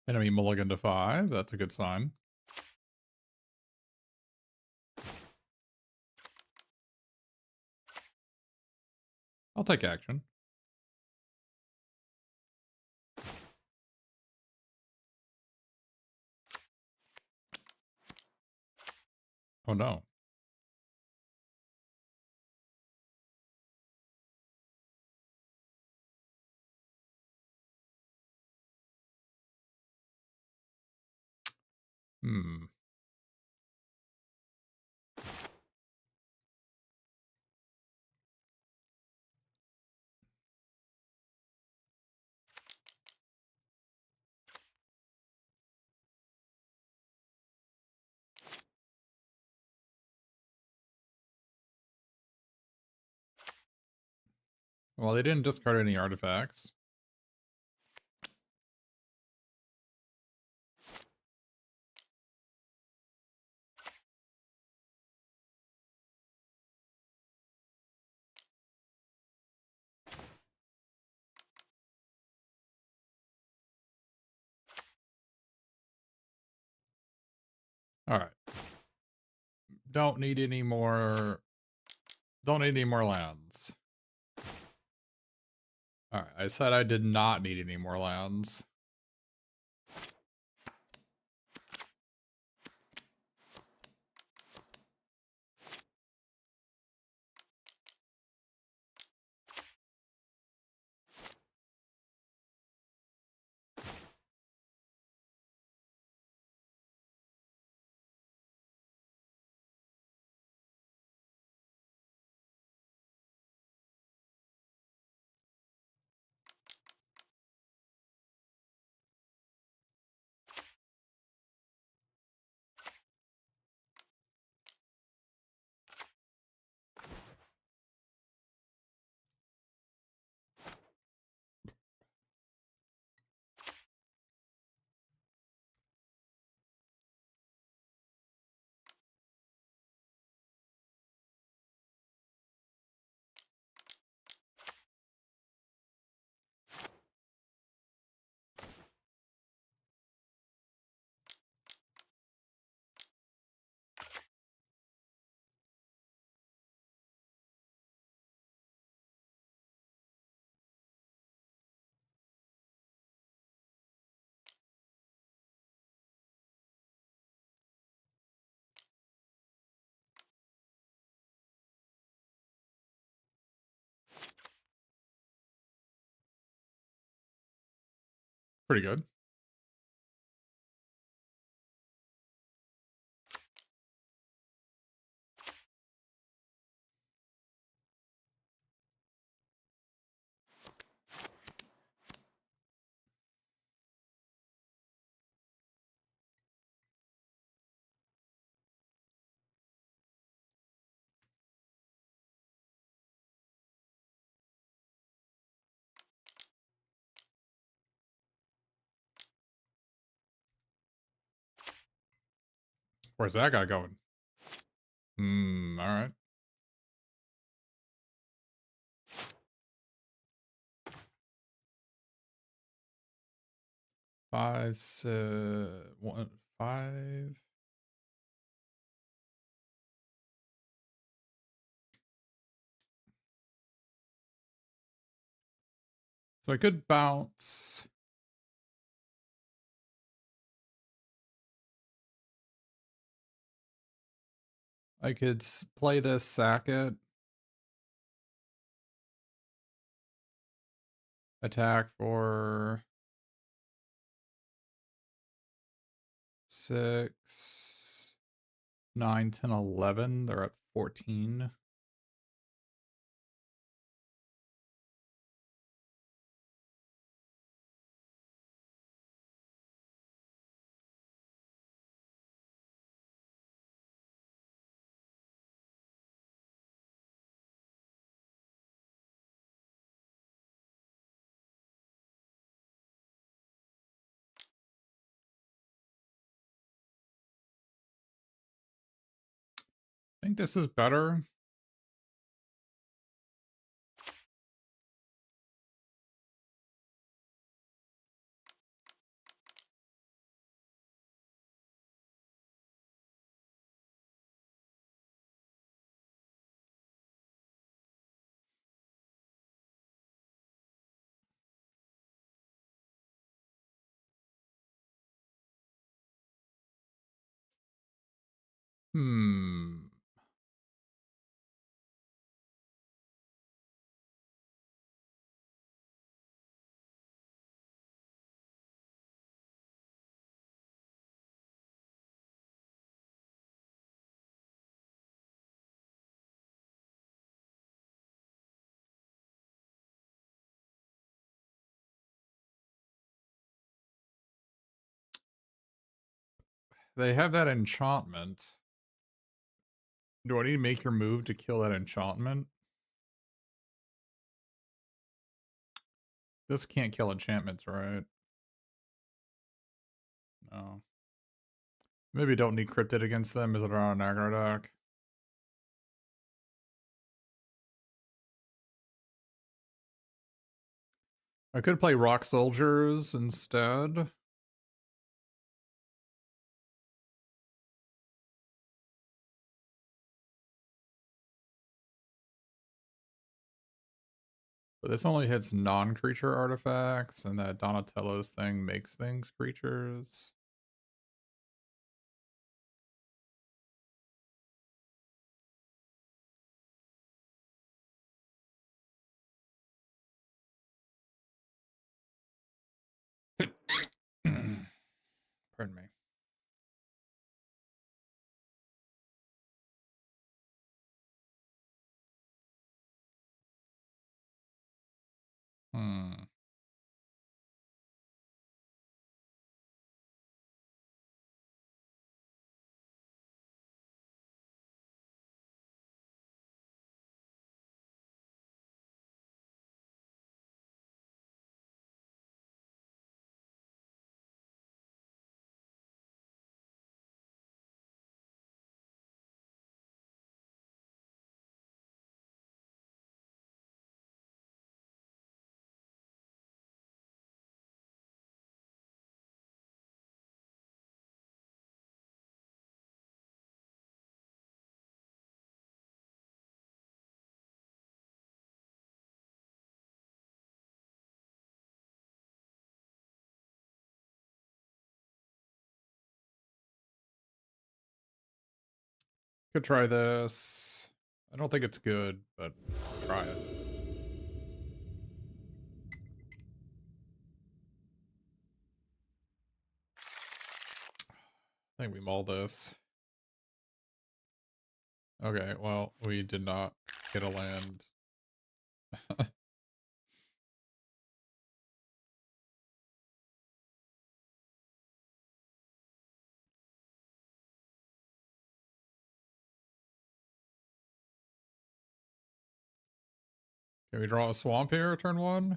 Enemy mulligan to 5. That's a good sign. I'll take action. Oh no. Hmm. Well, they didn't discard any artifacts. Alright. Don't need any more lands. Alright, I said I did not need any more lands. Pretty good. Where's that guy going? Alright. Five, 1, 5. So I could bounce. I could play this, sack it. Attack for 6, 9, 10, 11. They're at 14. think this is better. Hmm. They have that enchantment. Do I need to make your move to kill that enchantment? This can't kill enchantments, right? No. Maybe don't need cryptid against them. Is it on an aggro deck? I could play Rock Soldiers instead. But this only hits non-creature artifacts, and that Donatello's thing makes things creatures. Pardon me. Hmm. Could try this. I don't think it's good, but I'll try it. I think we mull this. Okay, well, we did not get a land. Can we draw a swamp here, turn one?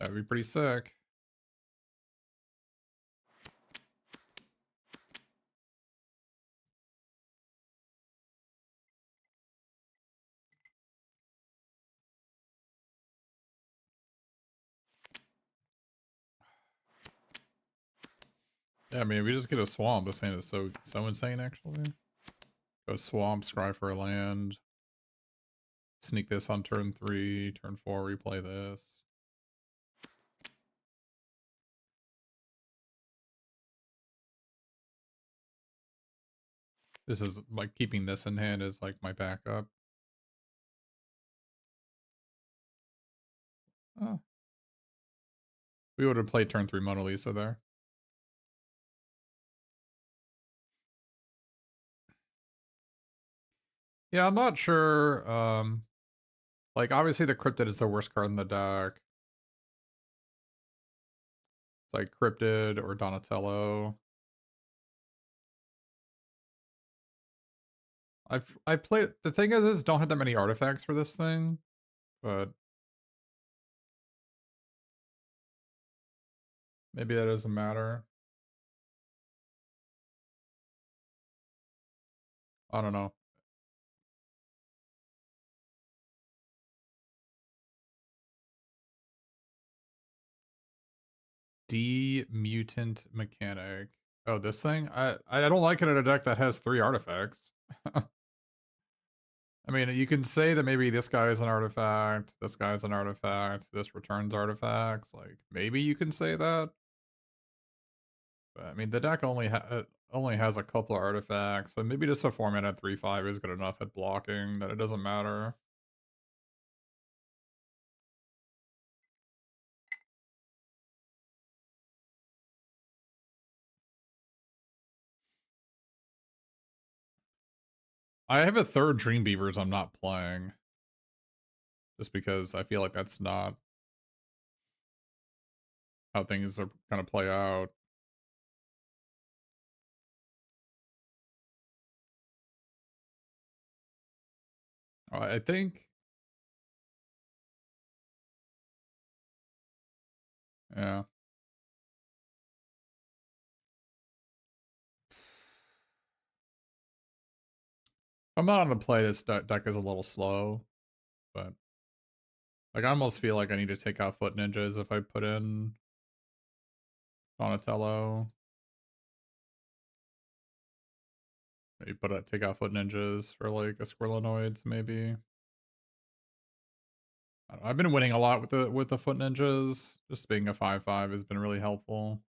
That'd be pretty sick. Yeah, I mean, we just get a swamp. This hand is so insane, actually. Go swamp, scry for a land. Sneak this on turn 3, turn 4, replay this. This is, like, keeping this in hand is, like, my backup. Oh. We would have played turn 3 Mona Lisa there. Yeah, I'm not sure. Like, obviously the Cryptid is the worst card in the deck. It's like Cryptid or Donatello. I played, the thing is don't have that many artifacts for this thing, but maybe that doesn't matter. I don't know. D-Mutant Mechanic. Oh, this thing? I don't like it in a deck that has 3 artifacts. I mean, you can say that maybe this guy is an artifact, this guy's an artifact, this returns artifacts. Like, maybe you can say that. But, I mean, the deck only has a couple of artifacts, but maybe just a format at 3/5 is good enough at blocking that it doesn't matter. I have a third Dreambeavers I'm not playing. Just because I feel like that's not how things are gonna play out. I think, yeah. I'm not on the play. This deck is a little slow, but like I almost feel like I need to take out Foot Ninjas if I put in Donatello. Maybe take out Foot Ninjas for like a Squirrelinoids, maybe. I've been winning a lot with the Foot Ninjas. Just being a 5/5 has been really helpful.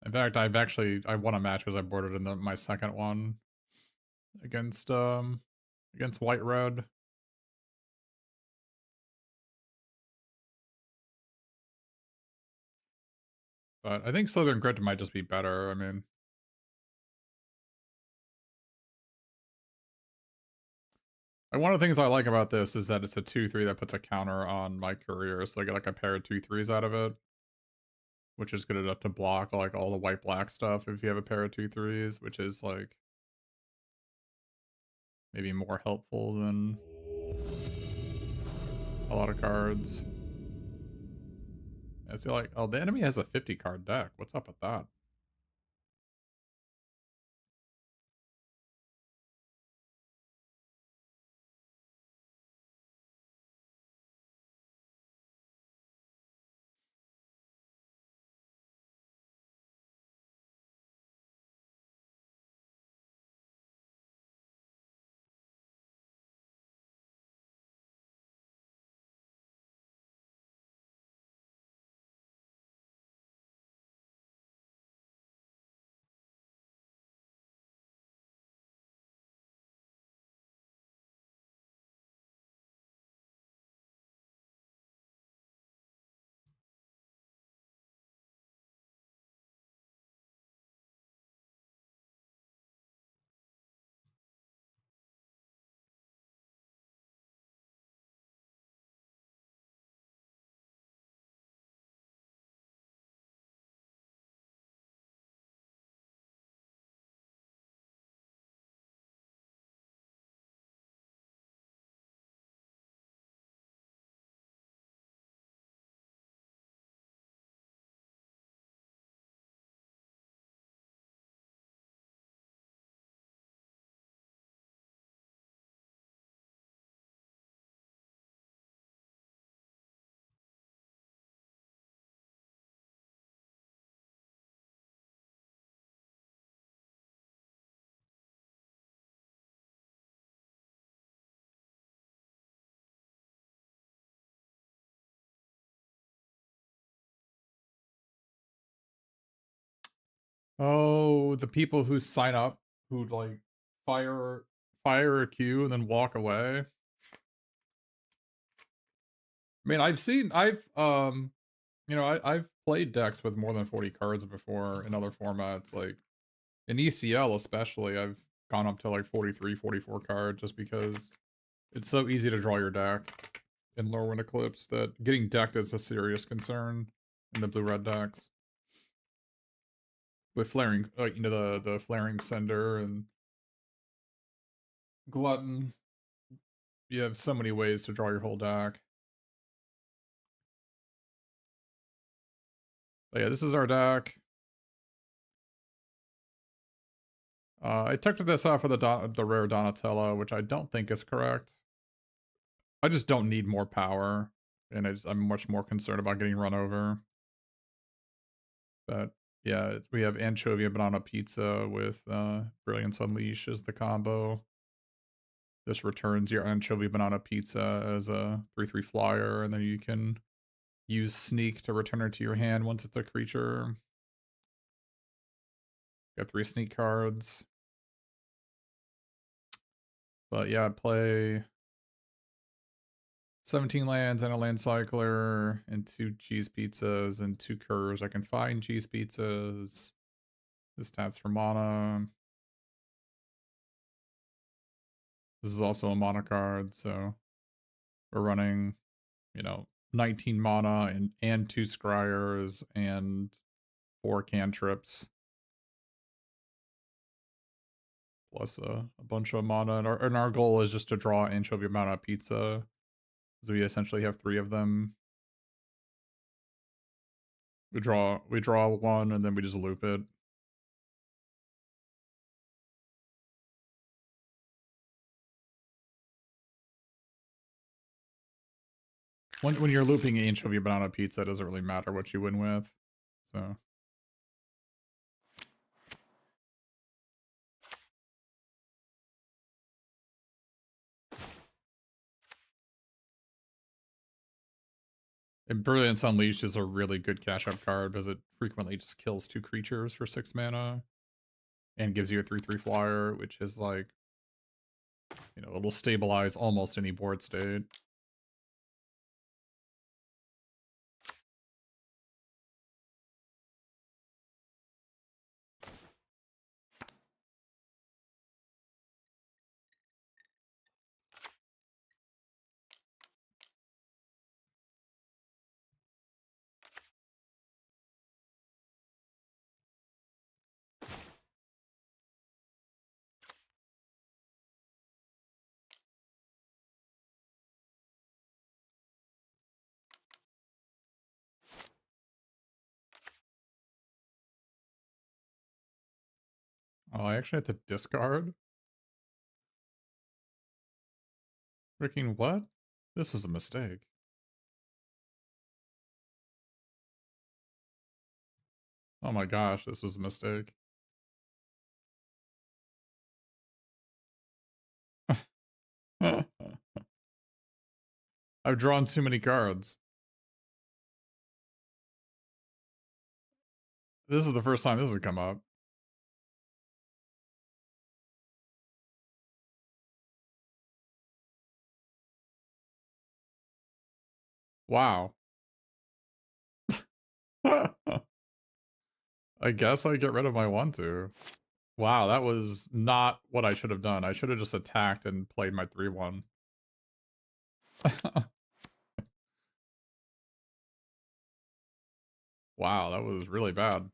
In fact, I won a match because I boarded in my second one against White Red. But I think Southern Grit might just be better. I mean, one of the things I like about this is that it's a 2/3 that puts a counter on my courier, so I get like a pair of 2/3s out of it, which is good enough to block like all the white black stuff if you have a pair of 2/3s, which is like maybe more helpful than a lot of cards. I feel like, oh, the enemy has a 50 card deck. What's up with that? Oh, the people who sign up, who like fire fire a queue and then walk away. I mean, I've played decks with more than 40 cards before in other formats, like in ECL especially. I've gone up to like 43, 44 cards just because it's so easy to draw your deck in Lorwyn Eclipse that getting decked is a serious concern in the blue-red decks. With flaring, the flaring sender and glutton, you have so many ways to draw your whole deck. But yeah, this is our deck. I took this off for the rare Donatello, which I don't think is correct. I just don't need more power, and I'm much more concerned about getting run over. But yeah, we have anchovy and banana pizza with Brilliance Unleash as the combo. This returns your anchovy banana pizza as a 3/3 flyer, and then you can use sneak to return it to your hand once it's a creature. Got 3 sneak cards. But yeah, play 17 lands and a land cycler and 2 cheese pizzas and 2 curves. I can find cheese pizzas. This stats for mana. This is also a mana card, so we're running, 19 mana and 2 scryers and 4 cantrips. Plus a bunch of mana. And our goal is just to draw anchovy mana pizza. So we essentially have 3 of them. We draw 1 and then we just loop it. When you're looping anchovy banana pizza, it doesn't really matter what you win with. So and Brilliance Unleashed is a really good cash up card because it frequently just kills 2 creatures for 6 mana and gives you a 3/3 flyer, which is like, it'll stabilize almost any board state. Oh, I actually had to discard? Freaking what? This was a mistake. Oh my gosh, this was a mistake. I've drawn too many cards. This is the first time this has come up. Wow. I guess I get rid of my 1/2. Wow, that was not what I should have done. I should have just attacked and played my 3/1. Wow, that was really bad.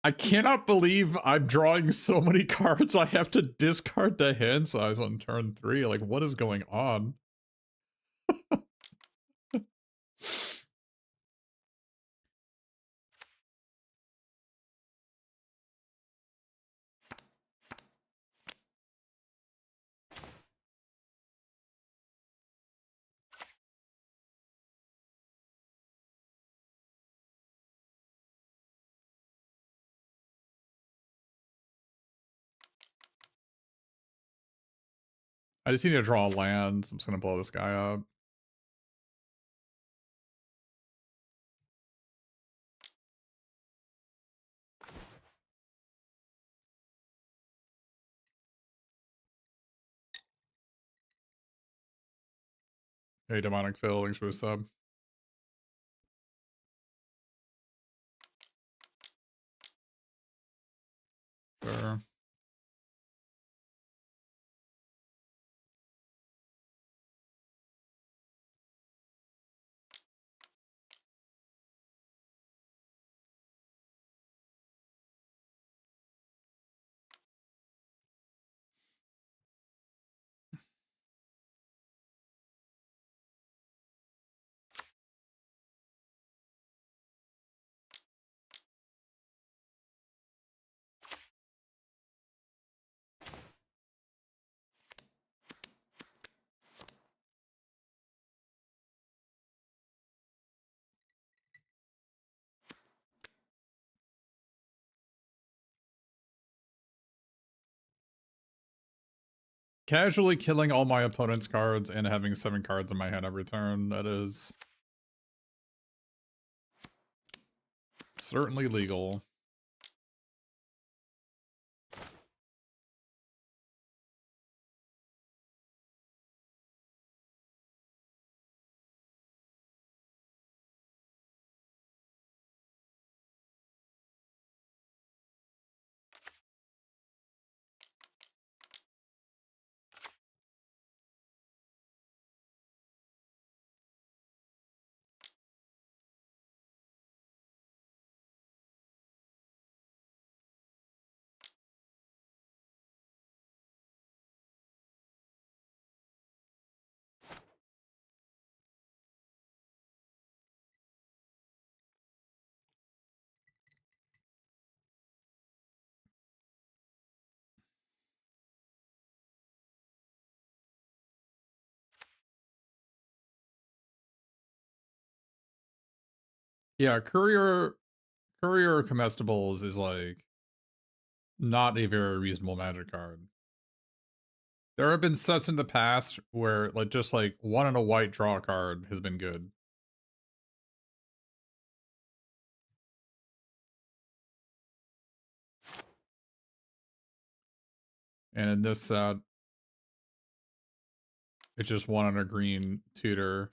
I cannot believe I'm drawing so many cards I have to discard the hand size on turn 3. Like, what is going on? I just need to draw a land, so I'm just gonna blow this guy up. Hey, Demonic Phil, thanks for the sub. Sure. casually killing all my opponent's cards and having 7 cards in my hand every turn. That is certainly legal. Yeah, Courier Comestibles is like not a very reasonable magic card. There have been sets in the past where like just like 1 and a white draw card has been good. And in this set, it's just 1 on a green tutor.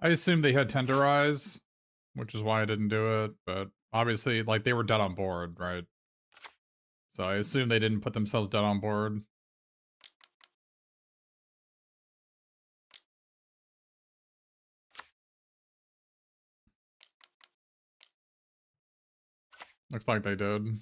I assumed they had Tenderize, which is why I didn't do it, but obviously, like, they were dead on board, right? So I assume they didn't put themselves dead on board. Looks like they did.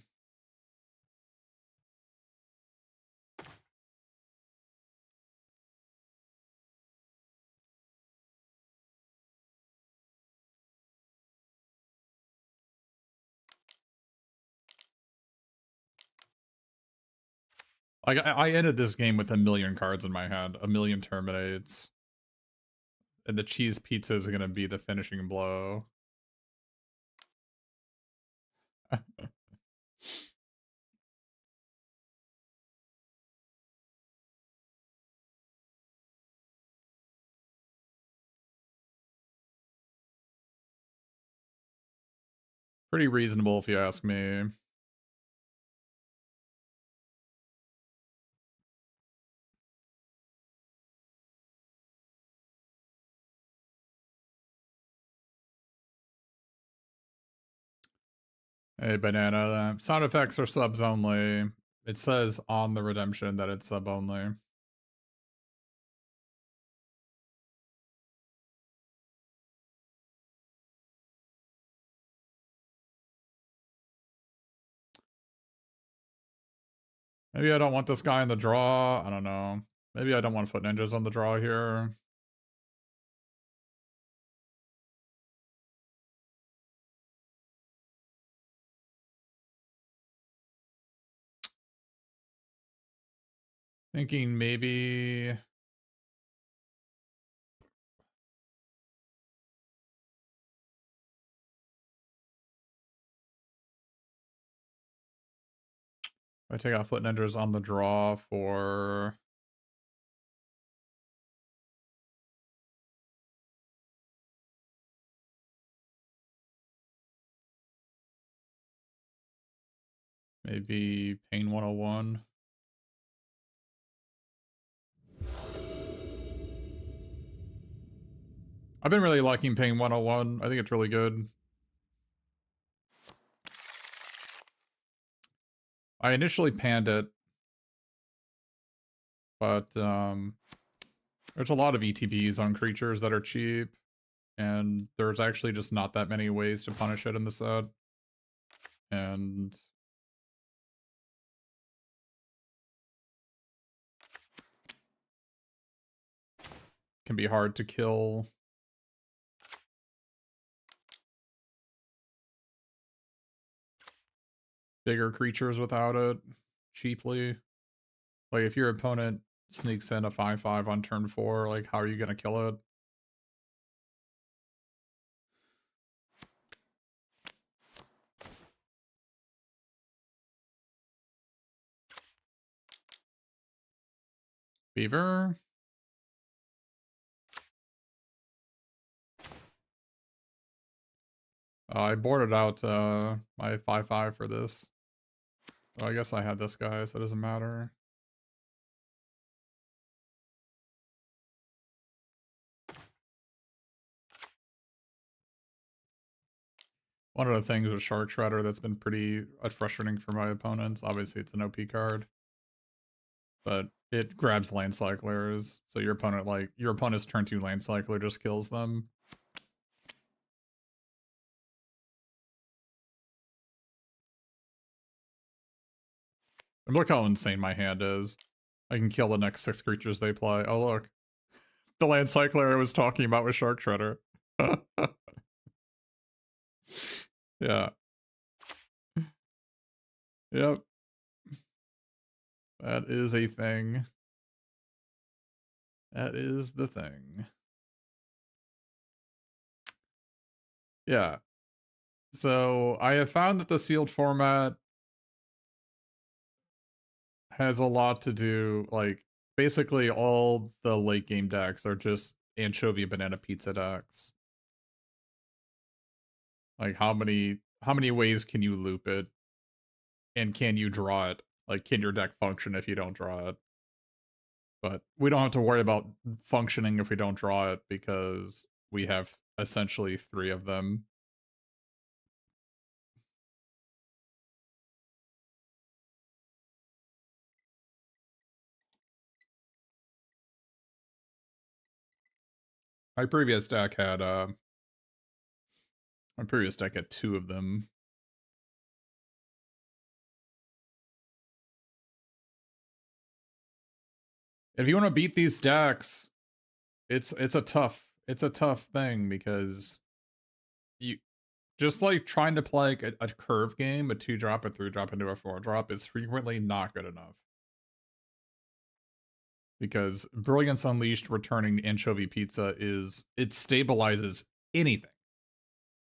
Like, I ended this game with 1,000,000 cards in my hand, 1,000,000 Terminates. And the cheese pizza is going to be the finishing blow. Pretty reasonable if you ask me. Hey, Banana. Sound effects are subs only. It says on the redemption that it's sub only. Maybe I don't want this guy in the draw. I don't know. Maybe I don't want Foot Ninjas on the draw here. Thinking maybe... I take out Foot Ninjas on the draw for... Maybe Pain 101. I've been really liking Pain 101. I think it's really good. I initially panned it, but there's a lot of ETBs on creatures that are cheap, and there's actually just not that many ways to punish it in the set. And can be hard to kill bigger creatures without it cheaply. Like, if your opponent sneaks in a 5/5 on turn 4, like, how are you gonna kill it? Beaver? I boarded out my 5/5 for this. Well, I guess I had this guy, so it doesn't matter. One of the things with Shark Shredder that's been pretty frustrating for my opponents, obviously it's an OP card, but it grabs land cyclers, so your opponent's turn 2 land cycler just kills them. And look how insane my hand is. I can kill the next 6 creatures they play. Oh look. The land cycler I was talking about with Shark Shredder. Yeah. Yep. That is a thing. That is the thing. Yeah. So I have found that the sealed format has a lot to do, like, basically all the late game decks are just anchovy banana pizza decks. Like, how many ways can you loop it? And can you draw it? Like, can your deck function if you don't draw it? But we don't have to worry about functioning if we don't draw it, because we have essentially 3 of them. My previous deck had 2 of them. If you want to beat these decks, it's a tough thing, because you just like trying to play like a curve game, a 2-drop, a 3-drop into a 4-drop is frequently not good enough. Because Brilliance Unleashed returning Anchovy Pizza it stabilizes anything.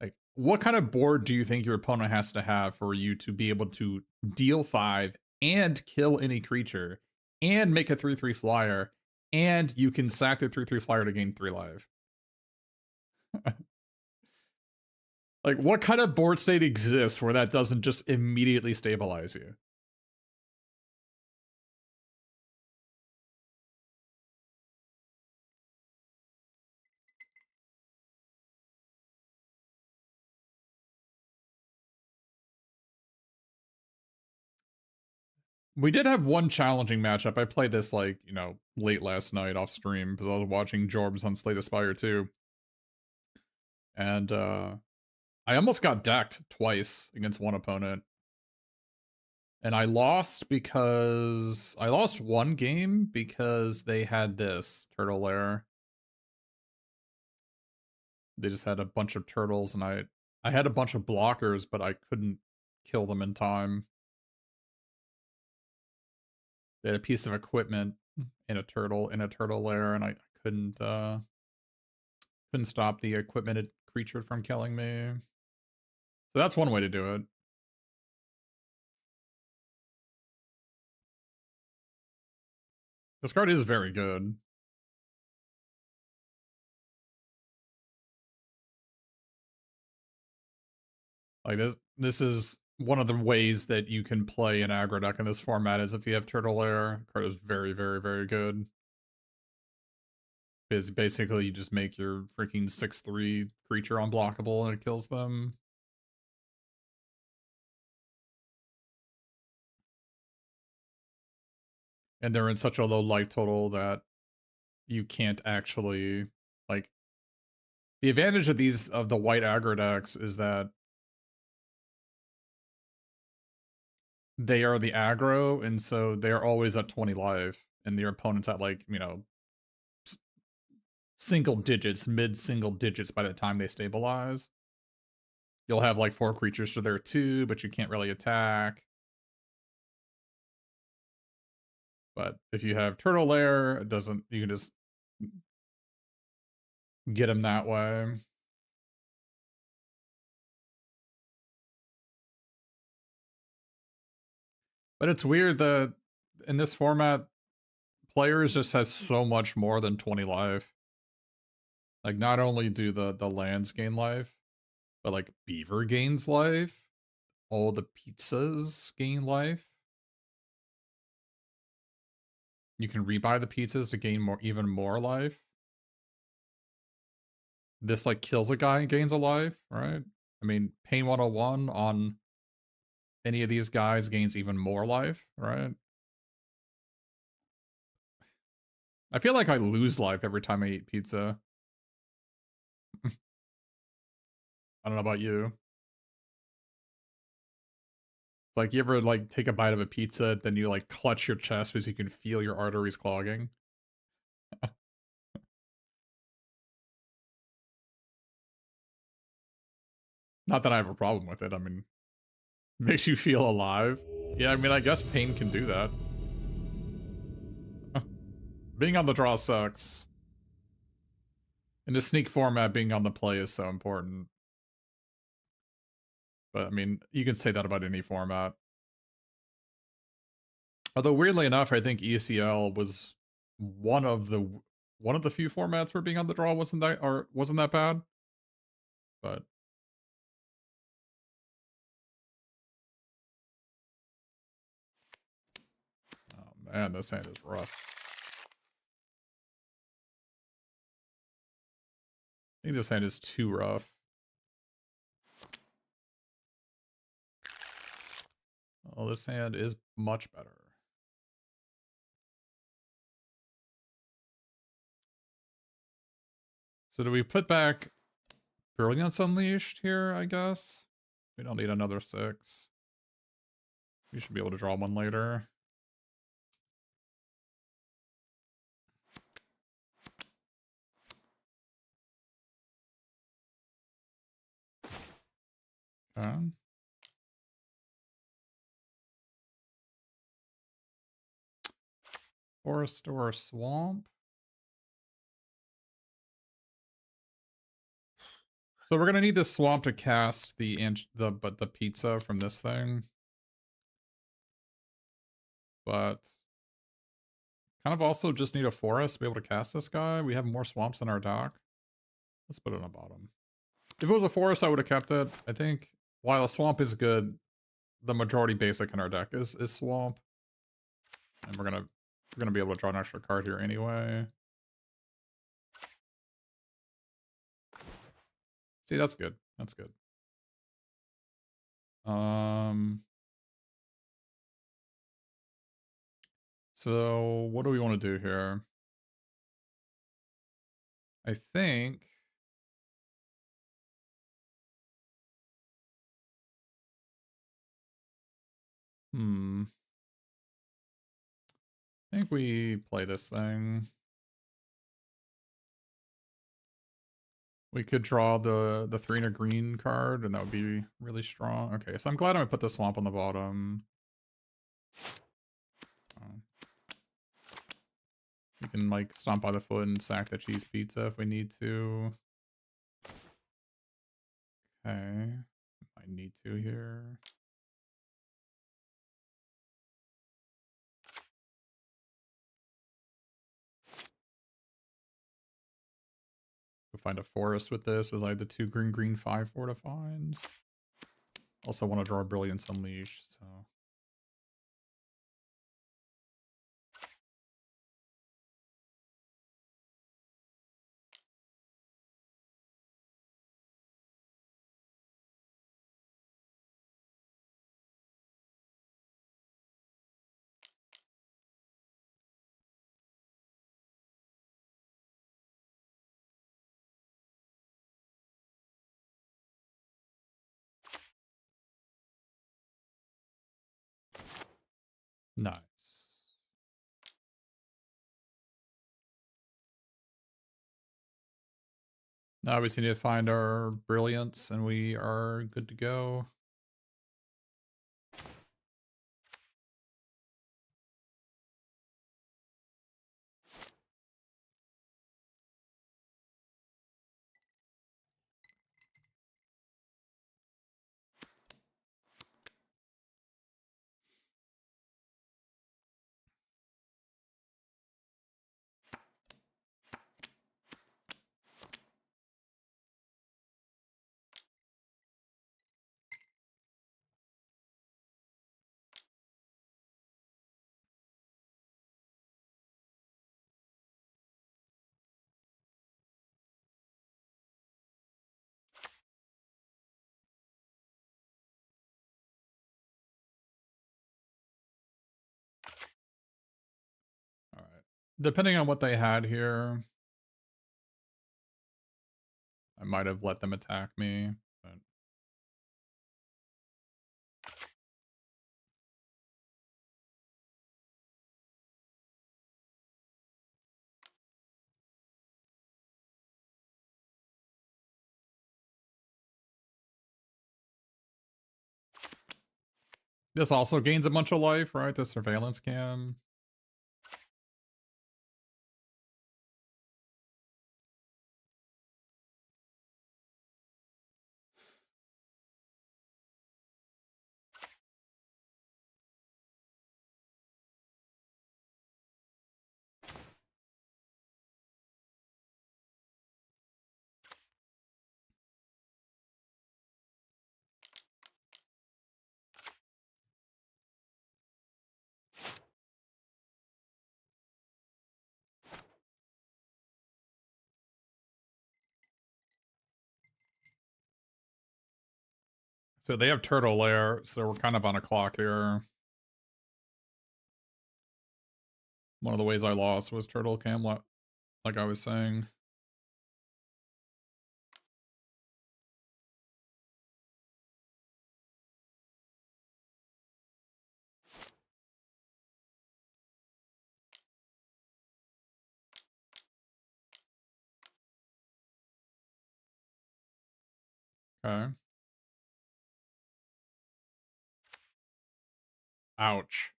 Like, what kind of board do you think your opponent has to have for you to be able to deal 5 and kill any creature and make a 3/3 flyer, and you can sack the 3/3 flyer to gain 3 life? Like, what kind of board state exists where that doesn't just immediately stabilize you? We did have one challenging matchup. I played this, like, late last night off stream because I was watching Jorbs on Slay the Spire 2. And I almost got decked twice against one opponent. And I lost one game because they had this turtle lair. They just had a bunch of turtles, and I had a bunch of blockers, but I couldn't kill them in time. They had a piece of equipment in a turtle lair, and I couldn't stop the equipmented creature from killing me. So that's one way to do it. This card is very good. Like, this is one of the ways that you can play an aggro deck in this format is if you have Turtle Lair. The card is very, very, very good. Because basically you just make your freaking 6/3 creature unblockable and it kills them. And they're in such a low life total that you can't actually, like, the advantage of the white aggro decks is that they are the aggro, and so they're always at 20 life, and your opponent's at, like, you know, single digits, mid single digits by the time they stabilize. You'll have like 4 creatures to their 2, but you can't really attack. But if you have Turtle Lair, it doesn't, you can just get them that way. But it's weird that in this format, players just have so much more than 20 life. Like, not only do the lands gain life, but like Beaver gains life. All the pizzas gain life. You can rebuy the pizzas to gain even more life. This like kills a guy and gains a life, right? I mean, Pain 101 on any of these guys gains even more life, right? I feel like I lose life every time I eat pizza. I don't know about you. Like, you ever like take a bite of a pizza, then you like clutch your chest because you can feel your arteries clogging? Not that I have a problem with it. I mean, it makes you feel alive. Yeah, I mean, I guess pain can do that. Being on the draw sucks. In the sneak format, being on the play is so important. But I mean, you can say that about any format. Although weirdly enough, I think ECL was one of the few formats where being on the draw wasn't that bad. But oh man, this hand is rough. I think this hand is too rough. Oh, this hand is much better. So do we put back Brilliance Unleashed here, I guess? We don't need another 6. We should be able to draw one later. Okay. Forest or Swamp. So we're gonna need the Swamp to cast the pizza from this thing. But kind of also just need a forest to be able to cast this guy. We have more swamps in our dock. Let's put it on the bottom. If it was a forest, I would have kept it. I think while a swamp is good, the majority basic in our deck is swamp. And we're gonna be able to draw an extra card here anyway. See, that's good. That's good. So what do we want to do here? I think I think we play this thing. We could draw the 3 and a green card, and that would be really strong. Okay, so I'm glad I put the swamp on the bottom. We can like stomp by the foot and sack the cheese pizza if we need to. Okay, I need to here. Go find a forest with this. Was I the 2 green 5 for to find? Also want to draw Brilliance Unleash, so... Nice. Now we just need to find our Brilliance, and we are good to go. All right. Depending on what they had here, I might have let them attack me, but... This also gains a bunch of life, right? The surveillance cam. So they have Turtle Lair, so we're kind of on a clock here. One of the ways I lost was Turtle Cam, like I was saying. Okay. Ouch.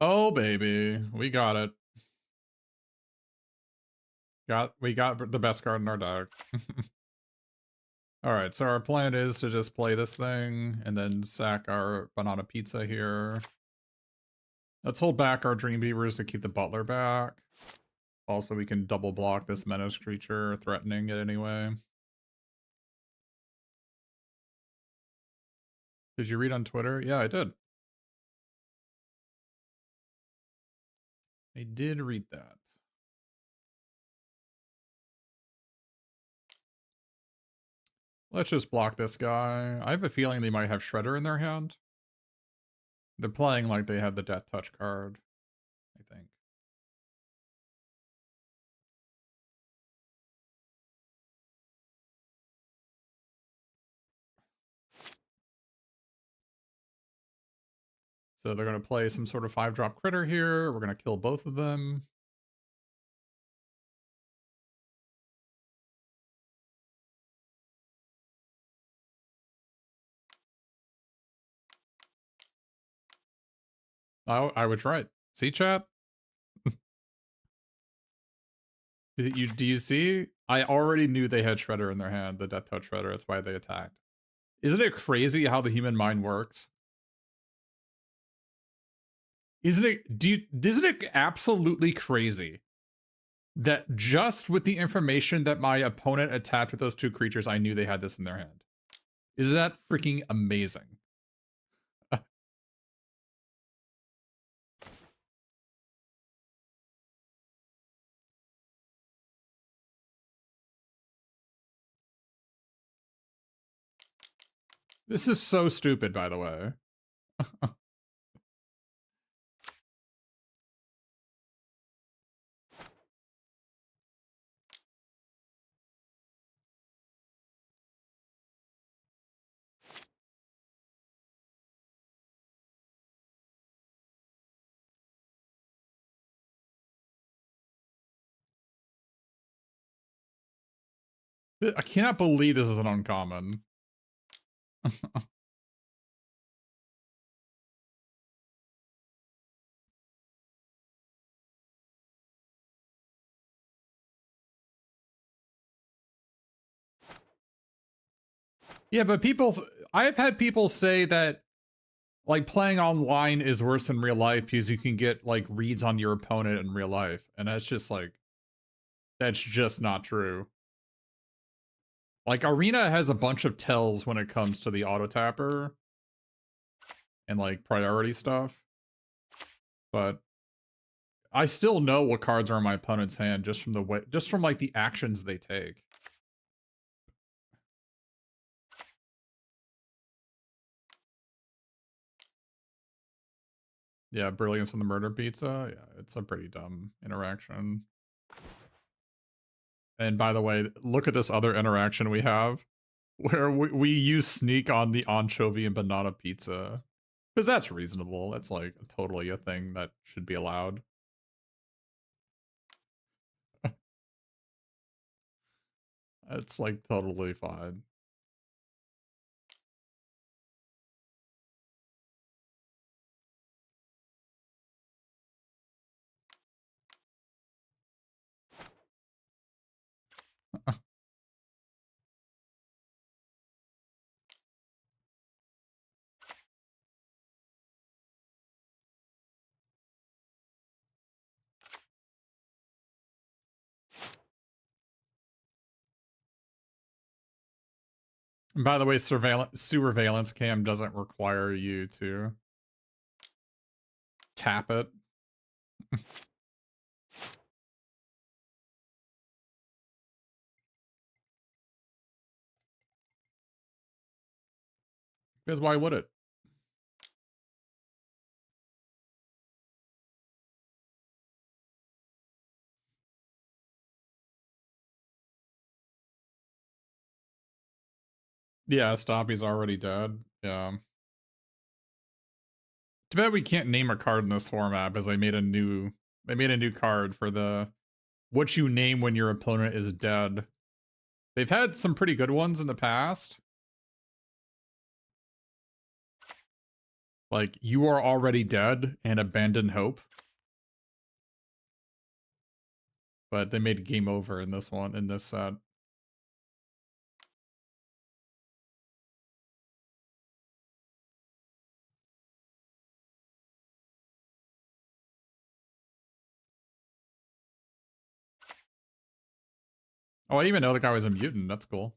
Oh, baby. We got it. We got the best card in our deck. Alright, so our plan is to just play this thing, and then sack our banana pizza here. Let's hold back our Dream Beavers to keep the Butler back. Also, we can double block this menace creature, threatening it anyway. Did you read on Twitter? Yeah, I did. I did read that. Let's just block this guy. I have a feeling they might have Shredder in their hand. They're playing like they have the Death Touch card, I think. So they're going to play some sort of 5-drop critter here. We're going to kill both of them. Oh, I was right. See, chat? Do you see? I already knew they had Shredder in their hand, the Death Touch Shredder. That's why they attacked. Isn't it crazy how the human mind works? Isn't it absolutely crazy that just with the information that my opponent attacked with those two creatures, I knew they had this in their hand. Isn't that freaking amazing? This is so stupid, by the way. I cannot believe this is an uncommon. Yeah, but I've had people say that like playing online is worse in real life because you can get like reads on your opponent in real life. And that's just like, that's just not true. Like Arena has a bunch of tells when it comes to the auto tapper and like priority stuff. But I still know what cards are in my opponent's hand just from the way, just from like the actions they take. Yeah, Brilliance on the Murder Pizza. Yeah, it's a pretty dumb interaction. And by the way, look at this other interaction we have where we use Sneak on the anchovy and banana pizza. Because that's reasonable. That's like totally a thing that should be allowed. It's like totally fine. And by the way, surveillance cam doesn't require you to tap it. Because why would it? Yeah, Stoppy's already dead. Yeah. Too bad we can't name a card in this format because they made a new card for the what you name when your opponent is dead. They've had some pretty good ones in the past. Like you are already dead and abandon hope. But they made game over in this one, in this set. Oh, I didn't even know the guy was a mutant. That's cool.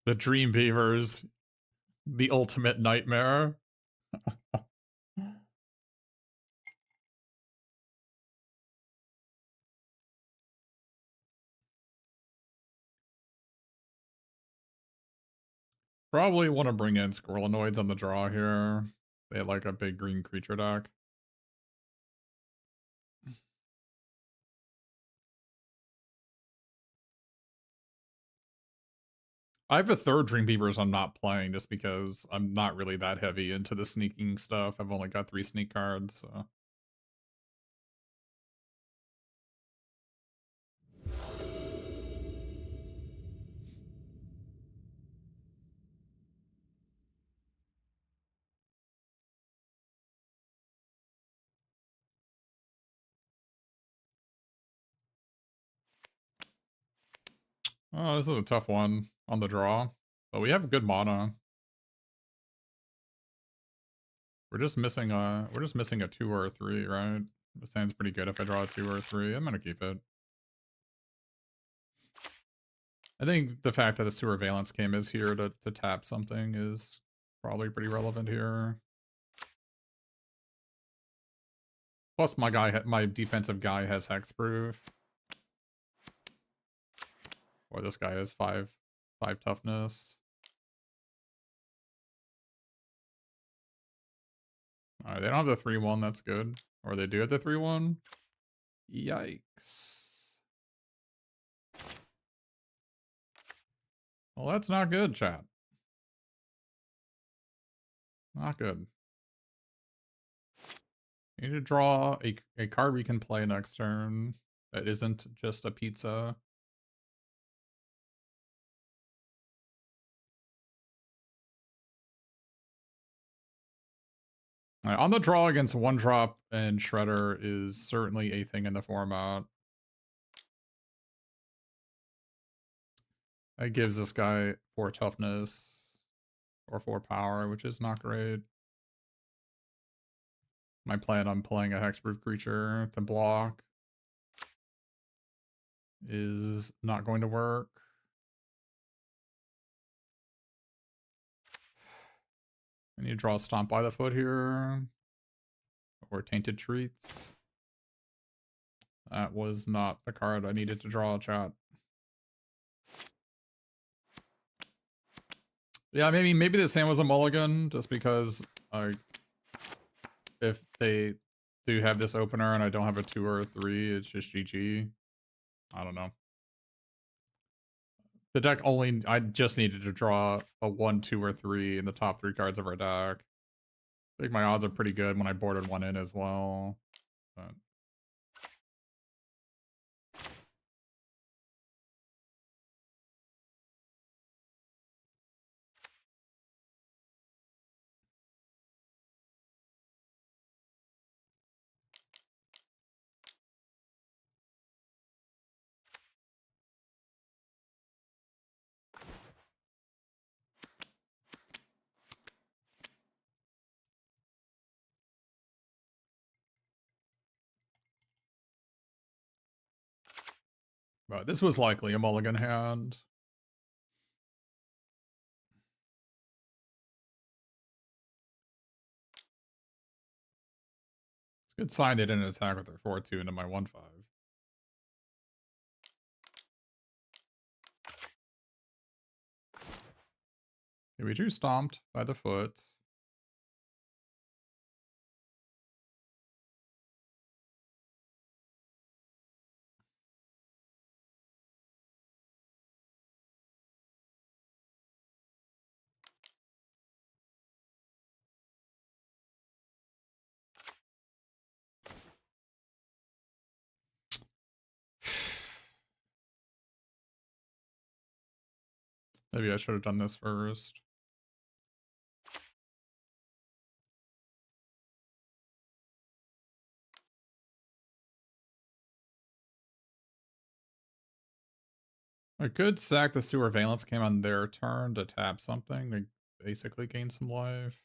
The Dream Beavers, the ultimate nightmare. Probably want to bring in Squirrelinoids on the draw here. They like a big green creature deck. I have a third Dreambeavers I'm not playing just because I'm not really that heavy into the sneaking stuff. I've only got 3 sneak cards, so. Oh, this is a tough one on the draw. But we have good mana. We're just missing a 2 or a 3, right? This hand's pretty good if I draw a 2 or a 3. I'm gonna keep it. I think the fact that a Sewer Valence came is here to tap something is probably pretty relevant here. Plus my defensive guy has hexproof. Or this guy has 5 toughness. Alright, they don't have the 3-1, that's good. Or they do have the 3-1. Yikes. Well, that's not good, chat. Not good. You need to draw a card we can play next turn that isn't just a pizza. Right, on the draw against 1-drop and Shredder is certainly a thing in the format. It gives this guy 4 toughness or 4 power, which is not great. My plan on playing a hexproof creature to block is not going to work. I need to draw a Stomp by the Foot here. Or Tainted Treats. That was not the card I needed to draw, chat. Yeah, maybe this hand was a mulligan, just because if they do have this opener and I don't have a 2 or a 3, it's just GG. I don't know. The deck I just needed to draw a 1, 2, or 3 in the top 3 cards of our deck. I think my odds are pretty good when I boarded 1 in as well. But this was likely a mulligan hand. It's a good sign they didn't attack with their 4-2 into my 1-5. Okay, we drew Stomped by the Foot. Maybe I should have done this first. I could sack the Sewer Valence came on their turn to tap something to basically gain some life.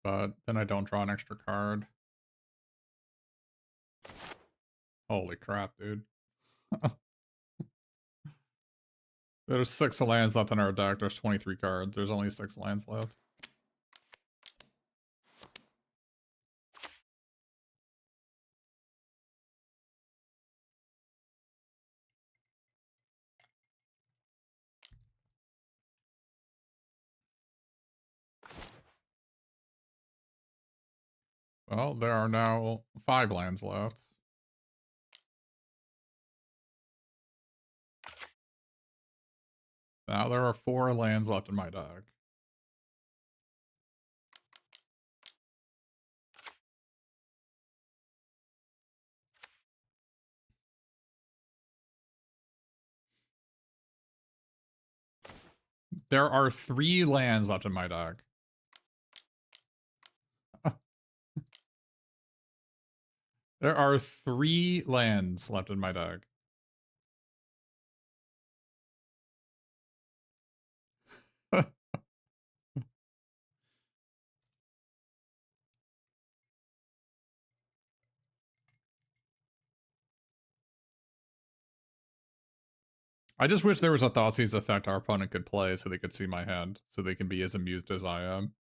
But then I don't draw an extra card. Holy crap, dude. There's 6 lands left in our deck. There's 23 cards. There's only 6 lands left. Well, there are now 5 lands left. Now there are 4 lands left in my deck. There are 3 lands left in my deck. There are 3 lands left in my deck. I just wish there was a Thoughtseize effect our opponent could play so they could see my hand, so they can be as amused as I am.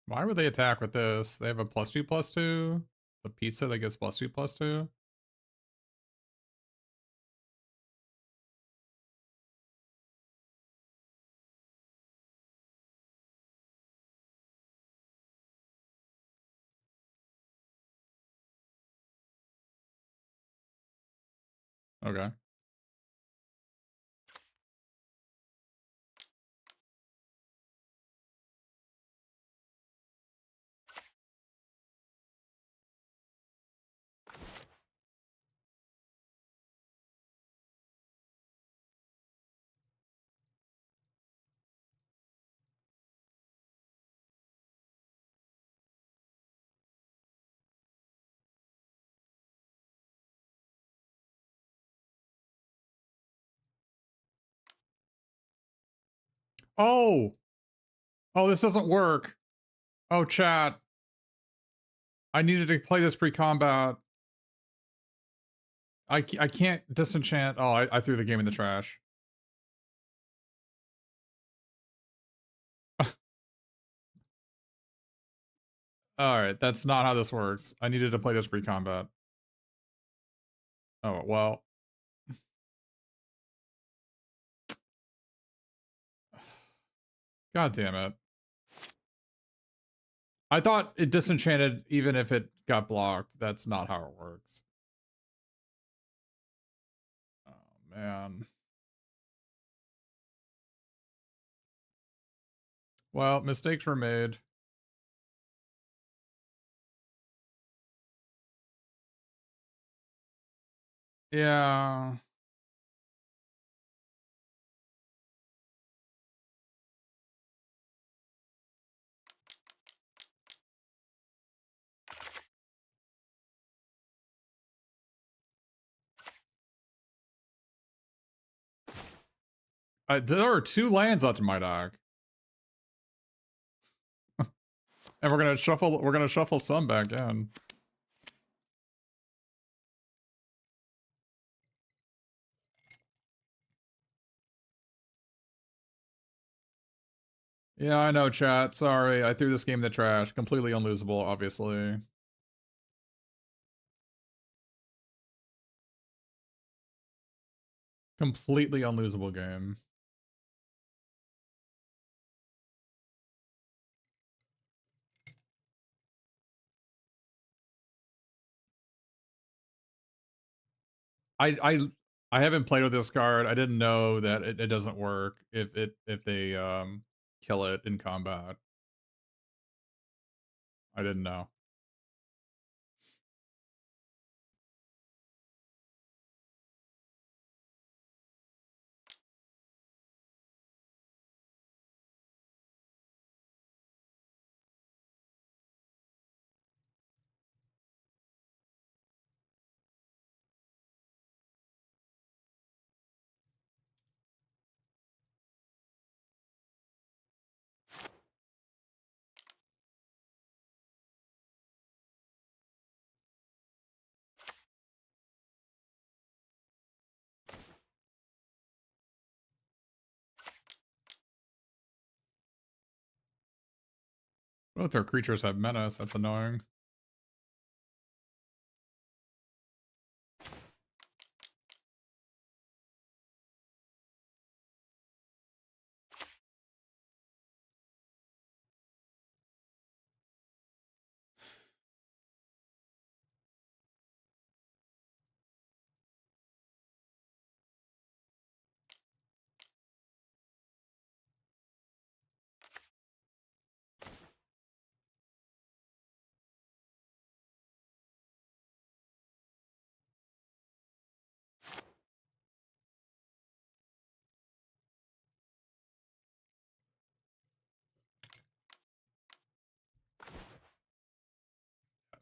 Why would they attack with this? They have a +2/+2. The pizza that gets +2/+2. Okay. Oh! Oh, this doesn't work. Oh, chat. I needed to play this pre-combat. I can't disenchant. Oh, I threw the game in the trash. Alright, that's not how this works. I needed to play this pre-combat. Oh, well. God damn it. I thought it disenchanted even if it got blocked. That's not how it works. Oh, man. Well, mistakes were made. Yeah. There are 2 lands left in my deck. And we're gonna shuffle some back in. Yeah, I know, chat. Sorry, I threw this game in the trash. Completely unlosable, obviously. Completely unlosable game. I haven't played with this card. I didn't know that it doesn't work if they kill it in combat. I didn't know. Both their creatures have menace, that's annoying.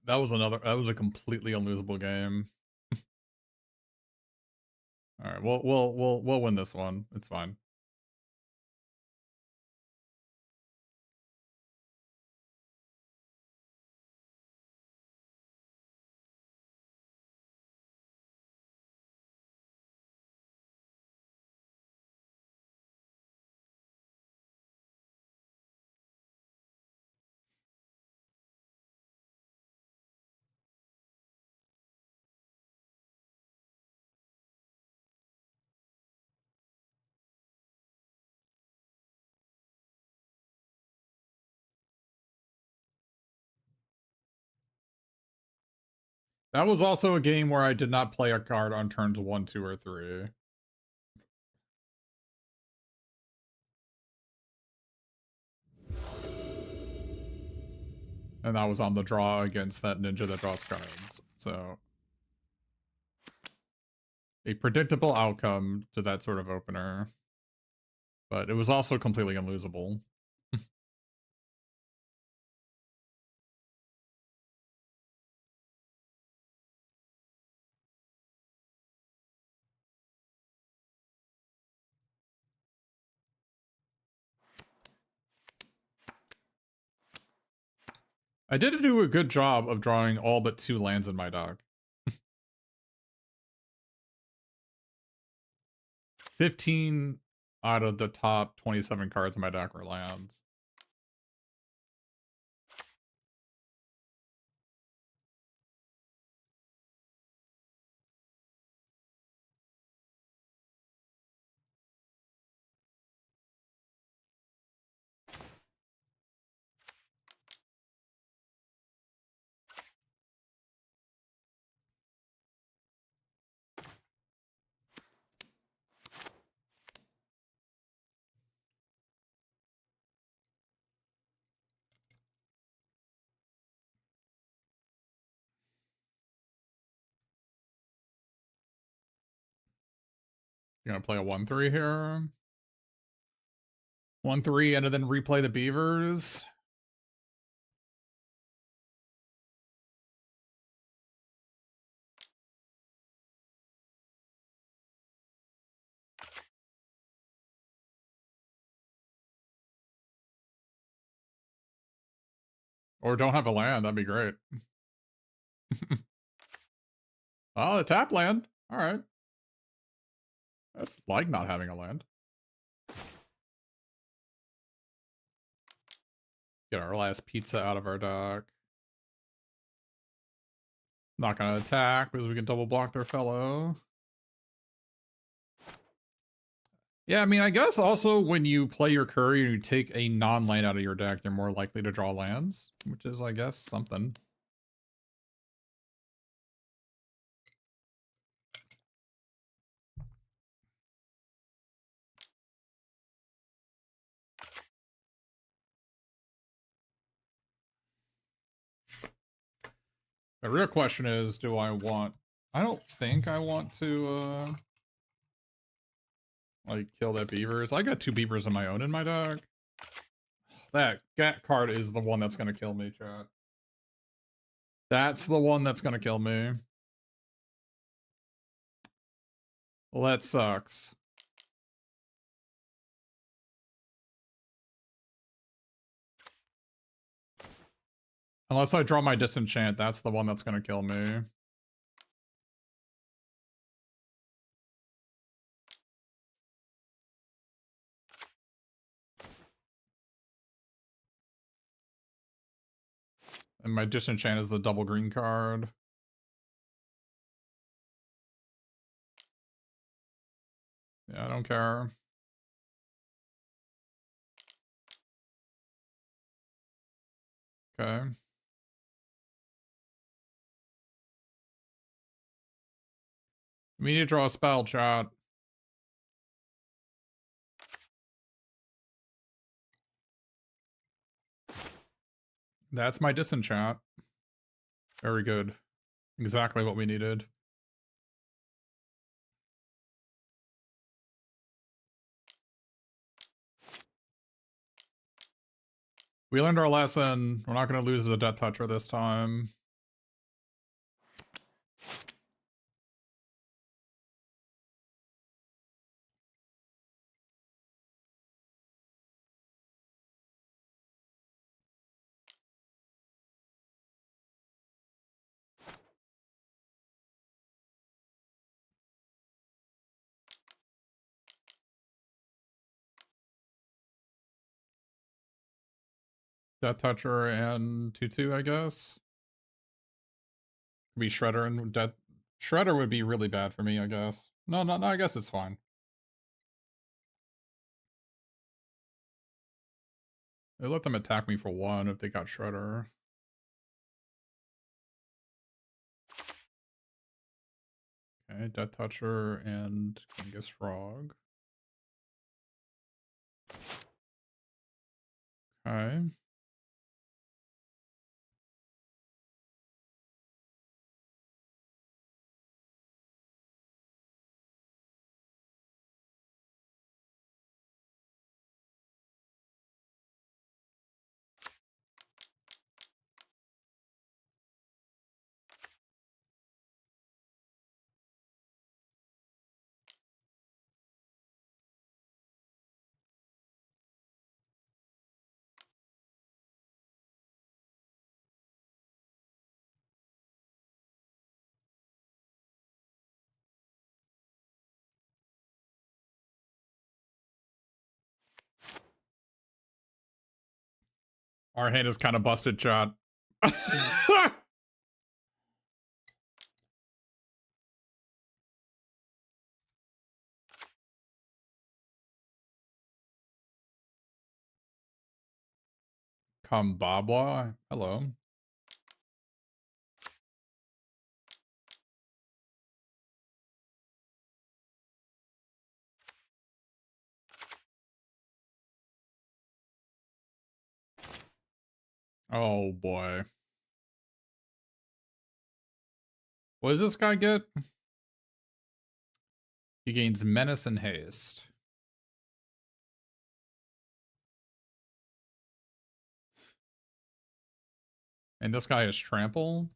That was a completely unlosable game. All right, we'll win this one. It's fine. That was also a game where I did not play a card on turns 1, 2, or 3. And that was on the draw against that ninja that draws cards. So a predictable outcome to that sort of opener. But it was also completely unlosable. I did do a good job of drawing all but 2 lands in my deck. 15 out of the top 27 cards in my deck were lands. You're gonna play a 1-3 here. 1-3 and then replay the beavers. Or don't have a land, that'd be great. Oh, the tap land. Alright. That's like not having a land. Get our last pizza out of our deck. Not gonna attack because we can double block their fellow. Yeah, I mean, I guess also when you play your curry and you take a non-land out of your deck, you're more likely to draw lands, which is, I guess, something. The real question is, do I want... I don't think I want to, like, kill that beavers. I got 2 beavers of my own in my deck. That card is the one that's gonna kill me, chat. That's the one that's gonna kill me. Well, that sucks. Unless I draw my disenchant, that's the one that's gonna kill me. And my disenchant is the double green card. Yeah, I don't care. Okay. We need to draw a spell, chat. That's my disenchant. Very good. Exactly what we needed. We learned our lesson. We're not going to lose the Death Toucher this time. Death Toucher and 2/2, I guess. Be Shredder and Death. Shredder would be really bad for me, I guess. No, I guess it's fine. They let them attack me for 1 if they got Shredder. Okay, Death Toucher and Genghis Frog. Okay. Our hand is kind of busted, chat. Kambabwa. Hello. Oh boy. What does this guy get? He gains Menace and Haste. And this guy is Trample?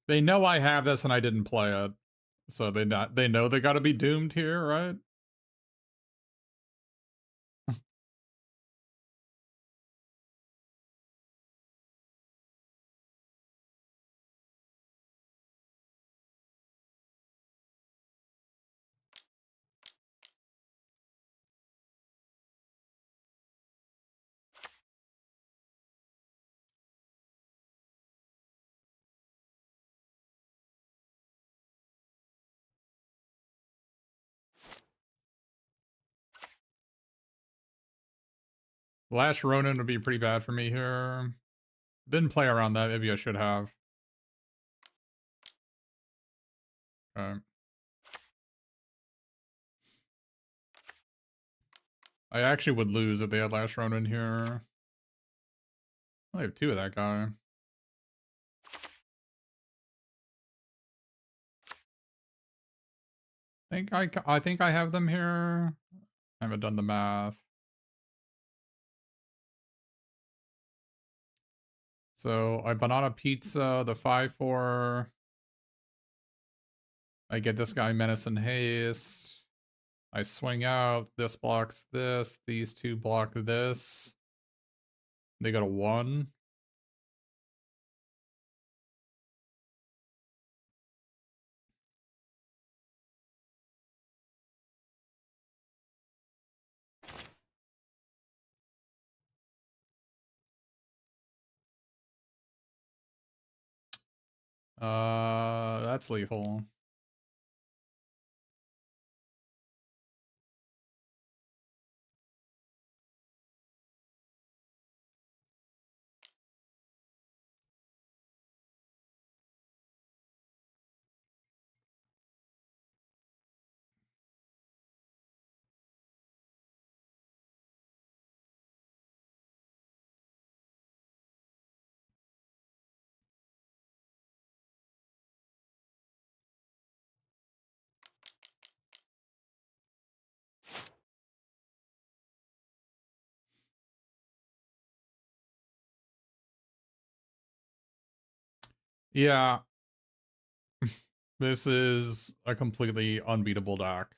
They know I have this and I didn't play it. So they know they gotta be doomed here, right? Lash Ronin would be pretty bad for me here. Didn't play around that, maybe I should have. Okay. I actually would lose if they had last round in here. I have 2 of that guy. I think I have them here. I haven't done the math. So I banana pizza, the 5/4. I get this guy menace and haste. I swing out. This blocks this. These 2 block this. They got a 1. That's lethal. Yeah. This is a completely unbeatable deck.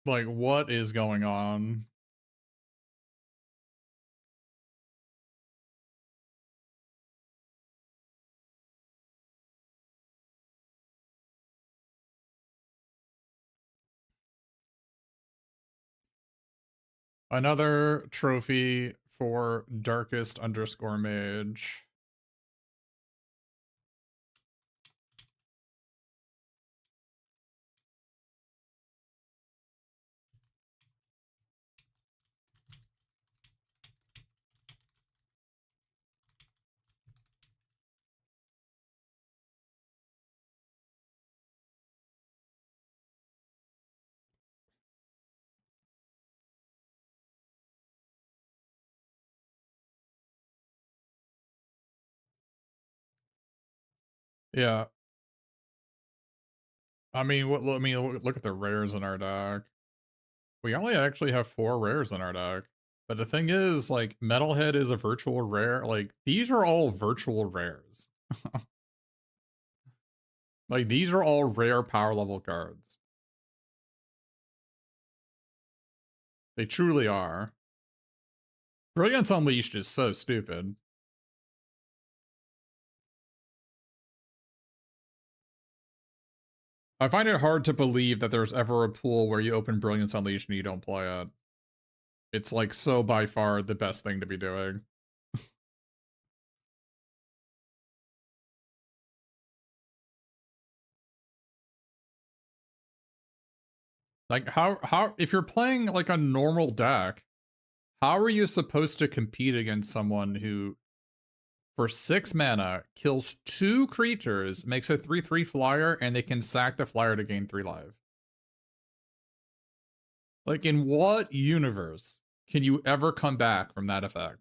Like, what is going on? Another trophy for darkest underscore mage. Yeah. I mean, look at the rares in our deck. We only actually have 4 rares in our deck. But the thing is, like, Metalhead is a virtual rare. Like, these are all virtual rares. Like, these are all rare power level cards. They truly are. Brilliance Unleashed is so stupid. I find it hard to believe that there's ever a pool where you open Brilliance Unleashed and you don't play it. It's like so by far the best thing to be doing. Like how if you're playing like a normal deck, how are you supposed to compete against someone who for 6 mana kills 2 creatures, makes a 3/3 flyer, and they can sack the flyer to gain 3 life? Like, in what universe can you ever come back from that effect?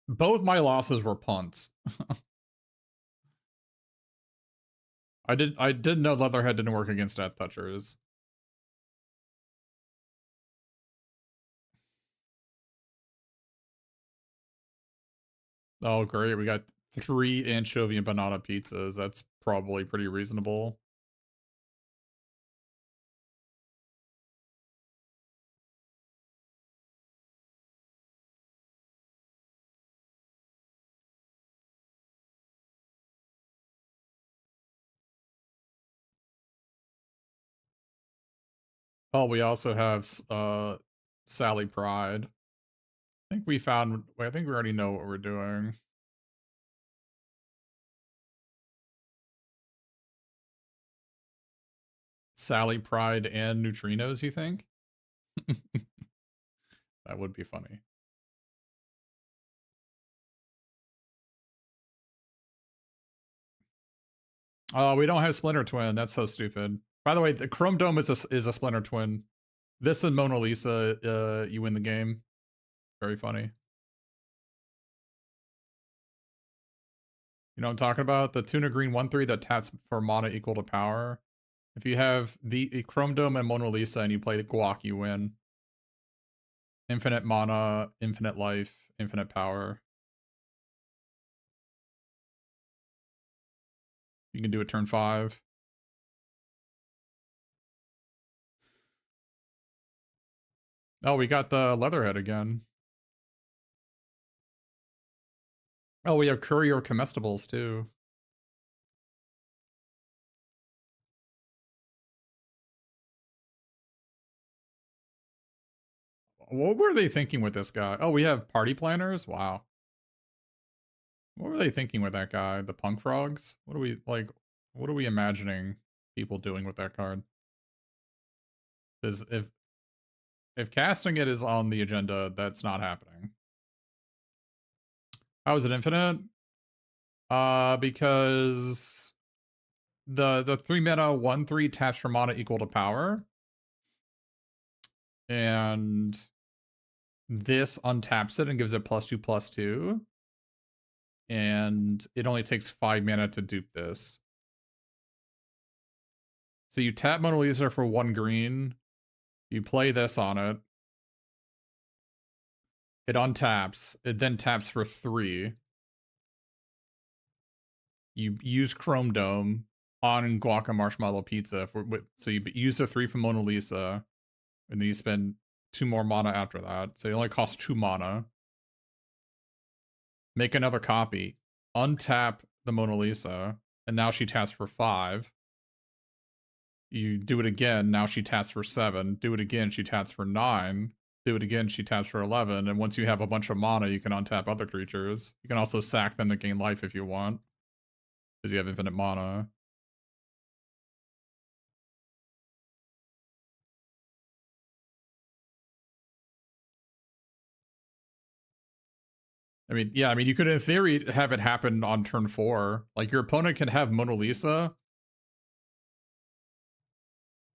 Both my losses were punts. I didn't know Leatherhead didn't work against Death Touchers. Oh, great. We got 3 anchovy and banana pizzas. That's probably pretty reasonable. Oh, we also have Sally Pride. I think we found. I think we already know what we're doing. Sally Pride and neutrinos. You think? That would be funny. Oh, we don't have Splinter Twin. That's so stupid. By the way, the Chrome Dome is a Splinter Twin. This and Mona Lisa, you win the game. Very funny. You know what I'm talking about? The Tuna Green 1/3 that taps for mana equal to power. If you have the Chrome Dome and Mona Lisa and you play the Guac, you win. Infinite mana, infinite life, infinite power. You can do it turn 5. Oh, we got the Leatherhead again. Oh, we have Courier Comestibles too. What were they thinking with this guy? Oh, we have Party Planners? Wow. What were they thinking with that guy? The Punk Frogs? What are we, like, what are we imagining people doing with that card? Because if casting it is on the agenda, that's not happening. How is it infinite? Because the 3-mana 1/3 taps for mana equal to power. And this untaps it and gives it +2/+2. And it only takes 5 mana to dupe this. So you tap Mona Lisa for 1 green. You play this on it. It untaps. It then taps for 3. You use Chrome Dome on Guaca Marshmallow Pizza. So you use the 3 from Mona Lisa. And then you spend 2 more mana after that. So it only costs 2 mana. Make another copy. Untap the Mona Lisa. And now she taps for 5. You do it again, now she taps for 7. Do it again, she taps for 9. Do it again, she taps for 11. And once you have a bunch of mana, you can untap other creatures. You can also sack them to gain life if you want. Because you have infinite mana. I mean, yeah, I mean, you could in theory have it happen on turn 4. Like, your opponent can have Mona Lisa.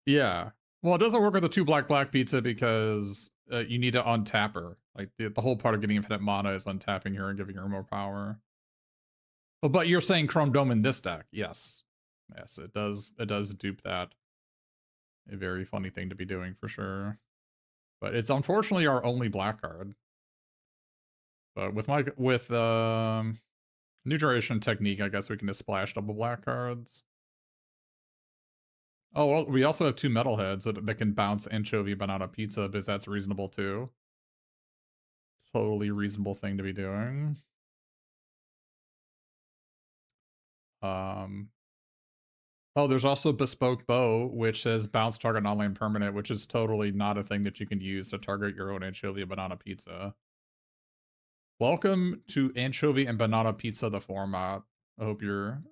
Yeah. Well, it doesn't work with the 2 black pizza because you need to untap her. Like, the whole part of getting infinite mana is untapping her and giving her more power. But you're saying Chrome Dome in this deck. Yes. Yes, it does dupe that. A very funny thing to be doing for sure. But it's unfortunately our only black card. But with New Generation Technique, I guess we can just splash double black cards. Oh, well, we also have 2 Metalheads that can bounce Anchovy Banana Pizza, because that's reasonable too. Totally reasonable thing to be doing. Oh, there's also Bespoke Bow, which says bounce target non-land permanent, which is totally not a thing that you can use to target your own Anchovy Banana Pizza. Welcome to Anchovy and Banana Pizza, the format. I hope you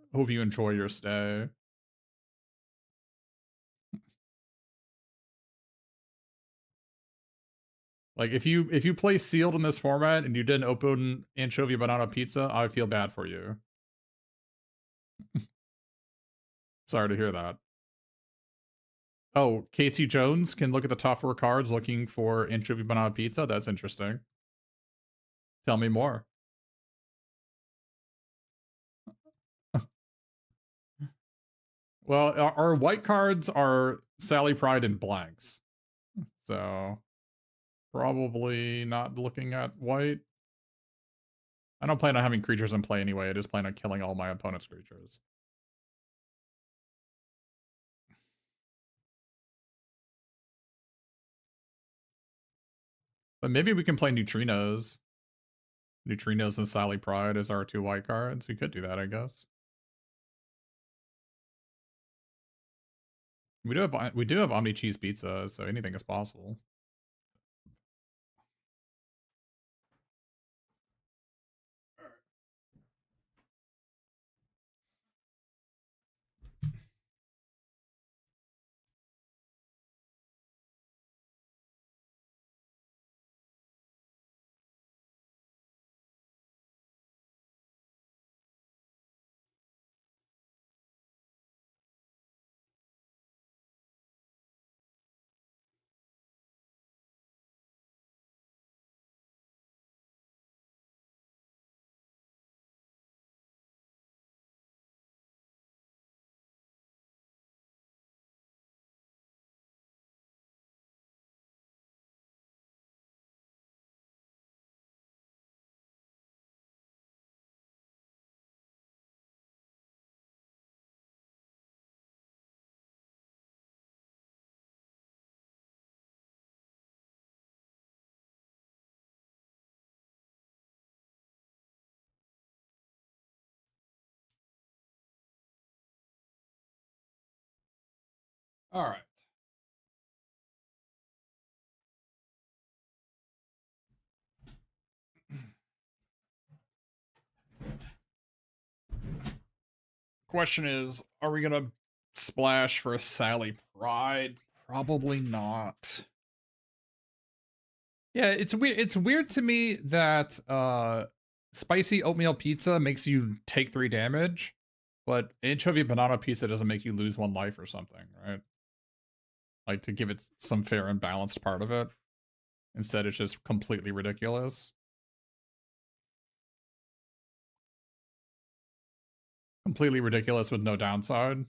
enjoy your stay. Like, if you play sealed in this format and you didn't open Anchovy Banana Pizza, I feel bad for you. Sorry to hear that. Oh, Casey Jones can look at the top 4 cards looking for Anchovy Banana Pizza? That's interesting. Tell me more. Well, our white cards are Sally Pride and blanks. So, probably not looking at white. I don't plan on having creatures in play anyway. I just plan on killing all my opponent's creatures. But maybe we can play Neutrinos. Neutrinos and Sally Pride as our 2 white cards. We could do that, I guess. We do have Omni Cheese Pizza, so anything is possible. All right. Question is, are we gonna splash for a Sally Pride? Probably not. Yeah, it's weird. It's weird to me that spicy oatmeal pizza makes you take 3 damage, but anchovy banana pizza doesn't make you lose 1 life or something, right? Like to give it some fair and balanced part of it. Instead, it's just completely ridiculous. Completely ridiculous with no downside.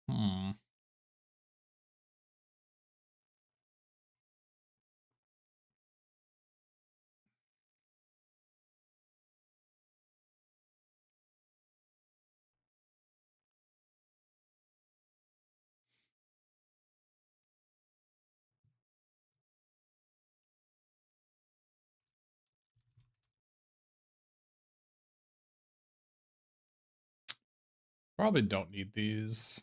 Hmm. Probably don't need these.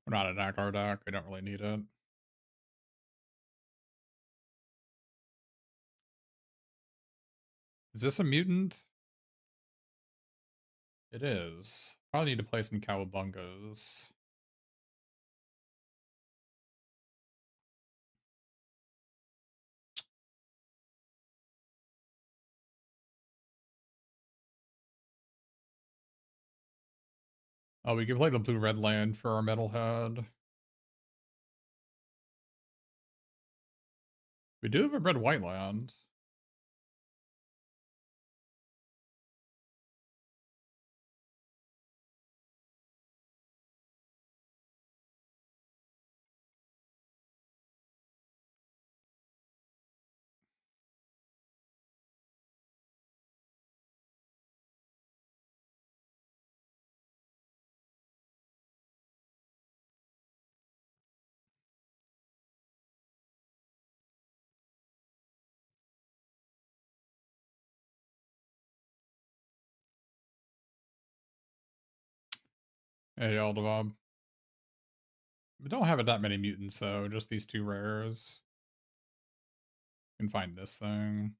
We're not an aggro deck. We don't really need it. Is this a mutant? It is. Probably need to play some cowabungas. Oh, we can play the blue-red land for our metalhead. We do have a red-white land. Hey, Aldevob. We don't have that many mutants, though. Just these 2 rares. Can find this thing.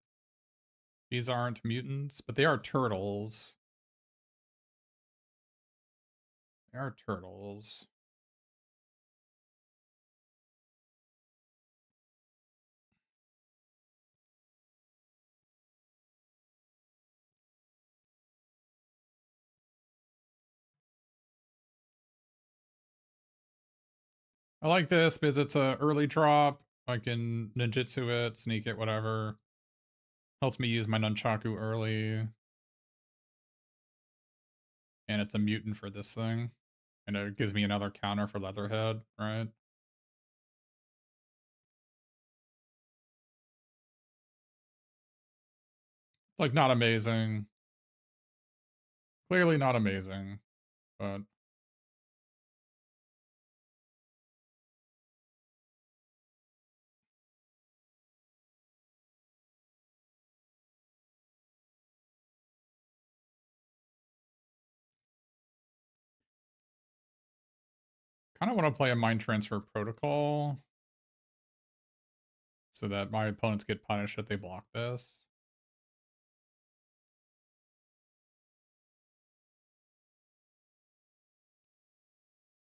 These aren't mutants, but they are turtles. They are turtles. I like this because it's a early drop. I can ninjutsu it, sneak it, whatever. Helps me use my nunchaku early. And it's a mutant for this thing. And it gives me another counter for Leatherhead, right? It's like not amazing. Clearly not amazing, but kind of want to play a Mind Transfer Protocol so that my opponents get punished if they block this.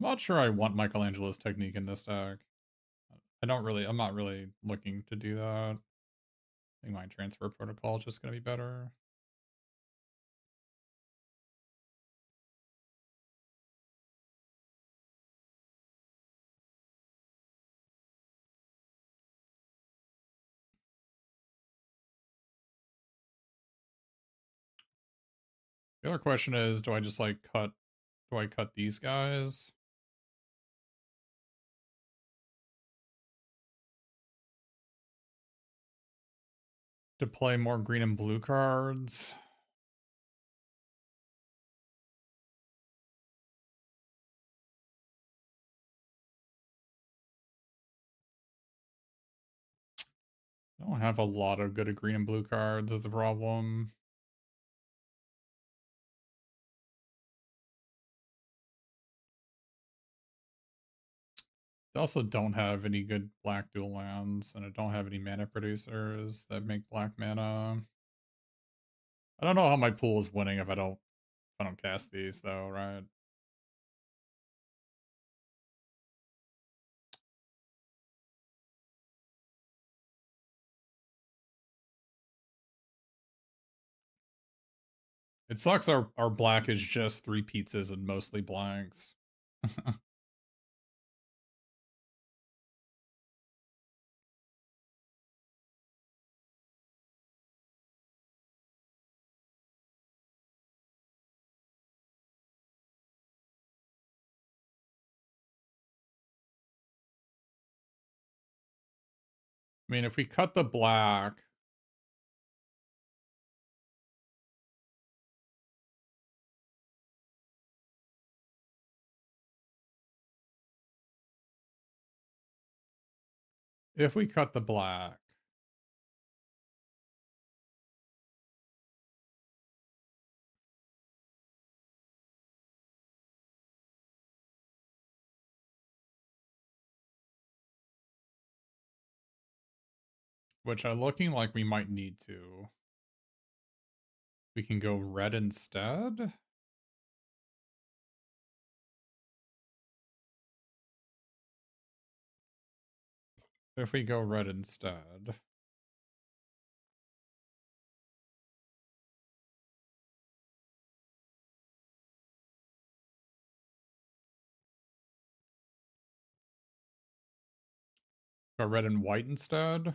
I'm not sure I want Michelangelo's technique in this deck. I'm not really looking to do that. I think Mind Transfer Protocol is just going to be better. The other question is, do I just like cut Do I cut these guys? To play more green and blue cards? I don't have a lot of good green and blue cards is the problem. I also don't have any good black dual lands, and I don't have any mana producers that make black mana. I don't know how my pool is winning if I don't cast these though, right? It sucks our black is just 3 pizzas and mostly blanks. I mean, if we cut the black, if we cut the black, which are looking like we might need to, we can go red instead. If we go red instead. Go red and white instead.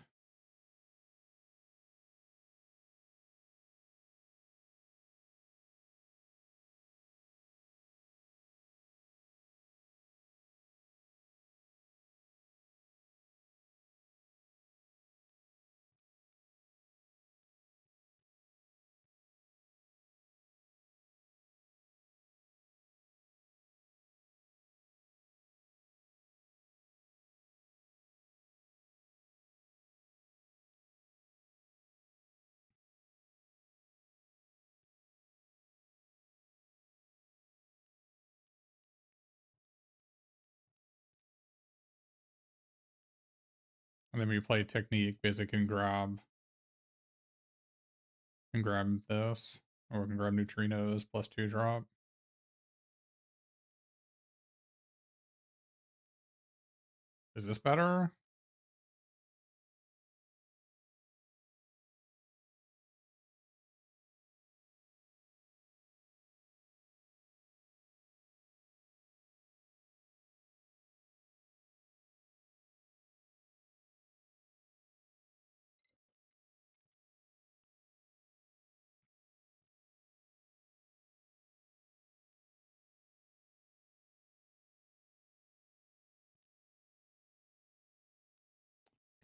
And then we play technique, basic and grab. And grab this. Or we can grab neutrinos plus 2 drop. Is this better?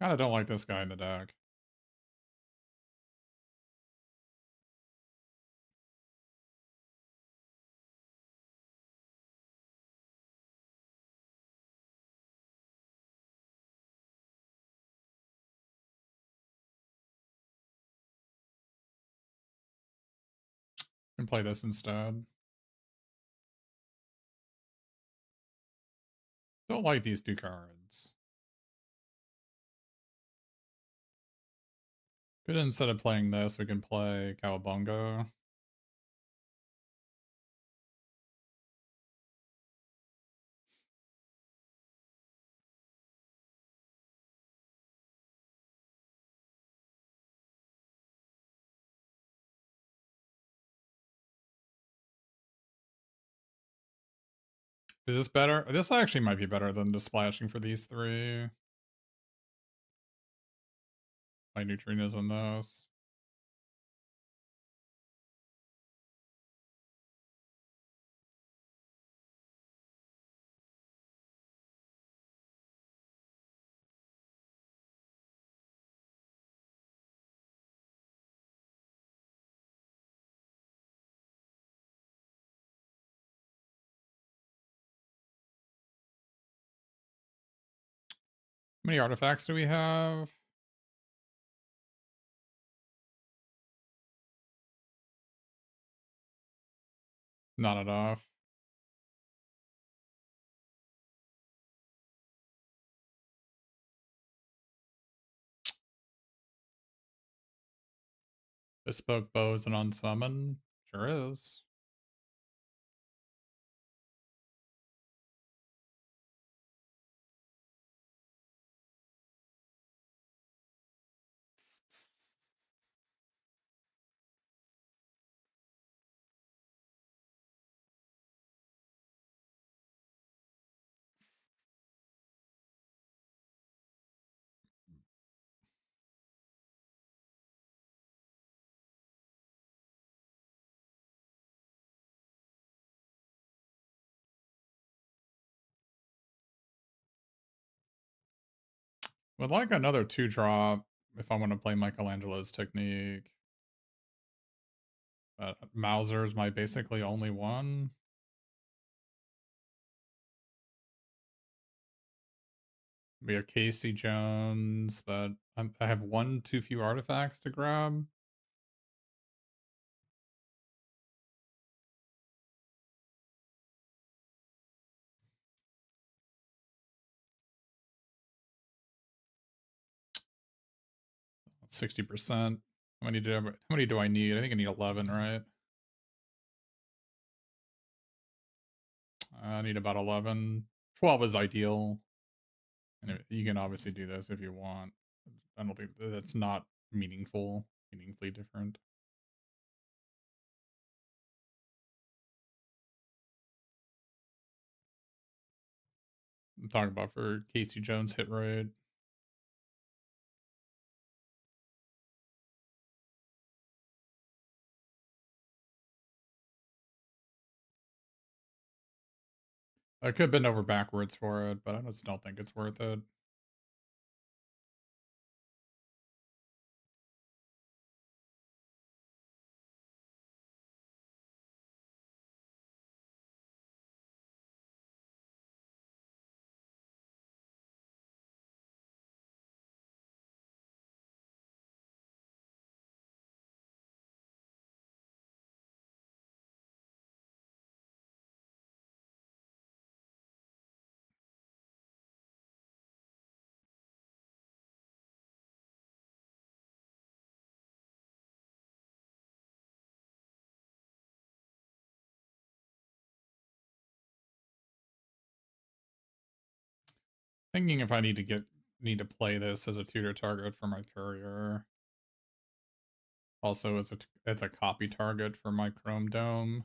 Kinda don't like this guy in the deck. Can play this instead. Don't like these 2 cards. Good, instead of playing this, we can play Cowabunga. Is this better? This actually might be better than the splashing for these 3. My neutrinos on this. many artifacts do we have? Not enough. Bespoke bows and unsummon? Sure is. Would like another 2-drop if I want to play Michelangelo's technique. But Mauser's my basically only one. We have Casey Jones, but I have one too few artifacts to grab. %60. How many do I need? I think I need 11, right? I need about 11. 12 is ideal. And you can obviously do this if you want. I don't think that's not meaningfully different. I'm talking about for Casey Jones hit rate. I could bend over backwards for it, but I just don't think it's worth it. Thinking if I need to play this as a tutor target for my courier. Also as a copy target for my Chrome Dome.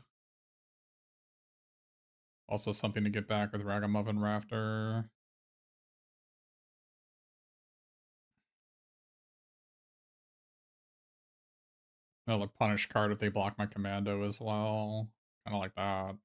Also something to get back with Ragamuffin Rafter. Another punish card if they block my commando as well. Kind of like that.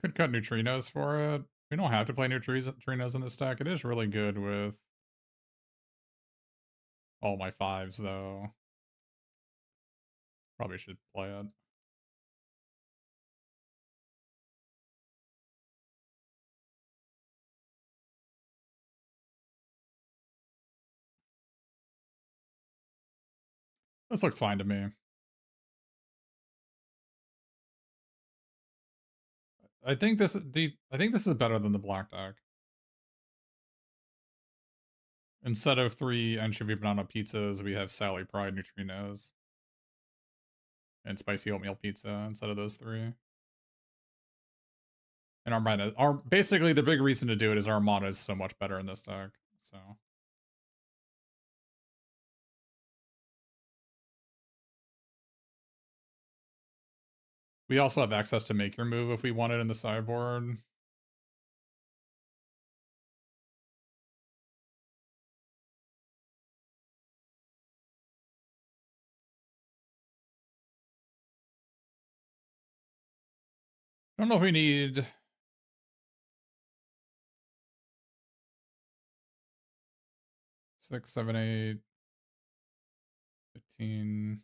Could cut neutrinos for it. We don't have to play neutrinos in this deck. It is really good with all my 5s, though. Probably should play it. This looks fine to me. I think this is better than the black deck. Instead of 3 anchovy banana pizzas, we have Sally Pride neutrinos. And spicy oatmeal pizza instead of those 3. And Armada, basically the big reason to do it is Armada is so much better in this deck. So we also have access to make your move if we want it in the sideboard. I don't know if we need 6, 7, 8, 15.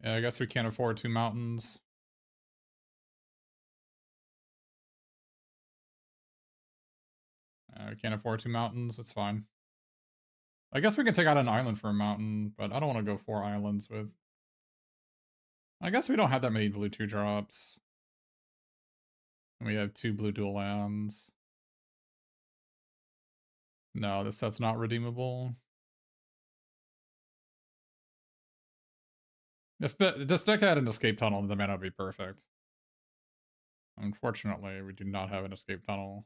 Yeah, I guess we can't afford 2 mountains. We can't afford 2 mountains. It's fine. I guess we can take out an island for a mountain, but I don't want to go 4 islands with. I guess we don't have that many blue 2-drops. And we have 2 blue dual lands. No, this set's not redeemable. This deck had an escape tunnel, the mana would be perfect. Unfortunately, we do not have an escape tunnel.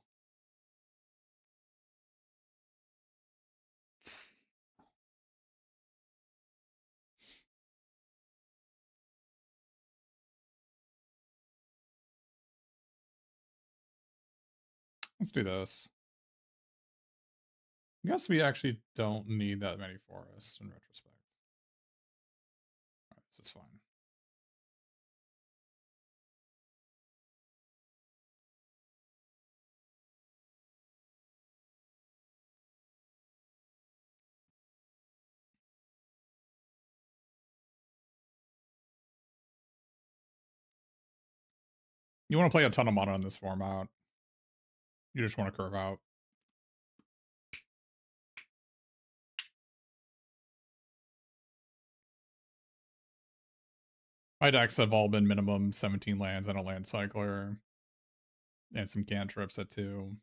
Let's do this. I guess we actually don't need that many forests in retrospect. Alright, this is fine. You want to play a ton of mana in this format. You just want to curve out. My decks have all been minimum 17 lands and a land cycler. And some cantrips at 2.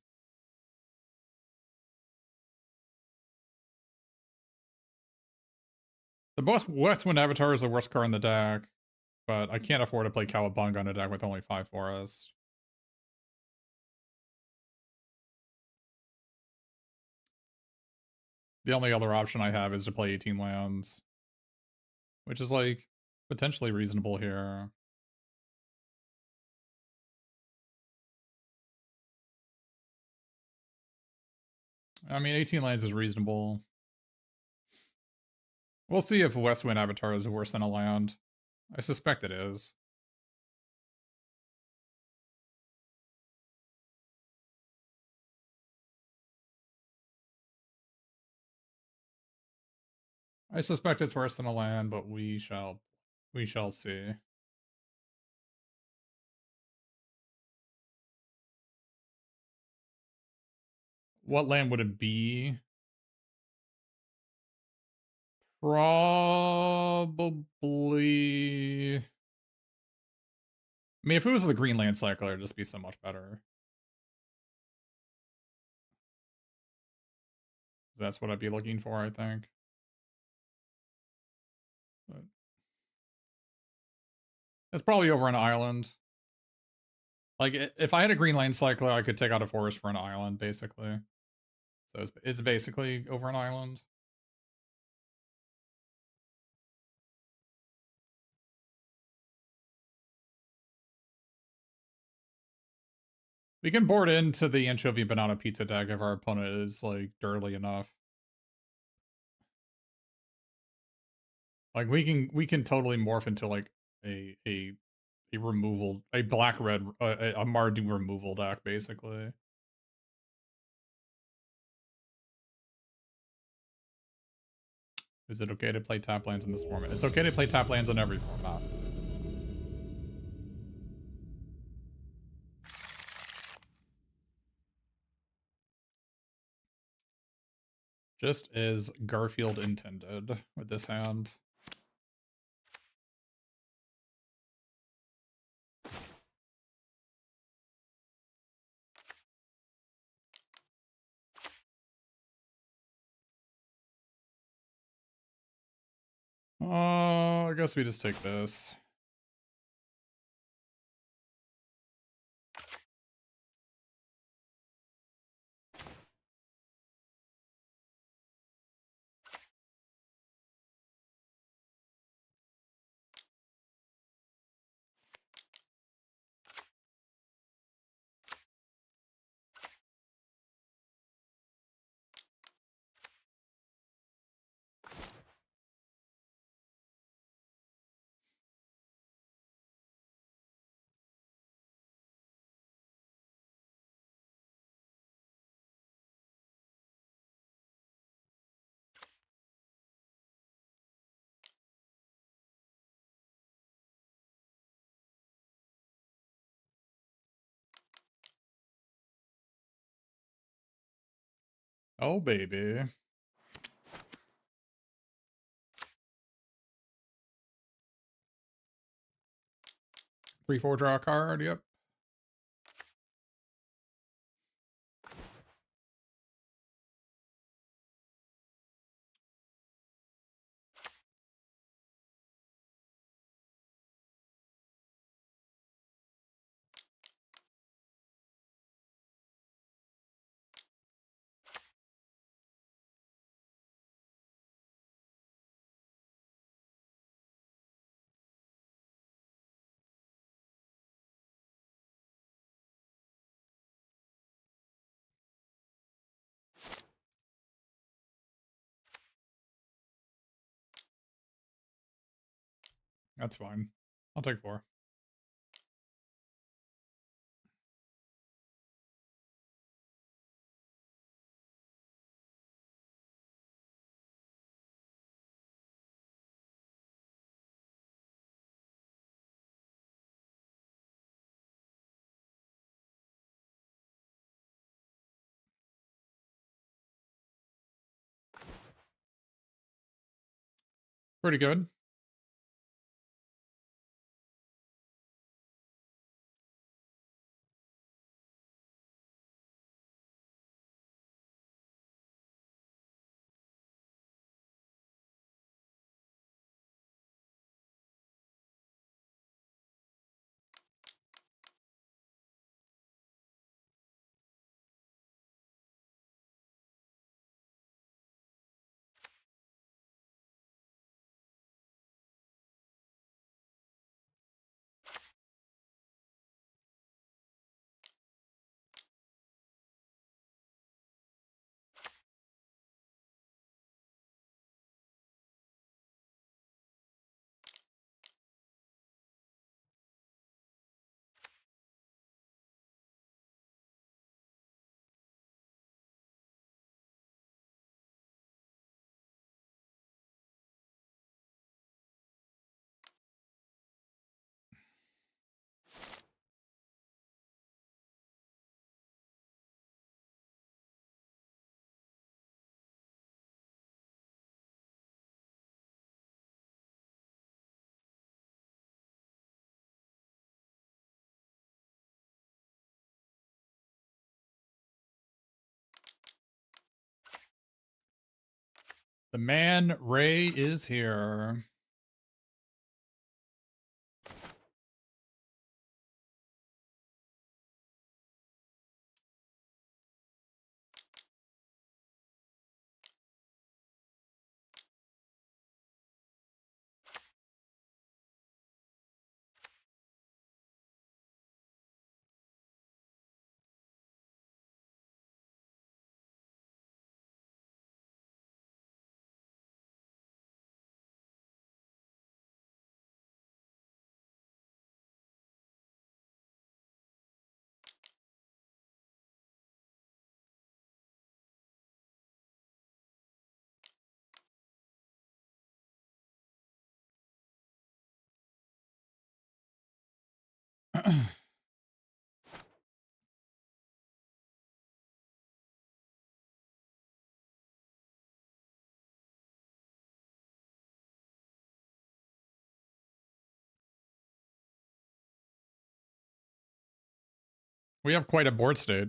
The Westwind Avatar is the worst card in the deck, but I can't afford to play Cowabunga on a deck with only 5 forests. The only other option I have is to play 18 lands, which is like potentially reasonable here. I mean, 18 lands is reasonable. We'll see if Westwind Avatar is worse than a land. I suspect it is. I suspect it's worse than a land, but we shall see. What land would it be? Probably. I mean, if it was the green land cycler, it'd just be so much better. That's what I'd be looking for, I think. But it's probably over an island. Like, if I had a green land cycler, I could take out a forest for an island, basically. So it's basically over an island. We can board into the anchovy banana pizza deck if our opponent is like dirty enough. Like we can totally morph into like a removal, a black red a Mardu removal deck basically. Is it okay to play tap lands in this format? It's okay to play tap lands in every format. Just as Garfield intended with this hand. I guess we just take this. Oh, baby. 3/4 draw a card, yep. That's fine. I'll take 4. Pretty good. The man Ray is here. We have quite a board state.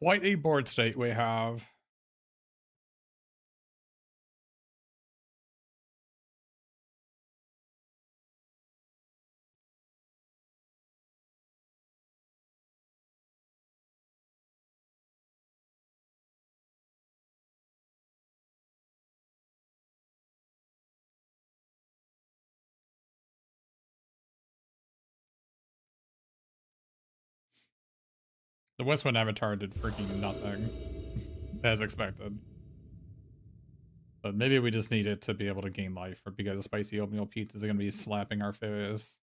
Quite a board state we have. The Westwind Avatar did freaking nothing, as expected. But maybe we just need it to be able to gain life, or because the spicy oatmeal pizza is going to be slapping our face.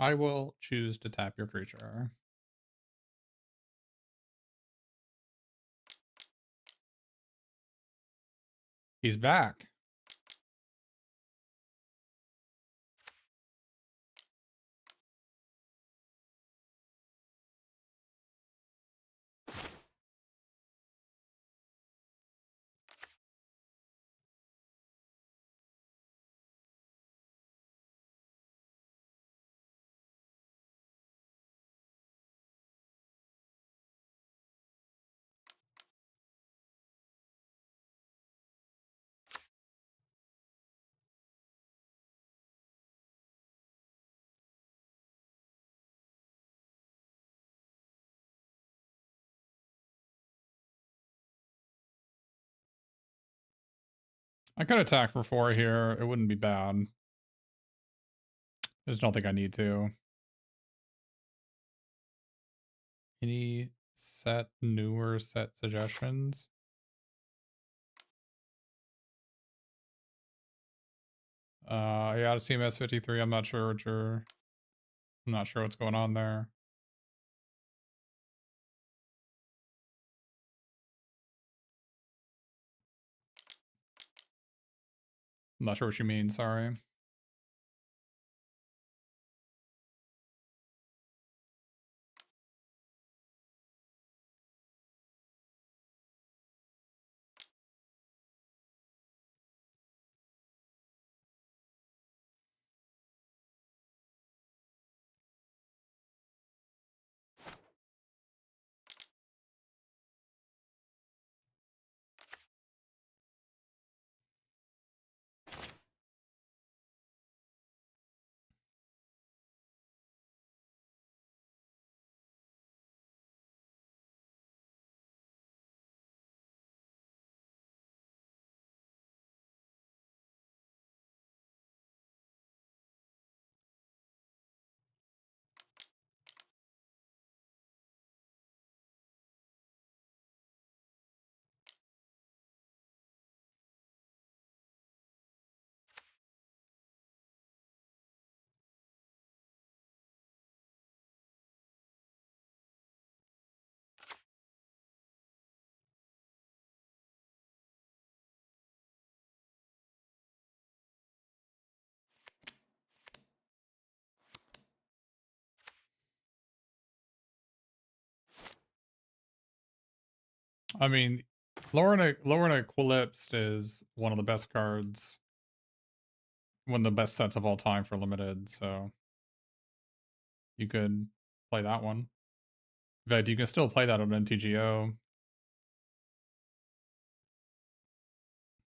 I will choose to tap your creature. He's back. I could attack for 4 here. It wouldn't be bad. I just don't think I need to. Any newer set suggestions? Yeah, to CMS 53. I'm not sure what's going on there. I'm not sure what you mean, sorry. I mean, Lorna Eclipsed is one of the best cards, one of the best sets of all time for limited, so you could play that one. In fact, you can still play that on MTGO.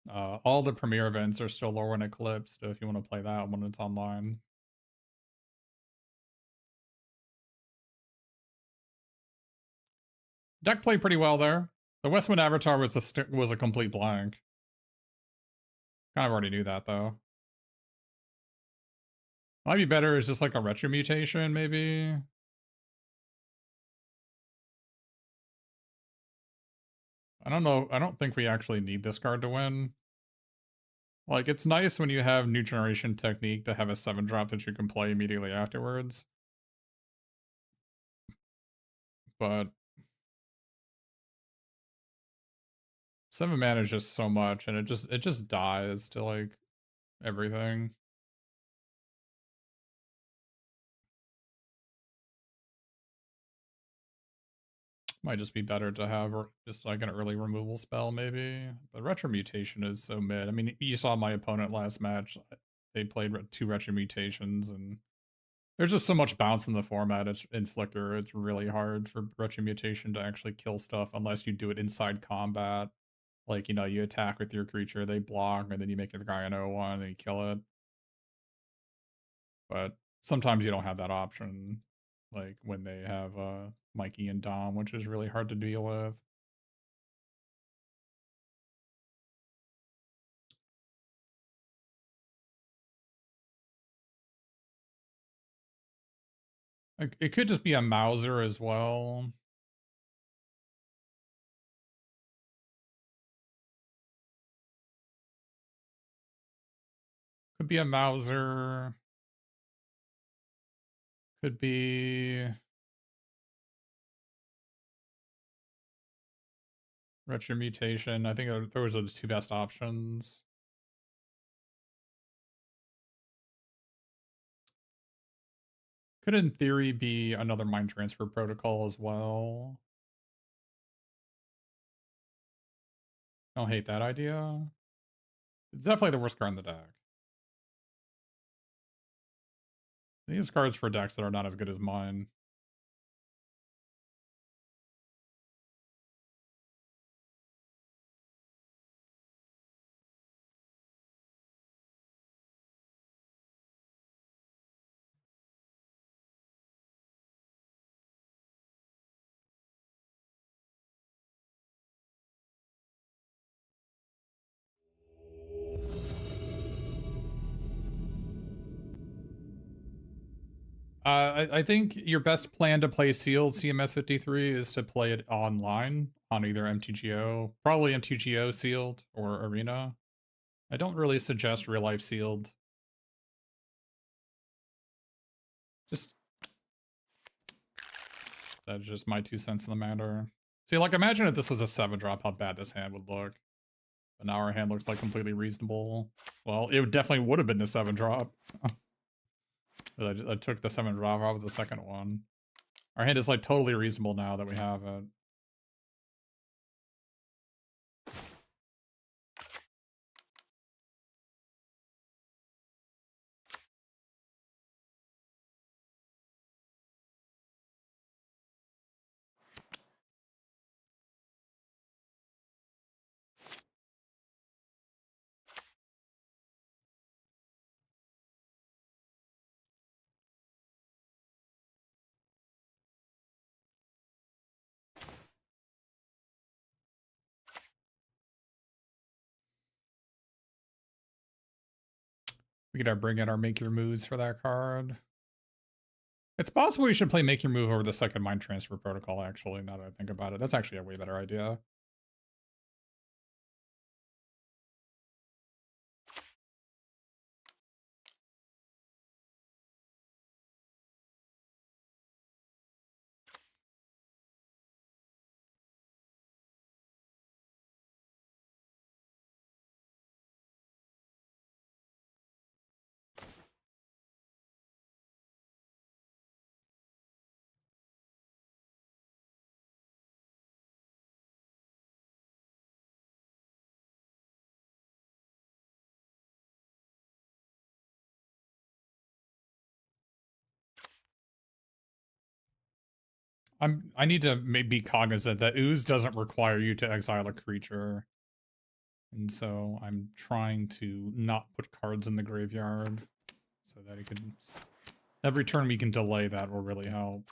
All the premier events are still Lorna Eclipsed if you want to play that when it's online. Deck played pretty well there. The Westwind Avatar was a complete blank. Kind of already knew that though. Might be better as just like a retro mutation, maybe. I don't know. I don't think we actually need this card to win. Like, it's nice when you have new generation technique to have a 7-drop that you can play immediately afterwards. But 7 mana is just so much, and it just dies to like everything. Might just be better to have just like an early removal spell, maybe. But Retro Mutation is so mid. I mean, you saw my opponent last match. They played 2 Retro Mutations, and there's just so much bounce in the format. It's in Flicker. It's really hard for Retro Mutation to actually kill stuff unless you do it inside combat. Like, you know, you attack with your creature, they block, and then you make the guy an 0-1 and you kill it. But sometimes you don't have that option. Like when they have Mikey and Dom, which is really hard to deal with. It could just be a Mauser as well. Could be a Mauser. Could be Retro Mutation. I think those are the 2 best options. Could in theory be another Mind Transfer Protocol as well. I don't hate that idea. It's definitely the worst card in the deck. These cards for decks that are not as good as mine. I think your best plan to play sealed CMS 53 is to play it online on either MTGO, probably MTGO sealed or Arena. I don't really suggest real life sealed. Just that's just my 2 cents in the matter. See, like imagine if this was a 7-drop, how bad this hand would look. But now our hand looks like completely reasonable. Well, it definitely would have been the 7-drop. I took the 7-drop off the second one. Our hand is like totally reasonable now that we have it. We could bring in our Make Your Moves for that card. It's possible we should play Make Your Move over the second Mind Transfer Protocol, actually, now that I think about it. That's actually a way better idea. I need to be cognizant that Ooze doesn't require you to exile a creature. And so I'm trying to not put cards in the graveyard so that it can... Every turn we can delay that will really help.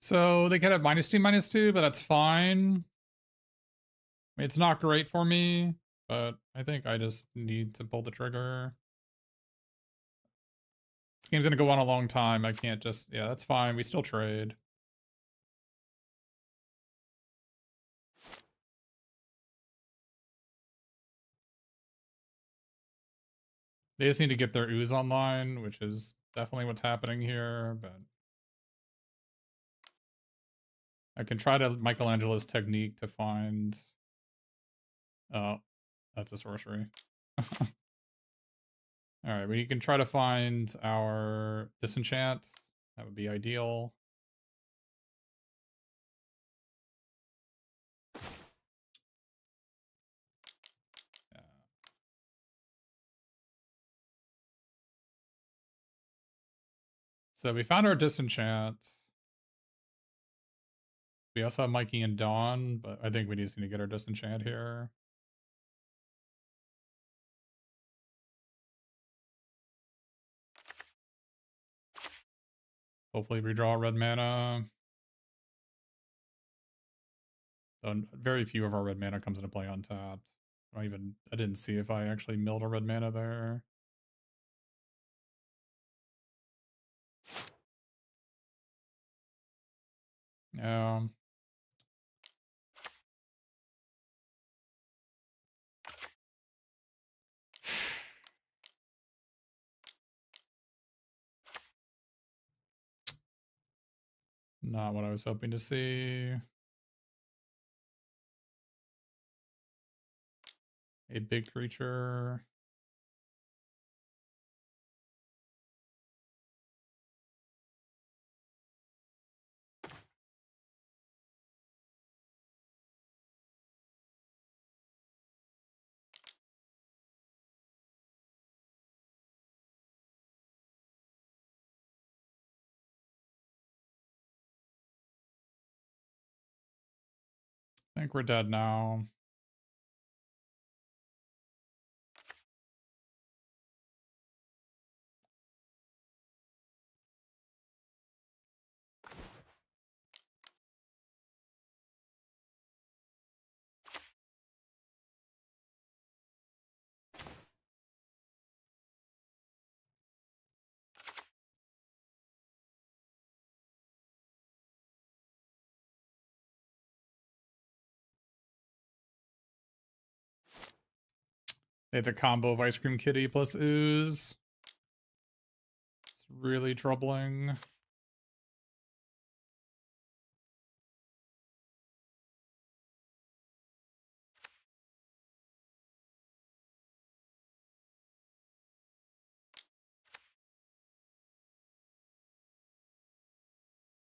So they could have -2/-2, but that's fine. I mean, it's not great for me, but I think I just need to pull the trigger. This game's gonna go on a long time. I can't just... Yeah, that's fine. We still trade. They just need to get their Ooze online, which is definitely what's happening here, but... I can try to Michelangelo's technique to find... Oh, that's a sorcery. Alright, we can try to find our Disenchant. That would be ideal. Yeah. So we found our Disenchant. We also have Mikey and Dawn, but I think we just need to get our Disenchant here. Hopefully redraw red mana. So very few of our red mana comes into play untapped. I didn't see if I actually milled a red mana there. Yeah. Not what I was hoping to see. A big creature. I think we're dead now. They had the combo of Ice Cream Kitty plus Ooze. It's really troubling.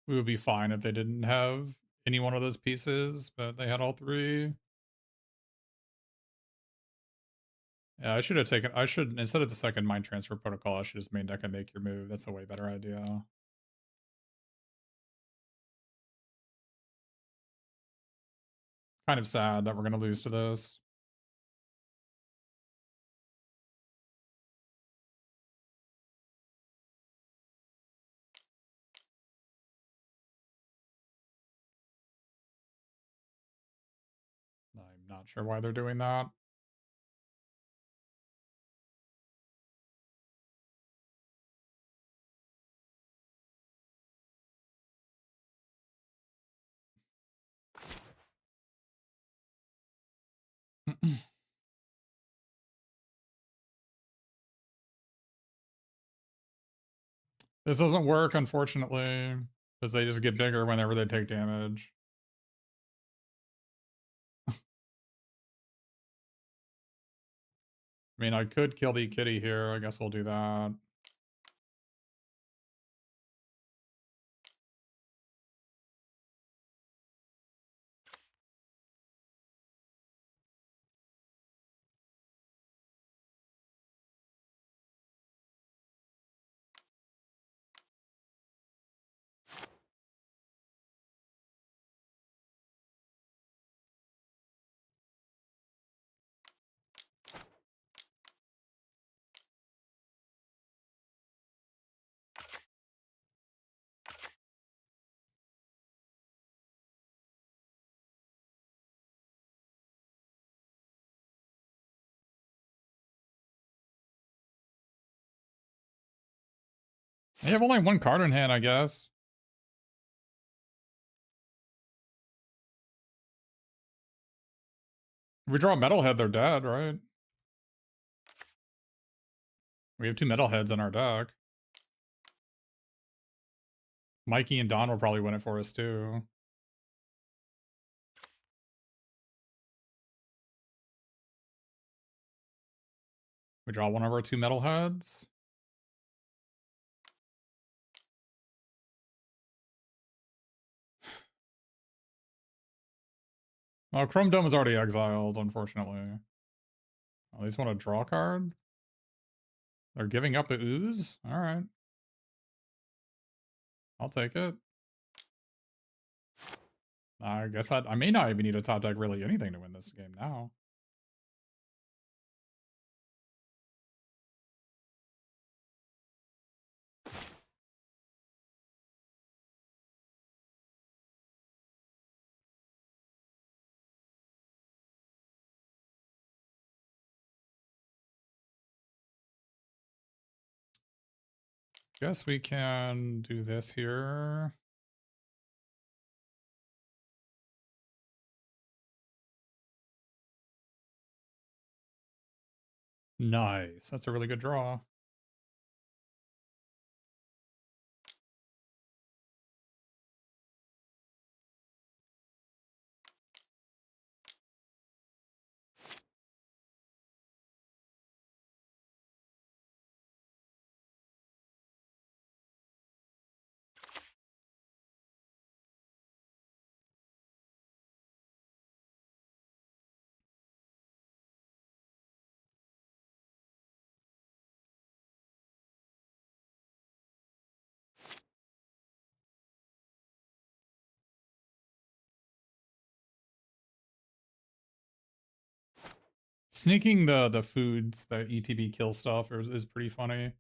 We would be fine if they didn't have any one of those pieces, but they had all three. Yeah, I should have taken, instead of the second Mind Transfer Protocol, I should just main deck and make your move. That's a way better idea. Kind of sad that we're going to lose to this. I'm not sure why they're doing that. This doesn't work, unfortunately, because they just get bigger whenever they take damage. I mean, I could kill the kitty here. I guess we'll do that. They have only one card in hand, I guess. If we draw a Metalhead, they're dead, right? We have two Metalheads in our deck. Mikey and Don will probably win it for us, too. We draw one of our two Metalheads. Well, Chrome Dome is already exiled, unfortunately. At least want to draw a card? They're giving up a Ooze? Alright. I'll take it. I guess I may not even need a top deck really anything to win this game now. Guess we can do this here. Nice. That's a really good draw. Sneaking the foods that ETB kill stuff is pretty funny.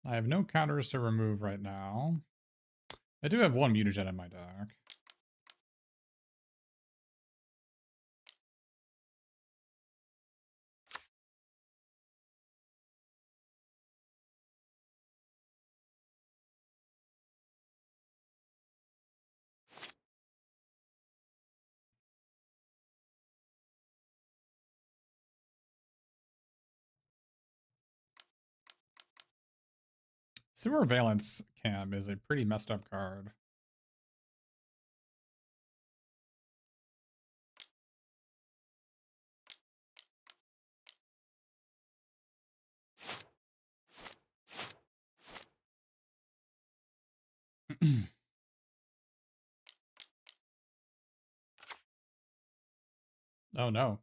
I have no counters to remove right now. I do have one mutagen in my deck. Sewer Valence Cam is a pretty messed up card. Oh no.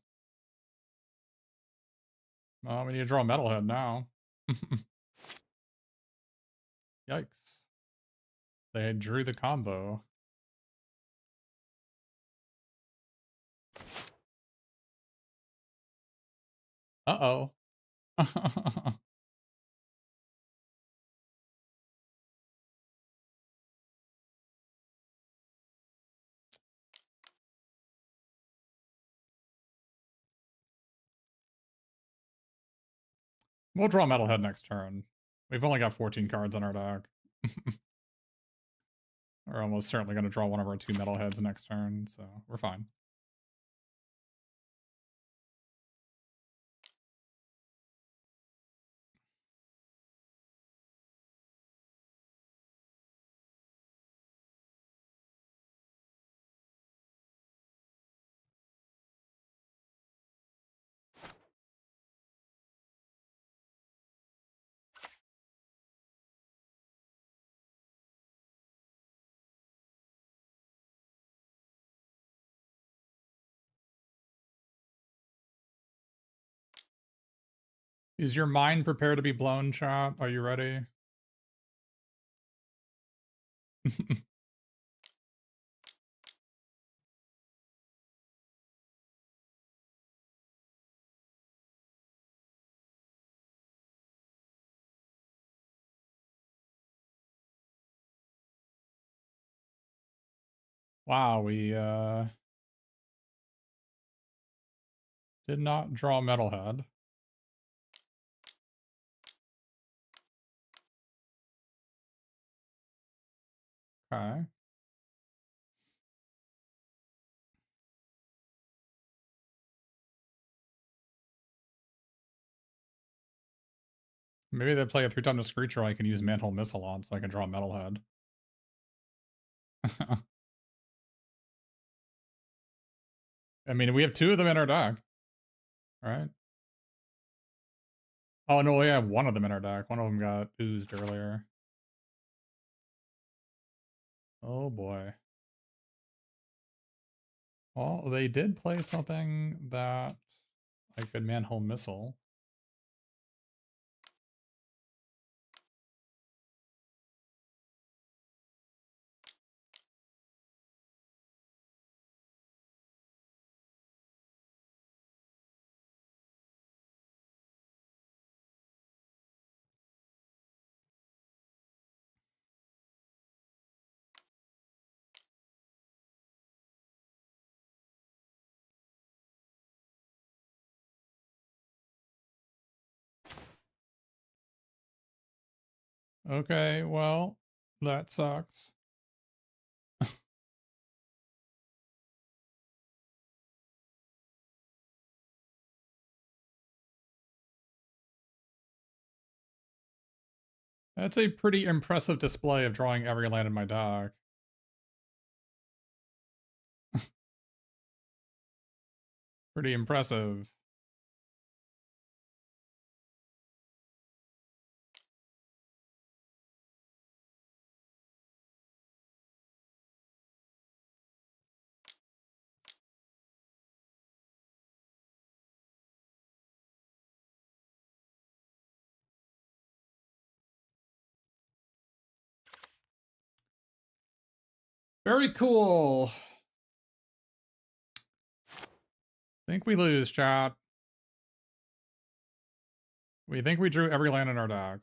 Well, we need to draw a Metalhead now. Yikes. They drew the combo. Uh-oh. We'll draw Metalhead next turn. We've only got 14 cards on our deck. We're almost certainly going to draw one of our 2 Metalheads next turn, so we're fine. Is your mind prepared to be blown, chat? Are you ready? Wow, we did not draw Metalhead. Okay. Maybe they play a 3-time creature I can use Mantle Missile on so I can draw Metalhead. I mean, we have 2 of them in our deck. Right? Oh, no, we have 1 of them in our deck. One of them got oozed earlier. Oh, boy. Well, they did play something that I could Mantle Missile. Okay, well, that sucks. That's a pretty impressive display of drawing every land in my deck. Pretty impressive. Very cool. Think we lose, chat. We think we drew every land in our deck.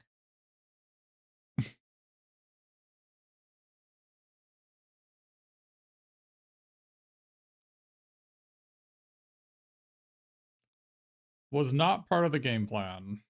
Was not part of the game plan.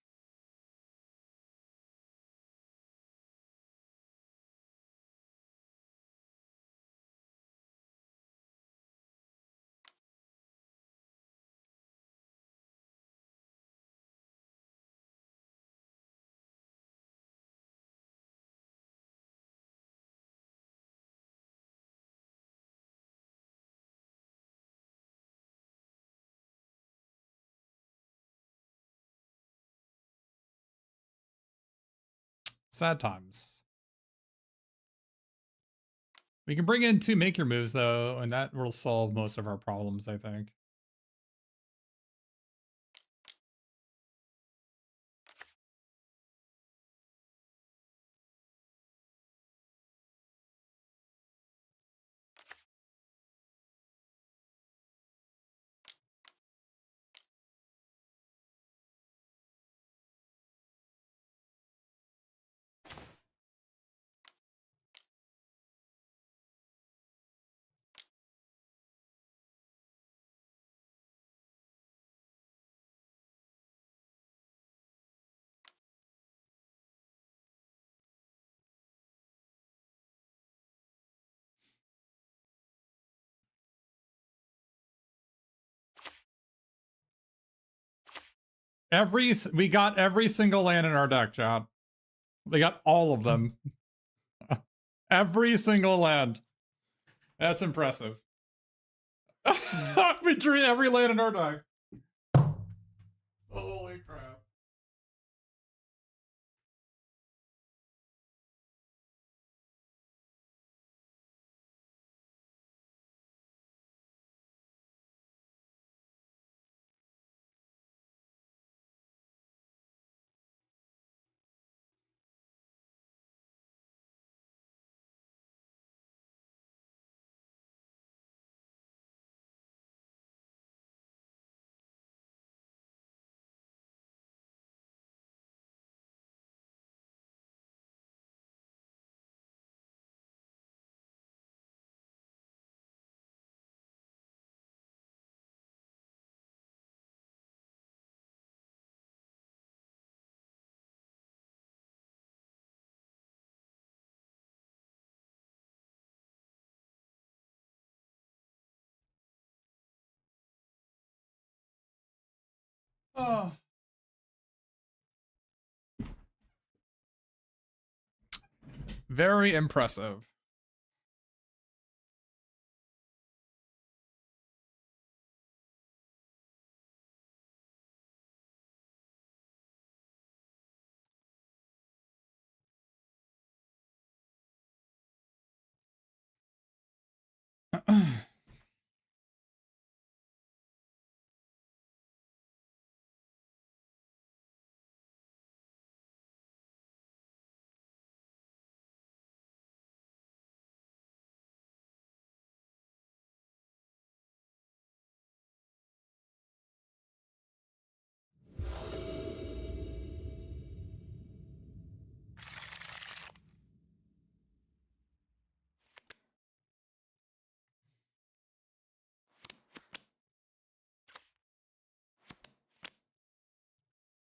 Sad times. We can bring in 2 make your moves though, and that will solve most of our problems, I think. We got every single land in our deck, chat. We got all of them. Every single land. That's impressive. We drew every land in our deck. Holy crap. Oh. Very impressive.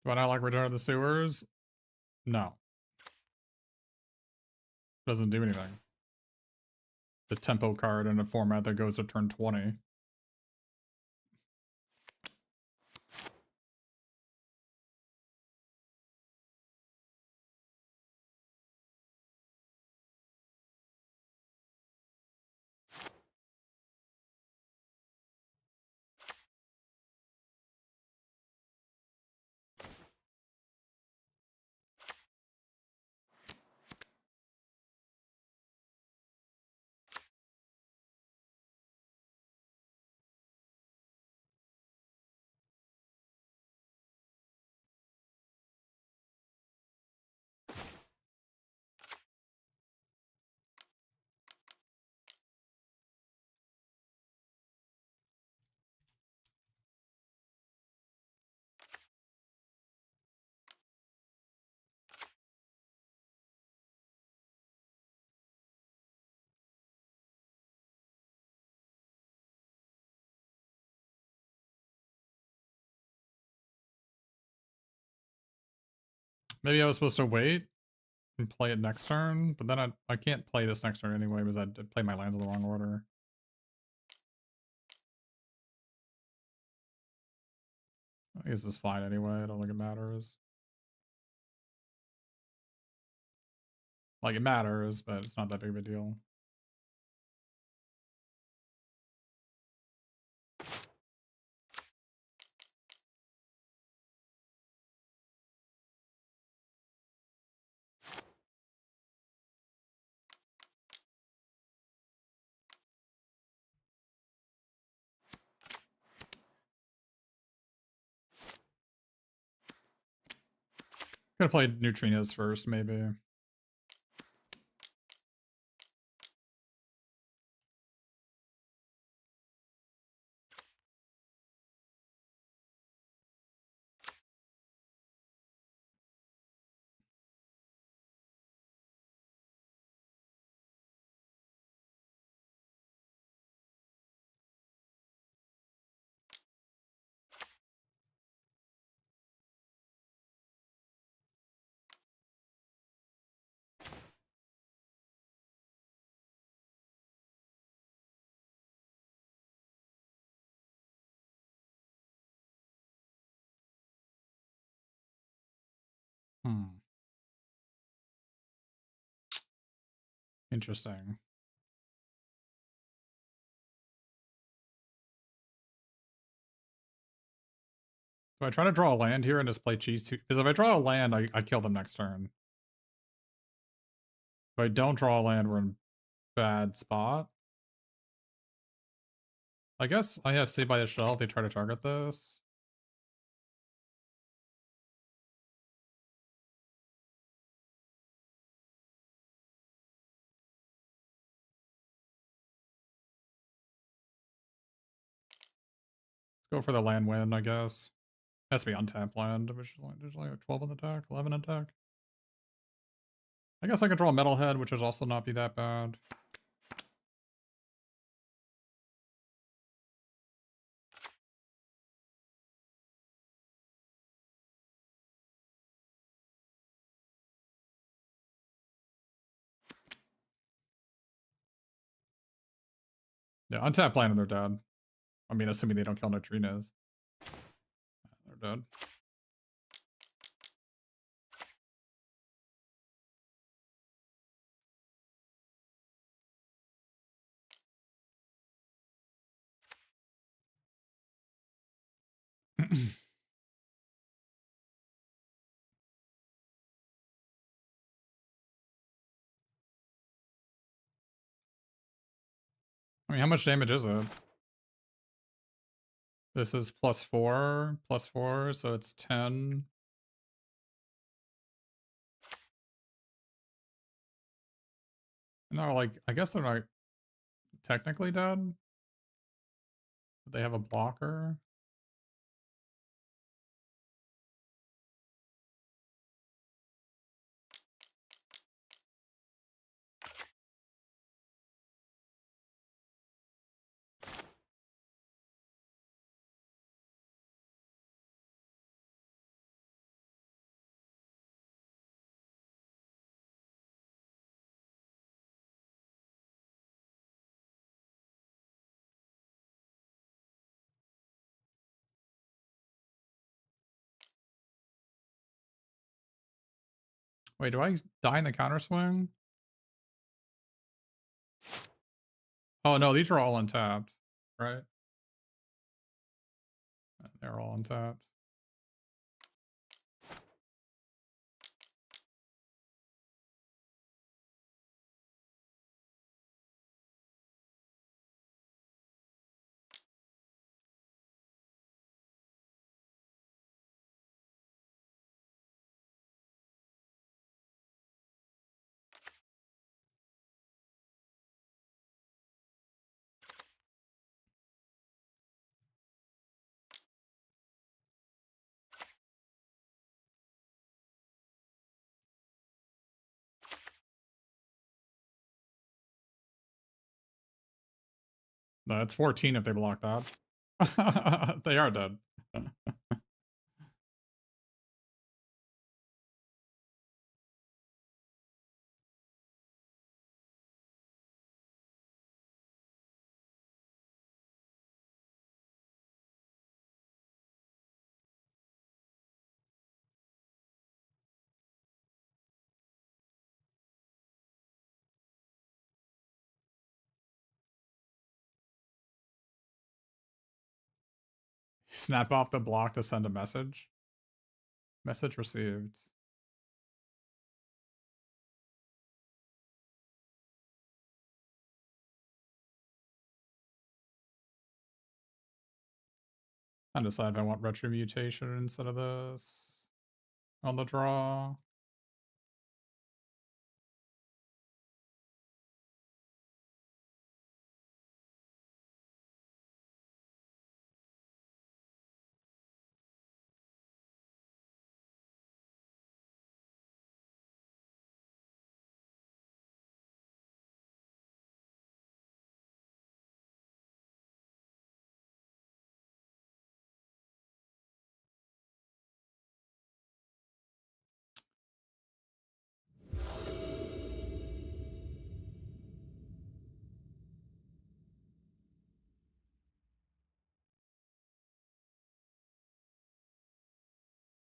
Do I not like Return of the Sewers? No. Doesn't do anything. The tempo card in a format that goes to turn 20. Maybe I was supposed to wait and play it next turn, but then I can't play this next turn anyway because I did play my lands in the wrong order. I guess it's fine anyway. I don't think it matters. Like, it matters, but it's not that big of a deal. Could have played Neutrinos first, maybe. Interesting. Do I try to draw a land here and just play cheese? Because if I draw a land, I kill them next turn. If I don't draw a land, we're in bad spot. I guess I have Saved by the Shell if they try to target this. Let's go for the land win, I guess. Has to be untapped land, which is like, there's like 12 on the deck, 11 on deck. I guess I could draw a Metalhead, which would also not be that bad. Yeah, untap land and they're dead. I mean, assuming they don't kill neutrinos. They're dead. I mean, how much damage is it? This is +4, so it's 10. No, like, I guess they're not technically dead. But they have a blocker. Wait, do I die in the counter swing? Oh no, these are all untapped, right? They're all untapped. No, it's 14 if they block that. They are dead. Snap off the block to send a message. Message received. I decide if I want retromutation instead of this on the draw.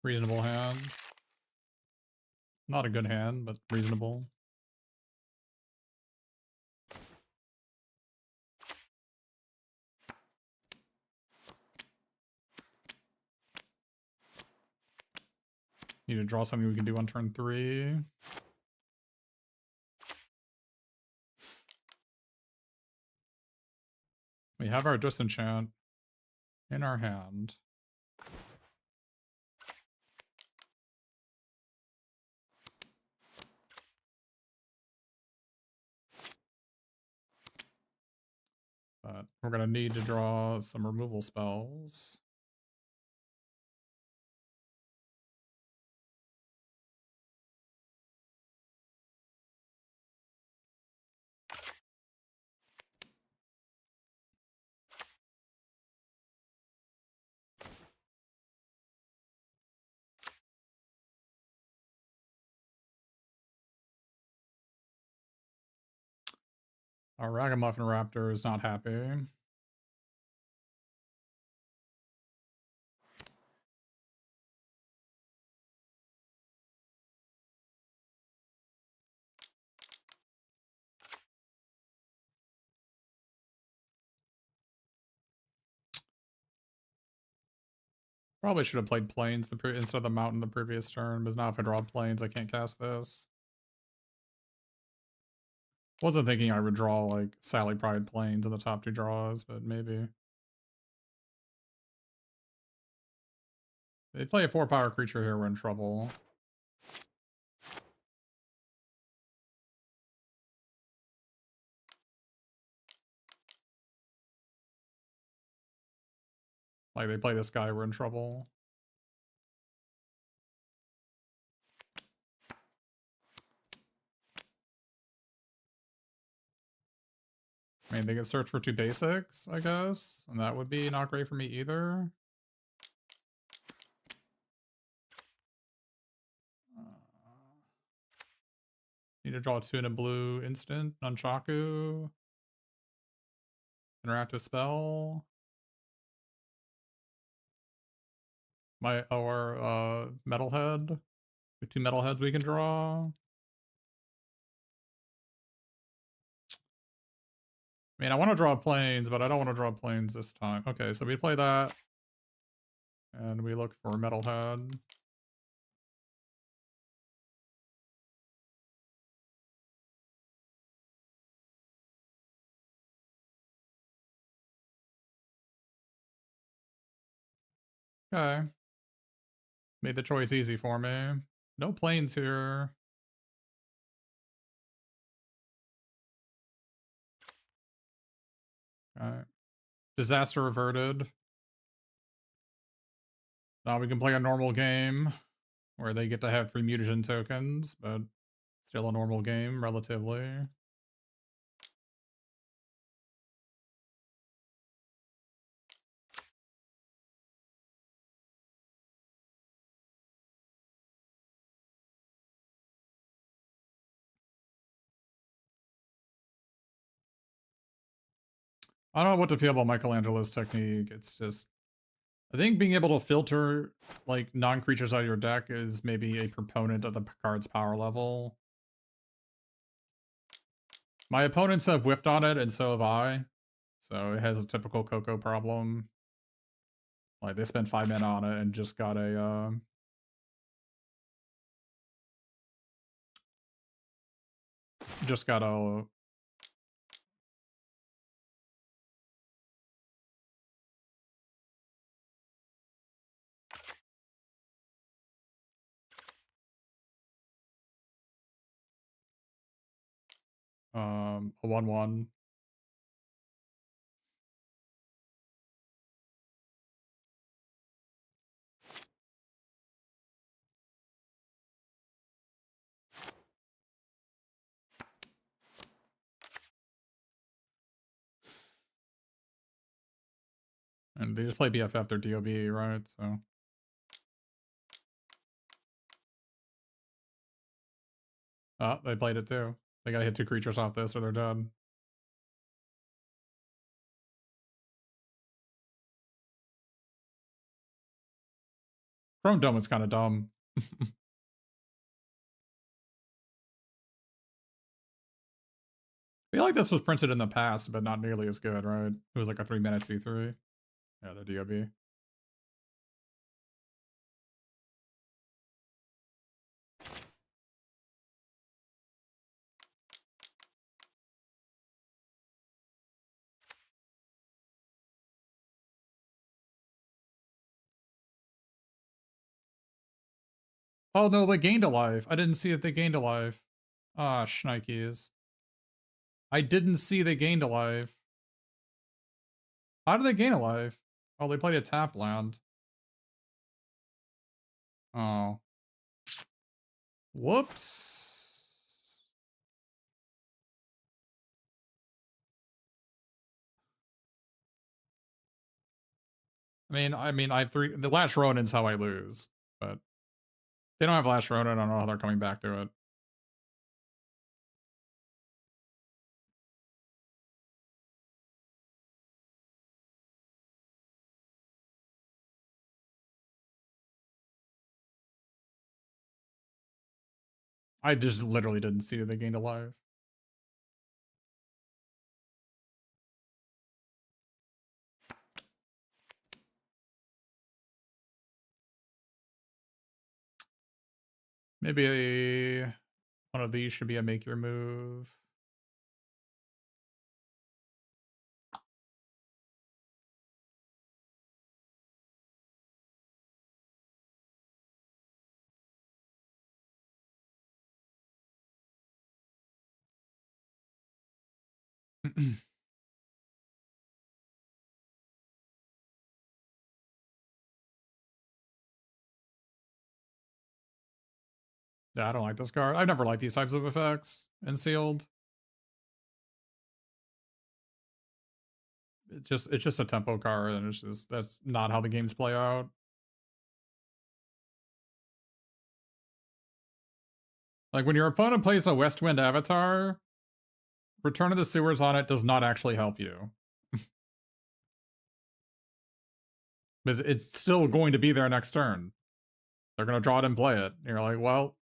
Reasonable hand. Not a good hand, but reasonable. Need to draw something we can do on turn 3. We have our disenchant in our hand. But we're going to need to draw some removal spells. Our Ragamuffin Raptor is not happy. Probably should have played Plains instead of the Mountain the previous turn, because now if I draw Plains, I can't cast this. Wasn't thinking I would draw, like, Sally Pride Plains in the top 2 draws, but maybe. They play a 4-power creature here, we're in trouble. Like, they play this guy, we're in trouble. I mean, they can search for 2 basics, I guess, and that would be not great for me either. Need to draw 2 in a blue instant, Nunchaku. Interactive spell. Metalhead. The 2 metalheads we can draw. I mean, I want to draw Plains, but I don't want to draw Plains this time. Okay, so we play that. And we look for Metalhead. Okay. Made the choice easy for me. No Plains here. Alright. Disaster averted. Now we can play a normal game where they get to have 3 mutagen tokens, but still a normal game, relatively. I don't know what to feel about Michelangelo's technique. It's just, I think being able to filter like non-creatures out of your deck is maybe a proponent of the card's power level. My opponents have whiffed on it, and so have I. So it has a typical Coco problem. Like, they spent 5 mana on it and just got a, just got a... a 1/1. And they just play BFF their DOB, right? So... Oh, they played it too. They gotta hit 2 creatures off this or they're dead. Chrome Dome is kind of dumb. I feel like this was printed in the past, but not nearly as good, right? It was like a 3-mana 2/3. Yeah, the DOB. Oh no, they gained a life. I didn't see that they gained a life. Ah, shnikes. I didn't see they gained a life. How did they gain a life? Oh, they played a tap land. Oh. Whoops. I mean, I have 3. The Lash Ronin's how I lose, but they don't have Lash Ronin. I don't know how they're coming back to it. I just literally didn't see that they gained a life. Maybe one of these should be a make your move. Yeah, I don't like this card. I've never liked these types of effects in sealed. It's just a tempo card, and it's just that's not how the games play out. Like when your opponent plays a Westwind Avatar, Return of the Sewers on it does not actually help you. Because it's still going to be there next turn. They're gonna draw it and play it. And you're like, well,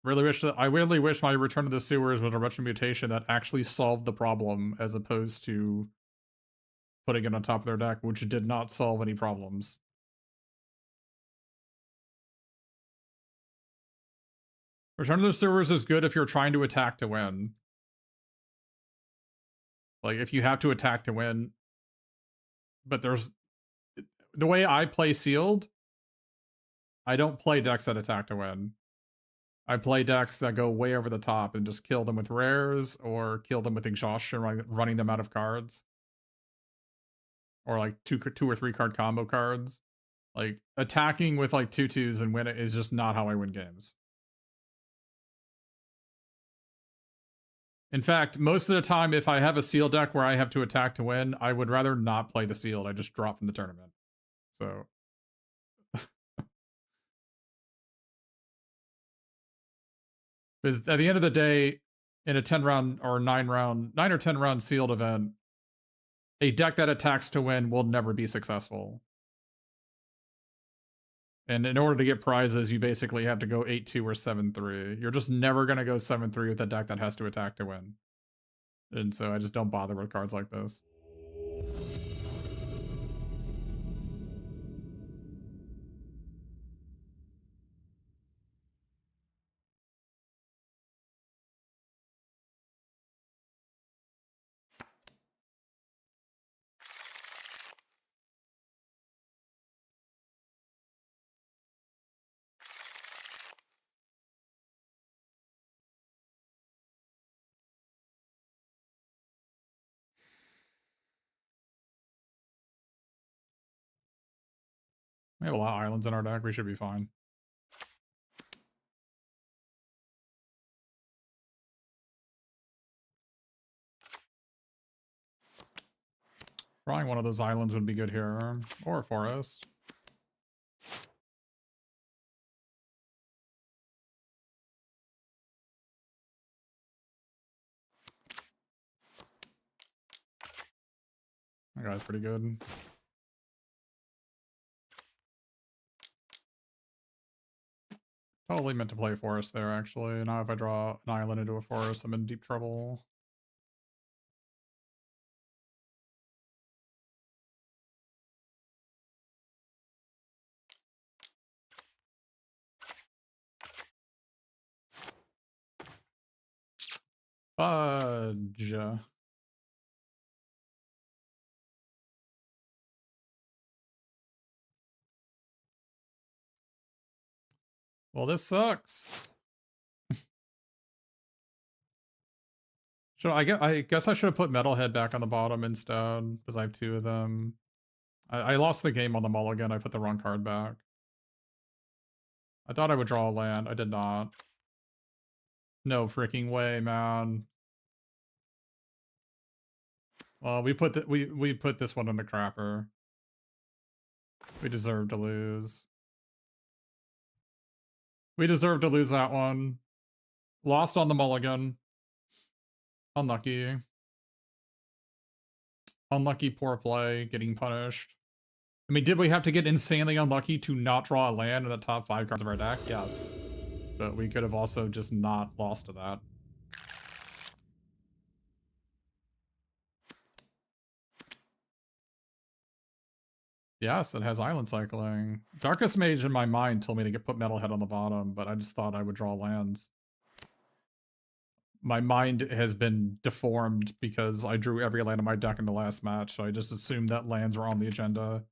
I really wish my Return of the Sewers was a retro mutation that actually solved the problem as opposed to putting it on top of their deck, which did not solve any problems. Return of the Sewers is good if you're trying to attack to win. Like, if you have to attack to win. But there's... The way I play sealed, I don't play decks that attack to win. I play decks that go way over the top and just kill them with rares or kill them with exhaustion, running them out of cards. Or like 2 or 3 card combo cards. Like, attacking with like 2/2s and win it is just not how I win games. In fact, most of the time, if I have a sealed deck where I have to attack to win, I would rather not play the sealed. I just drop from the tournament. So... Because at the end of the day, in a 10 round or 9 or 10 round sealed event, a deck that attacks to win will never be successful. And in order to get prizes, you basically have to go 8-2 or 7-3. You're just never going to go 7-3 with a deck that has to attack to win. And so I just don't bother with cards like this. We have a lot of islands in our deck. We should be fine. Drawing one of those islands would be good here. Or a forest. That guy's pretty good. Totally meant to play forest there, actually. Now if I draw an island into a forest, I'm in deep trouble. Fudge. Well, this sucks. I guess I should have put Metalhead back on the bottom instead, because I have two of them. I lost the game on the mulligan. I put the wrong card back. I thought I would draw a land. I did not. No freaking way, man. Well, we put this one in the crapper. We deserve to lose. We deserve to lose that one. Lost on the mulligan. Unlucky. Unlucky poor play, getting punished. I mean, did we have to get insanely unlucky to not draw a land in the top 5 cards of our deck? Yes. But we could have also just not lost to that. Yes, it has island cycling. Darkest Mage in my mind told me to put Metalhead on the bottom, but I just thought I would draw lands. My mind has been deformed because I drew every land in my deck in the last match, so I just assumed that lands were on the agenda.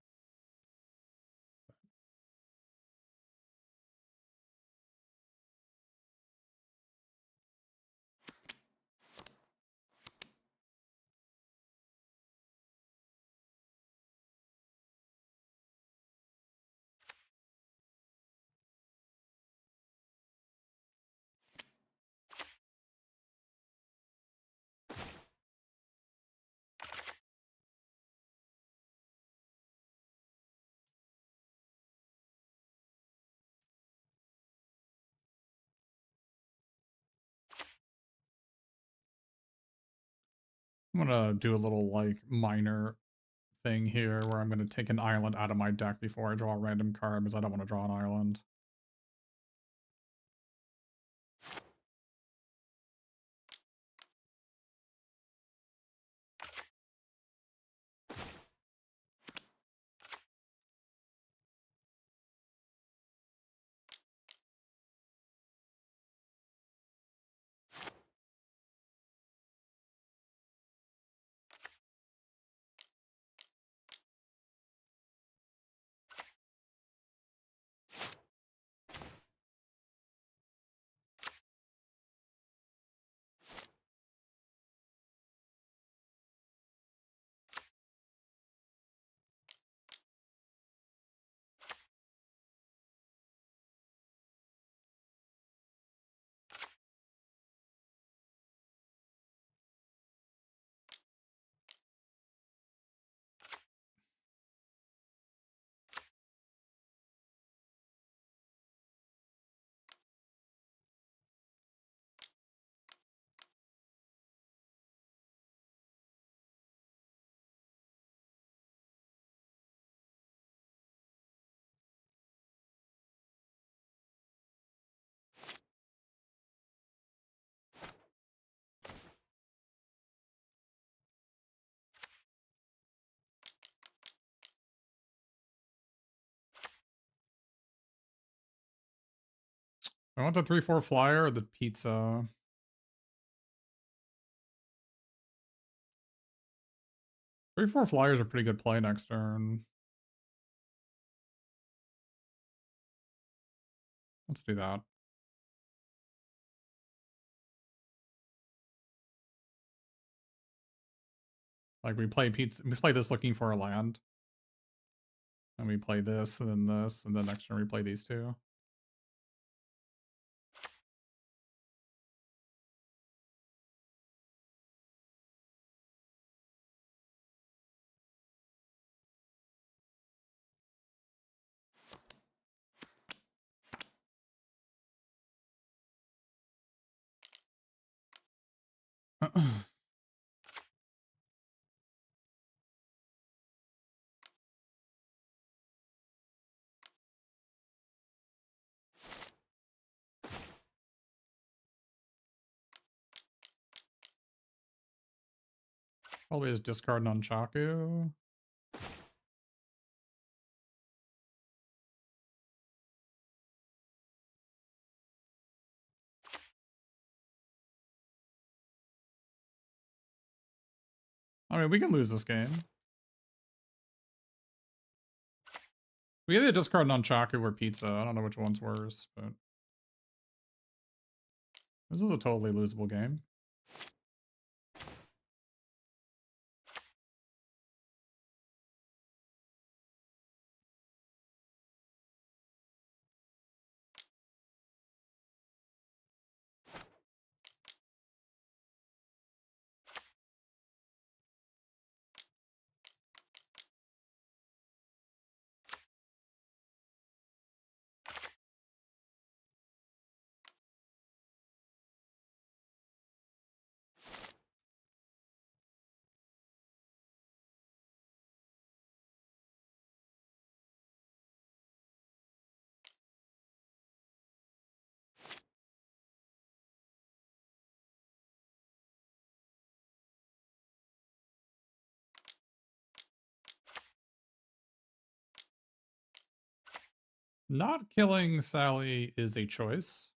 I'm gonna do a little, like, minor thing here where I'm gonna take an island out of my deck before I draw a random card, because I don't want to draw an island. I want the 3/4 flyer or the pizza. 3/4 flyers are pretty good play next turn. Let's do that. Like, we play pizza. We play this looking for a land. And we play this, and then next turn we play these two. Probably is discard Nunchaku. I mean, we can lose this game. We either discard Nunchaku or Pizza. I don't know which one's worse, but this is a totally losable game. Not killing Sally is a choice.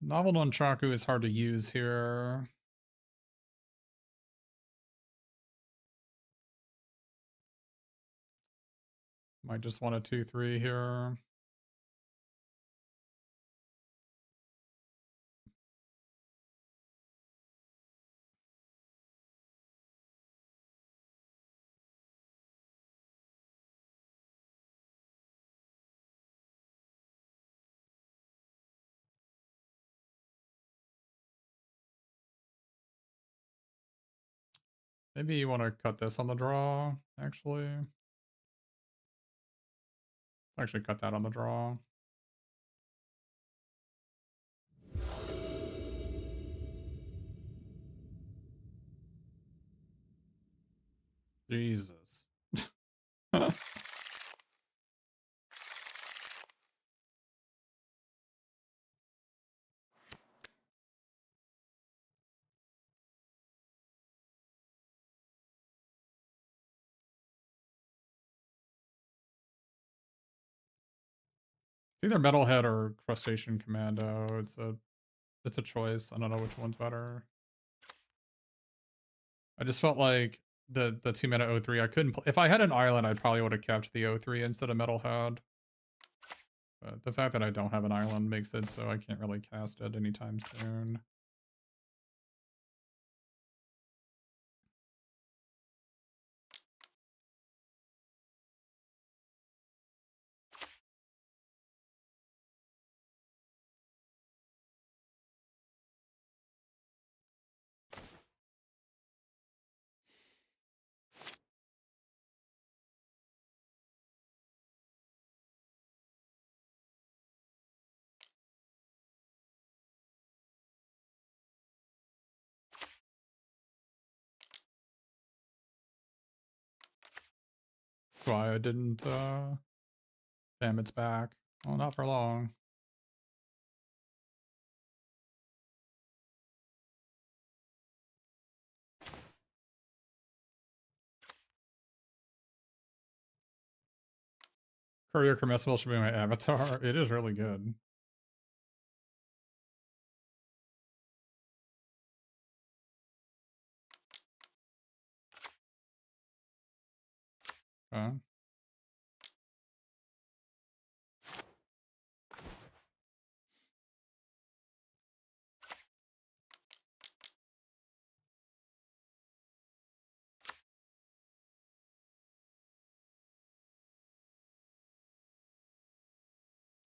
Novel Nunchaku is hard to use here. Might just want a 2-3 here. Maybe you want to cut this on the draw, actually. Actually cut that on the draw. Jesus. It's either Metalhead or Crustacean Commando. It's a choice. I don't know which one's better. I just felt like the 2-mana 0/3, I couldn't if I had an island, I probably would have kept the 0/3 instead of Metalhead. But the fact that I don't have an island makes it so I can't really cast it anytime soon. That's why I didn't, damn, it's back. Well, not for long. Courier Comestible should be my avatar. It is really good. Okay.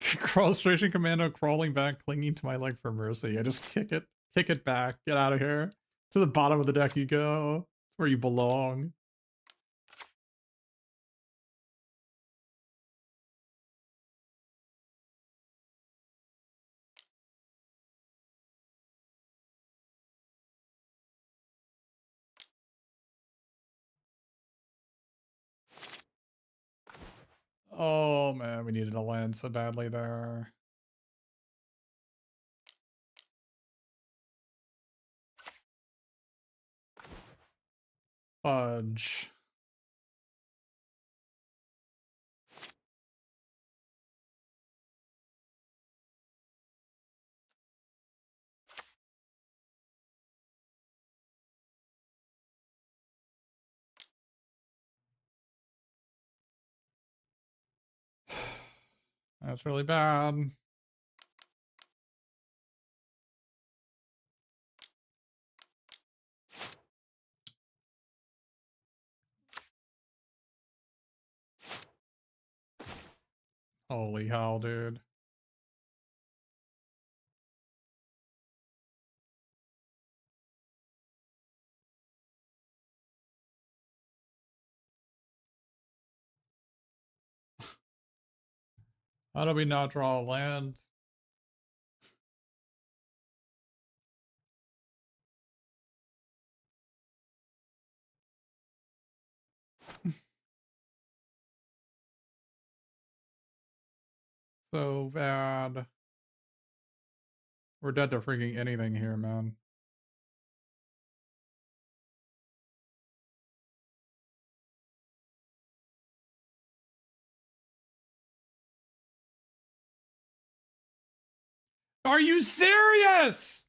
Frustration Commando crawling back, clinging to my leg for mercy. I just kick it back, get out of here. To the bottom of the deck you go. It's where you belong. Oh man, we needed a land so badly there. Fudge. That's really bad. Holy hell, dude. How do we not draw a land? So bad. We're dead to freaking anything here, man. Are you serious?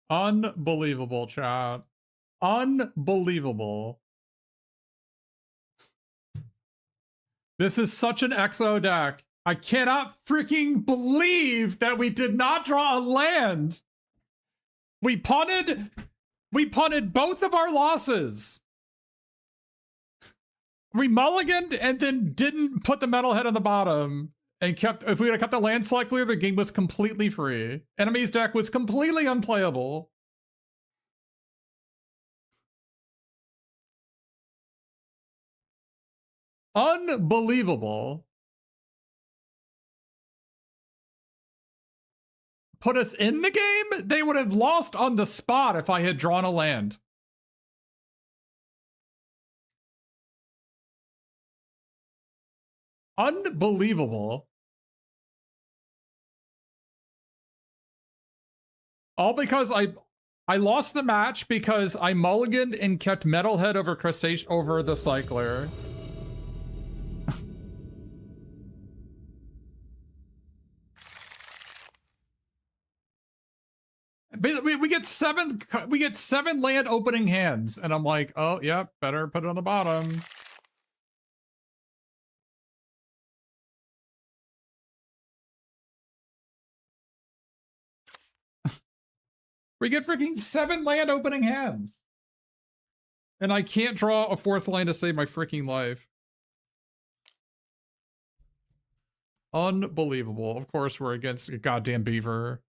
Unbelievable, chat. Unbelievable. This is such an XO deck. I cannot freaking believe that we did not draw a land. We punted both of our losses. We mulliganed and then didn't put the metalhead on the bottom and kept, if we would have kept the land select clear, the game was completely free. Enemy's deck was completely unplayable. Unbelievable. Put us in the game? They would have lost on the spot if I had drawn a land. Unbelievable. All because I lost the match because I mulliganed and kept Metalhead over Crustacean over the Cycler. we get seven land opening hands, and I'm like, oh yeah, better put it on the bottom. We get freaking 7 land opening hands. And I can't draw a 4th land to save my freaking life. Unbelievable. Of course, we're against a goddamn beaver.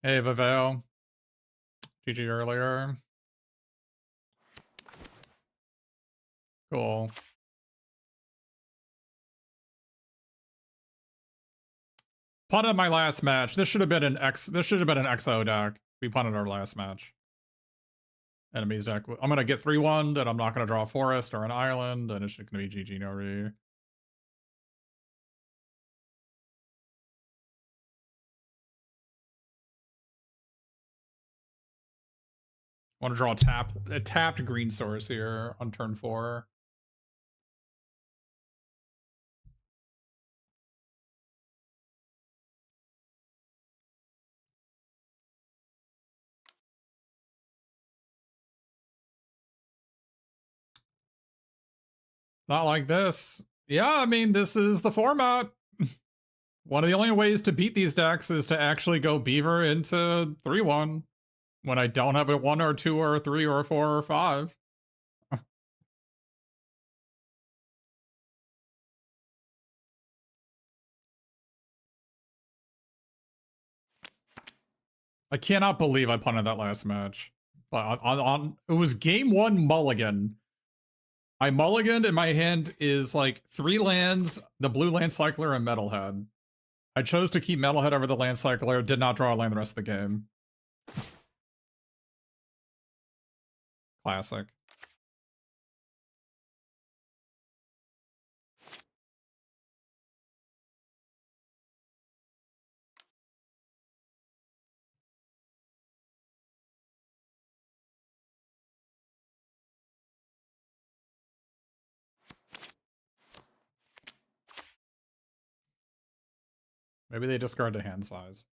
Hey, Vivale. GG earlier. Cool. Punted my last match. This should have been an XO deck. We punted our last match. Enemies deck. I'm gonna get 3-1, and I'm not gonna draw a forest or an island, and it's just gonna be GG no re. Want to draw a tapped green source here on turn 4. Not like this. Yeah, I mean, this is the format. One of the only ways to beat these decks is to actually go Beaver into 3-1 when I don't have a 1 or 2 or 3 or 4 or 5. I cannot believe I punted that last match. But it was game 1 mulligan. I mulliganed and my hand is like 3 lands, the blue land cycler, and Metalhead. I chose to keep Metalhead over the land cycler, did not draw a land the rest of the game. Classic. Maybe they discard the hand size.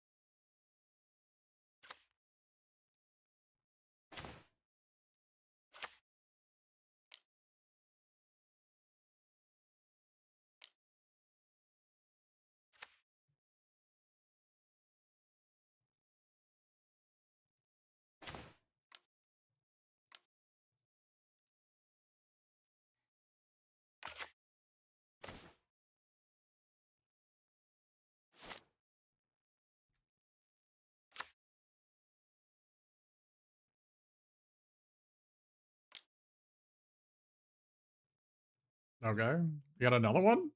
Okay. You got another one?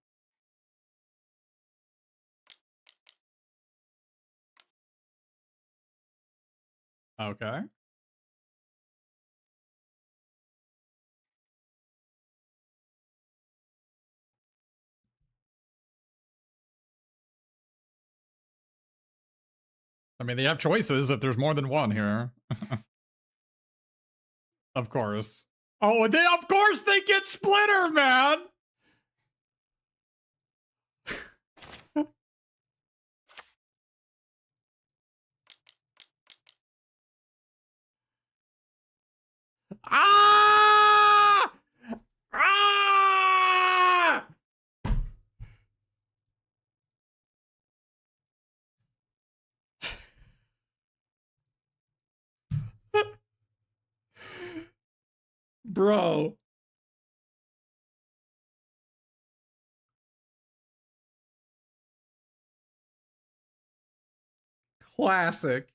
Okay. I mean, they have choices if there's more than one here. Of course. Oh, of course they get Splitter, man! Ah! Ah! Bro. Classic.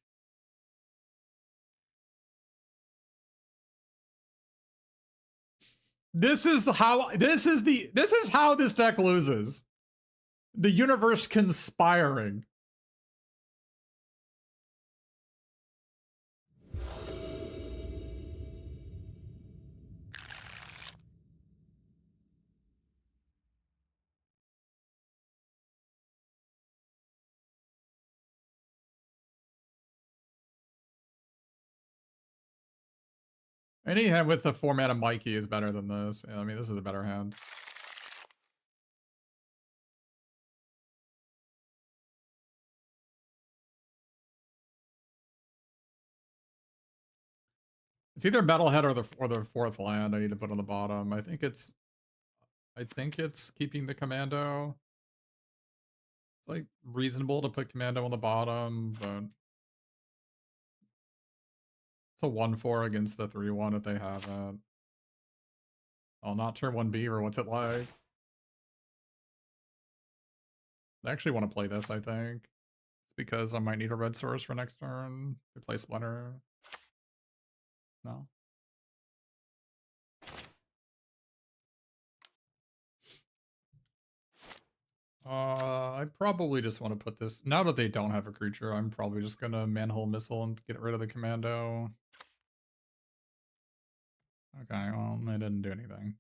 This is how this deck loses. The universe conspiring. Any hand with the 4-mana Mikey is better than this. I mean, this is a better hand. It's either Metalhead or the fourth land I need to put on the bottom. I think it's keeping the Commando. It's like reasonable to put Commando on the bottom, but it's a 1/4 against the 3/1 if they have it. I'll not turn 1 Beaver. What's it like? I actually want to play this, I think. It's because I might need a red source for next turn. To play Splinter. No. I probably just want to put this. Now that they don't have a creature, I'm probably just gonna Manhole Missile and get rid of the Commando. Okay, well, they didn't do anything.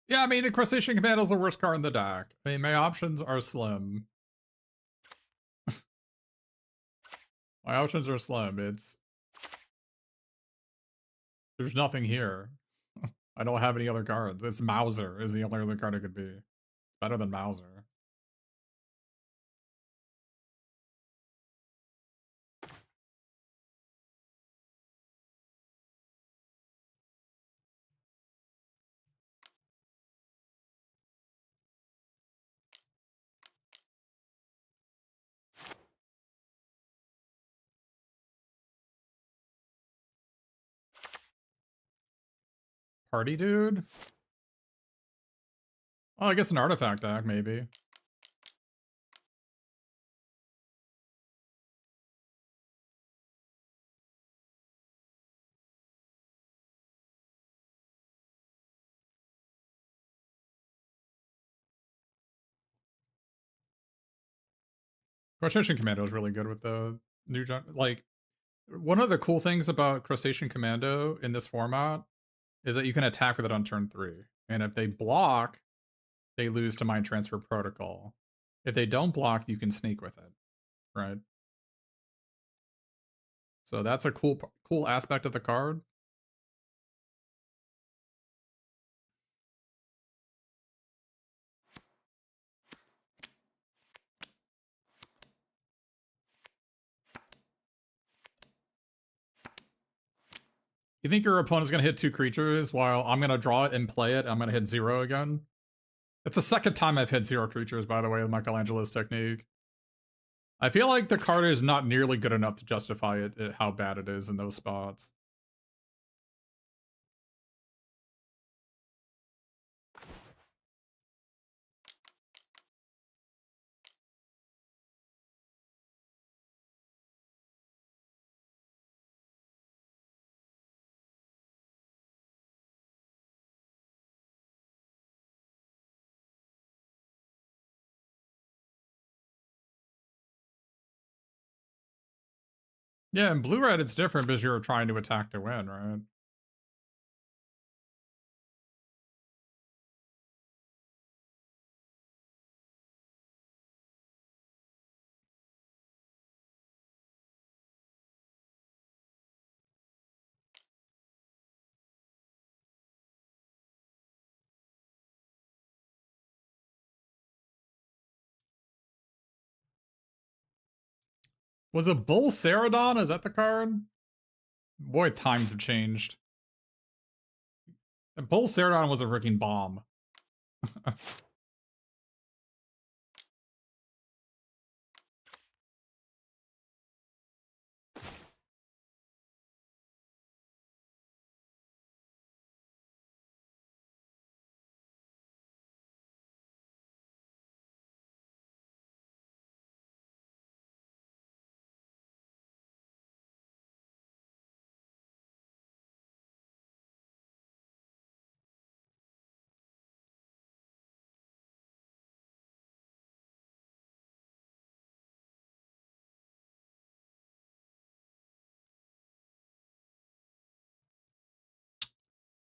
Yeah, I mean, the Crustacean Commando is the worst card in the deck. I mean, my options are slim. My options are slim. There's nothing here. I don't have any other cards. It's Mauser is the only other card it could be. Better than Mauser. Party Dude? Oh, I guess an artifact deck, maybe. Crustacean Commando is really good with the new like one of the cool things about Crustacean Commando in this format is that you can attack with it on turn 3. And if they block, they lose to Mind Transfer Protocol. If they don't block, you can sneak with it, right? So that's a cool aspect of the card. You think your opponent's going to hit 2 creatures while I'm going to draw it and play it, and I'm going to hit 0 again? It's the second time I've hit 0 creatures, by the way, with Michelangelo's technique. I feel like the card is not nearly good enough to justify how bad it is in those spots. Yeah, in blue-red, it's different because you're trying to attack to win, right? Was it Bull Ceradon? Is that the card? Boy, times have changed. And Bull Ceradon was a freaking bomb.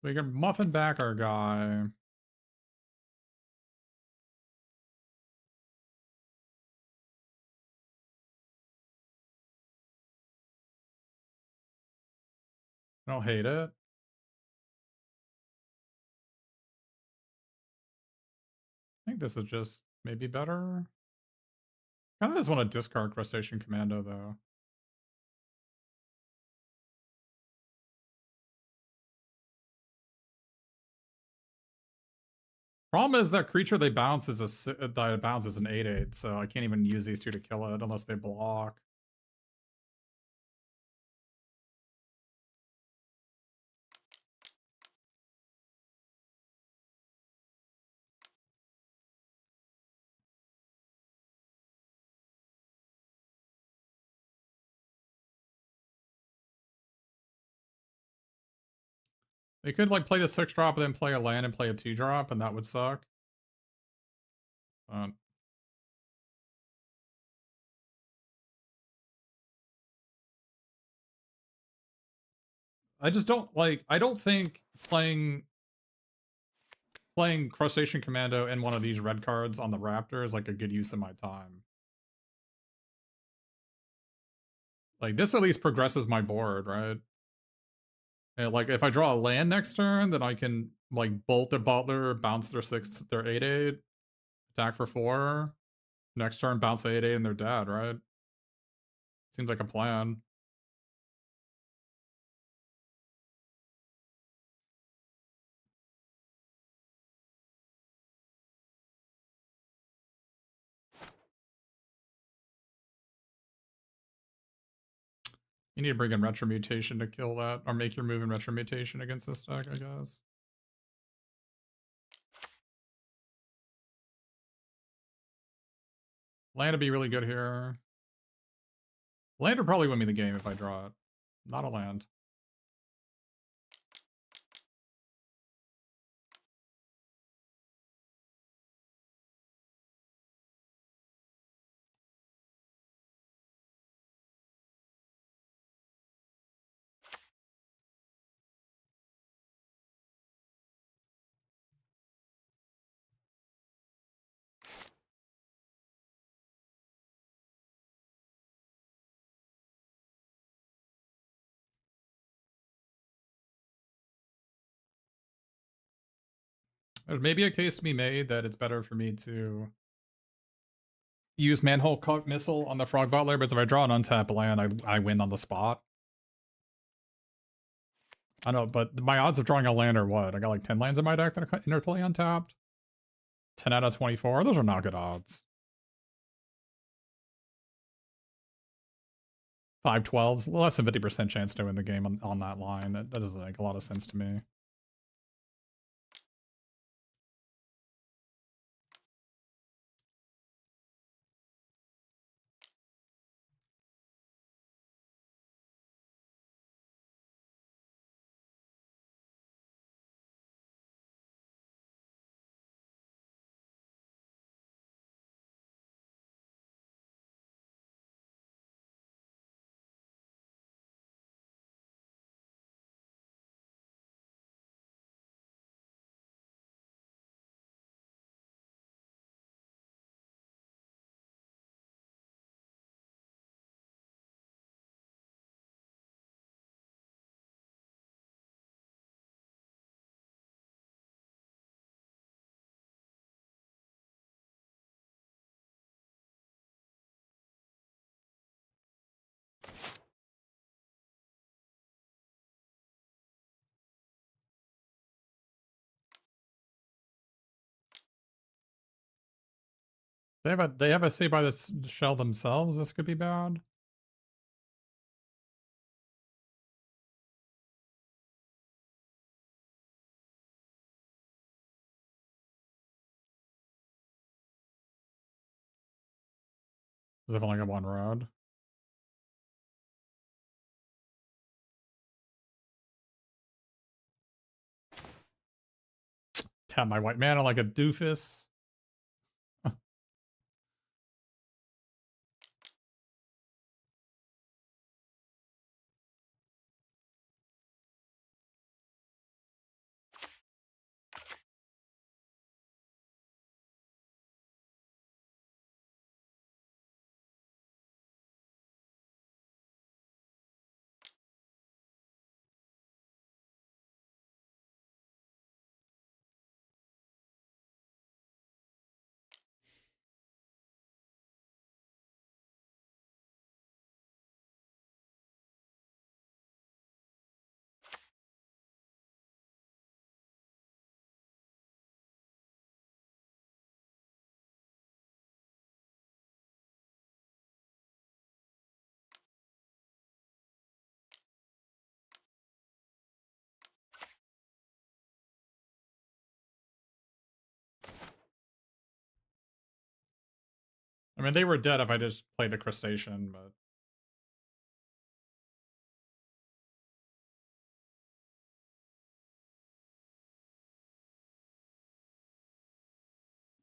We can muffin back our guy. I don't hate it. I think this is just maybe better. I kind of just want to discard Crustacean Commando, though. Problem is that creature they bounce is an 8/8, so I can't even use these two to kill it unless they block. They could like play the 6-drop and then play a land and play a 2-drop, and that would suck. I just don't like. I don't think playing Crustacean Commando and one of these red cards on the Raptor is like a good use of my time. Like this at least progresses my board, right? And like if I draw a land next turn, then I can like bolt the Butler, bounce their 8/8, attack for 4. Next turn, bounce the 8/8 and they're dead, right? Seems like a plan. You need to bring in Retro Mutation to kill that, or make your move in Retro Mutation against this deck, I guess. Land would be really good here. Land would probably win me the game if I draw it. Not a land. There's maybe a case to be made that it's better for me to use Manhole Cock Missile on the Frog Butler, but if I draw an untapped land, I win on the spot. I know, but my odds of drawing a land are what? I got like 10 lands in my deck that are interplay untapped. 10 out of 24. Those are not good odds. 5/12s, less than 50% chance to win the game on that line. That doesn't make a lot of sense to me. They have a say by the shell themselves. This could be bad. Because I've only got one road. Tap my white mana like a doofus. I mean, they were dead if I just played the crustacean, but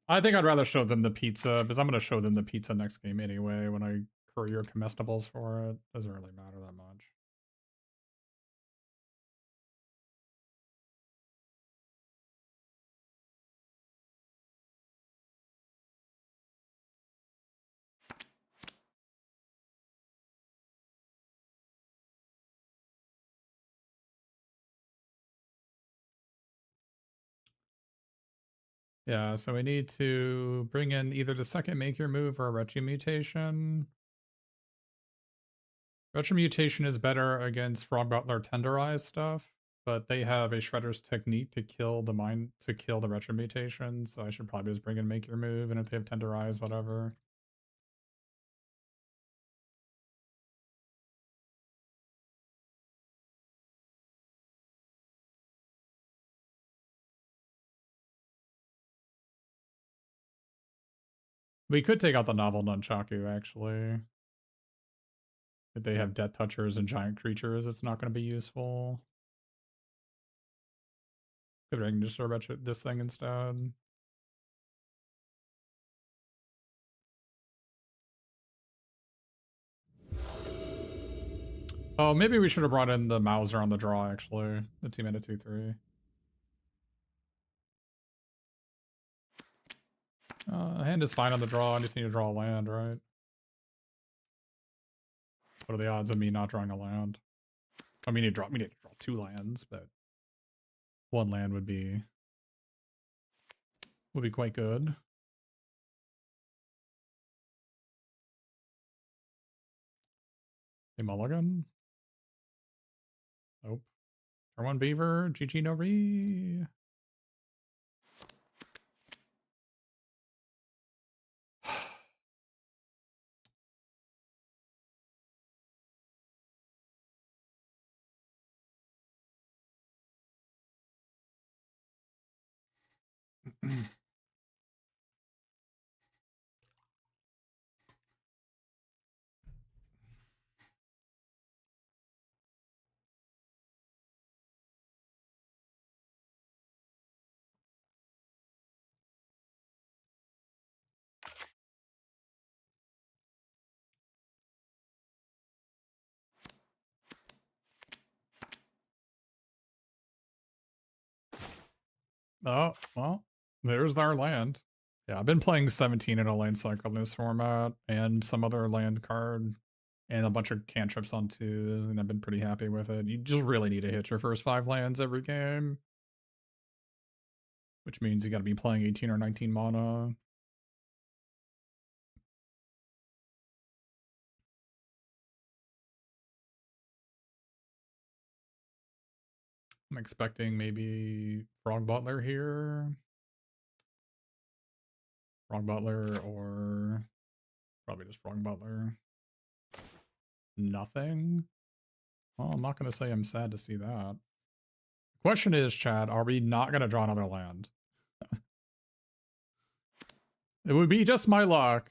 I think I'd rather show them the pizza because I'm going to show them the pizza next game anyway when I courier comestibles for it. Doesn't really matter that much. Yeah, so we need to bring in either the second make your move or a retro mutation. Retro mutation is better against Frog Butler Tenderize stuff, but they have a Shredder's technique to kill the retro mutation, so I should probably just bring in make your move, and if they have Tenderize, whatever. We could take out the novel Nunchaku, actually. If they have Death Touchers and giant creatures, it's not going to be useful. Could I can just retro this thing instead? Oh, maybe we should have brought in the Mauser on the draw, actually. The TMNT 2/3. Hand is fine on the draw. I just need to draw a land, right? What are the odds of me not drawing a land? I mean, we need to draw 2 lands, but 1 land would be quite good. A mulligan? Nope. Turn 1 beaver. GG no re. Oh, well, there's our land. Yeah, I've been playing 17 in a land cycle in this format, and some other land card, and a bunch of cantrips on 2, and I've been pretty happy with it. You just really need to hit your first 5 lands every game. Which means you gotta be playing 18 or 19 mana. I'm expecting maybe Frog Butler here. Frog Butler or Probably just wrong butler. Nothing? Well, I'm not going to say I'm sad to see that. Question is, Chad, are we not going to draw another land? It would be just my luck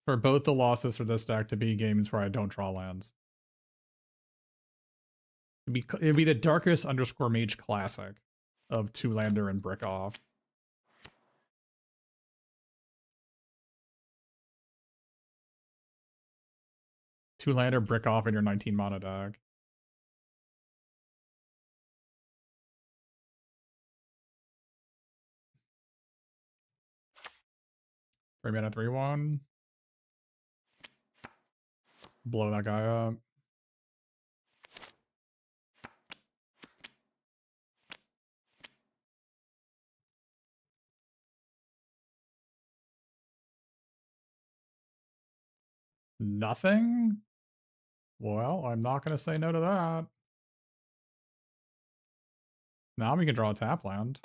for both the losses for this deck to be games where I don't draw lands. It'd be the darkest underscore mage classic of two-lander and brick off. Two-lander, brick off in your 19 mana deck. Three mana, 3/1. Blow that guy up. Nothing? Well, I'm not going to say no to that. Now we can draw a tap land.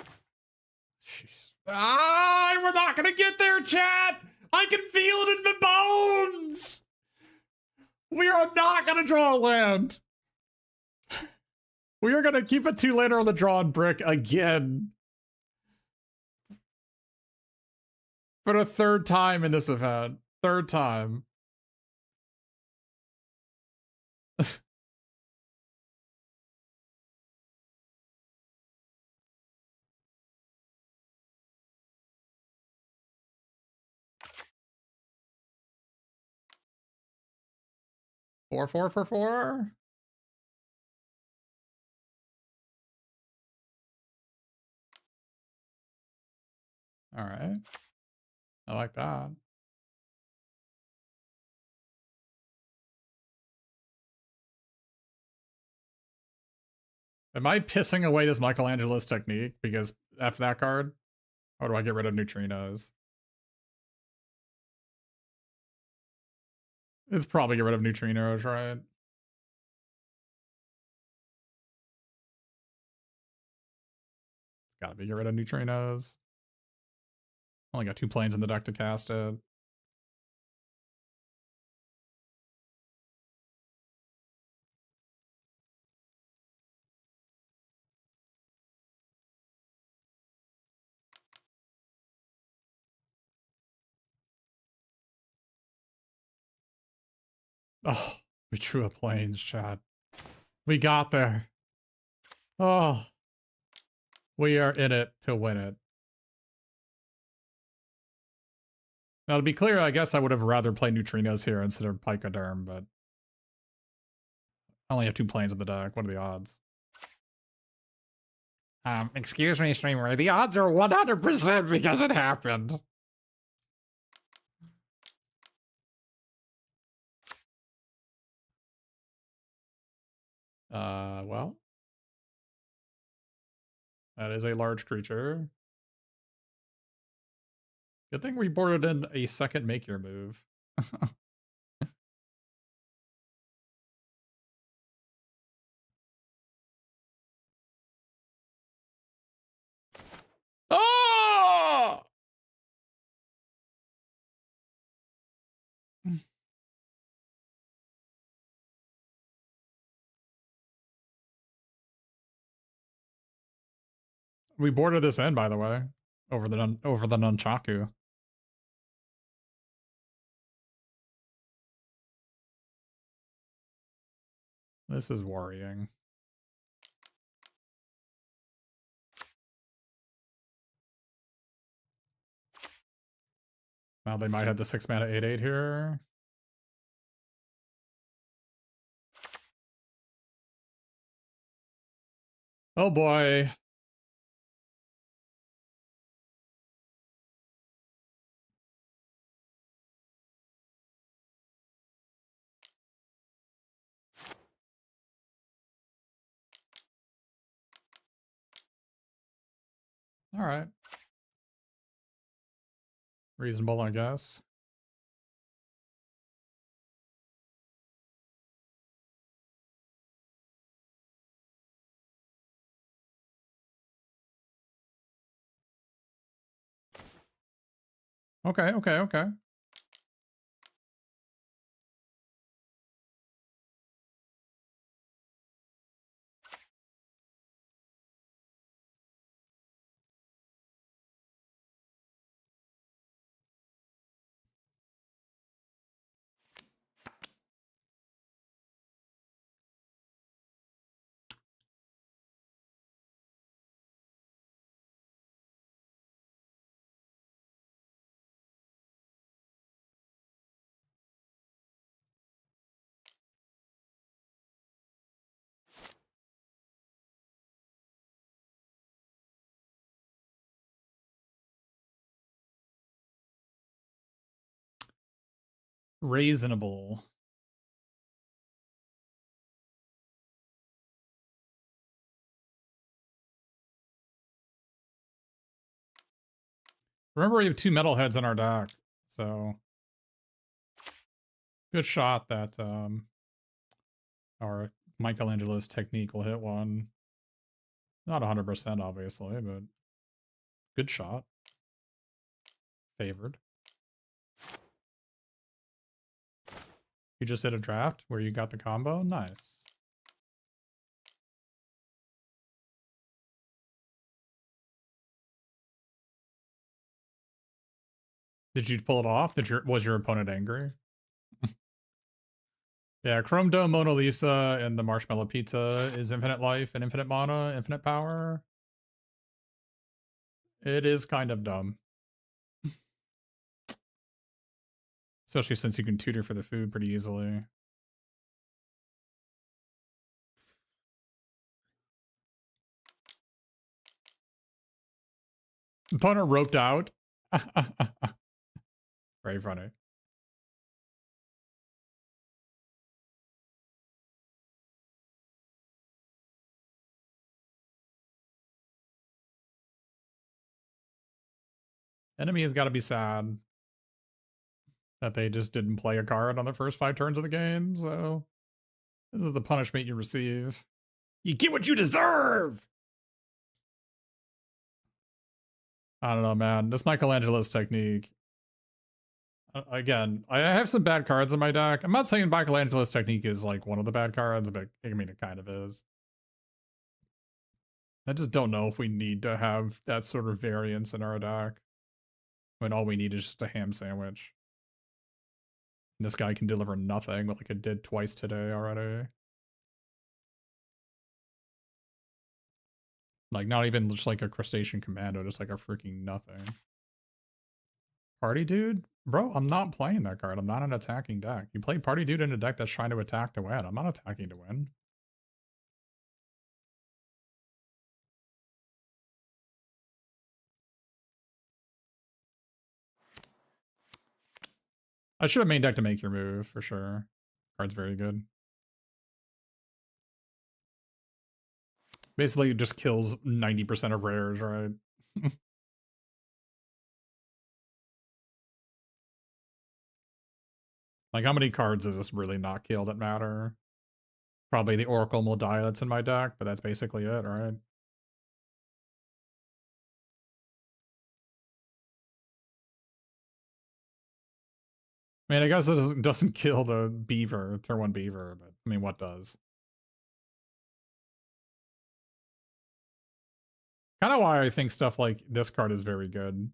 Jeez. Ah, we're not going to get there, chat! I can feel it in my bones! We are not going to draw a land! We are going to keep a two-lander on the drawn brick again. For the third time in this event. Third time. Four for 4. All right. I like that. Am I pissing away this Michelangelo's technique because F that card? Or do I get rid of neutrinos? It's probably get rid of neutrinos, right? It's gotta be get rid of neutrinos. Only got 2 planes in the deck to cast it. Oh, we drew a planes, chat. We got there. Oh. We are in it to win it. Now, to be clear, I guess I would have rather played neutrinos here instead of Phycoderm, but I only have 2 planes in the deck. What are the odds? Excuse me, streamer. The odds are 100% because it happened. Well. That is a large creature. Good thing we boarded in a second make your move. Oh! We boarded this in, by the way, over the nunchaku. This is worrying. Now they might have the 6 mana 8/8 here. Oh boy. All right. Reasonable, I guess. Okay. Reasonable. Remember, we have 2 metalheads in our deck, so good shot that our Michelangelo's technique will hit one. Not 100%, obviously, but good shot. Favored. You just hit a draft where you got the combo? Nice. Did you pull it off? Was your opponent angry? Yeah, Chrome Dome, Mona Lisa, and the Marshmallow Pizza is infinite life and infinite mana, infinite power. It is kind of dumb. Especially since you can tutor for the food pretty easily. Opponent roped out. Very funny. Enemy has got to be sad that they just didn't play a card on the first 5 turns of the game, so this is the punishment you receive. You get what you deserve! I don't know, man. This Michelangelo's technique. Again, I have some bad cards in my deck. I'm not saying Michelangelo's technique is like one of the bad cards, but I mean, it kind of is. I just don't know if we need to have that sort of variance in our deck when all we need is just a ham sandwich. And this guy can deliver nothing like it did twice today already. Like, not even just like a crustacean commando, just like a freaking nothing. Party Dude? Bro, I'm not playing that card. I'm not an attacking deck. You play Party Dude in a deck that's trying to attack to win. I'm not attacking to win. I should have main deck to make your move, for sure. Card's very good. Basically, it just kills 90% of rares, right? Like, how many cards does this really not kill that matter? Probably the Oracle Moldiah that's in my deck, but that's basically it, right? I mean, I guess it doesn't kill the Beaver, turn 1 Beaver, but I mean, what does? Kind of why I think stuff like this card is very good.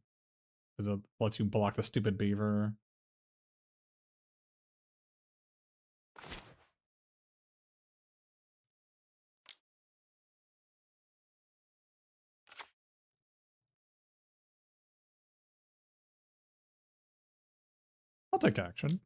Because it lets you block the stupid Beaver. I'll take action.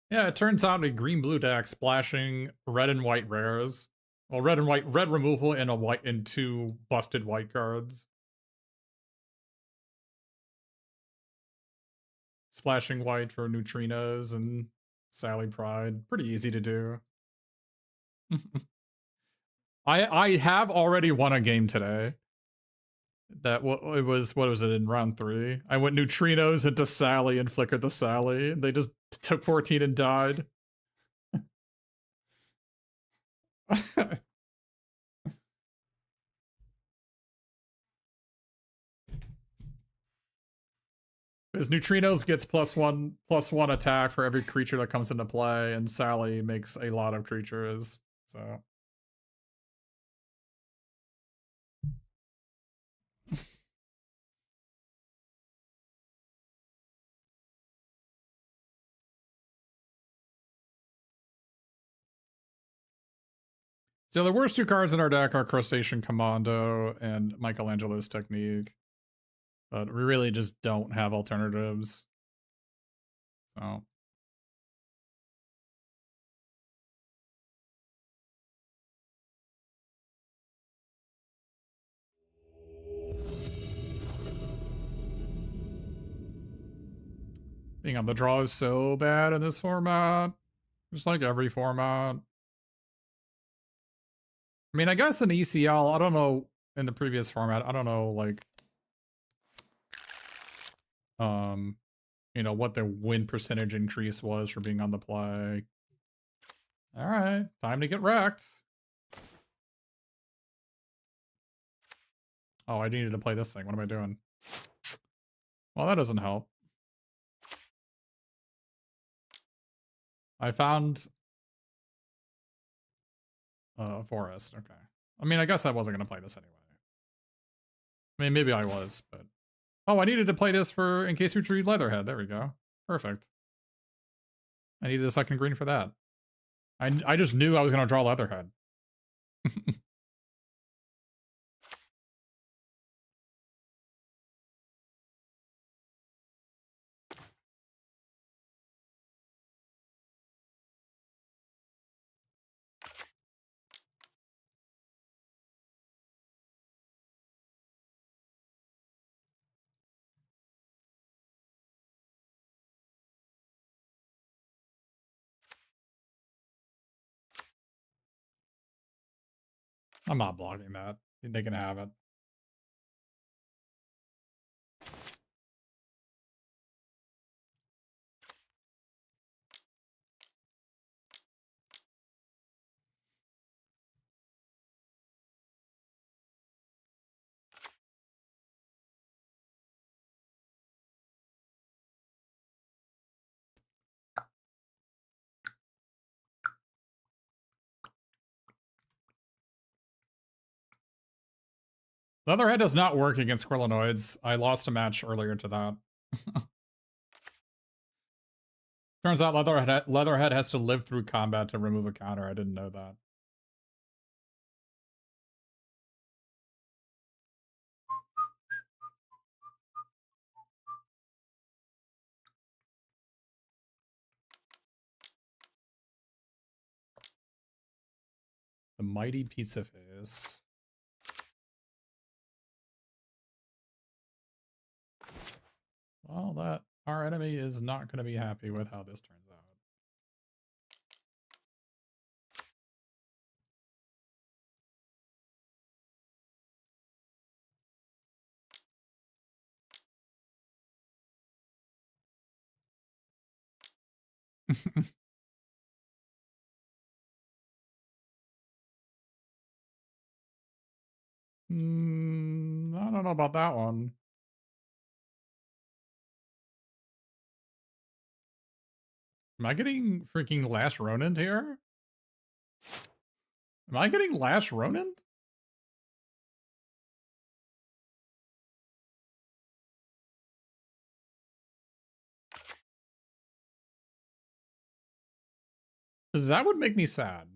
Yeah, it turns out a green-blue deck splashing red and white rares. Well, red and white, red removal and a white and 2 busted white cards. Splashing white for neutrinos and Sally Pride. Pretty easy to do. I have already won a game today. That it was, what was it, in round 3? I went neutrinos into Sally and flickered the Sally. They just took 14 and died. Because neutrinos gets +1/+1 attack for every creature that comes into play, and Sally makes a lot of creatures, so. So the worst 2 cards in our deck are Crustacean Commando and Michelangelo's Technique. But we really just don't have alternatives. So Being on the draw is so bad in this format. Just like every format. I mean, I guess in ECL, I don't know, in the previous format, I don't know, like, you know, what the win percentage increase was for being on the play. All right, time to get wrecked. Oh, I needed to play this thing. What am I doing? Well, that doesn't help. I found a forest. Okay. I mean, I guess I wasn't going to play this anyway. I mean, maybe I was, but... Oh, I needed to play this for in case we treat Leatherhead. There we go. Perfect. I needed a second green for that. I just knew I was going to draw Leatherhead. I'm not blocking that. They can have it. Leatherhead does not work against Quilinoids. I lost a match earlier to that. Turns out Leatherhead has to live through combat to remove a counter. I didn't know that. The mighty pizza face. Well, that our enemy is not going to be happy with how this turns out. I don't know about that one. Am I getting freaking Lash Ronin here? Am I getting Lash Ronin? Because that would make me sad.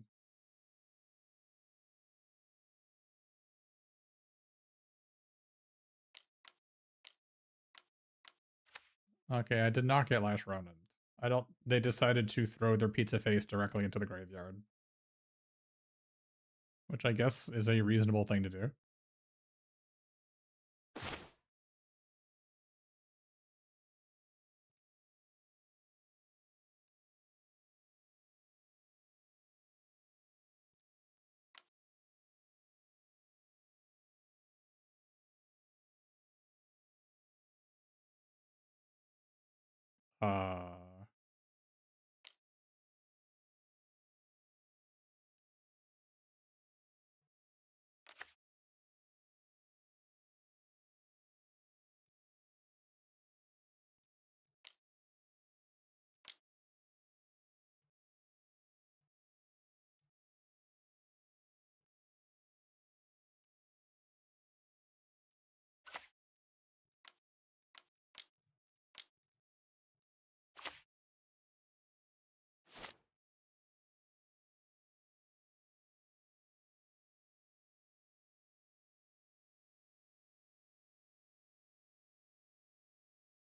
Okay, I did not get Lash Ronin. I don't... They decided to throw their pizza face directly into the graveyard. Which I guess is a reasonable thing to do.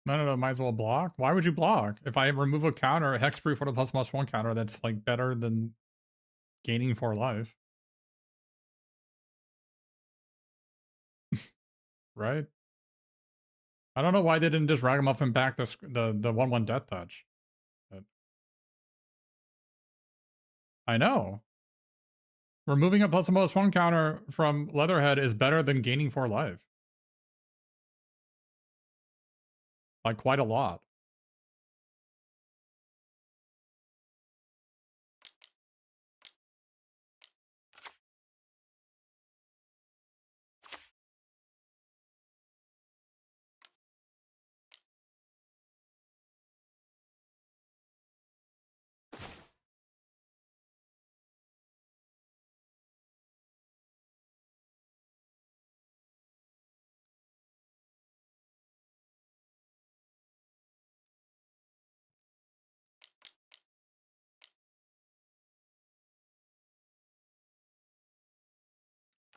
No, might as well block. Why would you block? If I remove a counter, a hexproof with a ++1 counter, that's like better than gaining 4 life. Right? I don't know why they didn't just ragamuffin back the 1/1 death touch. But I know. Removing a +1/+1 counter from Leatherhead is better than gaining 4 life. Like, quite a lot.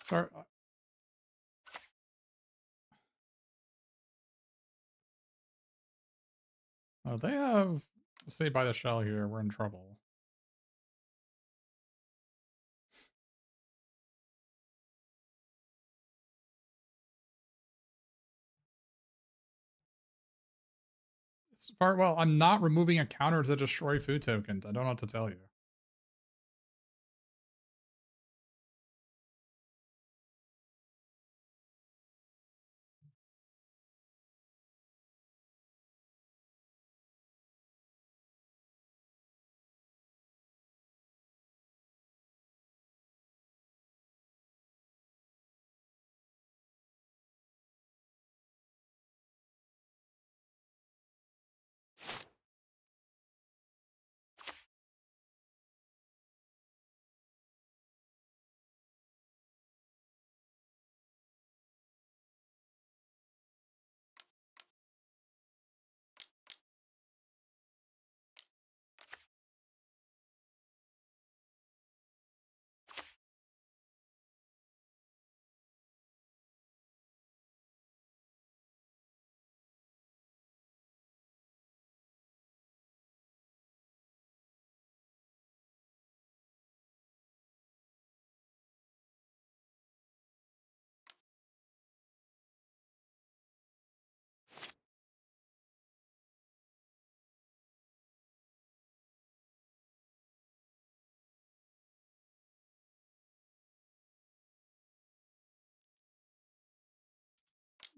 Start. Oh, they have Saved by the Shell here. We're in trouble. Well, I'm not removing a counter to destroy food tokens. I don't know what to tell you.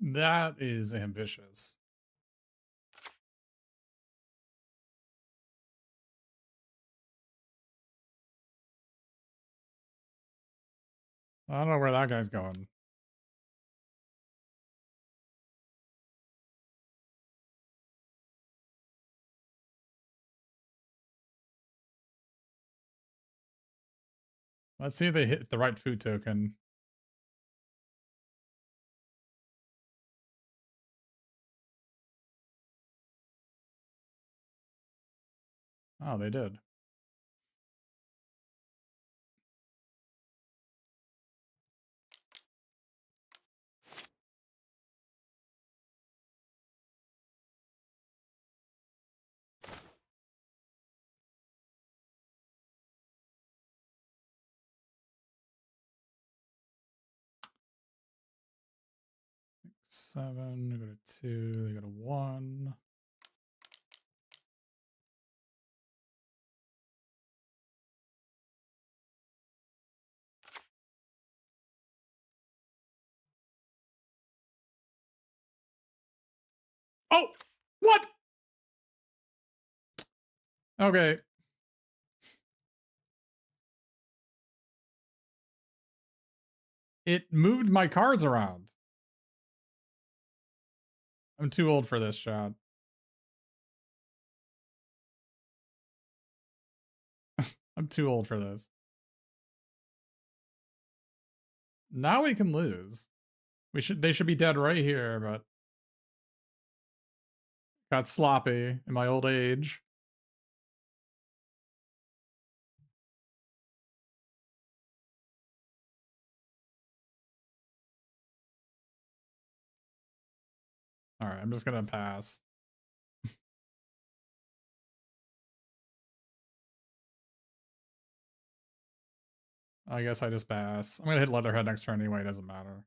That is ambitious. I don't know where that guy's going. Let's see if they hit the right food token. Oh, they did. Seven, they go to 2, they go to 1. Oh! What? Okay. It moved my cards around. I'm too old for this, chat. I'm too old for this. Now we can lose. They should be dead right here, but got sloppy in my old age. All right, I'm just gonna pass. I guess I just pass. I'm gonna hit Leatherhead next turn anyway, it doesn't matter.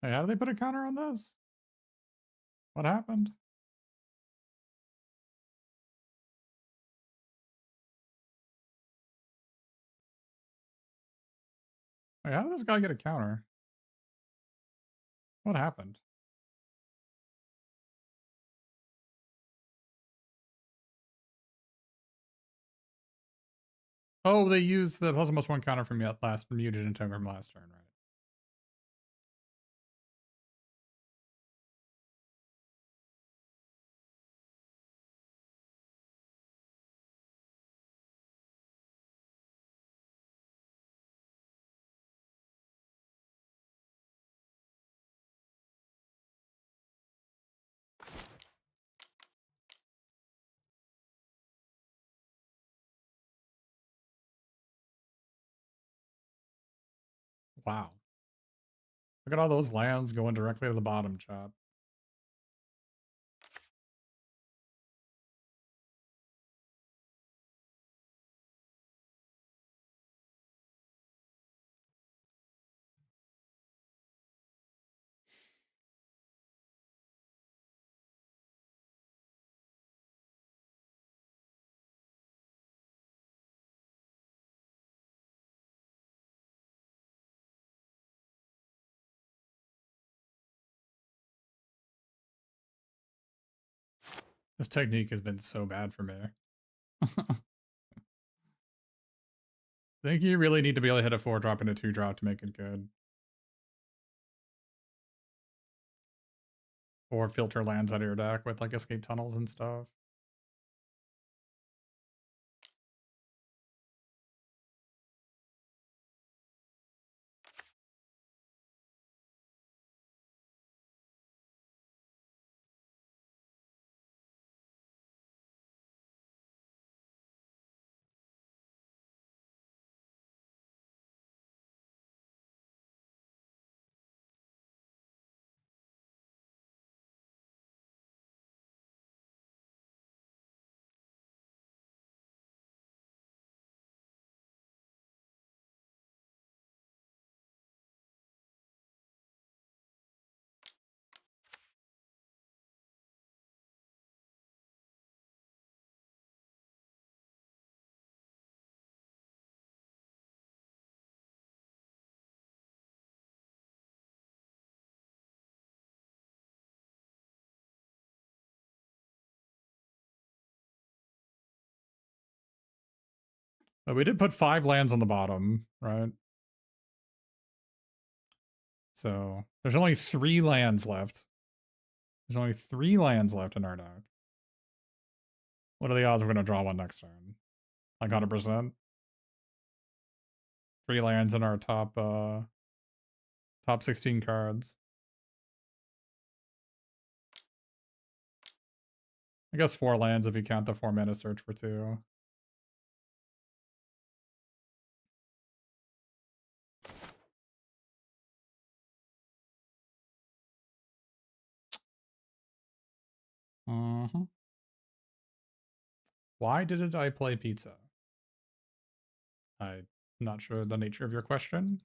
Hey, how did they put a counter on this? What happened? Hey, how did this guy get a counter? What happened? Oh, they used the +1/+1 counter from last muted into from last turn, right? Wow. Look at all those lands going directly to the bottom, chat. This technique has been so bad for me. I think you really need to be able to hit a 4-drop and a 2-drop to make it good. Or filter lands out of your deck with like escape tunnels and stuff. But we did put 5 lands on the bottom, right? So there's only 3 lands left. There's only 3 lands left in our deck. What are the odds we're going to draw one next turn? Like 100%? 3 lands in our top 16 cards. I guess 4 lands if you count the 4-mana search for 2. Mm-hmm. Why didn't I play pizza? I'm not sure the nature of your question.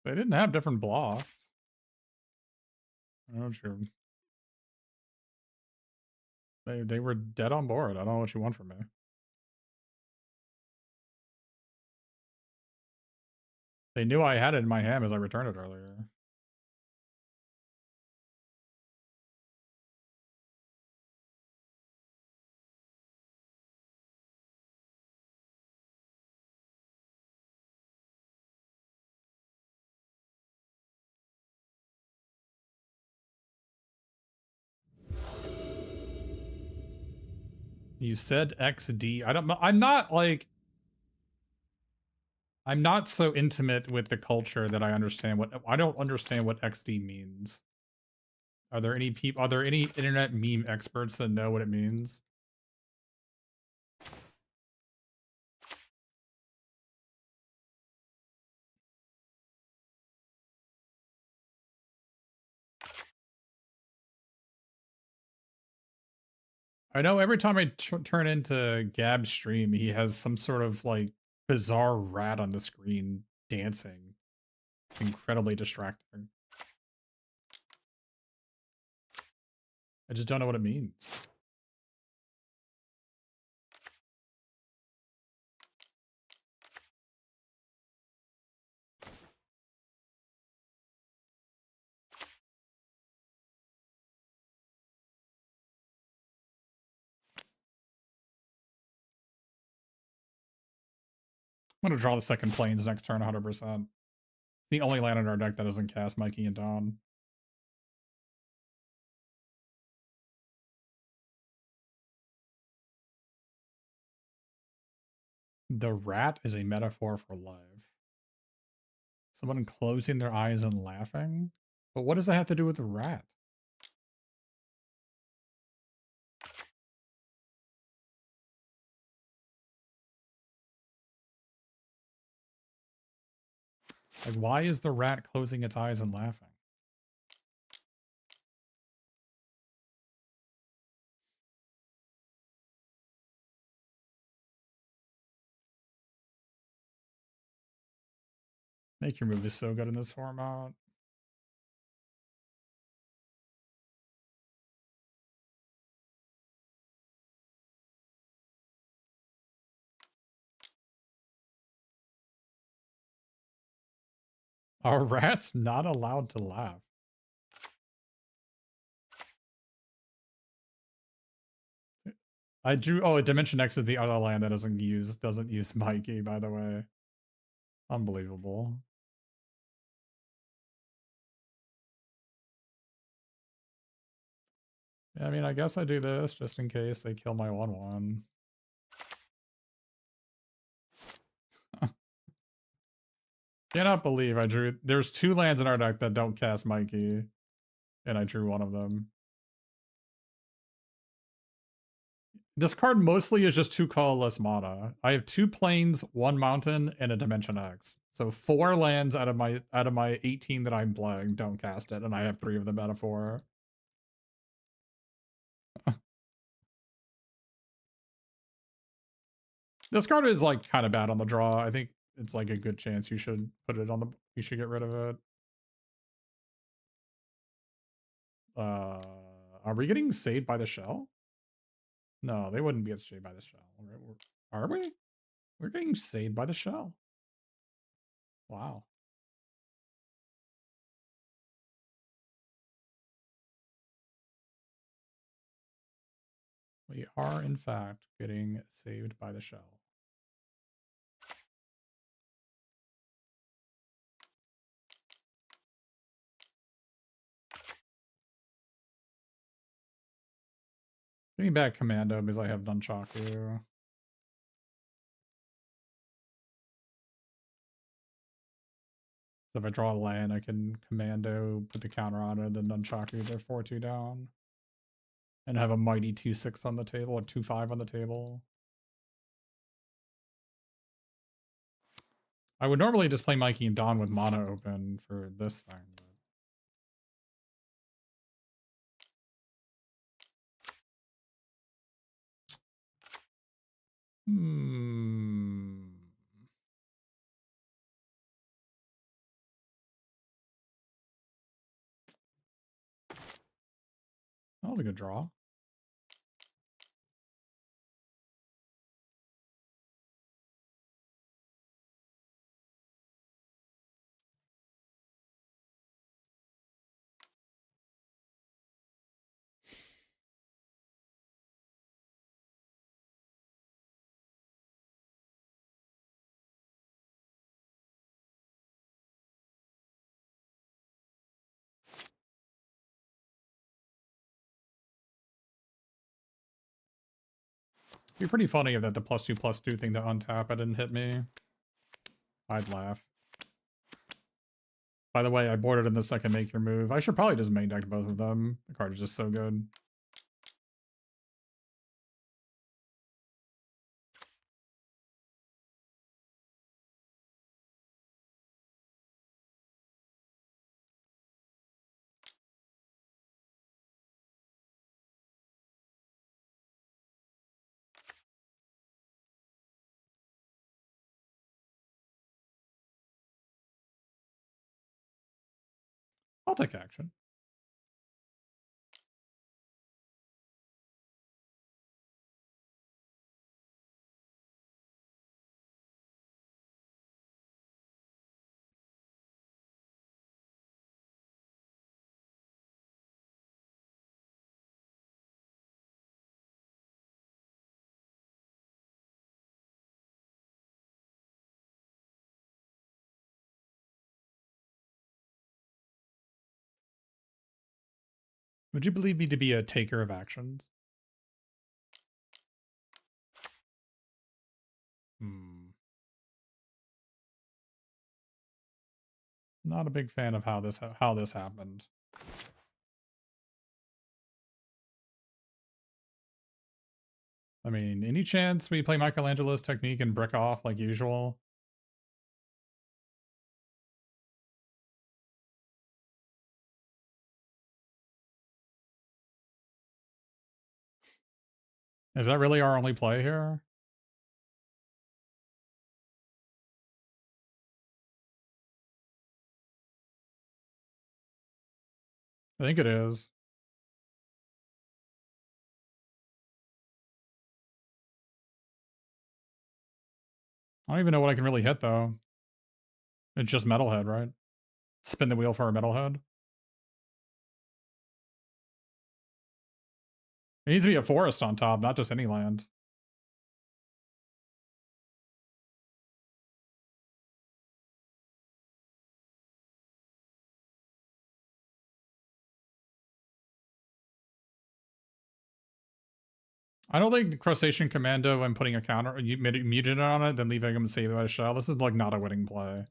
They didn't have different blocks. I don't know what you're... They were dead on board. I don't know what you want from me. They knew I had it in my hand as I returned it earlier. You said XD. I'm not like... I'm not so intimate with the culture that I understand what... I don't understand what XD means. Are there any internet meme experts that know what it means? I know every time I turn into Gab's stream, he has some sort of like bizarre rat on the screen dancing. Incredibly distracting. I just don't know what it means. I'm gonna draw the second planes next turn 100%. The only land in our deck that doesn't cast Mikey and Dawn. The rat is a metaphor for love. Someone closing their eyes and laughing? But what does that have to do with the rat? Like, why is the rat closing its eyes and laughing? Make your move is so good in this format. Are rats not allowed to laugh? I drew... Oh, Dimension X is the other land that doesn't use Mikey, by the way. Unbelievable. Yeah, I mean, I guess I do this just in case they kill my 1/1. Cannot believe I drew... There's 2 lands in our deck that don't cast Mikey, and I drew one of them. This card mostly is just 2 colorless mana. I have 2 plains, 1 mountain, and a Dimension X. So 4 lands out of my 18 that I'm playing don't cast it, and I have 3 of them out of 4. This card is like kind of bad on the draw. I think it's like a good chance you should put it on the... You should get rid of it. Are we getting saved by the shell? No, they wouldn't get saved by the shell. Are we? We're getting saved by the shell. Wow. We are, in fact, getting saved by the shell. Give me back Commando because I have Nunchaku. So if I draw a land, I can Commando, put the counter on it, then Nunchaku their 4-2 down. And have a mighty 2-6 on the table, or 2-5 on the table. I would normally just play Mikey and Dawn with mana open for this thing. Hmm. was a good draw. It'd be pretty funny if that the +2/+2 thing to untap it didn't hit me. I'd laugh. By the way, I boarded in the second make your move. I should probably just main deck both of them. The card is just so good. I'll take action. Would you believe me to be a taker of actions? Not a big fan of how this happened. I mean, any chance we play Michelangelo's technique and brick off like usual? Is that really our only play here? I think it is. I don't even know what I can really hit, though. It's just Metalhead, right? Spin the wheel for a Metalhead. It needs to be a forest on top, not just any land. I don't think Crustacean Commando and putting a counter muted on it, then leaving him save by shell. This is like not a winning play.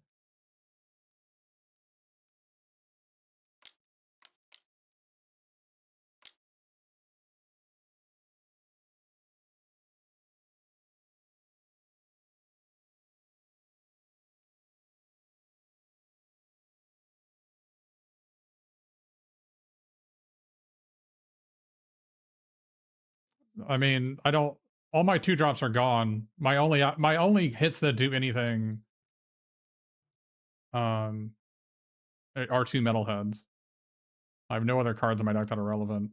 I mean, I don't. All my 2-drops are gone. My only hits that do anything are 2 Metalheads. I have no other cards in my deck that are relevant.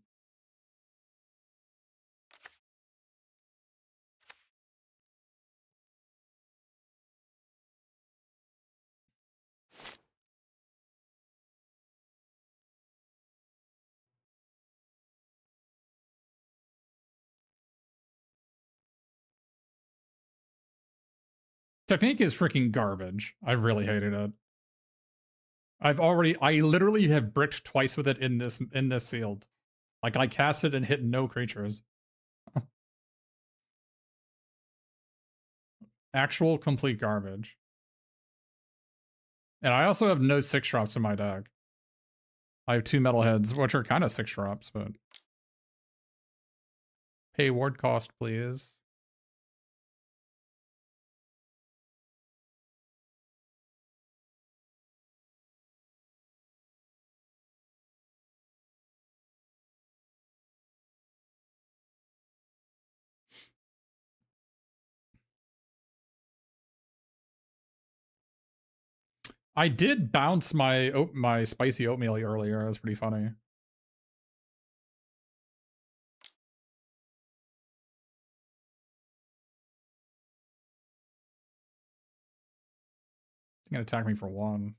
Technique is freaking garbage. I really hated it. I literally have bricked twice with it in this sealed. Like I cast it and hit no creatures. Actual complete garbage. And I also have no 6-drops in my deck. I have 2 Metalheads, which are kind of 6-drops, but pay ward cost, please. I did bounce my spicy oatmeal earlier. That was pretty funny. He's gonna attack me for 1.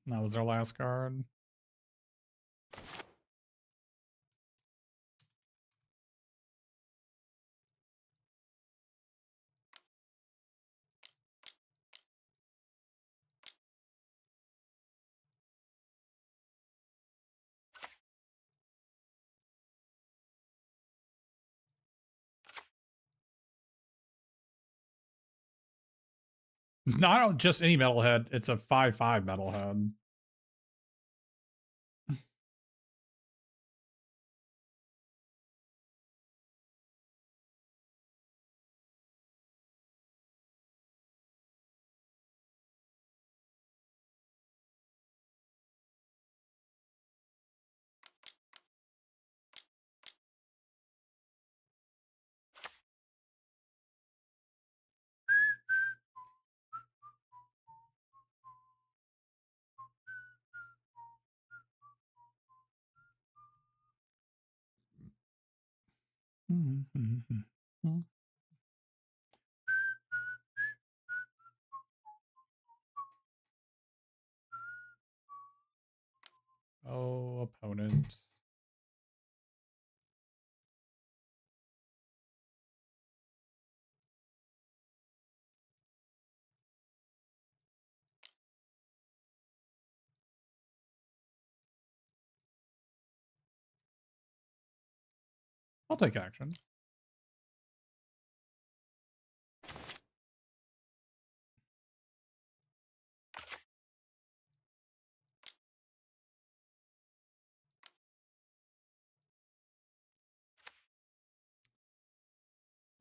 That was their last card. Not just any metalhead, it's a 5/5 metalhead. Oh, opponent. I'll take action.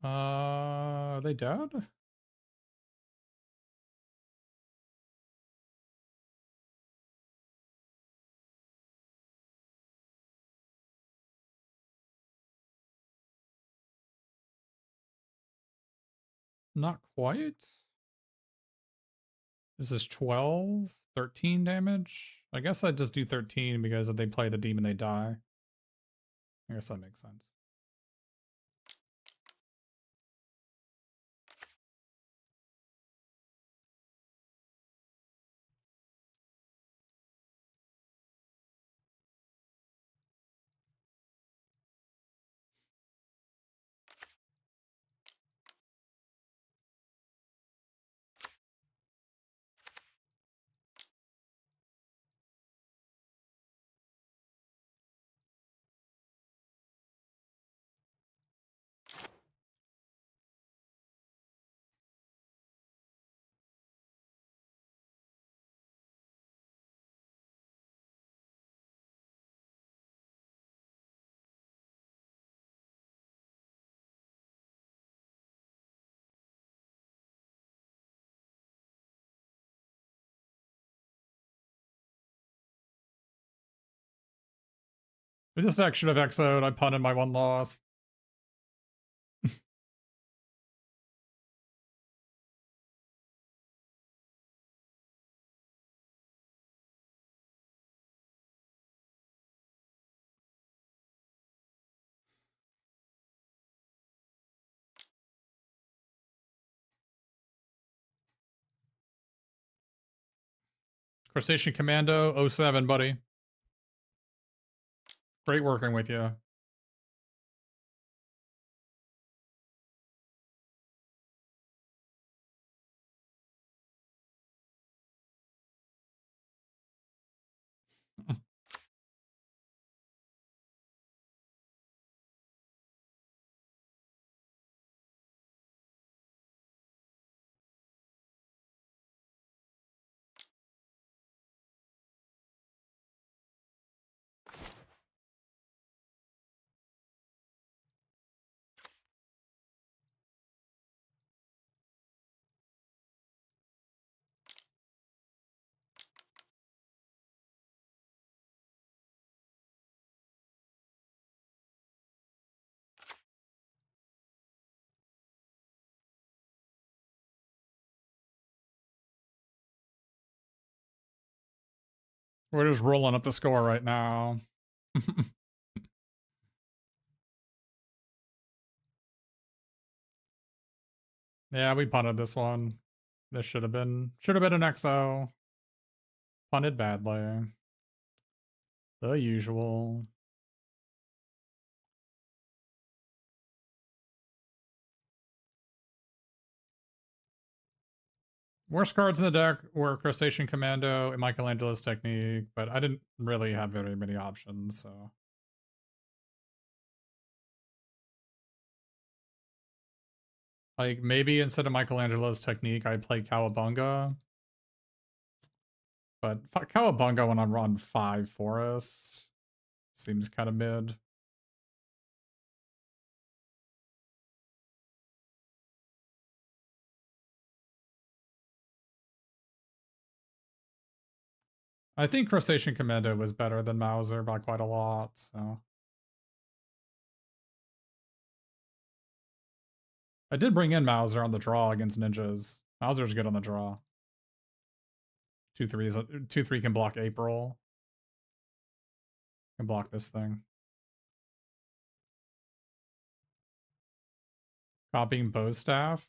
Are they dead? Not quite. This is 12, 13 damage. I guess I'd just do 13 because if they play the demon, they die. I guess that makes sense. This deck should have exoed. I punted my 1 loss. Crustacean Commando 07, buddy. Great working with you. We're just rolling up the score right now. Yeah, we punted this one. This should have been an XO. Punted badly. The usual. Worst cards in the deck were Crustacean Commando and Michelangelo's Technique, but I didn't really have very many options, so. Like, maybe instead of Michelangelo's Technique, I'd play Cowabunga. But Cowabunga when I'm on 5 forests seems kind of mid. I think Crustacean Commando was better than Mauser by quite a lot, so. I did bring in Mauser on the draw against ninjas. Mauser's good on the draw. 2/3 can block April. Can block this thing. Copying bow staff.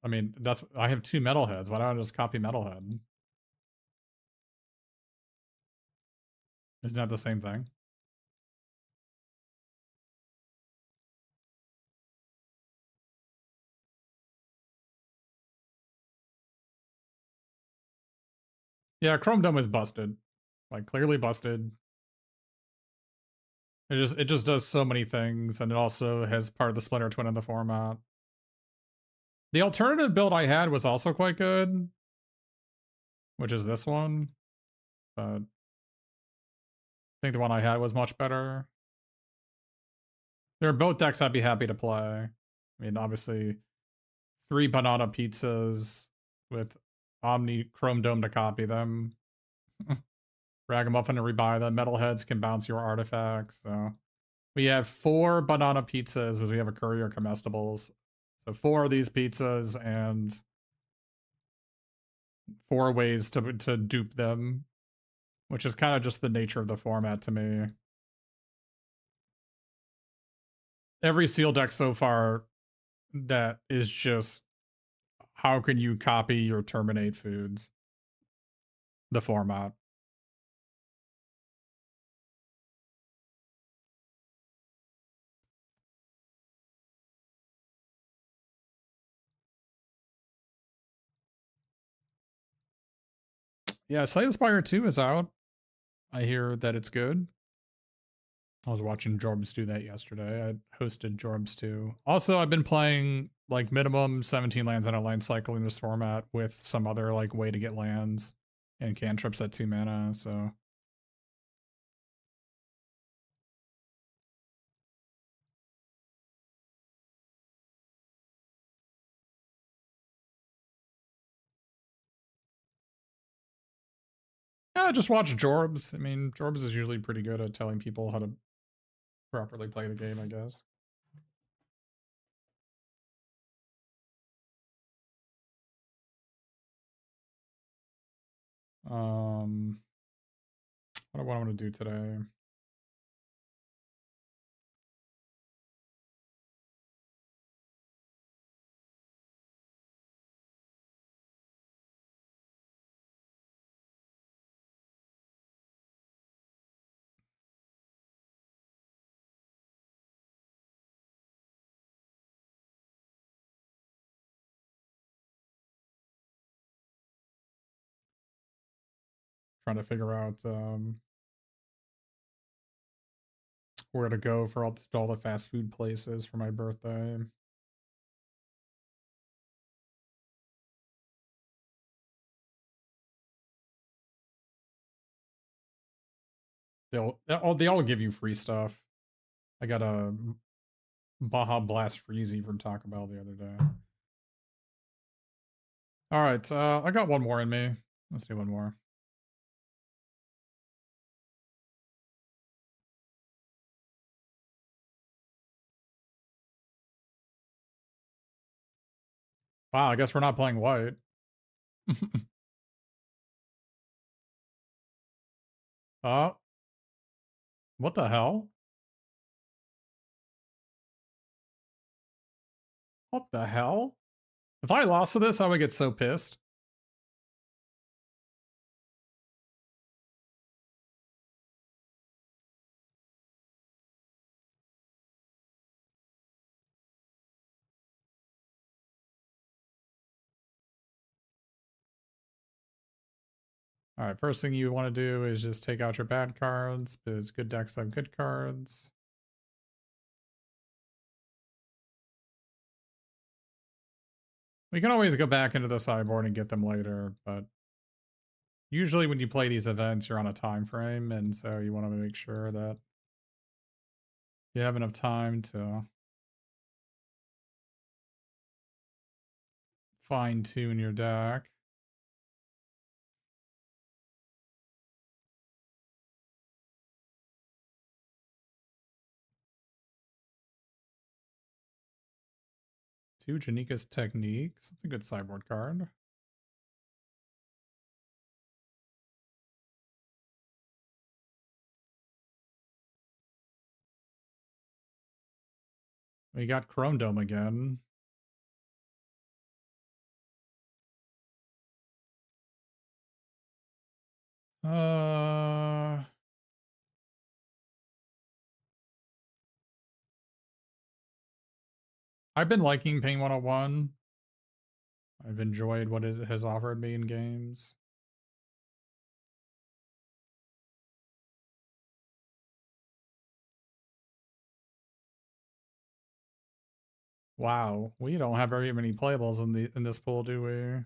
I mean, I have 2 metalheads. Why don't I just copy metalhead? Isn't that the same thing? Yeah, Chrome Dome is busted. Like clearly busted. It just does so many things, and it also has part of the Splinter Twin in the format. The alternative build I had was also quite good, which is this one, but I think the one I had was much better. They're both decks I'd be happy to play. I mean, obviously, 3 banana pizzas with Omni Chrome Dome to copy them. Ragamuffin to rebuy them. Metalheads can bounce your artifacts. So we have 4 banana pizzas because we have a courier comestibles. So 4 of these pizzas and 4 ways to dupe them, which is kind of just the nature of the format to me. Every seal deck so far that is just how can you copy or terminate foods? The format. Yeah, Slay the Spire 2 is out. I hear that it's good. I was watching Jorbs do that yesterday. I hosted Jorbs too. Also, I've been playing like minimum 17 lands on a land cycle in this format with some other like way to get lands and cantrips at 2 mana, so. Yeah, just watch Jorbs. I mean, Jorbs is usually pretty good at telling people how to properly play the game, I guess. What do I want to do today? Trying to figure out where to go for all the fast food places for my birthday. They all give you free stuff. I got a Baja Blast Freezy from Taco Bell the other day. All right, I got one more in me. Let's do one more. Wow, I guess we're not playing white. Oh, what the hell? What the hell? If I lost to this, I would get so pissed. All right, first thing you want to do is just take out your bad cards, because good decks have good cards. We can always go back into the sideboard and get them later, but usually when you play these events, you're on a time frame, and so you want to make sure that you have enough time to fine-tune your deck. Two Janika's Techniques. That's a good sideboard card. We got Chrome Dome again. I've been liking Pain 101. I've enjoyed what it has offered me in games. Wow, we don't have very many playables in this pool, do we?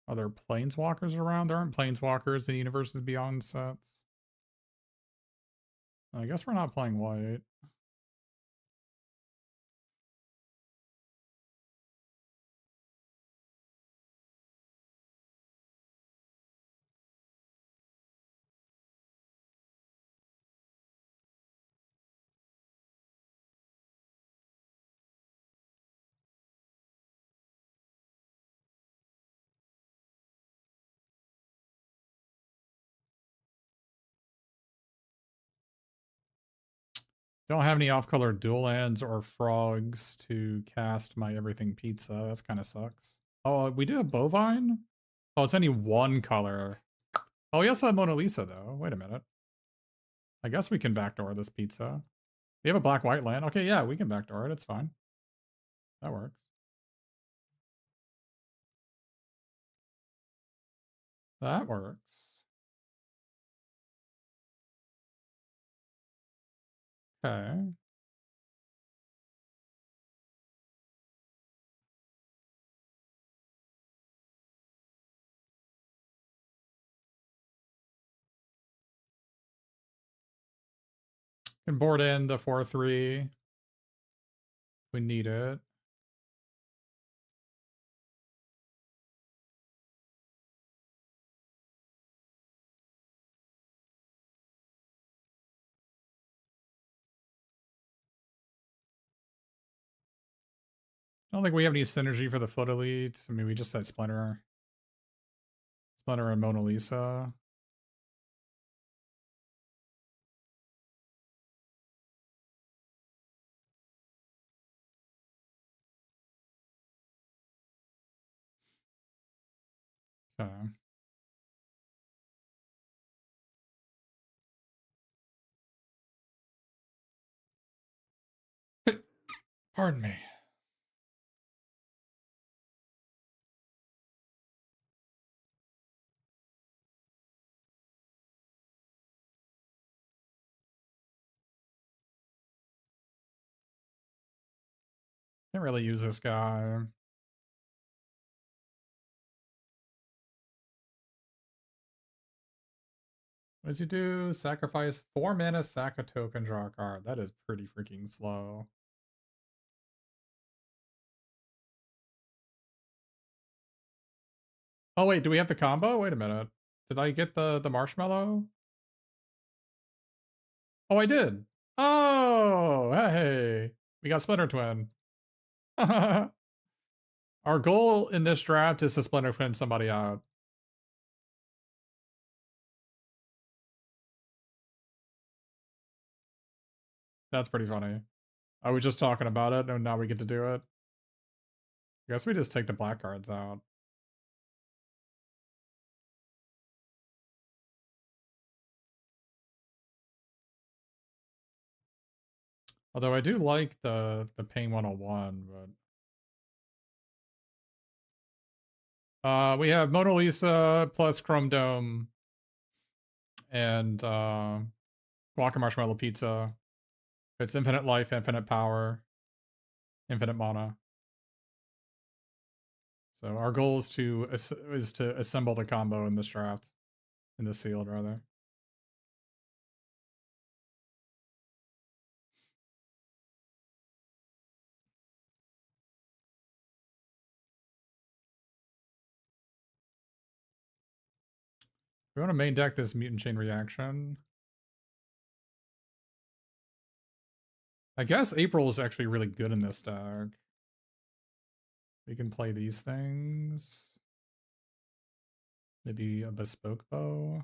Are there planeswalkers around? There aren't planeswalkers in Universes Beyond sets. I guess we're not playing white. Don't have any off-color dual lands or frogs to cast my everything pizza. That's kind of sucks. Oh, we do have bovine? Oh, it's only one color. Oh, we also have Mona Lisa, though. Wait a minute. I guess we can backdoor this pizza. We have a black-white land. Okay, yeah, we can backdoor it. It's fine. That works. That works. Okay. Can board in the 4/3. We need it. I don't think we have any synergy for the Foot Elite. I mean, we just had Splinter. Splinter and Mona Lisa. Okay. Pardon me. Can't really use this guy. What does he do? Sacrifice 4 mana, sack a token, draw a card. That is pretty freaking slow. Oh wait, do we have the combo? Wait a minute. Did I get the marshmallow? Oh, I did. Oh, hey. We got Splinter Twin. All Our goal in this draft is to Splinter Twin somebody out. That's pretty funny. I was just talking about it, and now we get to do it. I guess we just take the black cards out. Although I do like the Pain 101, but we have Mona Lisa plus Chrome Dome and Guac Marshmallow Pizza. It's infinite life, infinite power, infinite mana. So our goal is to assemble the combo in this draft, in this sealed rather. We want to main deck this Mutant Chain Reaction. I guess April is actually really good in this deck. We can play these things. Maybe a Bespoke Bow.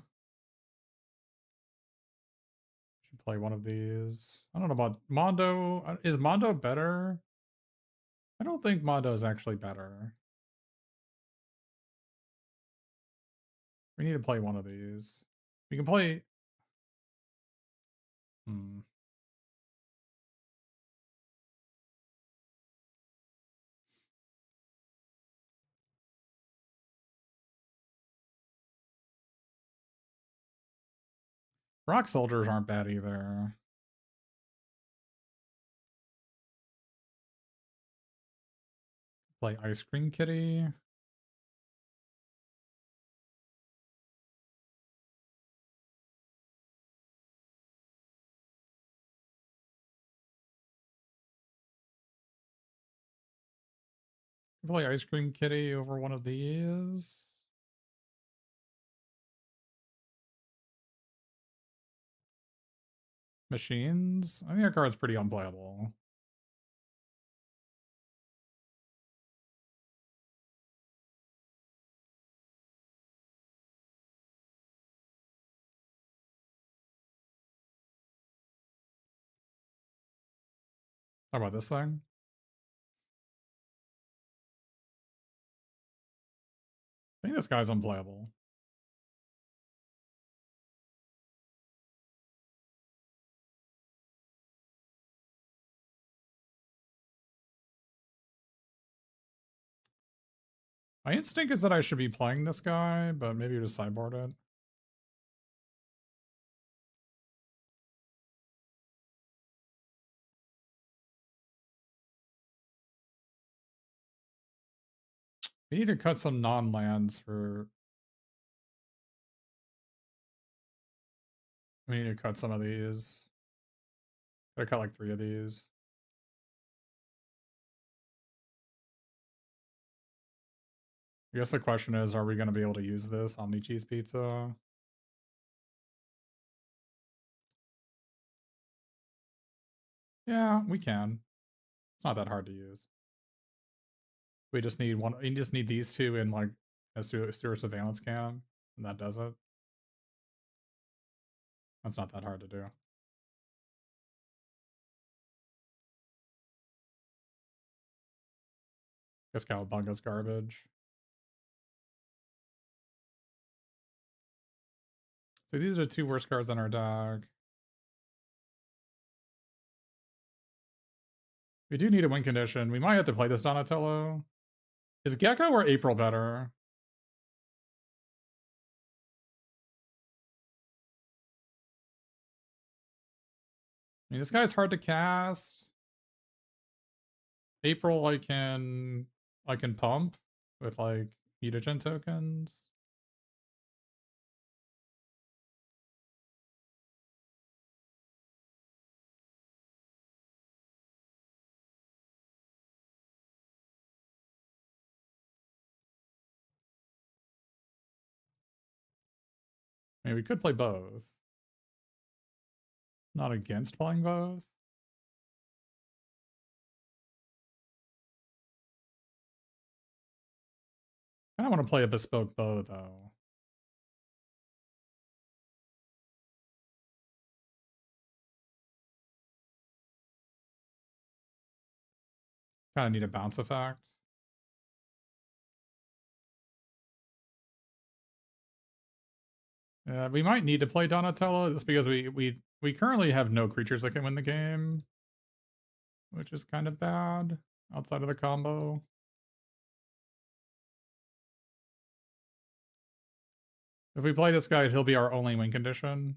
Should play one of these. I don't know about Mondo. Is Mondo better? I don't think Mondo is actually better. We need to play one of these. We can play... Rock Soldiers aren't bad either. Play Ice Cream Kitty. Play Ice Cream Kitty over one of these. Machines. I think that card's pretty unplayable. How about this thing? I think this guy's unplayable. My instinct is that I should be playing this guy, but maybe just sideboard it. We need to cut some non-lands for... We need to cut some of these. Gotta cut like 3 of these. I guess the question is, are we going to be able to use this Omni Cheese Pizza? Yeah, we can. It's not that hard to use. We just need one. You just need these two in like a Sewer Surveillance Cam, and that does it. That's not that hard to do. Guess Cowabunga's garbage. So these are the 2 worst cards on our deck. We do need a win condition. We might have to play this Donatello. Is Gecko or April better? I mean, this guy's hard to cast. April, I can pump with like mutagen tokens. I mean, we could play both. Not against playing both. Kind of want to play a bespoke bow, though. Kind of need a bounce effect. Yeah, we might need to play Donatello just because we currently have no creatures that can win the game, which is kind of bad outside of the combo. If we play this guy, he'll be our only win condition.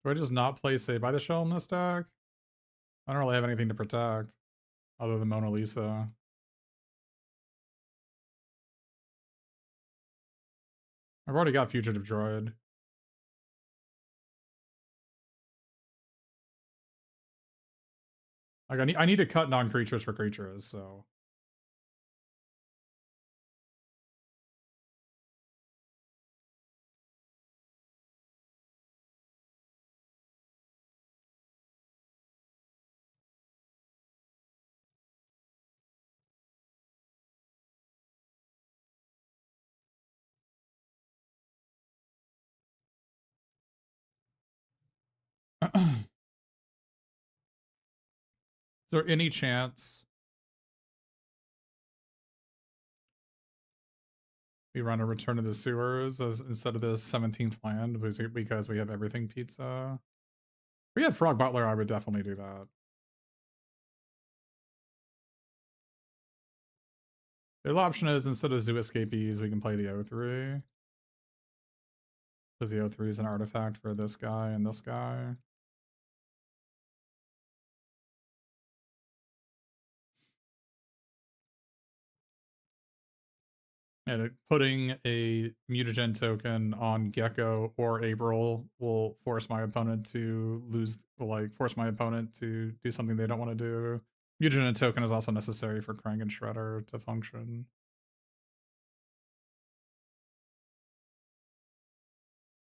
Do I just not play Saved by the Shell in this deck? I don't really have anything to protect other than Mona Lisa. I've already got Fugitive Droid. Like I need to cut non-creatures for creatures, so is there any chance we run a Return to the Sewers as instead of the 17th land because we have everything pizza? If we had Frog Butler, I would definitely do that. The other option is instead of Zoo Escapees, we can play the O3. Because the O3 is an artifact for this guy and this guy. And putting a mutagen token on Gecko or April will force my opponent to force my opponent to do something they don't want to do. Mutagen token is also necessary for Krang and Shredder to function.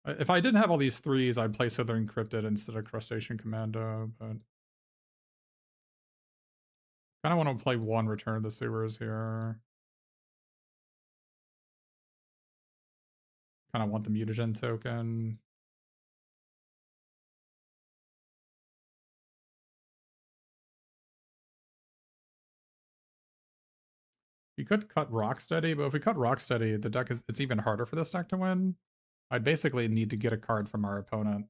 If I didn't have all these threes, I'd play Southern Encrypted instead of Crustacean Commando, but kind of want to play one Return of the Sewers here. Kind of want the mutagen token. We could cut Rocksteady, but if we cut Rocksteady, the deck it's even harder for this deck to win. I'd basically need to get a card from our opponent.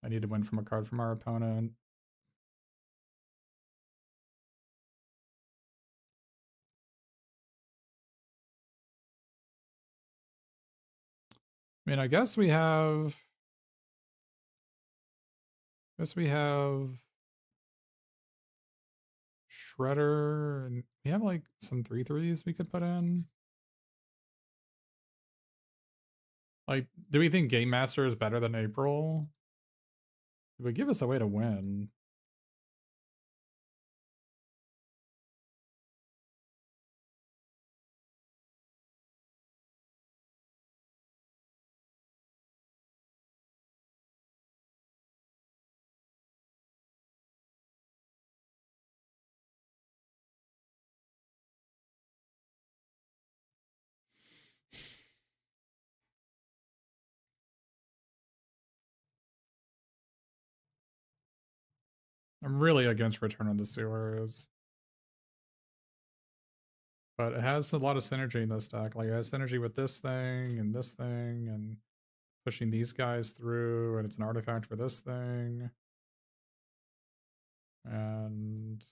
I need to win from a card from our opponent. I mean, I guess we have Shredder, and we have like some 3/3s we could put in. Like, do we think Game Master is better than April? It would give us a way to win. I'm really against Return of the Sewers. But it has a lot of synergy in this deck. Like, it has synergy with this thing, and pushing these guys through, and it's an artifact for this thing. And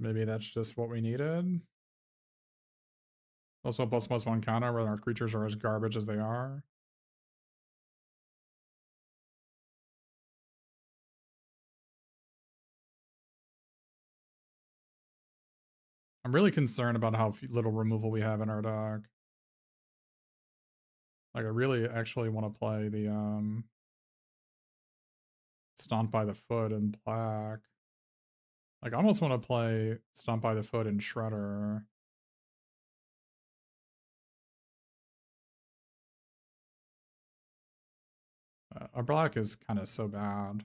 maybe that's just what we needed. Also ++1 counter where our creatures are as garbage as they are. I'm really concerned about how little removal we have in our deck. Like, I really actually want to play the Stomp by the Foot and black. Like, I almost want to play Stomp by the Foot and Shredder. Our black is kind of so bad.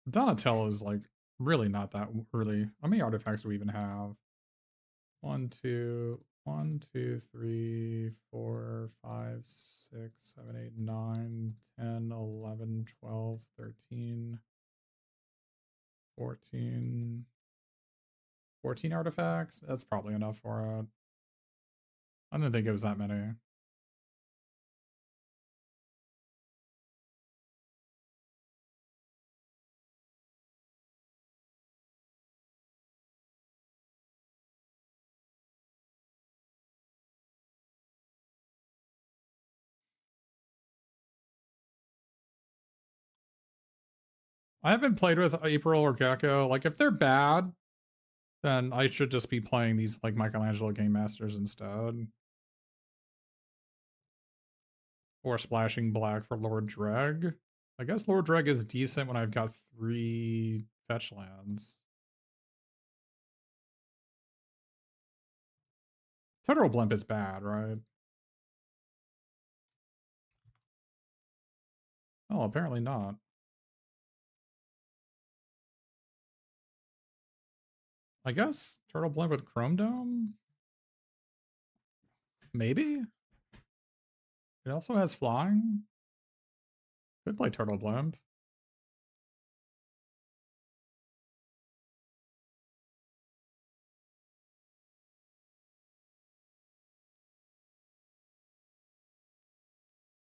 Donatello is like really not that really. How many artifacts do we even have? 1, 2, 1, 2, 3, 4, 5, 6, 7, 8, 9, 10, 11, 12, 13, 14. 14 artifacts? That's probably enough for it. I didn't think it was that many. I haven't played with April or Gecko. Like, if they're bad, then I should just be playing these, like, Michelangelo Game Masters instead. Or splashing black for Lord Dreg. I guess Lord Dreg is decent when I've got 3 fetch lands. Total Blimp is bad, right? Oh, apparently not. I guess Turtle Blimp with Chrome Dome? Maybe? It also has flying? Could play Turtle Blimp.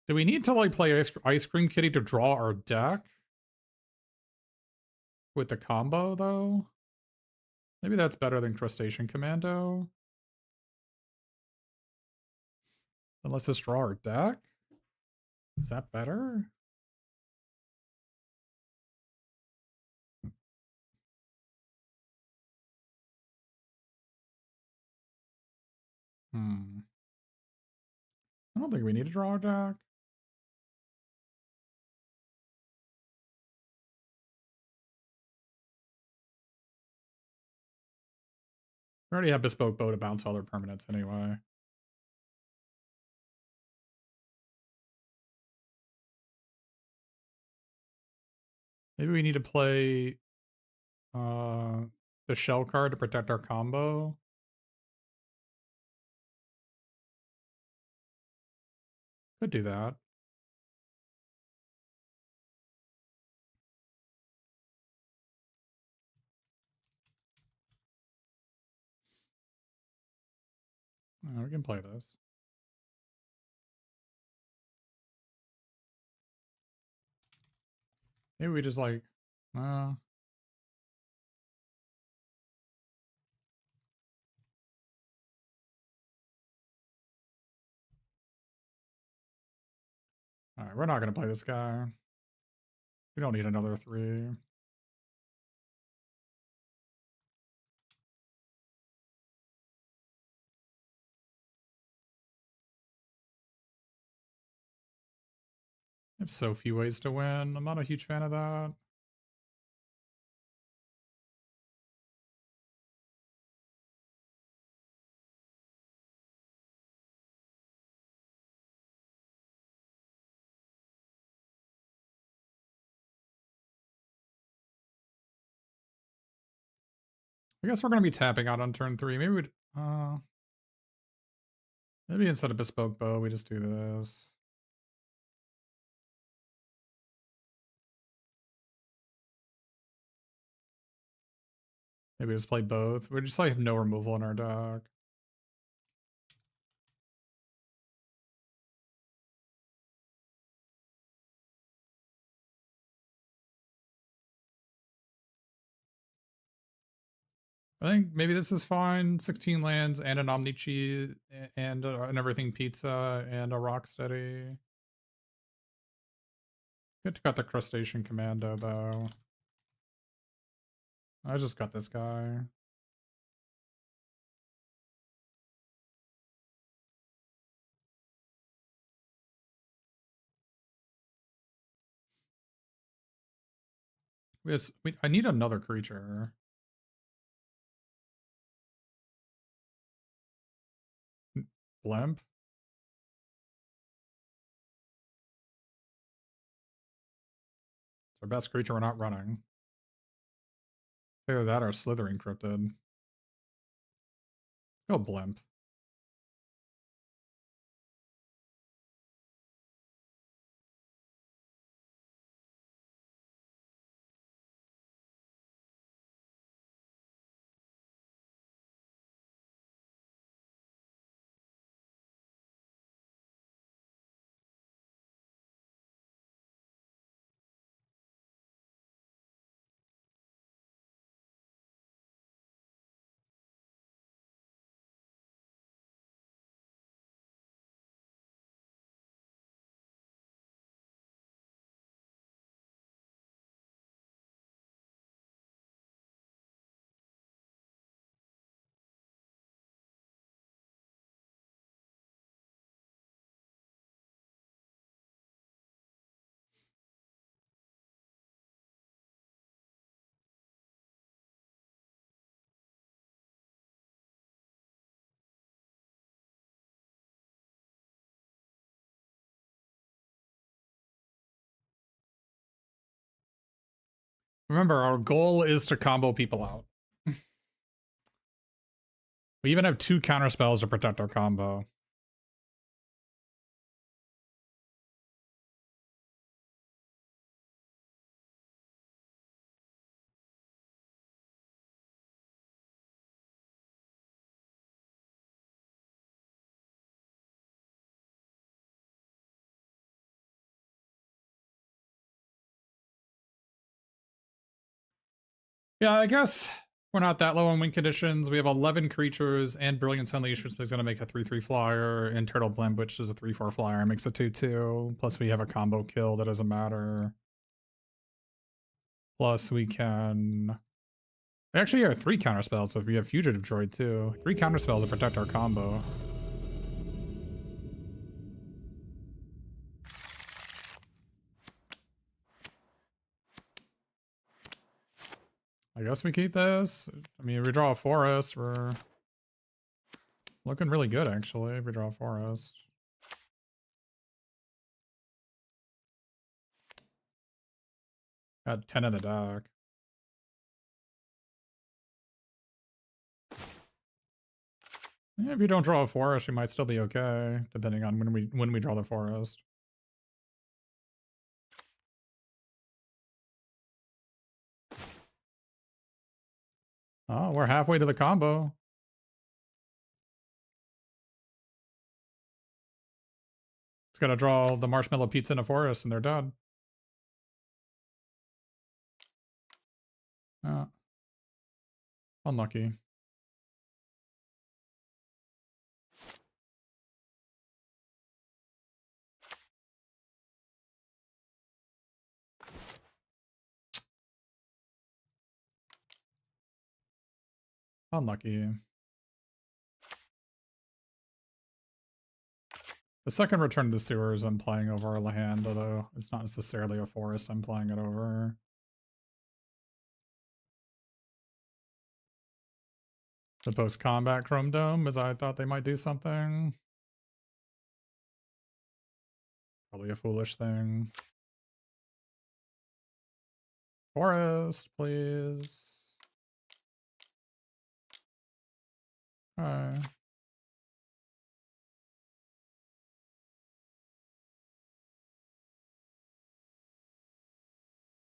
Do we need to like play Ice Cream Kitty to draw our deck? With the combo though? Maybe that's better than Crustacean Commando. Then let's just draw our deck. Is that better? I don't think we need to draw our deck. We already have Bespoke Bow to bounce other permanents anyway. Maybe we need to play the shell card to protect our combo. Could do that. We can play this. Maybe we just like, Alright, we're not gonna play this guy. We don't need another 3. I have so few ways to win. I'm not a huge fan of that. I guess we're gonna be tapping out on turn 3. Maybe we'd maybe instead of Bespoke Bow, we just do this. Maybe just play both. We just like have no removal in our deck. I think maybe this is fine. 16 lands and an Omni-Chi and an Everything Pizza and a Rocksteady. Good to got the Crustacean Commando, though. I just got this guy. I need another creature. Blimp? It's our best creature we're not running. Either that or Slithering Cryptid. Go Blimp. Remember, our goal is to combo people out. We even have 2 counter spells to protect our combo. Yeah, I guess we're not that low on win conditions. We have 11 creatures and Brilliance Unleashed, which is going to make a 3/3 flyer, and Turtle Blimp, which is a 3/4 flyer, makes a 2/2. Plus, we have a combo kill that doesn't matter. Plus, we can. We actually have 3 counter spells, but we have Fugitive Droid too. 3 counter spells to protect our combo. I guess we keep this. I mean, if we draw a forest, we're looking really good, actually, if we draw a forest. Got 10 in the deck. Yeah, if you don't draw a forest, you might still be okay, depending on when we draw the forest. Oh, we're halfway to the combo. It's gonna draw the marshmallow pizza in a forest and they're dead. Unlucky. Unlucky. The second Return to the Sewers I'm playing over a hand, although it's not necessarily a forest I'm playing it over. The post-combat Chrome Dome, as I thought they might do something. Probably a foolish thing. Forest, please. Alright.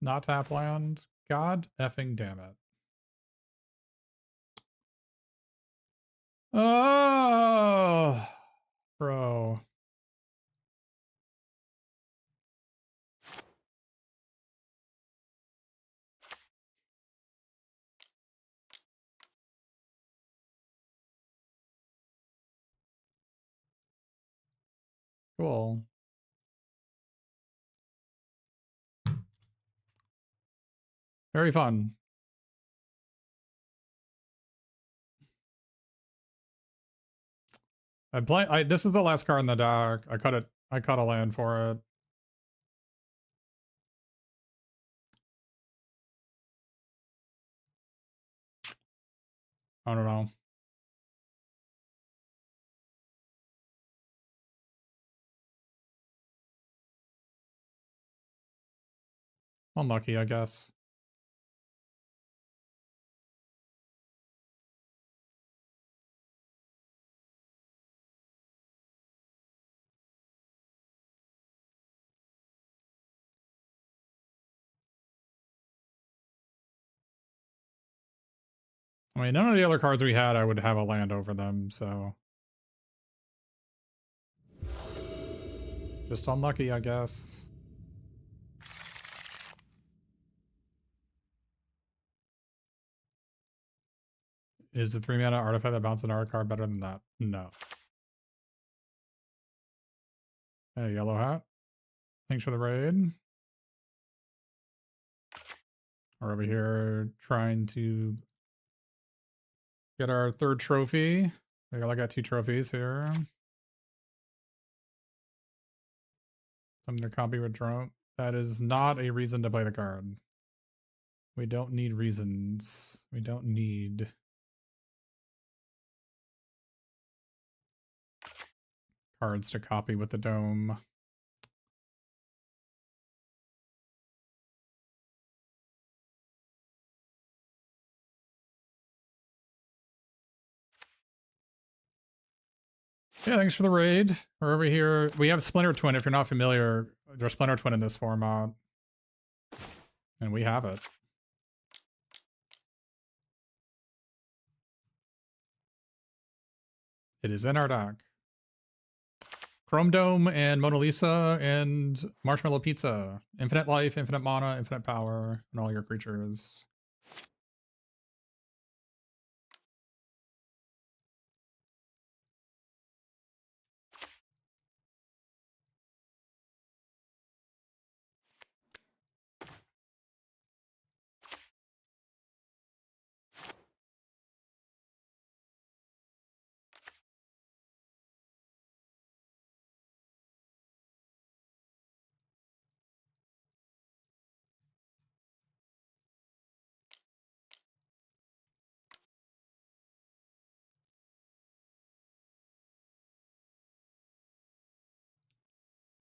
Not tap land. God effing damn it. Oh, bro. Cool. Very fun. This is the last card in the deck. I cut it. I cut a land for it. I don't know. Unlucky, I guess. I mean, none of the other cards we had, I would have a land over them, so. Just unlucky, I guess. Is the 3-mana artifact that bounces an art card better than that? No. Hey, Yellow Hat. Thanks for the raid. We're over here trying to get our 3rd trophy. I got 2 trophies here. Something to copy with drone. That is not a reason to play the card. We don't need reasons. We don't need cards to copy with the dome. Yeah, thanks for the raid. We're over here. We have Splinter Twin. If you're not familiar, there's Splinter Twin in this format. And we have it. It is in our deck. Chrome Dome and Mona Lisa and Marshmallow Pizza. Infinite life, infinite mana, infinite power, and all your creatures.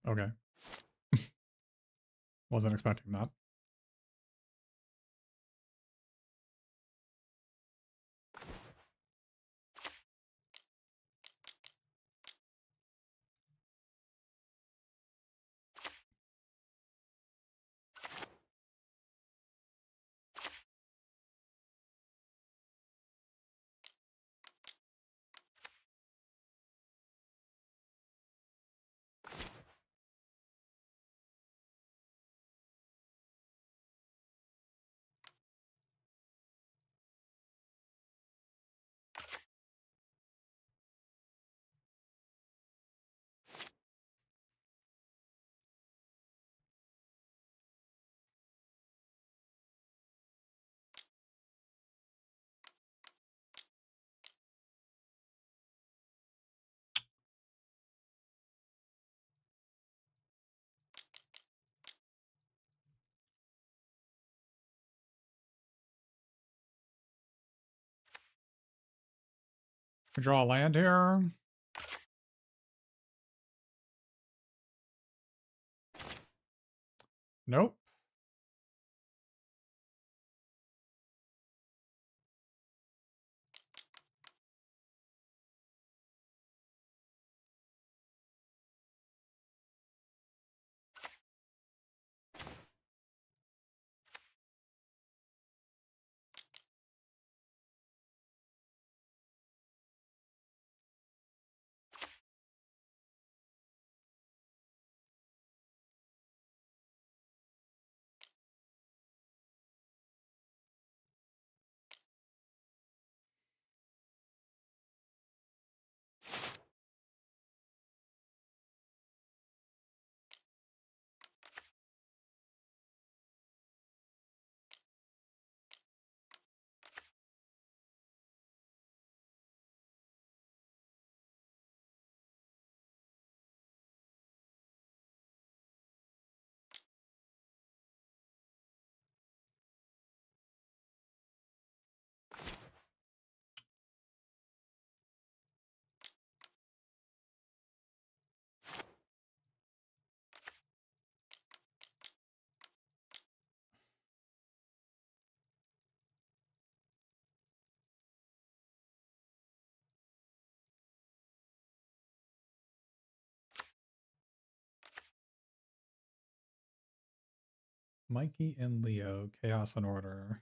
Okay. Wasn't expecting that. We draw a land here. Nope. Mikey and Leo, Chaos and Order.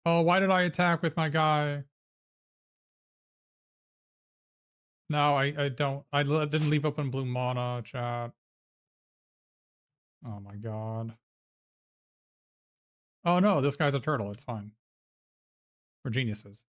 Oh, why did I attack with my guy? No, I don't. Didn't leave open blue mana, chat. Oh my god. Oh no, this guy's a turtle. It's fine. We're geniuses.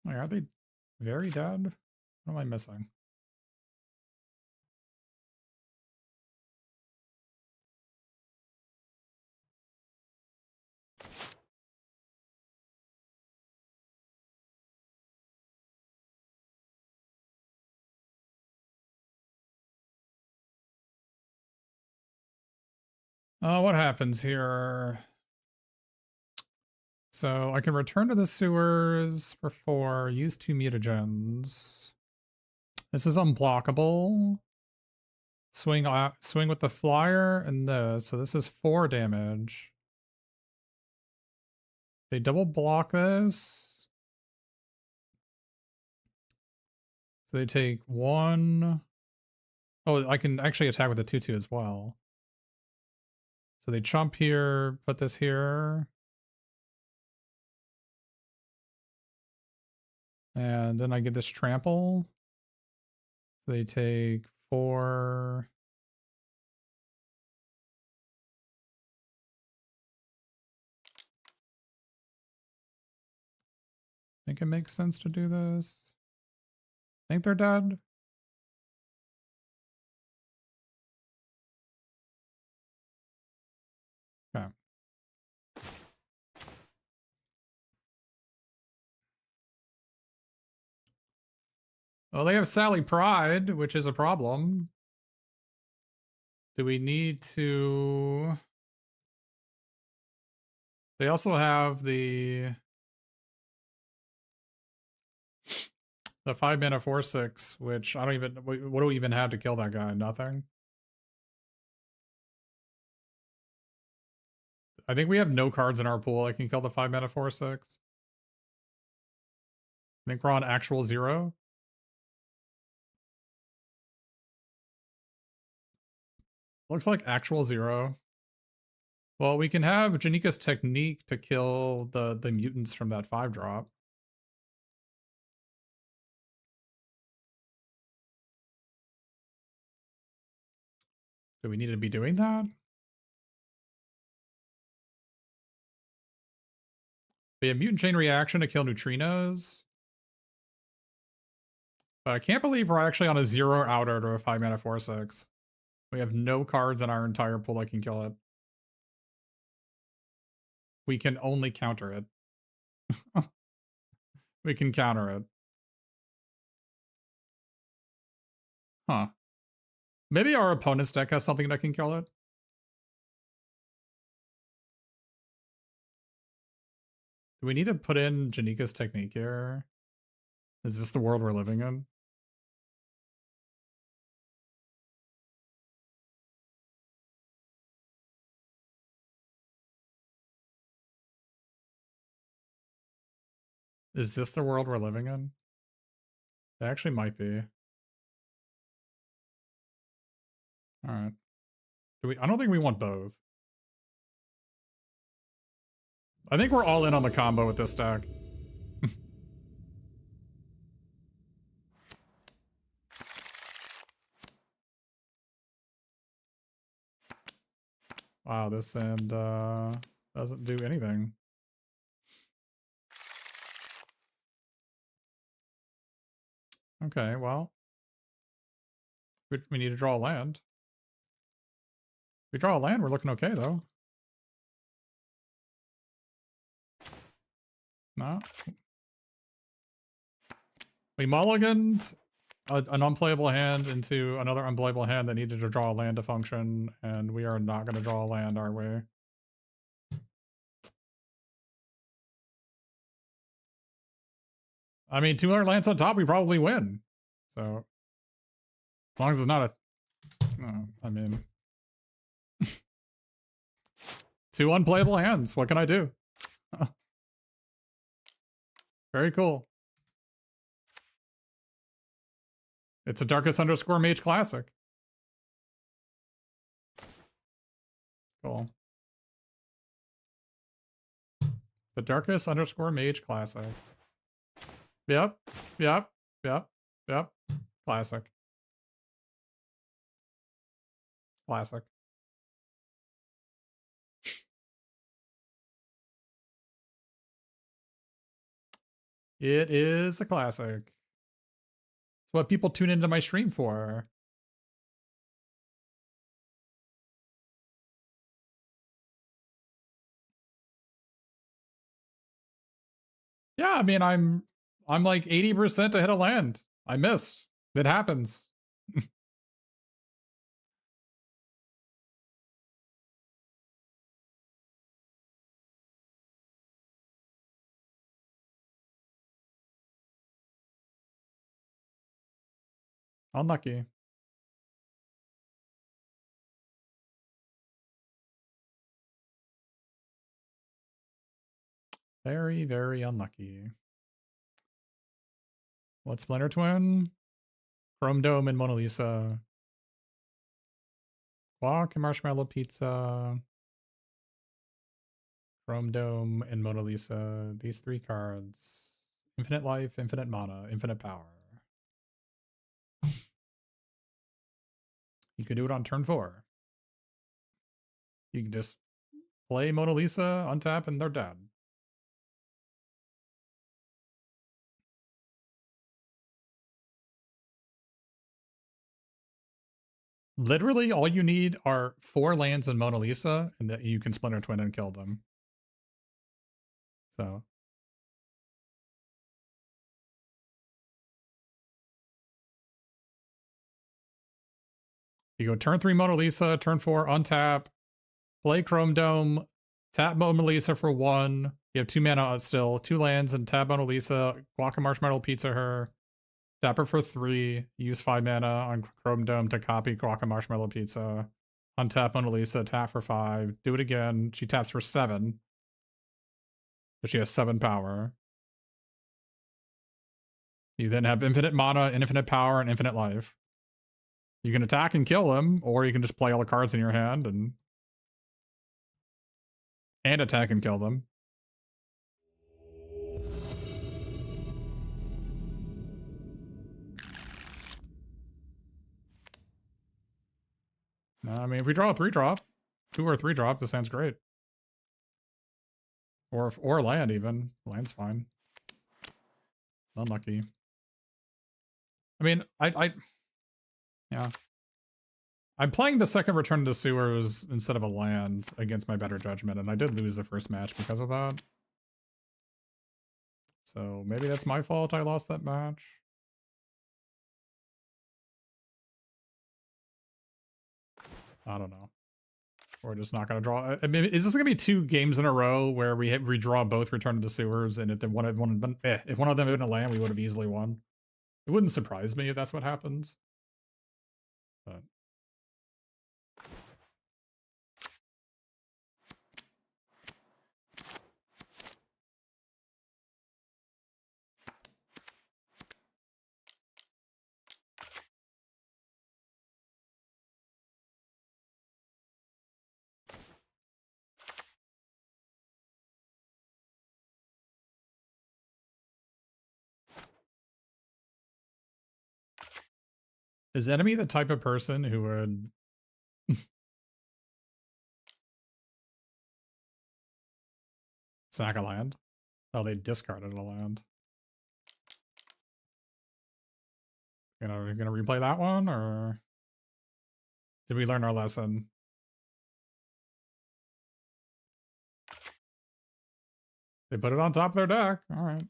Like, are they very dead? What am I missing? What happens here? So I can return to the sewers for 4, use 2 mutagens. This is unblockable. Swing with the flyer and this. So this is 4 damage. They double block this. So they take 1. Oh, I can actually attack with the 2/2 as well. So they chump here, put this here. And then I get this trample. So they take 4. I think it makes sense to do this. I think they're dead. Okay. Well, they have Sally Pride, which is a problem. Do we need to... They also have the 5 mana 4/6, which I don't even... What do we even have to kill that guy? Nothing? I think we have no cards in our pool that can kill the 5 mana 4/6. I think we're on actual 0. Looks like actual 0. Well, we can have Janika's Technique to kill the mutants from that 5-drop. Do we need to be doing that? We have Mutant Chain Reaction to kill neutrinos. But I can't believe we're actually on a 0 outer to a 5 mana 4/6. We have no cards in our entire pool that can kill it. We can only counter it. We can counter it. Huh. Maybe our opponent's deck has something that can kill it. Do we need to put in Janika's Technique here? Is this the world we're living in? Is this the world we're living in? It actually might be. Alright. I don't think we want both. I think we're all in on the combo with this deck. Wow, this end doesn't do anything. Okay, well, we need to draw a land. If we draw a land, we're looking okay, though. No? We mulliganed an unplayable hand into another unplayable hand that needed to draw a land to function, and we are not going to draw a land, are we? I mean, 2 other lands on top, we probably win. So, as long as it's not a... No, I mean... 2 unplayable hands. What can I do? Very cool. It's a Darkest _ Mage Classic. Cool. The Darkest _ Mage Classic. Yep. Yep. Yep. Yep. Classic. Classic. It is a classic. It's what people tune into my stream for. Yeah, I mean, I'm like 80% to hit a land. I missed. It happens. Unlucky. Very, very unlucky. What's Splinter Twin? Chrome Dome and Mona Lisa. Guac and Marshmallow Pizza. Chrome Dome and Mona Lisa. These 3 cards. Infinite life, infinite mana, infinite power. You can do it on turn 4. You can just play Mona Lisa, untap, and they're dead. Literally, all you need are 4 lands in Mona Lisa, and that you can Splinter Twin and kill them. So. You go turn 3 Mona Lisa, turn 4 untap, play Chrome Dome, tap Mona Lisa for 1. You have 2 mana still, 2 lands, and tap Mona Lisa, Guac and Marshmallow Pizza her, tap her for 3, use 5 mana on Chrome Dome to copy Guac and Marshmallow Pizza, untap Mona Lisa, tap for 5, do it again, she taps for 7, but she has 7 power. You then have infinite mana, infinite power, and infinite life. You can attack and kill him, or you can just play all the cards in your hand and attack and kill them. I mean, if we draw a 3-drop, 2 or 3-drop, this hand's great. Or land even. Land's fine. Unlucky. I mean, yeah. I'm playing the second Return to the Sewers instead of a land against my better judgment, and I did lose the first match because of that. So maybe that's my fault I lost that match. I don't know. We're just not going to draw. I mean, is this going to be 2 games in a row where we redraw both Return to the Sewers, and if one of them had been a land, we would have easily won? It wouldn't surprise me if that's what happens. But is enemy the type of person who would sack a land? Oh, they discarded a land. We're gonna replay that one, or did we learn our lesson? They put it on top of their deck. All right.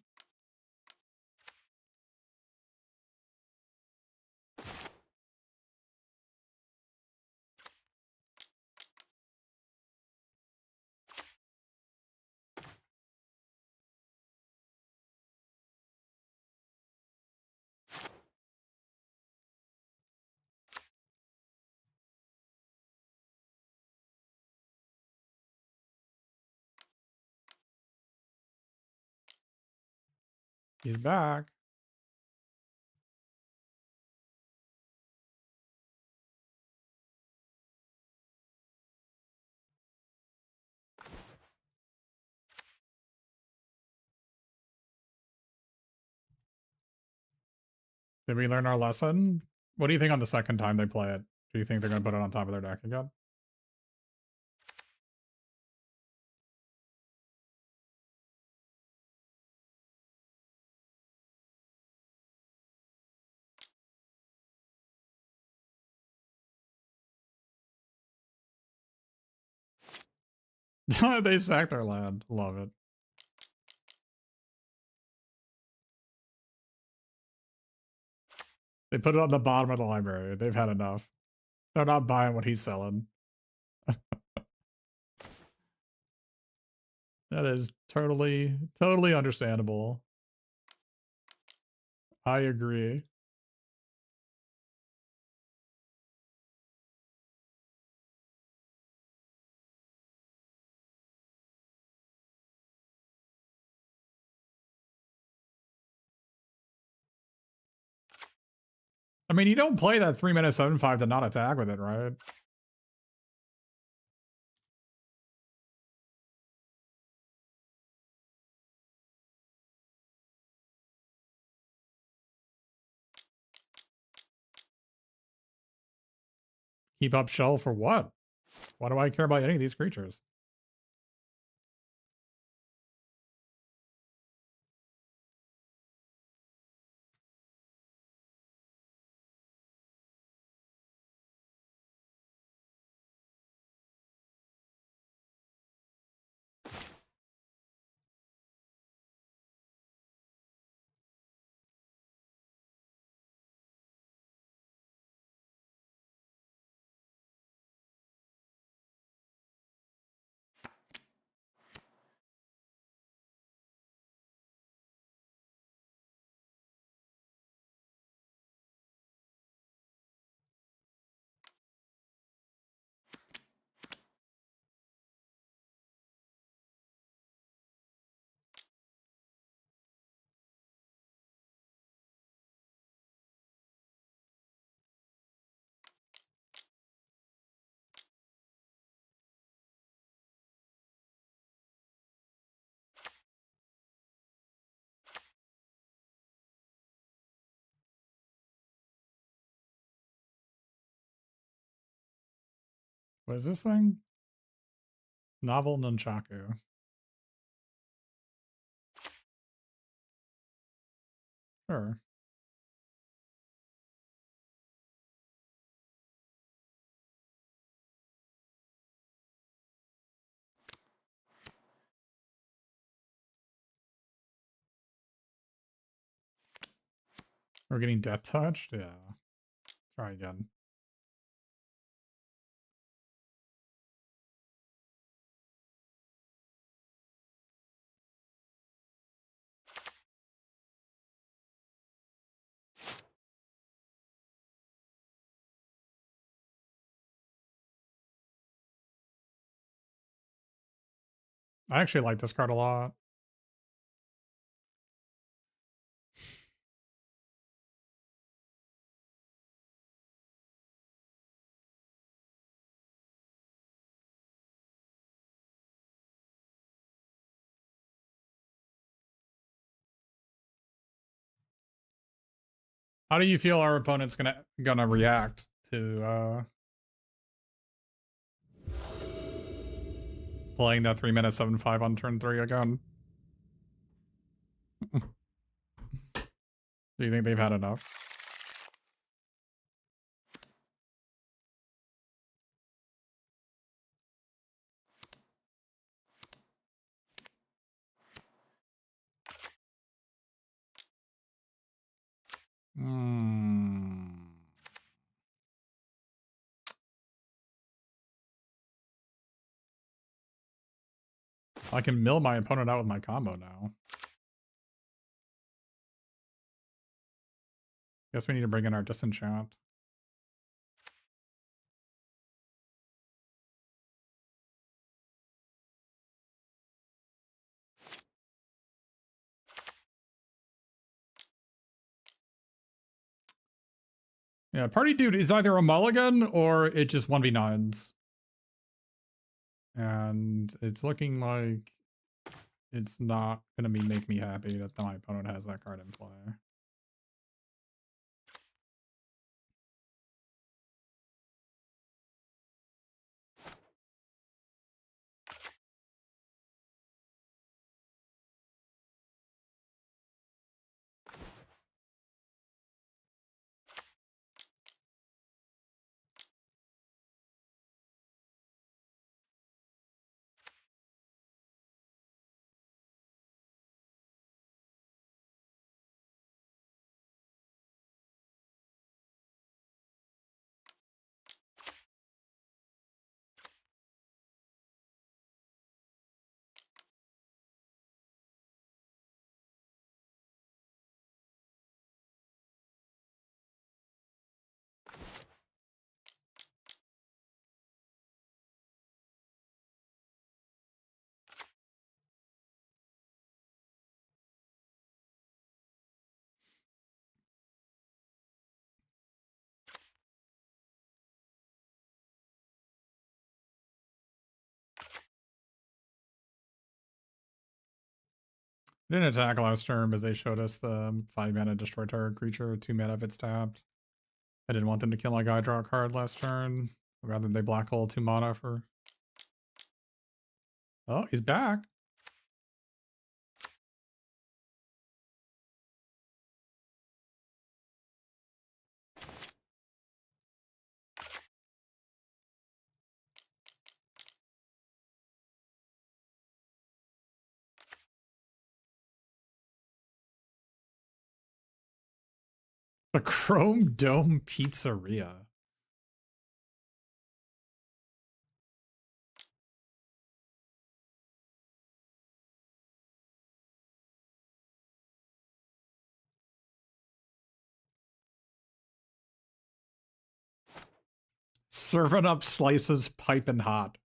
He's back. Did we learn our lesson? What do you think on the second time they play it? Do you think they're going to put it on top of their deck again? They sacked their land. Love it. They put it on the bottom of the library. They've had enough. They're not buying what he's selling. That is totally understandable. I agree. I mean, you don't play that 3-mana 7/5 to not attack with it, right? Keep up shell for what? Why do I care about any of these creatures? What is this thing? Novel Nunchaku. Sure. We're getting death touched? Yeah. Try again. I actually like this card a lot. How do you feel our opponent's gonna react to playing that 3-mana 7/5 on turn 3 again? Do you think they've had enough? Hmm. I can mill my opponent out with my combo now. Guess we need to bring in our disenchant. Yeah, party dude is either a mulligan or it just 1v9s. And it's looking like it's not going to make me happy that my opponent has that card in play. Didn't attack last turn as they showed us the 5 mana destroy target creature, 2 mana if it's tapped. I didn't want them to kill my guy draw a card last turn. Rather they black hole 2 mana for... Oh, he's back. The Chrome Dome Pizzeria. Serving up slices piping hot.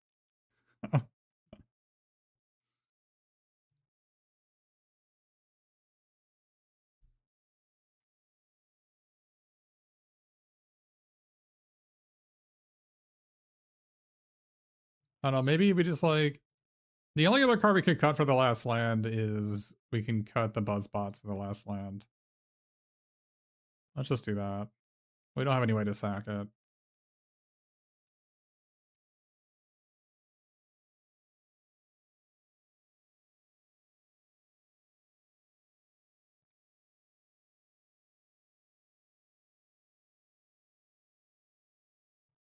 I don't know, maybe we just like... The only other card we could cut for the last land is we can cut the Buzzbots for the last land. Let's just do that. We don't have any way to sack it.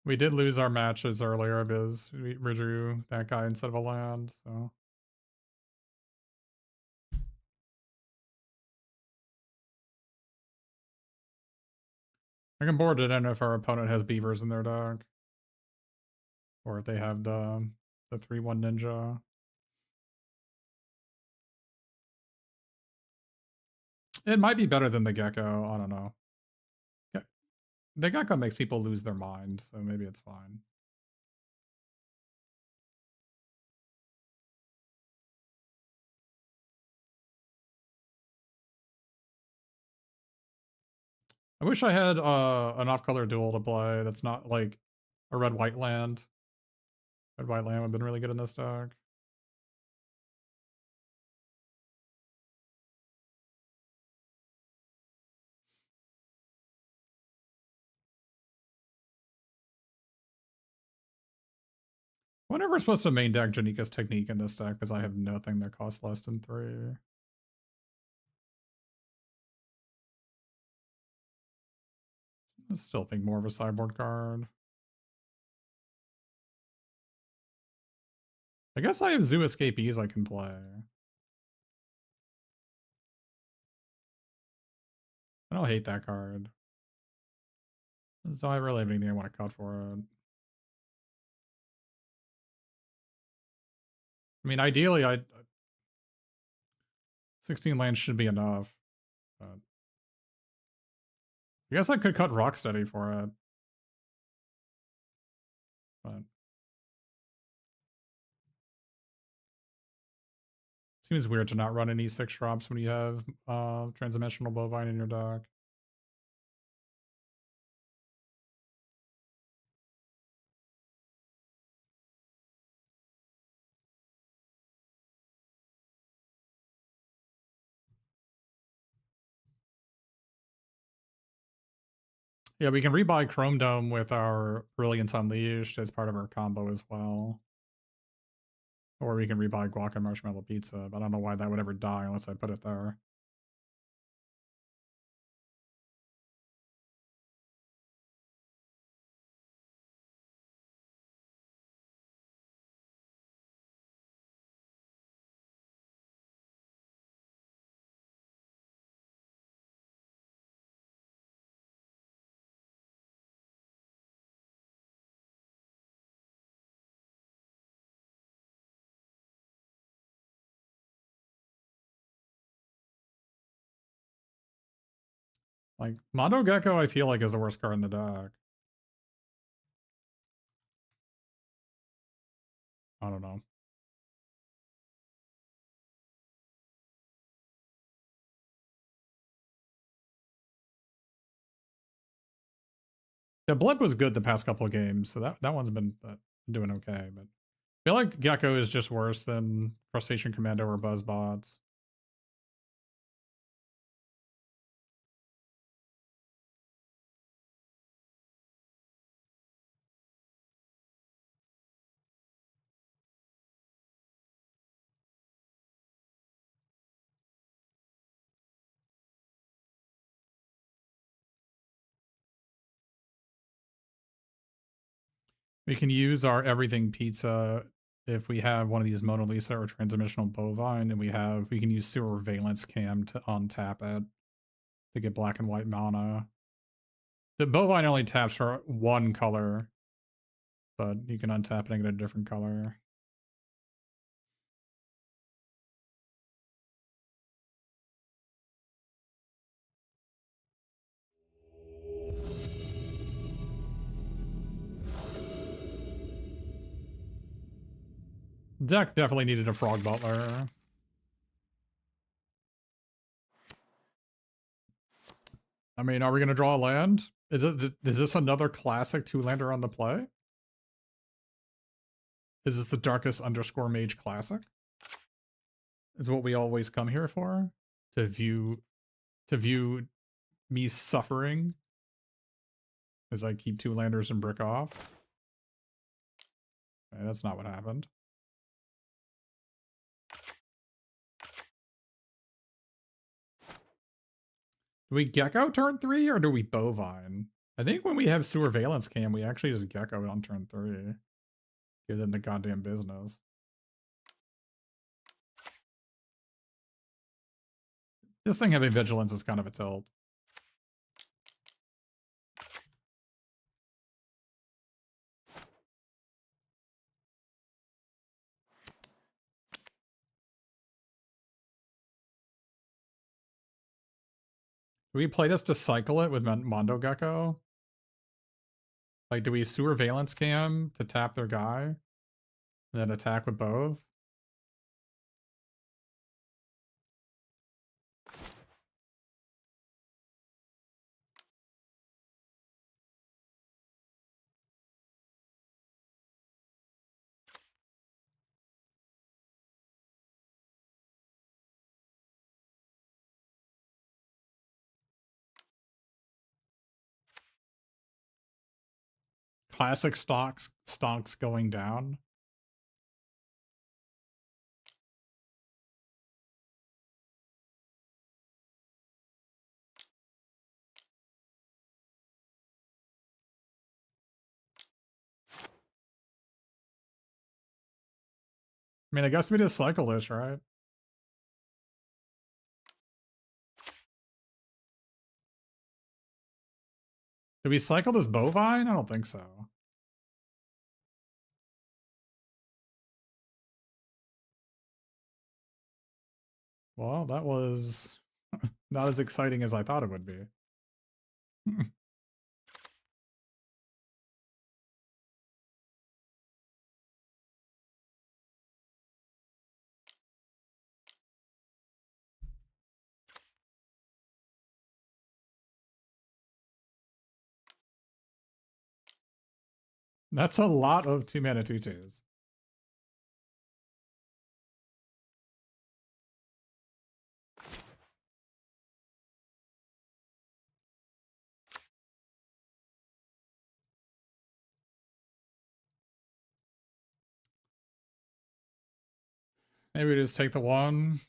We did lose our matches earlier because we redrew that guy instead of a land, so... I can board it in if our opponent has beavers in their deck. Or if they have the 3/1 ninja. It might be better than the gecko, I don't know. The gecko makes people lose their mind, so maybe it's fine. I wish I had an off-color duel to play that's not like a red-white land. Red-white land would have been really good in this deck. I wonder if we're supposed to main deck Janika's Technique in this deck, because I have nothing that costs less than 3. I still think more of a sideboard card. I guess I have Zoo Escapees I can play. I don't hate that card. So I really have anything I want to cut for it. I mean, ideally, 16 lands should be enough. But I guess I could cut Rocksteady for it. But seems weird to not run any 6 drops when you have Transdimensional Bovine in your deck. Yeah, we can rebuy Chrome Dome with our Brilliance Unleashed as part of our combo as well. Or we can rebuy Guac and Marshmallow Pizza, but I don't know why that would ever die unless I put it there. Like, Mondo Gecko, I feel like, is the worst card in the deck. I don't know. Yeah, Blip was good the past couple of games, so that one's been doing okay, but I feel like Gecko is just worse than Crustacean Commando or Buzzbots. We can use our Everything Pizza if we have one of these Mona Lisa or Transdimensional Bovine, and we can use Surveillance Cam to untap it to get black and white mana. The Bovine only taps for one color, but you can untap it and get a different color. Deck definitely needed a Frog Butler. I mean, are we going to draw a land? Is this another classic 2-lander on the play? Is this the Darkest _ Mage Classic? Is what we always come here for? To view me suffering as I keep 2-landers and brick off? Okay, that's not what happened. Do we Gecko turn 3 or do we Bovine? I think when we have Surveillance Cam, we actually just Gecko on turn 3. Give them the goddamn business. This thing having Vigilance is kind of a tilt. Do we play this to cycle it with Mondo Gecko? Like, do we Surveillance Cam to tap their guy? And then attack with both? Classic stonks going down. I mean, I guess we just cycle this, right? Did we cycle this bovine? I don't think so. Well, that was not as exciting as I thought it would be. That's a lot of 2-mana 2/2s. Maybe we just take the one.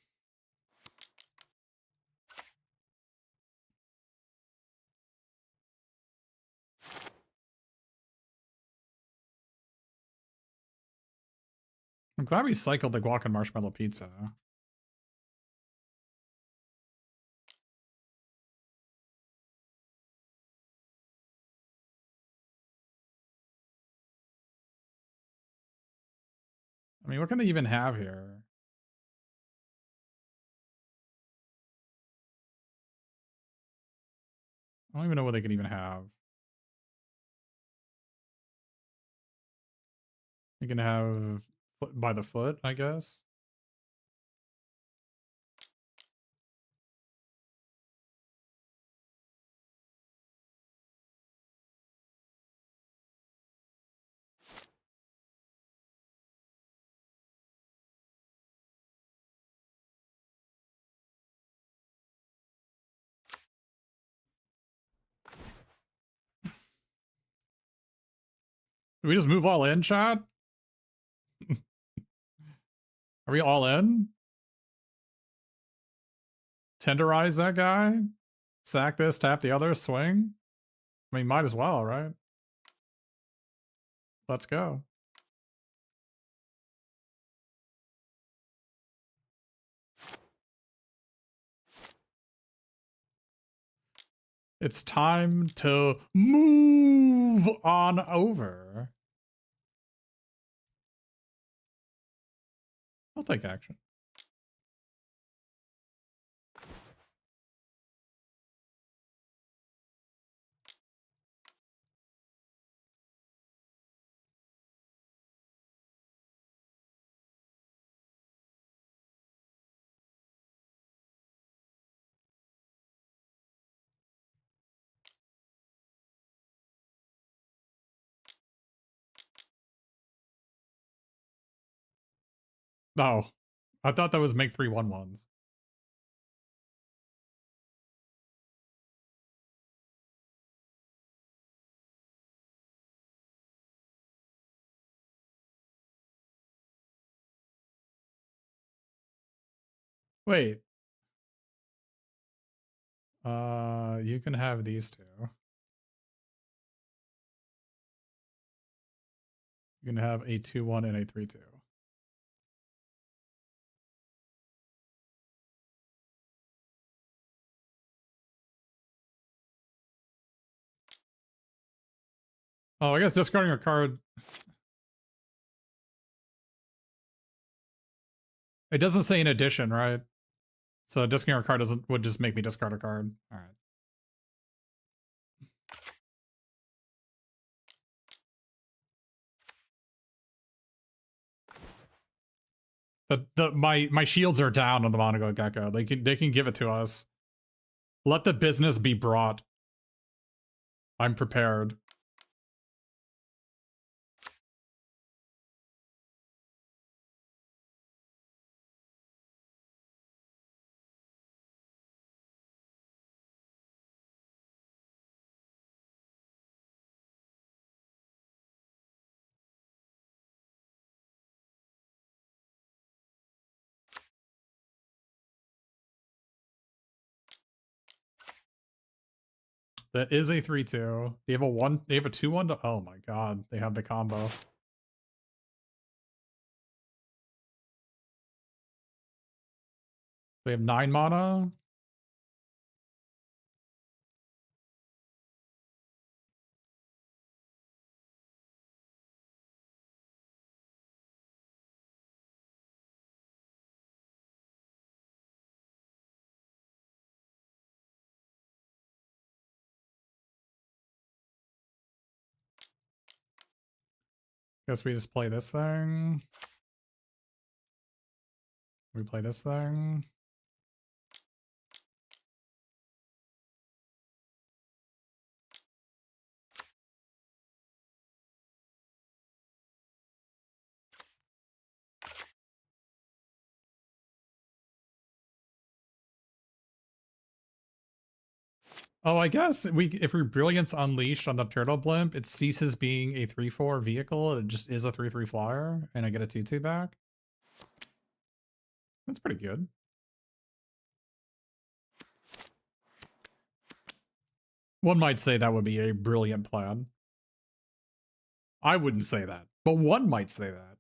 I'm glad we cycled the guac and marshmallow pizza. I mean, what can they even have here? I don't even know what they could even have. You can have foot by the foot, I guess. Do we just move all in, chat? Are we all in? Tenderize that guy? Sack this, tap the other, swing? I mean, might as well, right? Let's go. It's time to move on over. I'll take action. Oh, I thought that was make 3/1/1s. Wait. You can have these two. You can have a 2/1 and a 3/2. Oh, I guess discarding a card. It doesn't say in addition, right? So discarding a card would just make me discard a card. All right. My shields are down on the Monaco Gecko. They can give it to us. Let the business be brought. I'm prepared. That is a 3/2. They have a 1. They have a 2/1. Oh my god, they have the combo. They have 9 mana. Guess we just play this thing. We play this thing. Oh, I guess if we Brilliance Unleashed on the Turtle Blimp, it ceases being a 3/4 vehicle. It just is a 3/3 flyer, and I get a 2/2 back. That's pretty good. One might say that would be a brilliant plan. I wouldn't say that, but one might say that.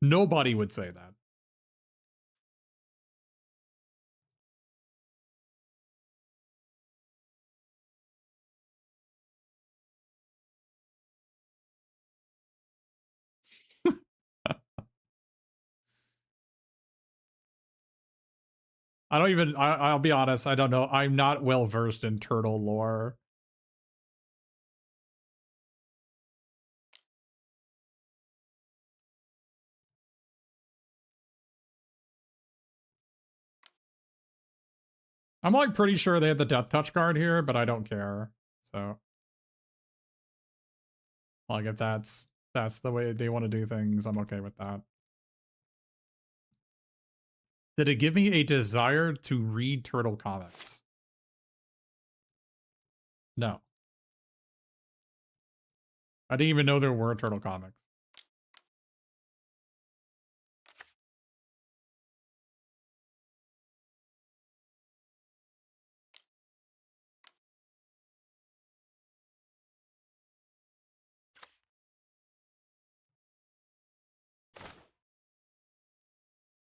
Nobody would say that. I don't even, I'll be honest, I don't know. I'm not well versed in turtle lore. I'm like pretty sure they had the death touch card here, but I don't care. So like if that's the way they want to do things, I'm okay with that. Did it give me a desire to read turtle comics? No. I didn't even know there were turtle comics.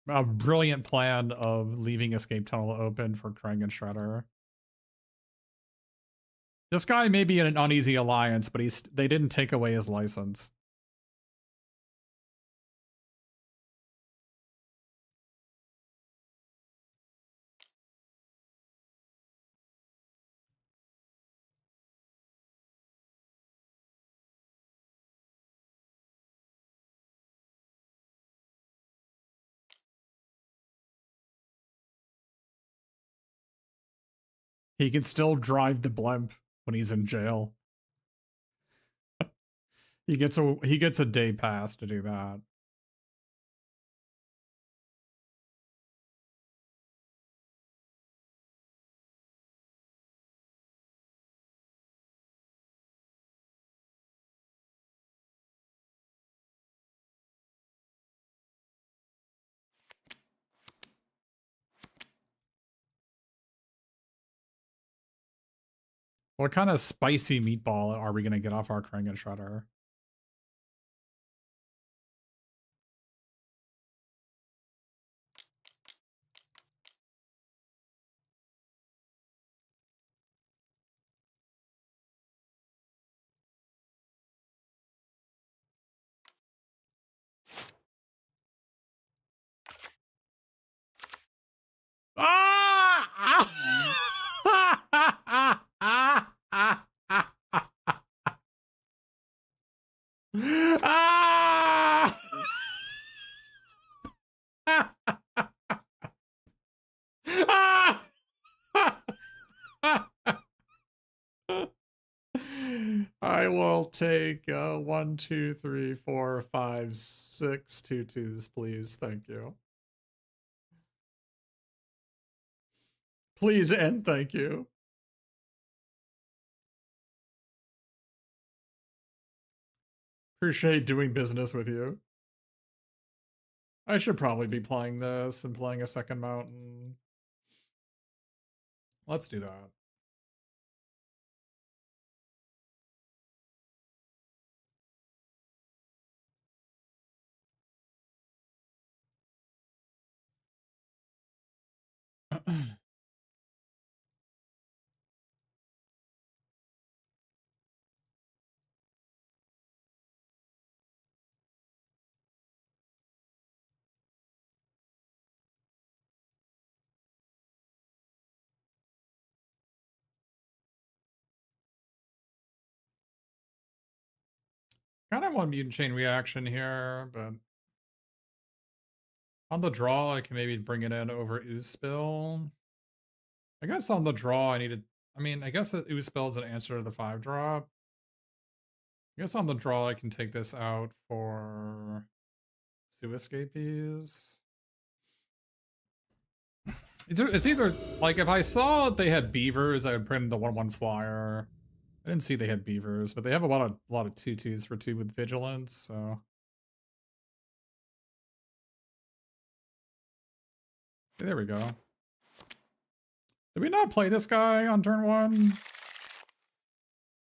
A brilliant plan of leaving Escape Tunnel open for Krang and Shredder. This guy may be in an uneasy alliance, but they didn't take away his license. He can still drive the blimp when he's in jail. He gets a day pass to do that. What kind of spicy meatball are we gonna get off our Krang and Shredder? Ah! Ah! I will take 1, 2, 3, 4, 5, 6 2/2s, please. Thank you. Please and thank you. Appreciate doing business with you. I should probably be playing this and playing a second mountain. Let's do that. Kind of want mutant chain reaction here, but on the draw, I can maybe bring it in over ooze spill. I guess on the draw, I need to. I mean, I guess that ooze spill is an answer to the 5-drop. I guess on the draw, I can take this out for Zoo Escapees. It's either like if I saw they had beavers, I would print the 1/1 flyer. I didn't see they had beavers, but they have a lot of 2/2s for 2 with vigilance, so. See, there we go. Did we not play this guy on turn 1?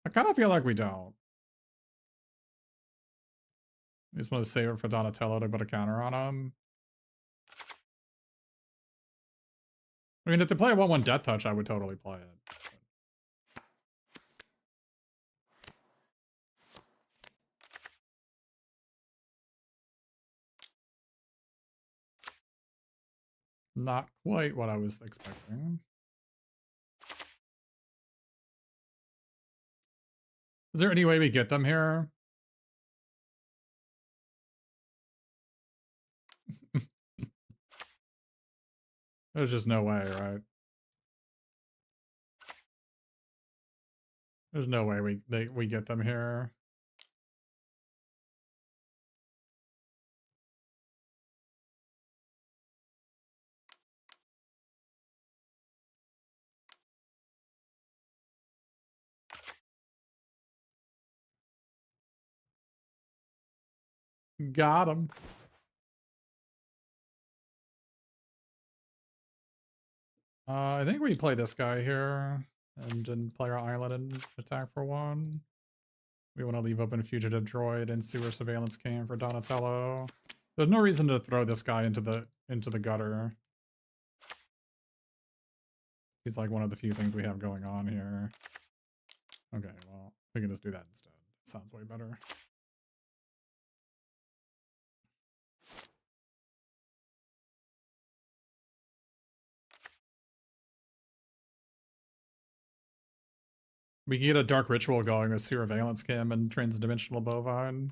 I kind of feel like we don't. I just want to save it for Donatello to put a counter on him. I mean, if they play a 1/1 Death Touch, I would totally play it. Not quite what I was expecting. Is there any way we get them here? There's just no way, right? There's no way we get them here. Got him. I think we play this guy here and then play our island and attack for 1. We want to leave open Fugitive Droid and Sewer Surveillance Cam for Donatello. There's no reason to throw this guy into the gutter. He's like one of the few things we have going on here. Okay, well, we can just do that instead. Sounds way better. We can get a Dark Ritual going with Surveillance Cam and Transdimensional Bovine.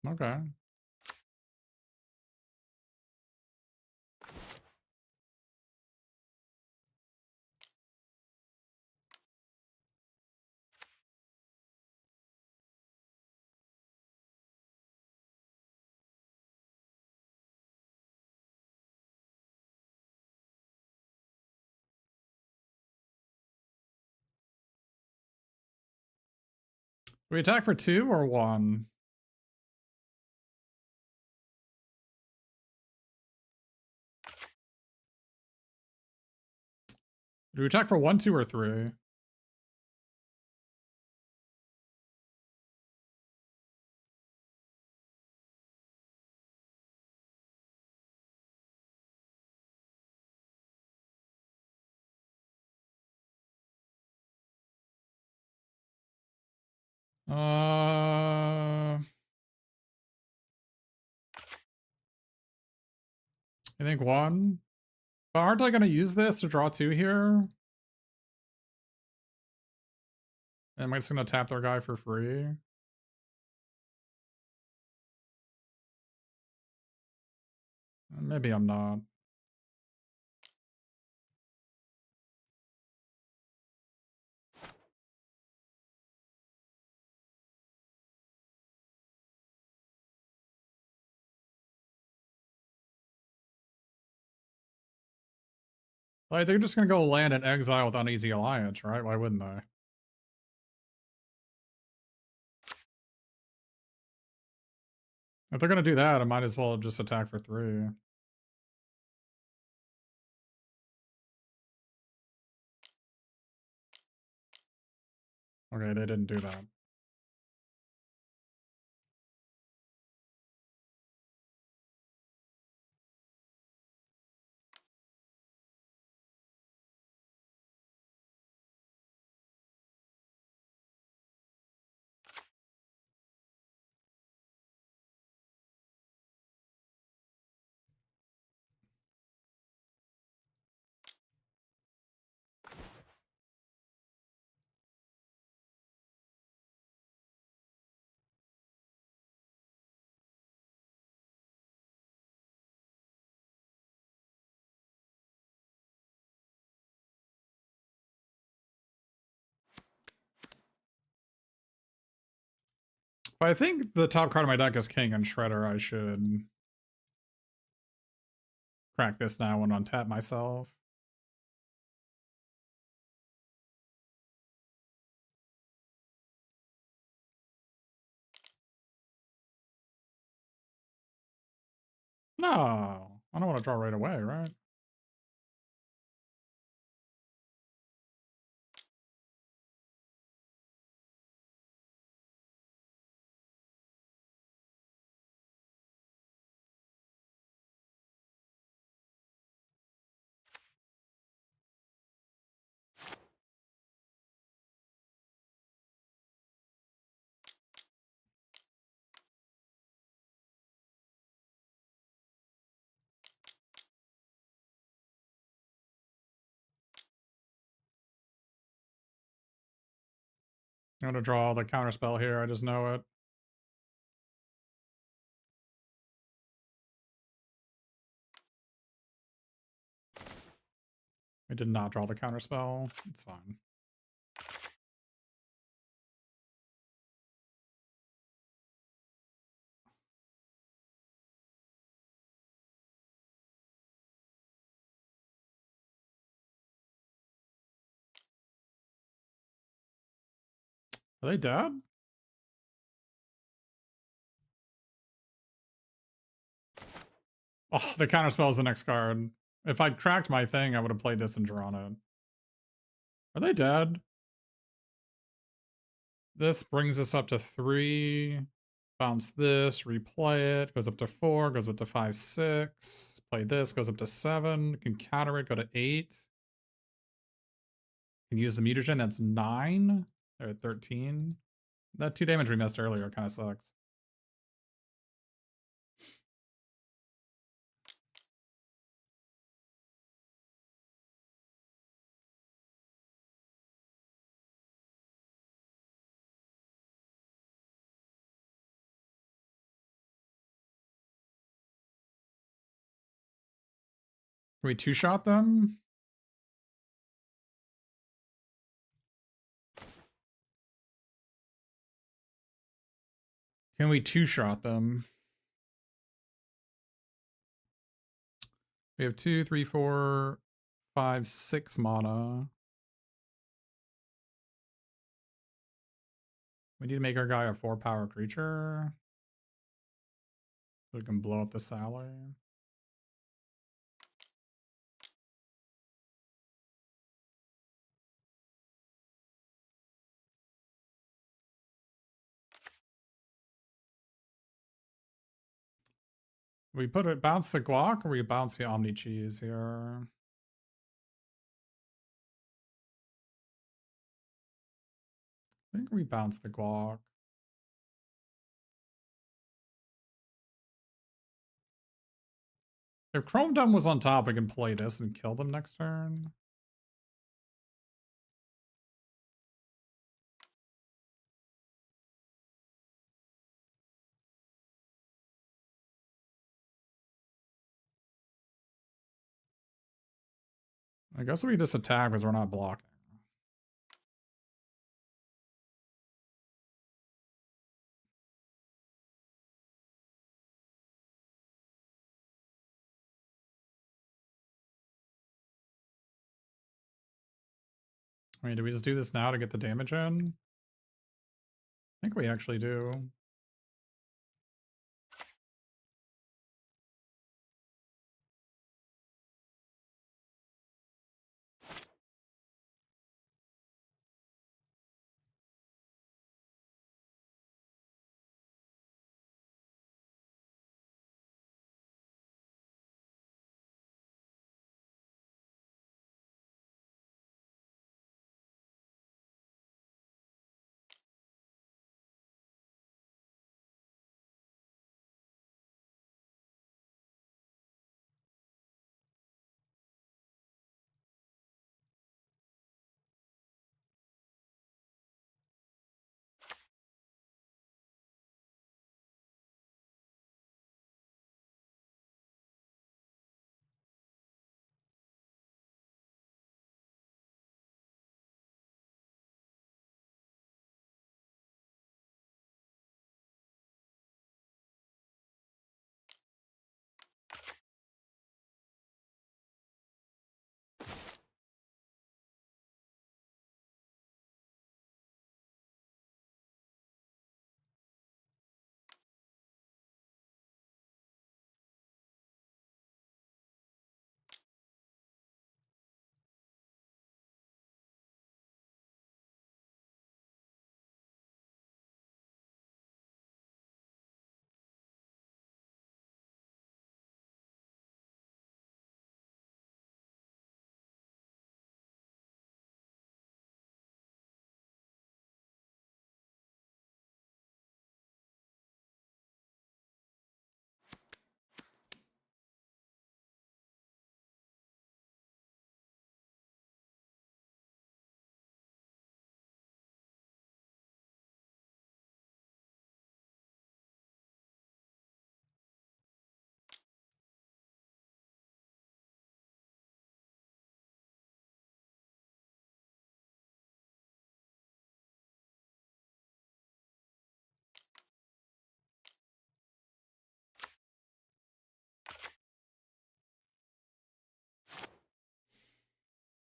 Okay. Do we attack for 2 or 1? Do we attack for 1, 2, or 3? I think 1. But aren't I going to use this to draw 2 here? Am I just going to tap their guy for free? Maybe I'm not. Like, they're just going to go land and exile with Uneasy Alliance, right? Why wouldn't they? If they're going to do that, I might as well just attack for 3. Okay, they didn't do that. But I think the top card of my deck is King and Shredder. I should crack this now and untap myself. No, I don't want to draw right away, right? I'm gonna draw the counterspell here. I just know it. I did not draw the counterspell. It's fine. Are they dead? Oh, the counterspell is the next card. If I'd cracked my thing, I would have played this and drawn it. Are they dead? This brings us up to 3. Bounce this, replay it, goes up to 4, goes up to 5, 6. Play this, goes up to 7. Can counter it, go to 8. Can use the mutagen, that's 9. They're at 13. That 2 damage we missed earlier kind of sucks. Can we 2-shot them? Can we 2-shot them? We have 2, 3, 4, 5, 6 mana. We need to make our guy a 4-power creature. So we can blow up the Sally. We put it, bounce the guac, or we bounce the Omni Cheese here? I think we bounce the guac. If Chrome Dome was on top, we can play this and kill them next turn. I guess we just attack because we're not blocking. I mean, do we just do this now to get the damage in? I think we actually do.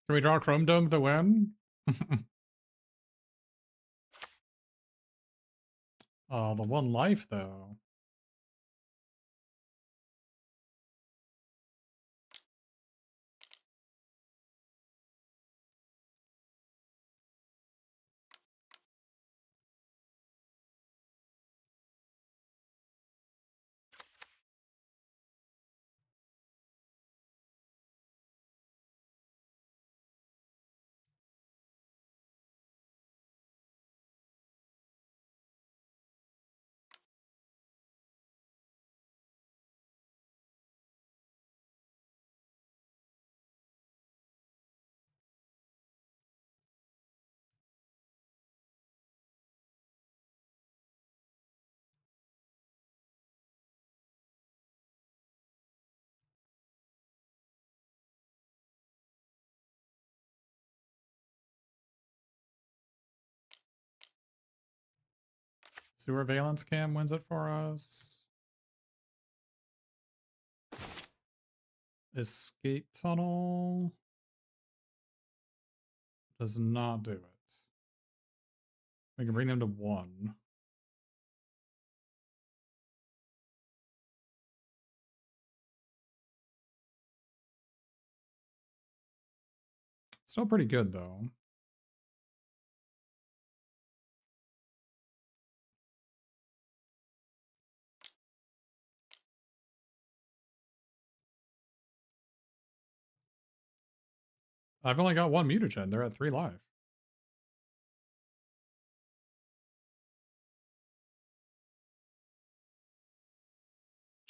Can we draw Chrome Dome to win? Oh, the one life though. Sewer Valence Cam wins it for us. Escape Tunnel does not do it. We can bring them to 1. Still pretty good though. I've only got 1 mutagen. They're at 3 life.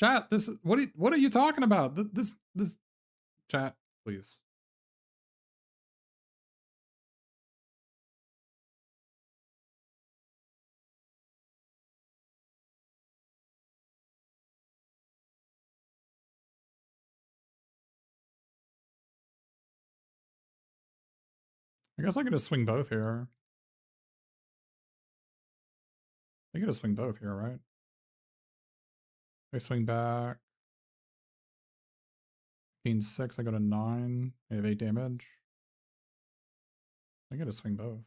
Chat, this what are you talking about? This chat, please. I guess I could just swing both here. I could just swing both here, right? I swing back. Gain 6, I go to 9. I have 8 damage. I gotta swing both.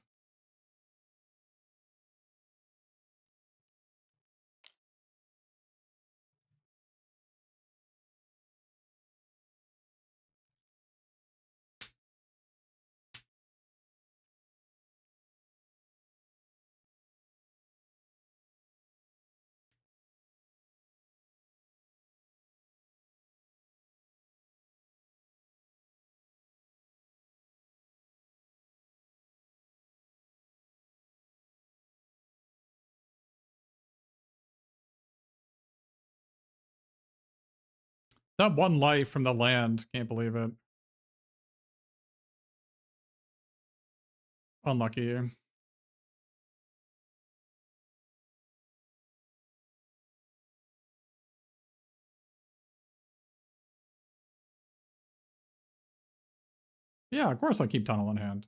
That 1 life from the land, can't believe it. Unlucky. Yeah, of course I keep tunnel in hand.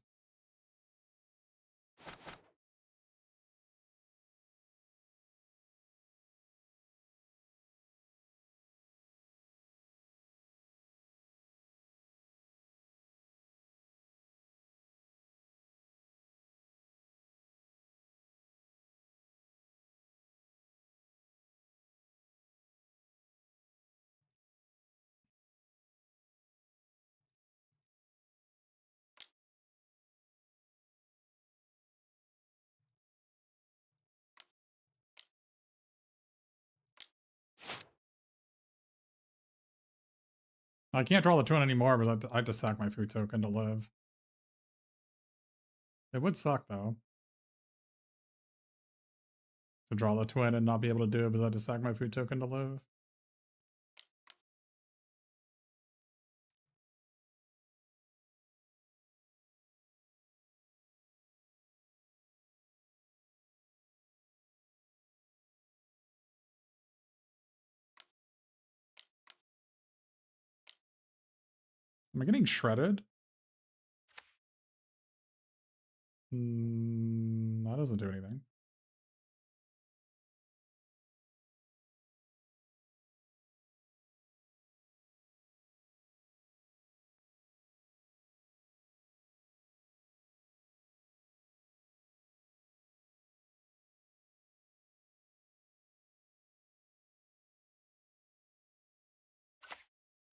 I can't draw the twin anymore, but I have to sack my food token to live. It would suck though. To draw the twin and not be able to do it because I have to sack my food token to live. Am I getting shredded? That doesn't do anything.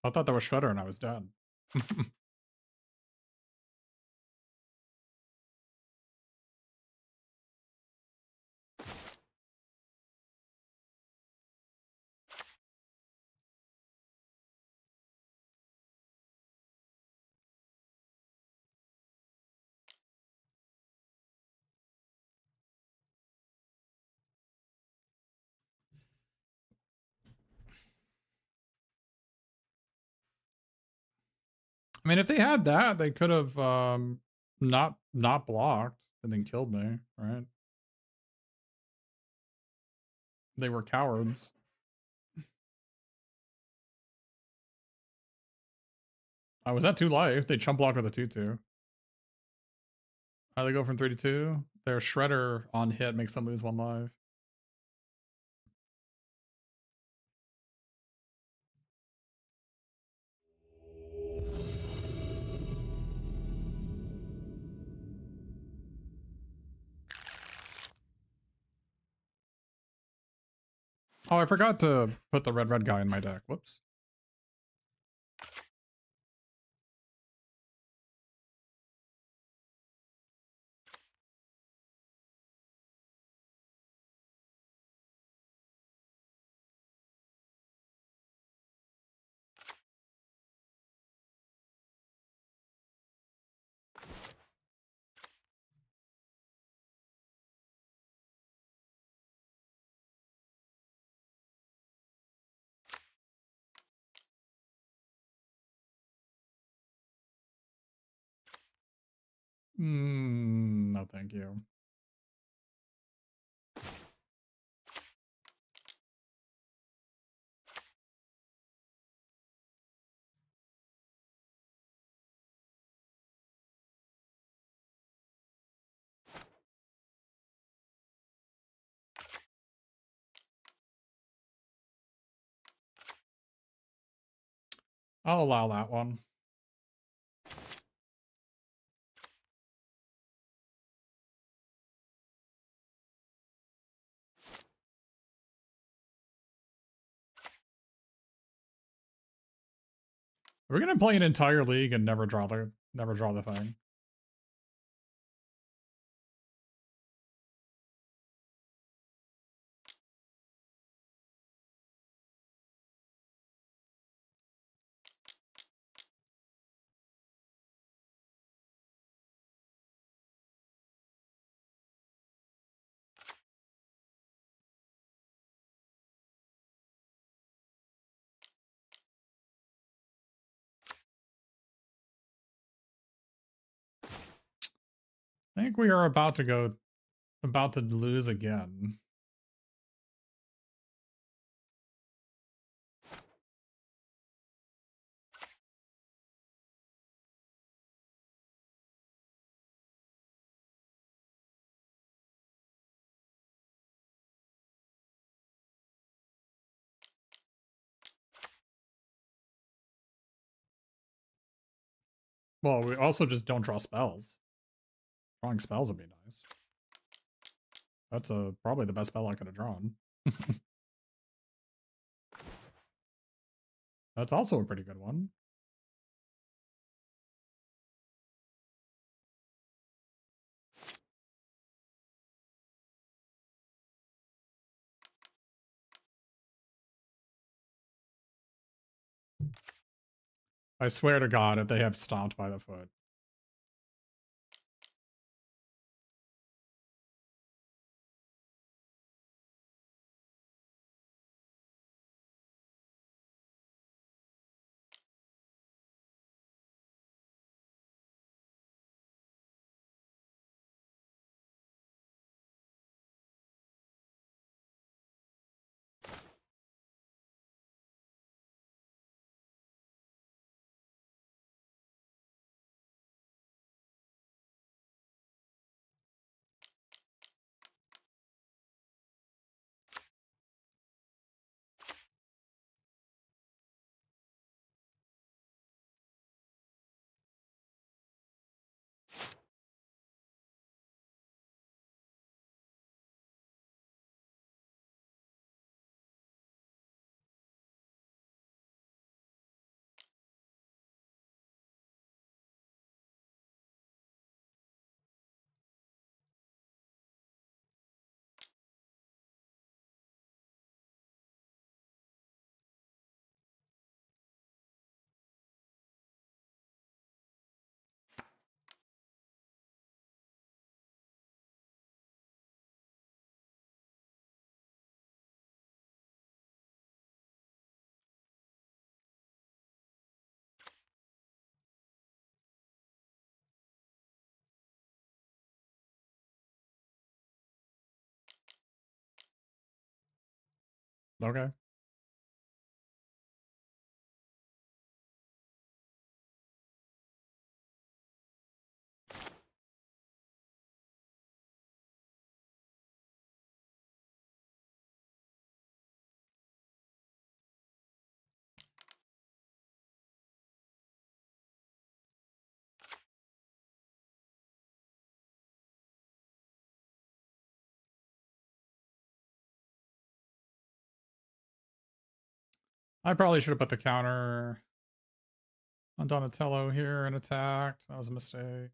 I thought that was Shredder and I was dead. I mean, if they had that, they could have not blocked and then killed me, right? They were cowards. I was at 2 life. They chump blocked with a 2/2. How do they go from 3 to 2? Their Shredder on hit makes them lose 1 life. Oh, I forgot to put the red guy in my deck. Whoops. No, thank you. I'll allow that one. We're gonna play an entire league and never draw the thing. I think we are about to lose again. Well, we also just don't draw spells. Drawing spells would be nice. That's probably the best spell I could have drawn. That's also a pretty good one. I swear to God, if they have Stomped by the Foot. Okay. I probably should have put the counter on Donatello here and attacked. That was a mistake.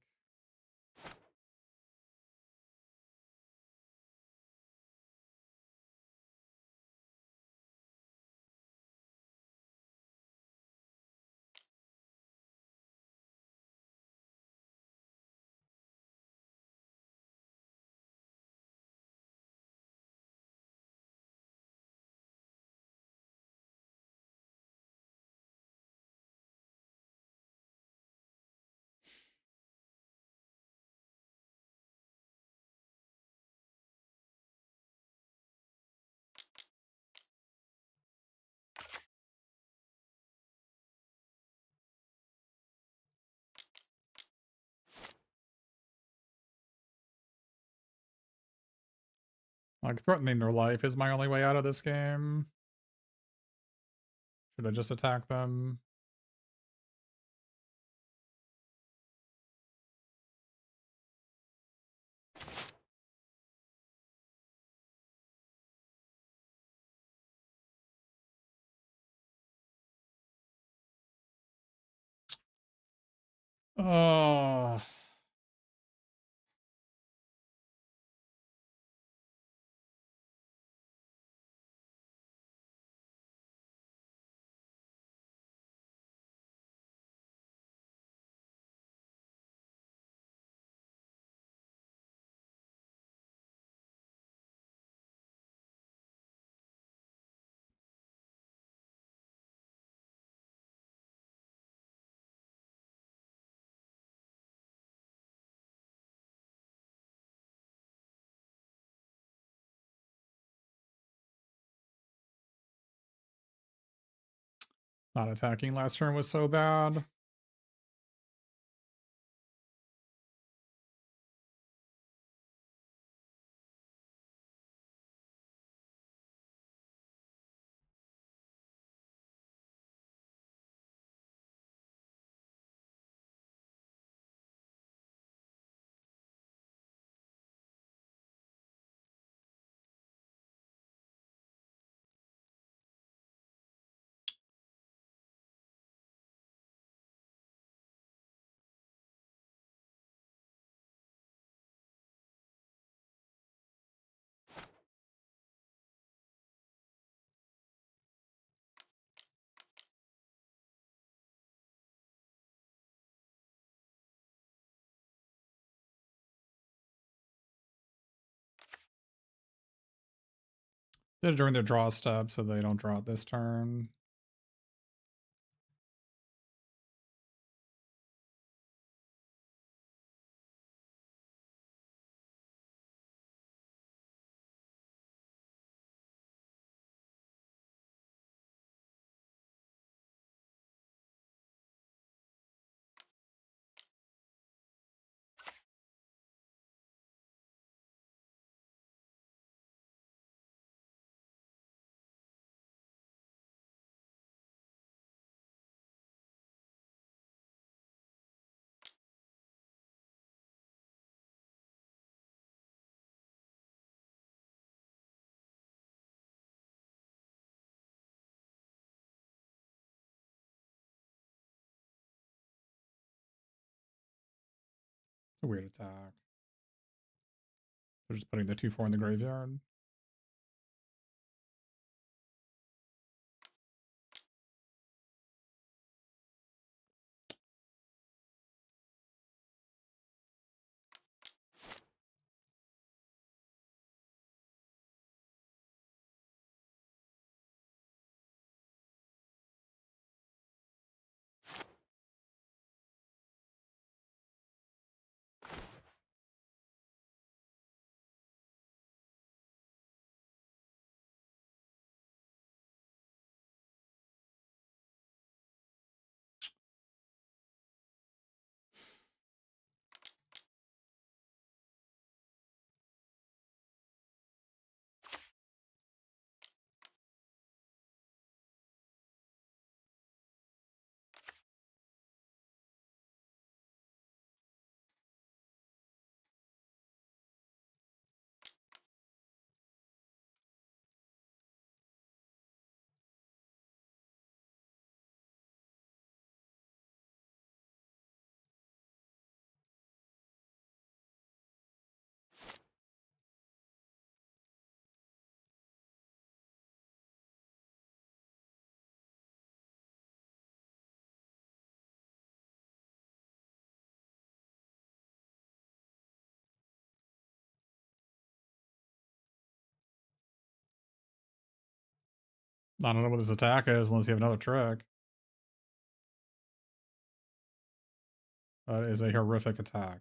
Like, threatening their life is my only way out of this game. Should I just attack them? Oh. Not attacking last turn was so bad. Did it during their draw step so they don't draw it this turn. It's a weird attack. They're just putting the 2/4 in the graveyard. I don't know what this attack is unless you have another trick. That is a horrific attack.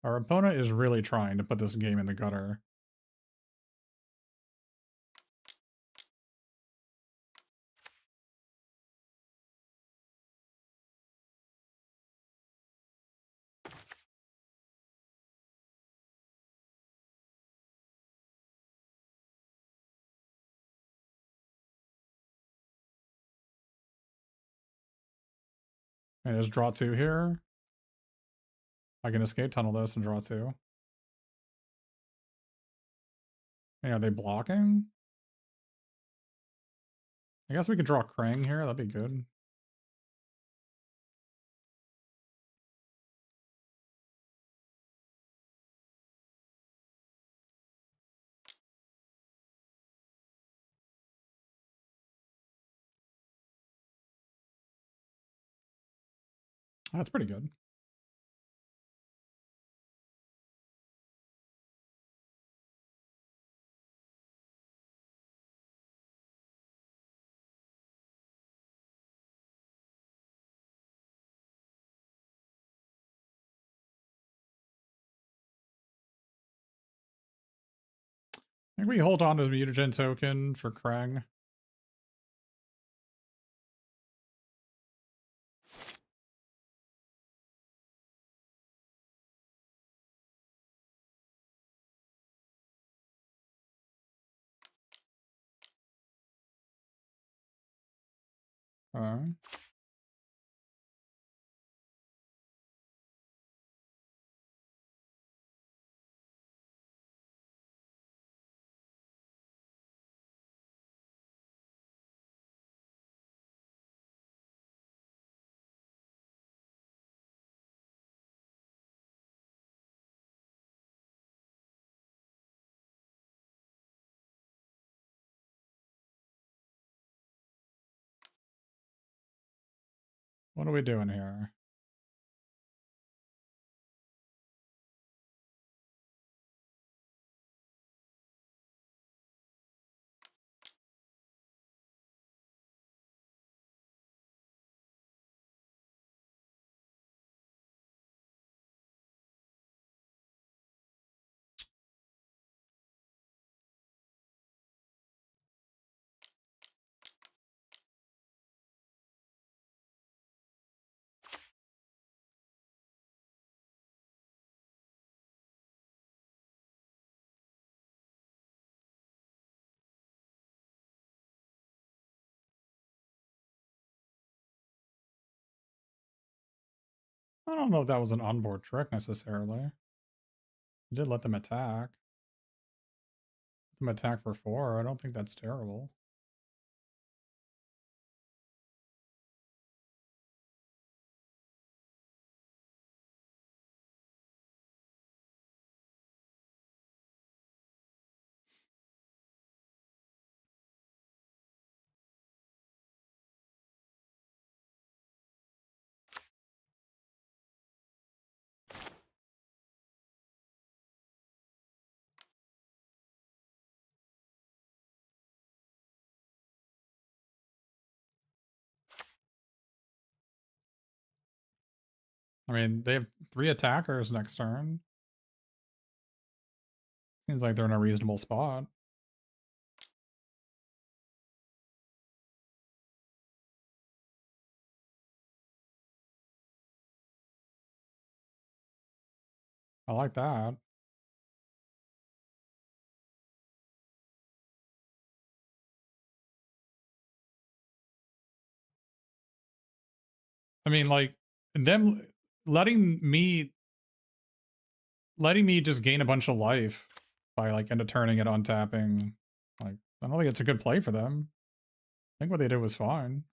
Our opponent is really trying to put this game in the gutter. And just draw 2 here. I can escape tunnel this and draw 2. Hey, are they blocking? I guess we could draw Krang here. That'd be good. That's pretty good. I think we hold on to the mutagen token for Krang. Alright. What are we doing here? I don't know if that was an onboard trick necessarily. I did let them attack. Let them attack for 4. I don't think that's terrible. I mean, they have 3 attackers next turn. Seems like they're in a reasonable spot. I like that. I mean, like, them letting me just gain a bunch of life by, like, end of turning it on tapping. Like, I don't think it's a good play for them. I think what they did was fine.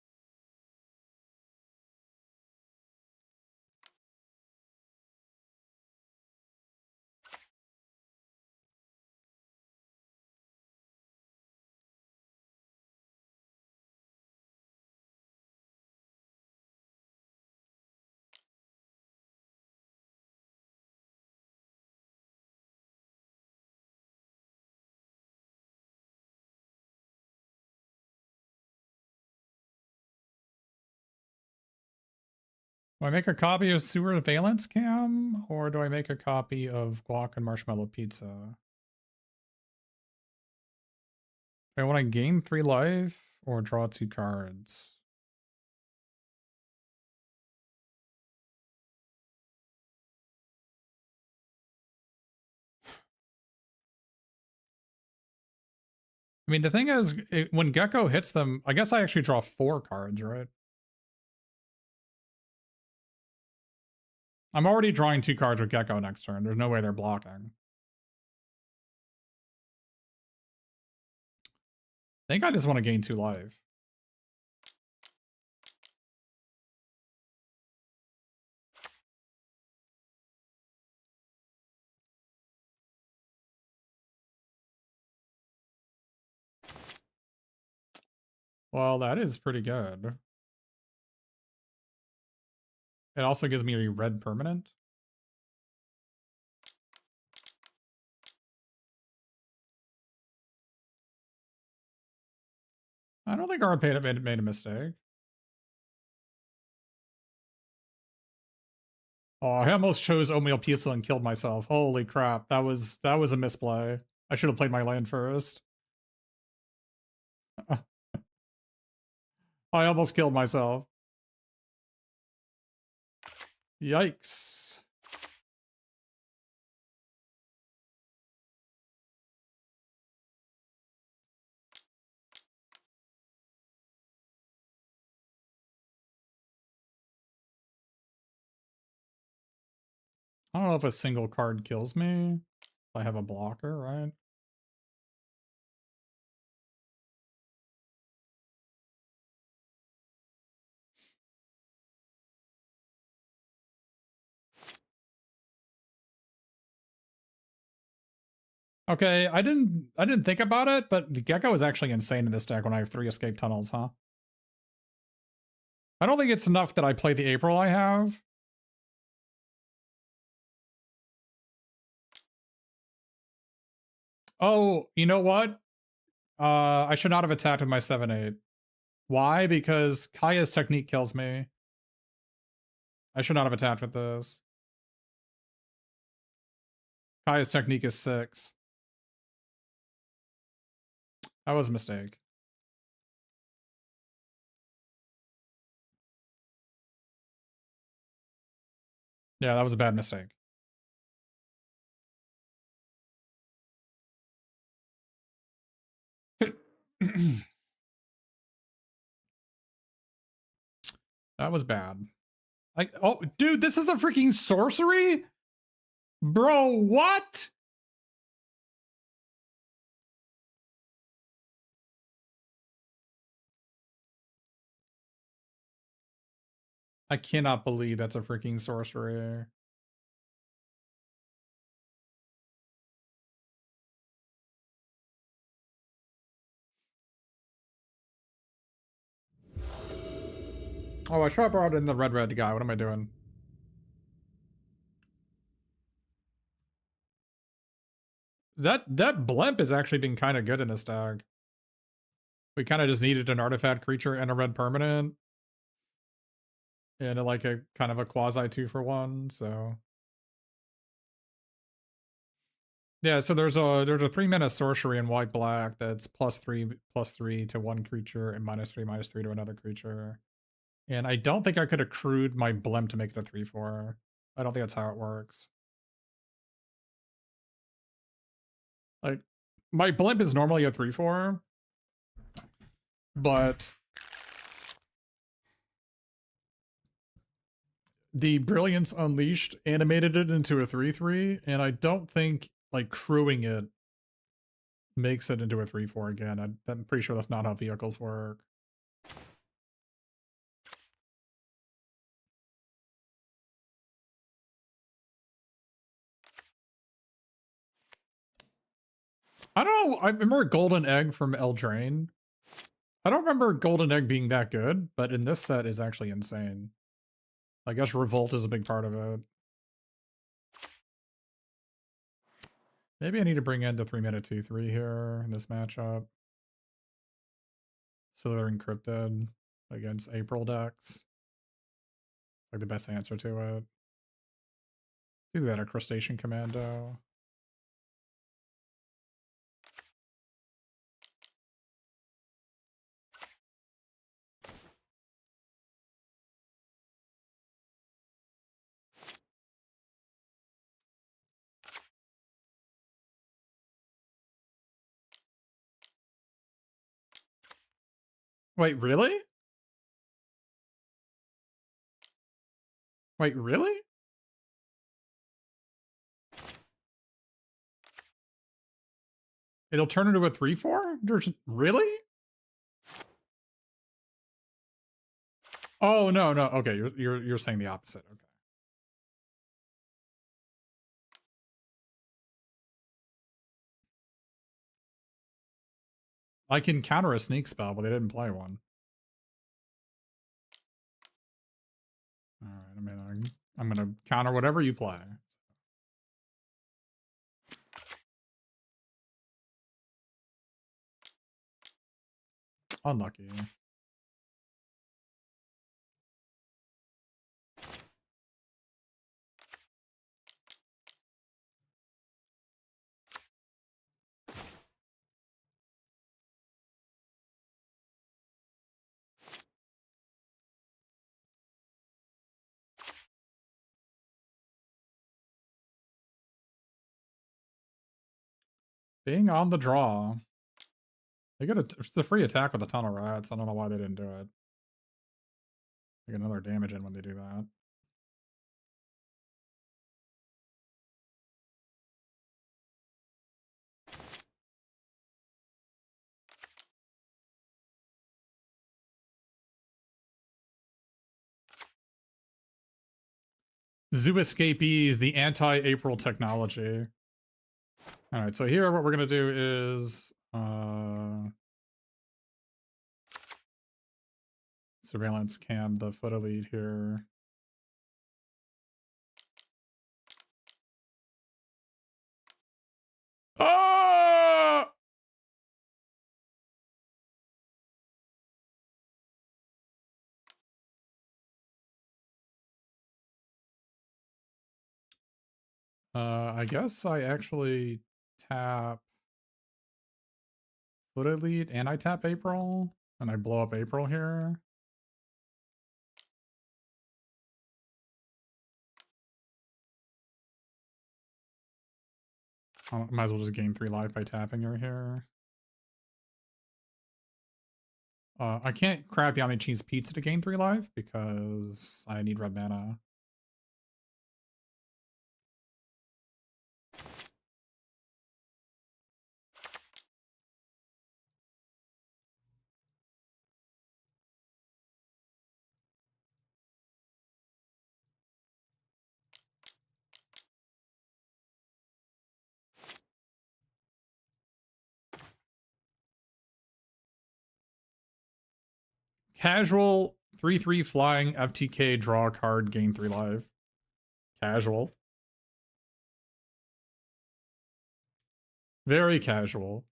Do I make a copy of Sewer Valence Cam, or do I make a copy of Guac and Marshmallow Pizza? Do I want to gain 3 life, or draw 2 cards? I mean, the thing is, when Gecko hits them, I guess I actually draw 4 cards, right? I'm already drawing 2 cards with Gecko next turn. There's no way they're blocking. I think I just want to gain 2 life. Well, that is pretty good. It also gives me a red permanent. I don't think our made a mistake. Oh, I almost chose oatmeal pizza and killed myself. Holy crap. That was a misplay. I should have played my land first. I almost killed myself. Yikes. I don't know if a single card kills me. If I have a blocker, right? Okay, I didn't think about it, but the Gecko is actually insane in this deck when I have 3 escape tunnels, huh? I don't think it's enough that I play the April I have. Oh, you know what? I should not have attacked with my 7/8. Why? Because Kaya's technique kills me. I should not have attacked with this. Kaya's technique is 6. That was a mistake. Yeah, that was a bad mistake. That was bad. Oh, dude, this is a freaking sorcery? Bro, what? I cannot believe that's a freaking sorcery. Oh, I should have brought in the red guy. What am I doing? That blimp has actually been kind of good in this deck. We kind of just needed an artifact creature and a red permanent. And like a kind of a quasi 2-for-1, so. Yeah, so there's a 3-mana sorcery in white black that's +3/+3 to one creature and -3/-3 to another creature. And I don't think I could accrued my blimp to make it a 3/4. I don't think that's how it works. Like, my blimp is normally a 3/4, but the Brilliance Unleashed animated it into a 3/3, and I don't think like crewing it makes it into a 3/4 again. I'm pretty sure that's not how vehicles work. I don't know. I remember Golden Egg from Eldraine. I don't remember Golden Egg being that good, but in this set is actually insane. I guess Revolt is a big part of it. Maybe I need to bring in the 3-mana 2/3 here in this matchup. So they're encrypted against April decks. like the best answer to it. Do that, a crustacean commando. Wait, really? Wait, really? It'll turn into a 3/4? Really? Oh no, no. Okay, you're saying the opposite. Okay. I can counter a sneak spell, but they didn't play one. All right, I'm gonna counter whatever you play. Unlucky. Being on the draw. They get it's a free attack with a ton of rats. I don't know why they didn't do it. They get another damage in when they do that. Zoo Escapees, the anti-April technology. All right, so here what we're gonna do is surveillance cam the foot elite here. Ah! I guess I actually tap foot elite and I tap April and I blow up April here. I might as well just gain 3 life by tapping her here. I can't crack the Omni Cheese Pizza to gain 3 life because I need red mana. Casual 3/3 flying FTK draw a card, gain 3 life. Casual. Very casual.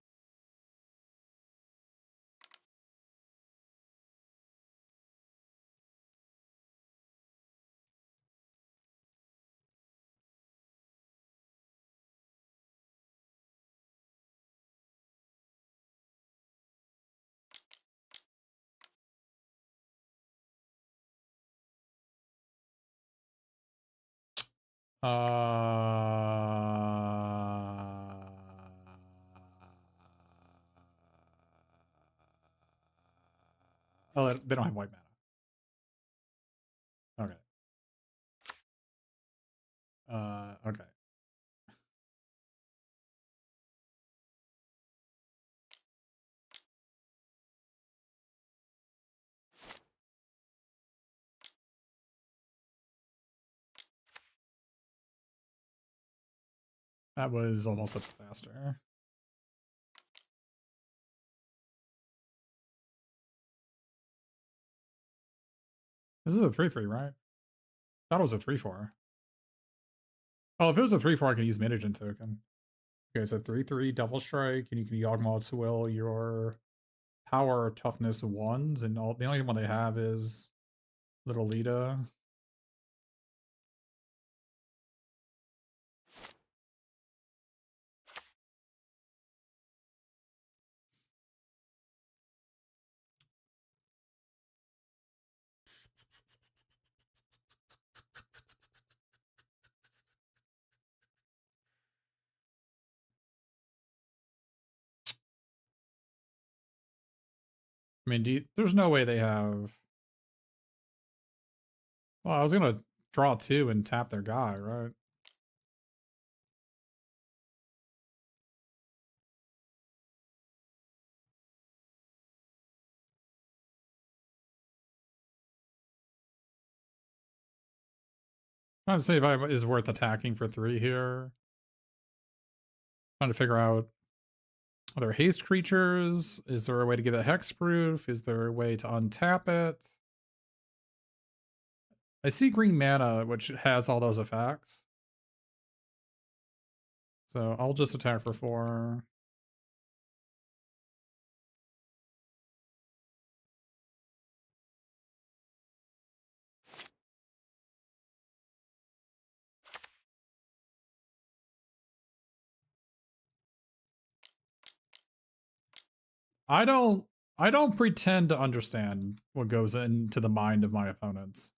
Oh, they don't have white mana. Okay. Okay. That was almost a disaster. This is a 3/3, right? Thought it was a 3/4. Oh, if it was a 3/4, I could use Mutagen token. Okay, so 3/3 Devil Strike, and you can Yawgmoth's Will your power toughness 1s, and the only one they have is Little Lita. I mean, there's no way they have. Well, I was gonna draw 2 and tap their guy, right? Trying to see if I is worth attacking for 3 here. Trying to figure out, are there haste creatures? Is there a way to give it hexproof? Is there a way to untap it? I see green mana, which has all those effects. So I'll just attack for 4. I don't I don't pretend to understand what goes into the mind of my opponents.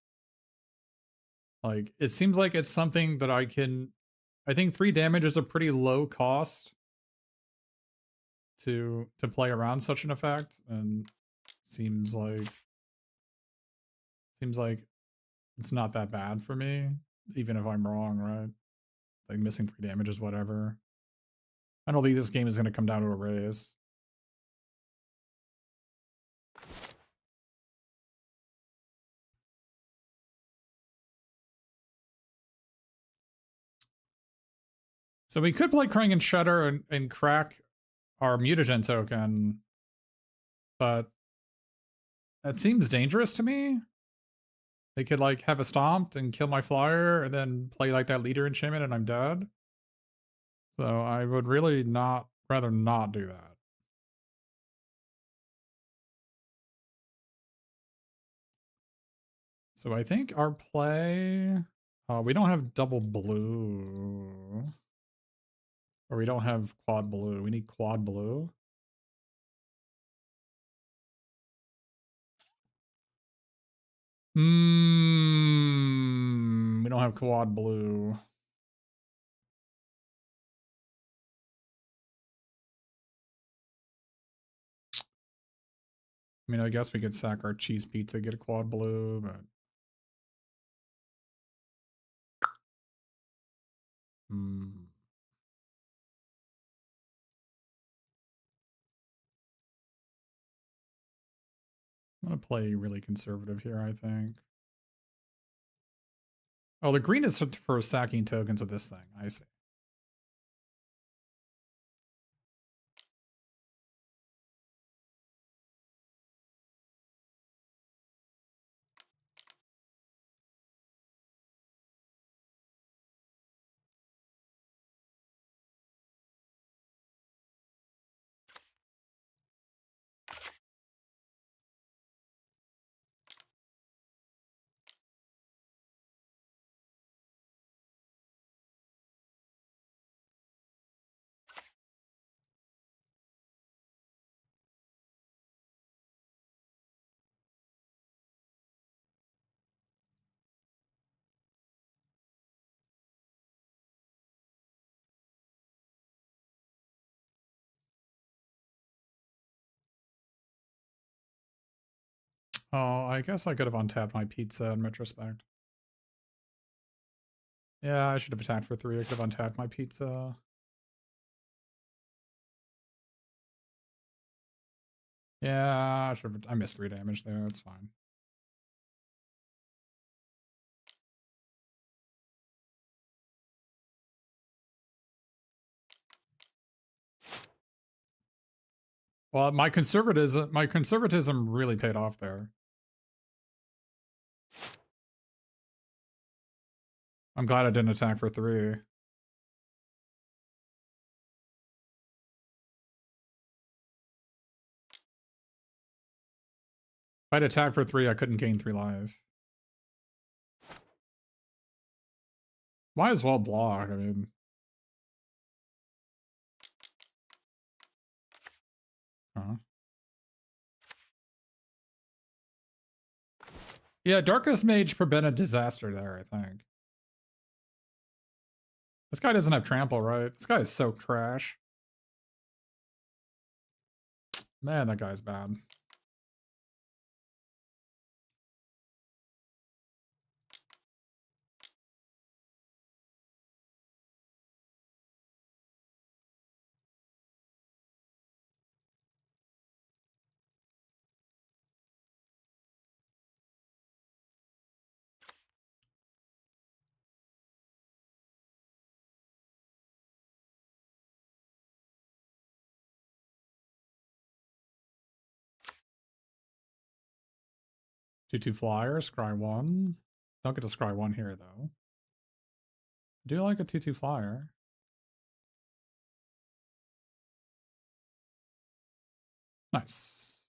Like, it seems like it's something that I think 3 damage is a pretty low cost to play around such an effect, and seems like it's not that bad for me, even if I'm wrong, right? Like, missing 3 damage is whatever. I don't think this game is gonna come down to a race. So we could play Krang and Shudder and crack our mutagen token, but that seems dangerous to me. They could like have a stomped and kill my flyer and then play like that leader enchantment and I'm dead. So I would really rather not do that. So I think our play, we don't have double blue. Or we don't have quad blue. We need quad blue. We don't have quad blue. I mean, I guess we could sack our cheese pizza, get a quad blue, but I'm gonna play really conservative here, I think. Oh, the green is for sacking tokens of this thing. I see. Oh, I guess I could have untapped my pizza in retrospect. Yeah, I should have attacked for 3. I could have untapped my pizza. Yeah, I missed 3 damage there. It's fine. Well, my conservatism really paid off there. I'm glad I didn't attack for 3. If I'd attacked for 3, I couldn't gain 3 life. Might as well block, I mean. Yeah, Darkest Mage prevented disaster there, I think. This guy doesn't have trample, right? This guy is so trash. Man, that guy's bad. 2/2 flyer, scry 1. Don't get to scry 1 here, though. Do like a 2/2 flyer. Nice.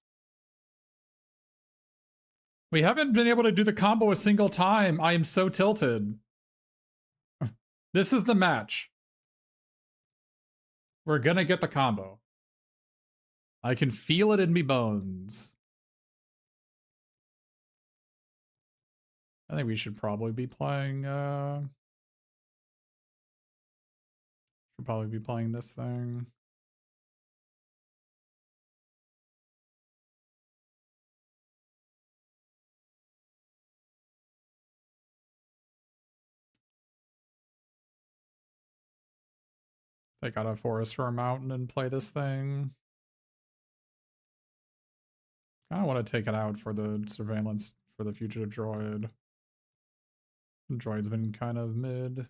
We haven't been able to do the combo a single time. I am so tilted. This is the match. We're gonna get the combo. I can feel it in me bones. I think we should probably be playing, this thing. Take out a forest or a mountain and play this thing. I want to take it out for the surveillance for the fugitive droid. The droid's been kind of mid.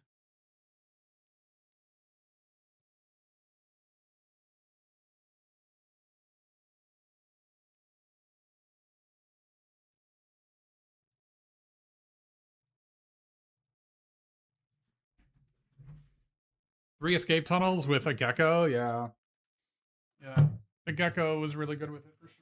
Three escape tunnels with a gecko, yeah. Yeah. The gecko was really good with it for sure.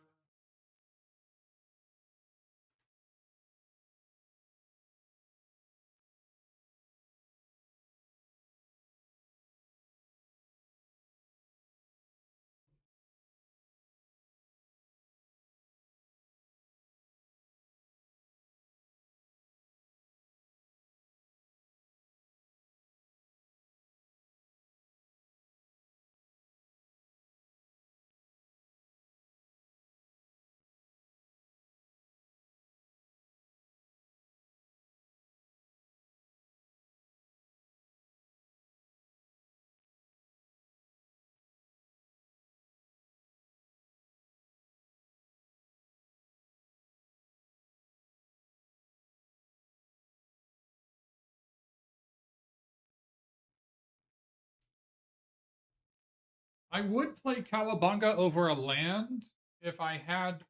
I would play Cowabunga over a land if I had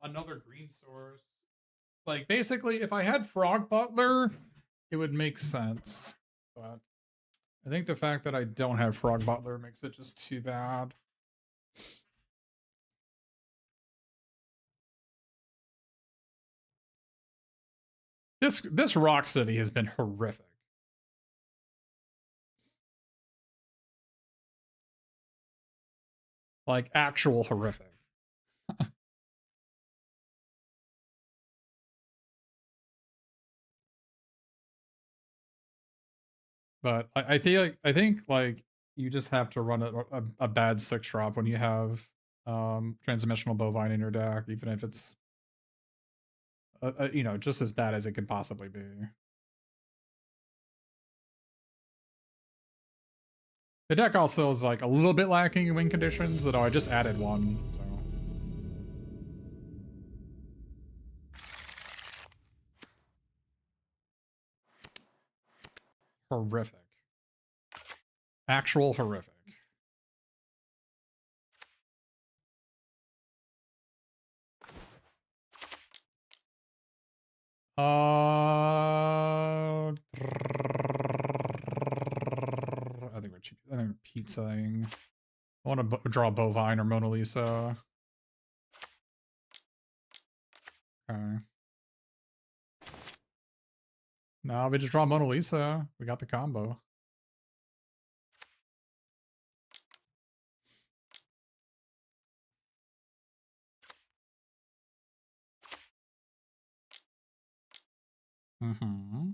another green source. Like, basically, if I had Frog Butler, it would make sense. But I think the fact that I don't have Frog Butler makes it just too bad. This Rock City has been horrific. Like, actual horrific. But I think like you just have to run a bad 6-drop when you have transdimensional bovine in your deck, even if it's you know, just as bad as it could possibly be. The deck also is like a little bit lacking in win conditions, although I just added one, so. Horrific. Actual horrific. I think we're pizzaing. I want to draw bovine or Mona Lisa. Okay. No, we just draw Mona Lisa. We got the combo. Mm-hmm.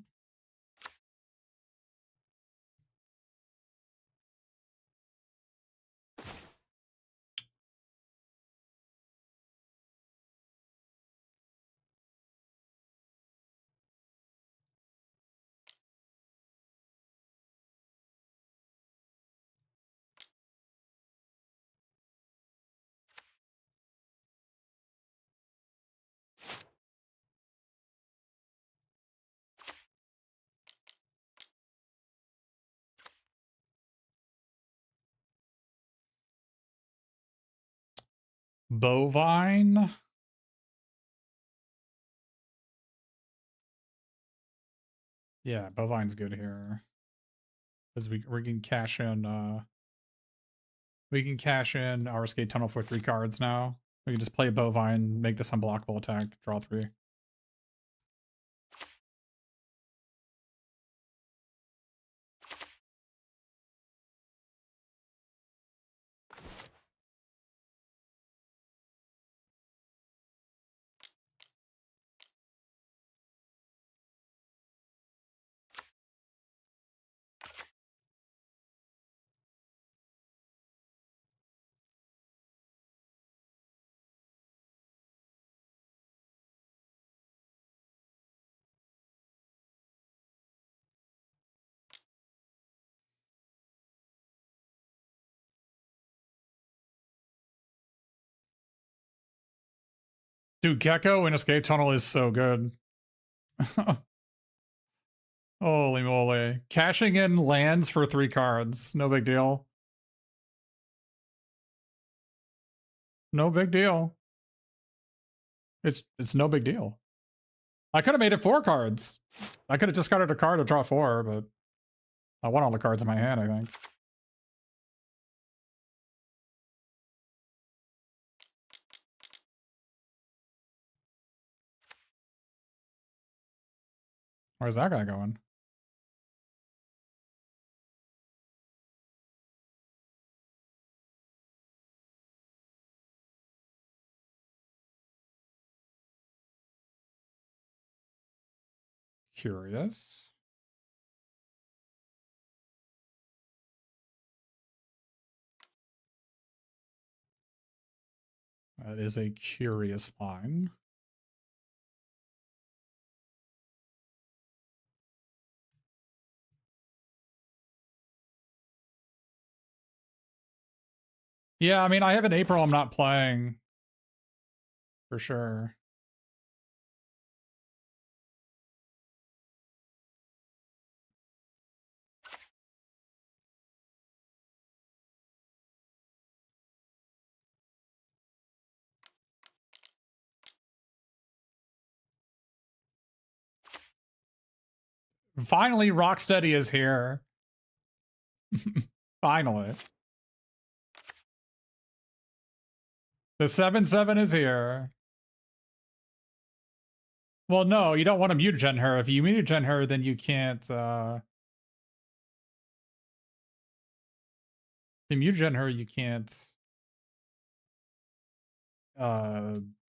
Bovine. Yeah, Bovine's good here. Because we can cash in our Escape Tunnel for 3 cards now. We can just play Bovine, make this unblockable attack, draw 3. Dude, Gecko in Escape Tunnel is so good. Holy moly. Cashing in lands for 3 cards. No big deal. No big deal. It's no big deal. I could have made it 4 cards. I could have discarded a card to draw 4, but I want all the cards in my hand, I think. Where's that guy going? Curious. That is a curious line. Yeah, I mean, I have an April I'm not playing. For sure. Finally, Rocksteady is here. Finally. The 7/7 is here. Well, no, you don't want to mutagen her. If you mutagen her, then you can't, if you mutagen her, you can't,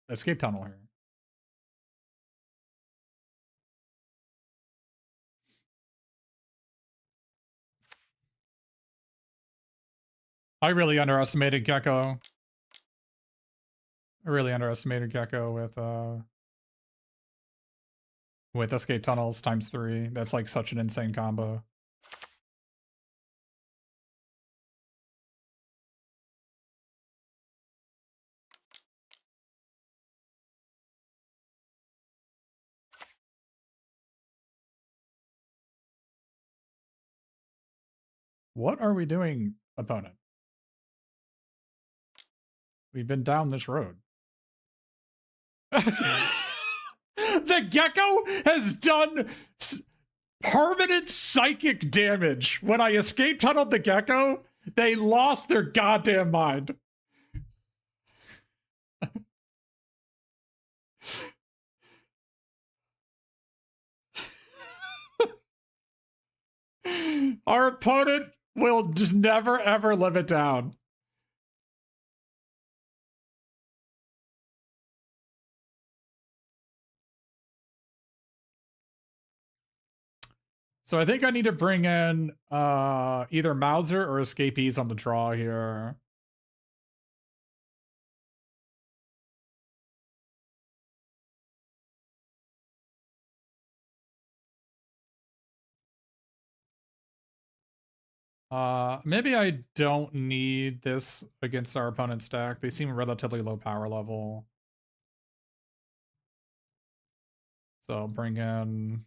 escape tunnel her. I really underestimated Gecko. I really underestimated Gecko with escape tunnels ×3. That's like such an insane combo. What are we doing, opponent? We've been down this road. The Gecko has done permanent psychic damage. When I escape tunneled the Gecko, they lost their goddamn mind. Our opponent will just never ever live it down. So I think I need to bring in either Mauser or Escapees on the draw here. Maybe I don't need this against our opponent's deck. They seem relatively low power level. So I'll bring in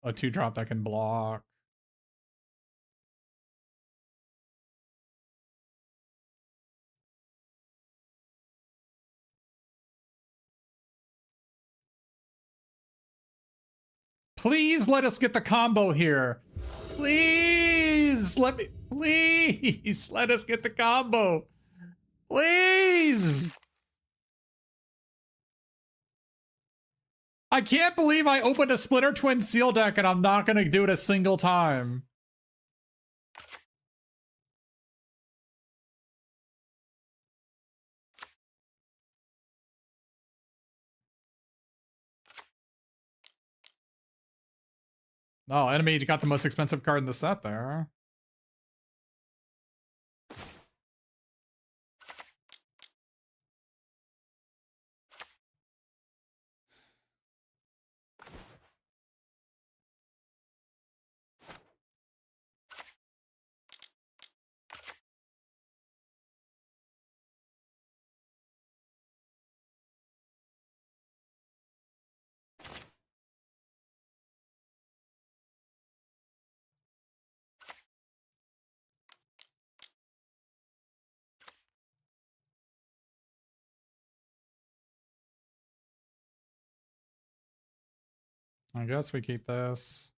a 2-drop that can block. Please let us get the combo here. Please please let us get the combo. Please. I can't believe I opened a Splitter Twin Seal deck and I'm not going to do it a single time. Oh, enemy got the most expensive card in the set there. I guess we keep this.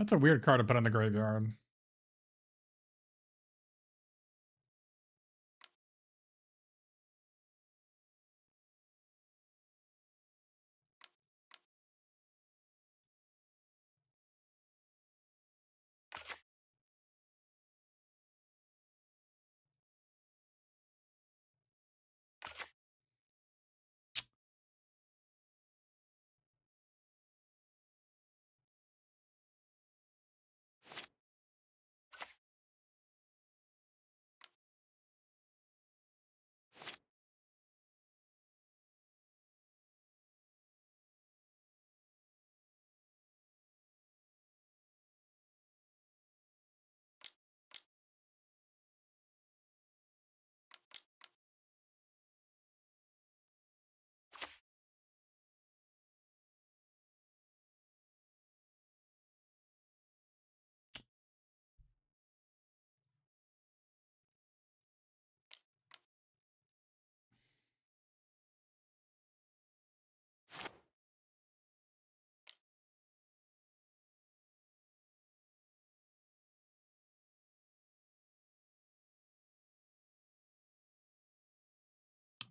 That's a weird card to put in the graveyard.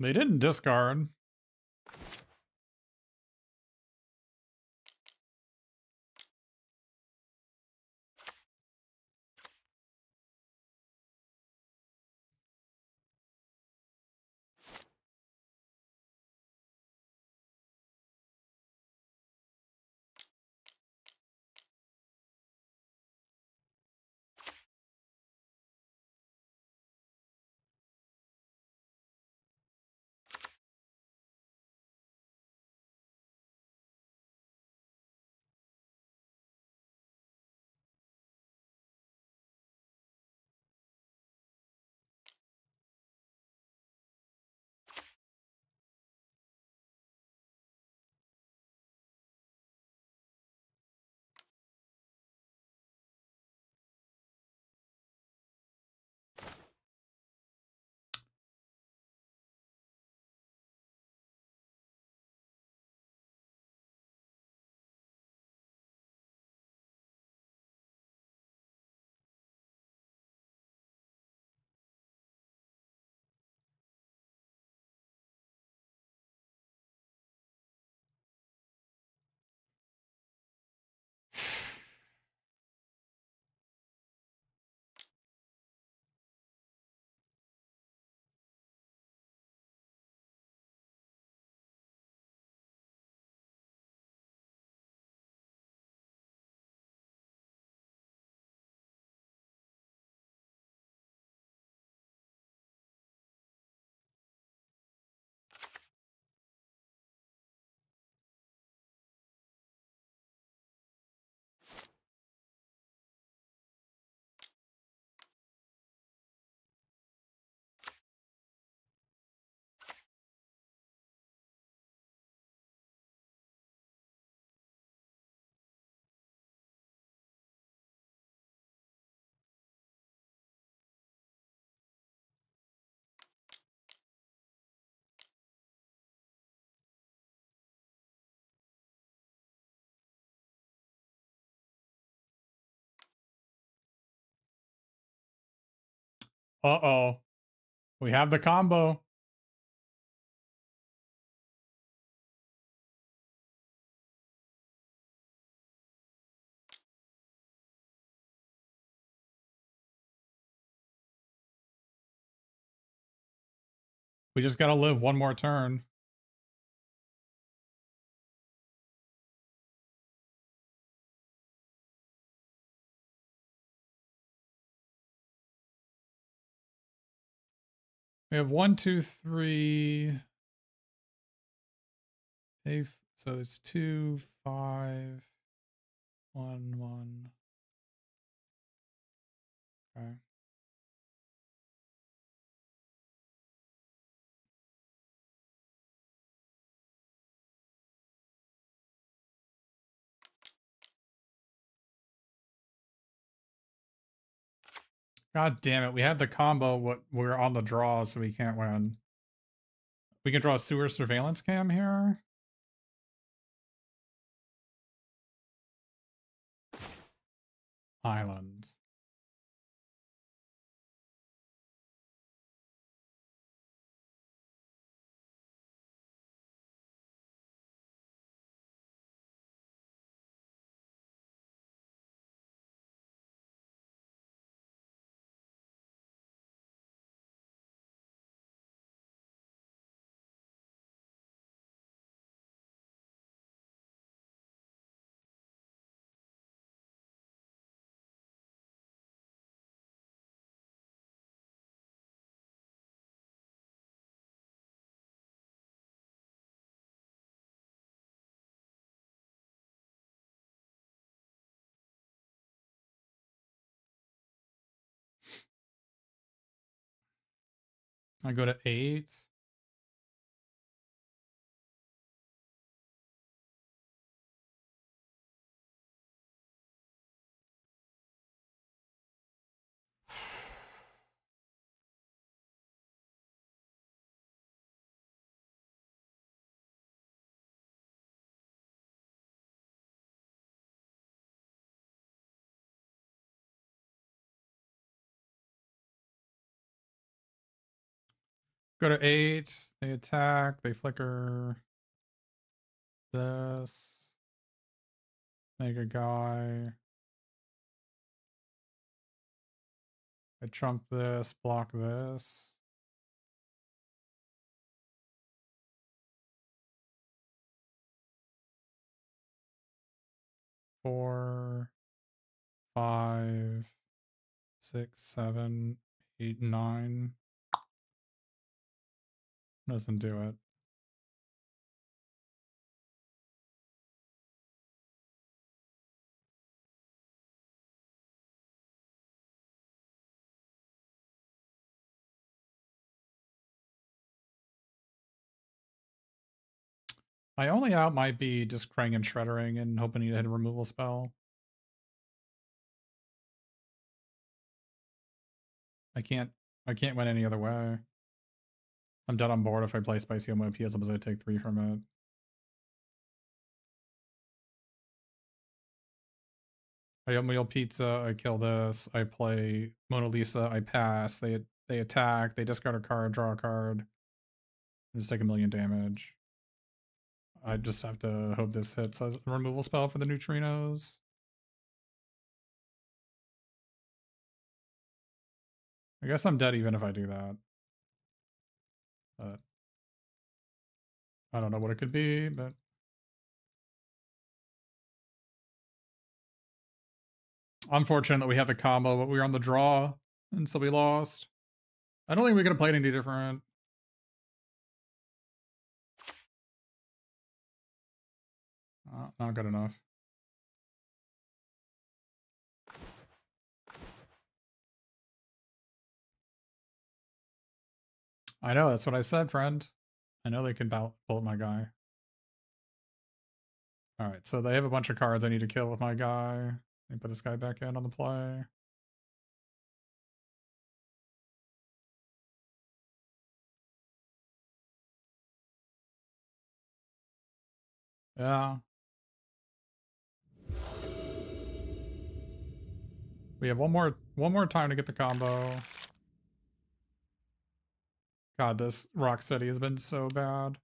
They didn't discard. Uh-oh. We have the combo. We just gotta live one more turn. We have 1, 2, 3. So it's 2, 5, 1, 1. Okay. God damn it. We have the combo, but we're on the draw, so we can't win. We can draw a sewer surveillance cam here. Island. I go to 8. Go to 8. They attack. They flicker. This. Make a guy. I trump this. Block this. Four, 5, 6, 7, 8, 9. Doesn't do it. My only out might be just Krang and Shreddering and hoping to hit a removal spell. I can't win any other way. I'm dead on board if I play Spicy OP as long as I take 3 from it. I oatmeal pizza, I kill this, I play Mona Lisa, I pass, they attack, they discard a card, draw a card. Just take 1,000,000 damage. I just have to hope this hits as a removal spell for the neutrinos. I guess I'm dead even if I do that. But I don't know what it could be, but unfortunate that we have the combo, but we were on the draw, and so we lost. I don't think we could have played any different. Not good enough. I know, that's what I said, friend. I know they can bullet my guy. Alright, so they have a bunch of cards I need to kill with my guy. Let me put this guy back in on the play. Yeah. We have one more time to get the combo. God, this Rock City has been so bad.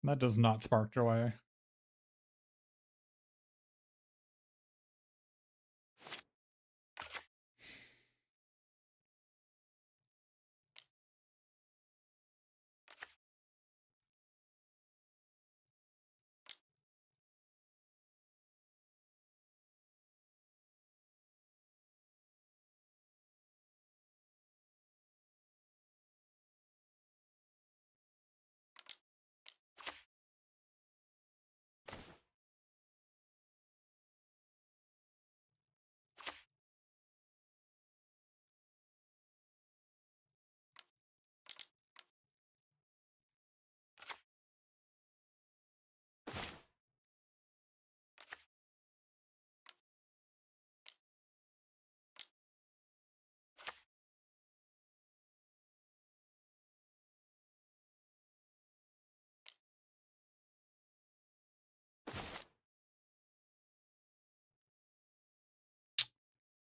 That does not spark joy.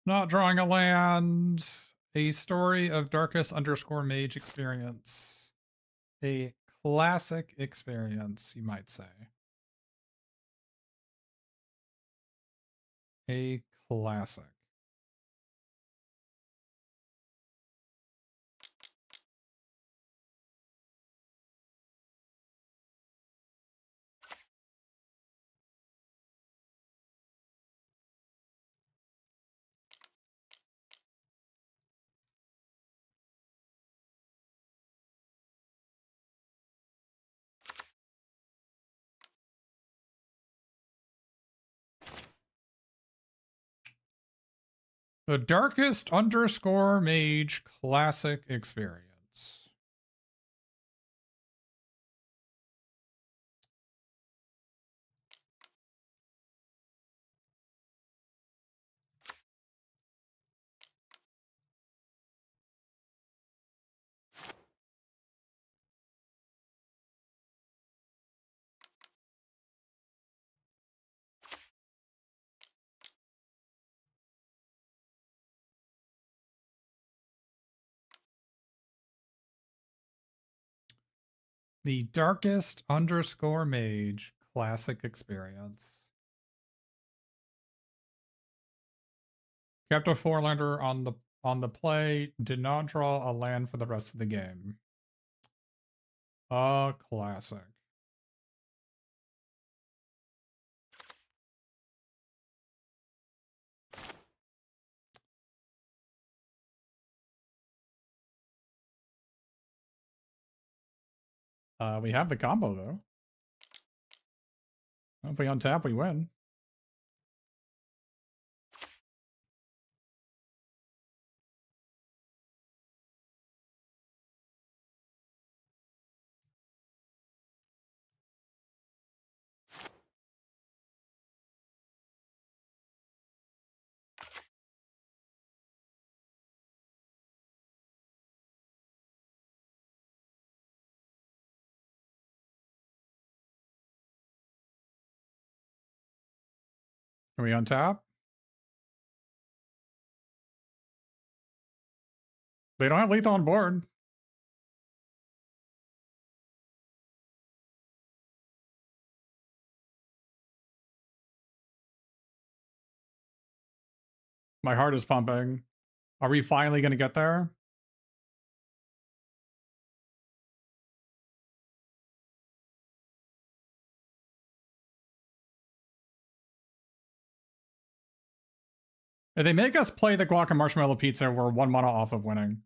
Not drawing a land. A story of darkest underscore mage experience. A classic experience, you might say. A classic. The darkest underscore mage classic experience. The darkest underscore mage classic experience. Kept a 4-lander on the play, did not draw a land for the rest of the game. A classic. We have the combo though. If we untap, we win. Can we untap? They don't have lethal on board. My heart is pumping. Are we finally going to get there? If they make us play the guac and marshmallow pizza, we're 1 mana off of winning.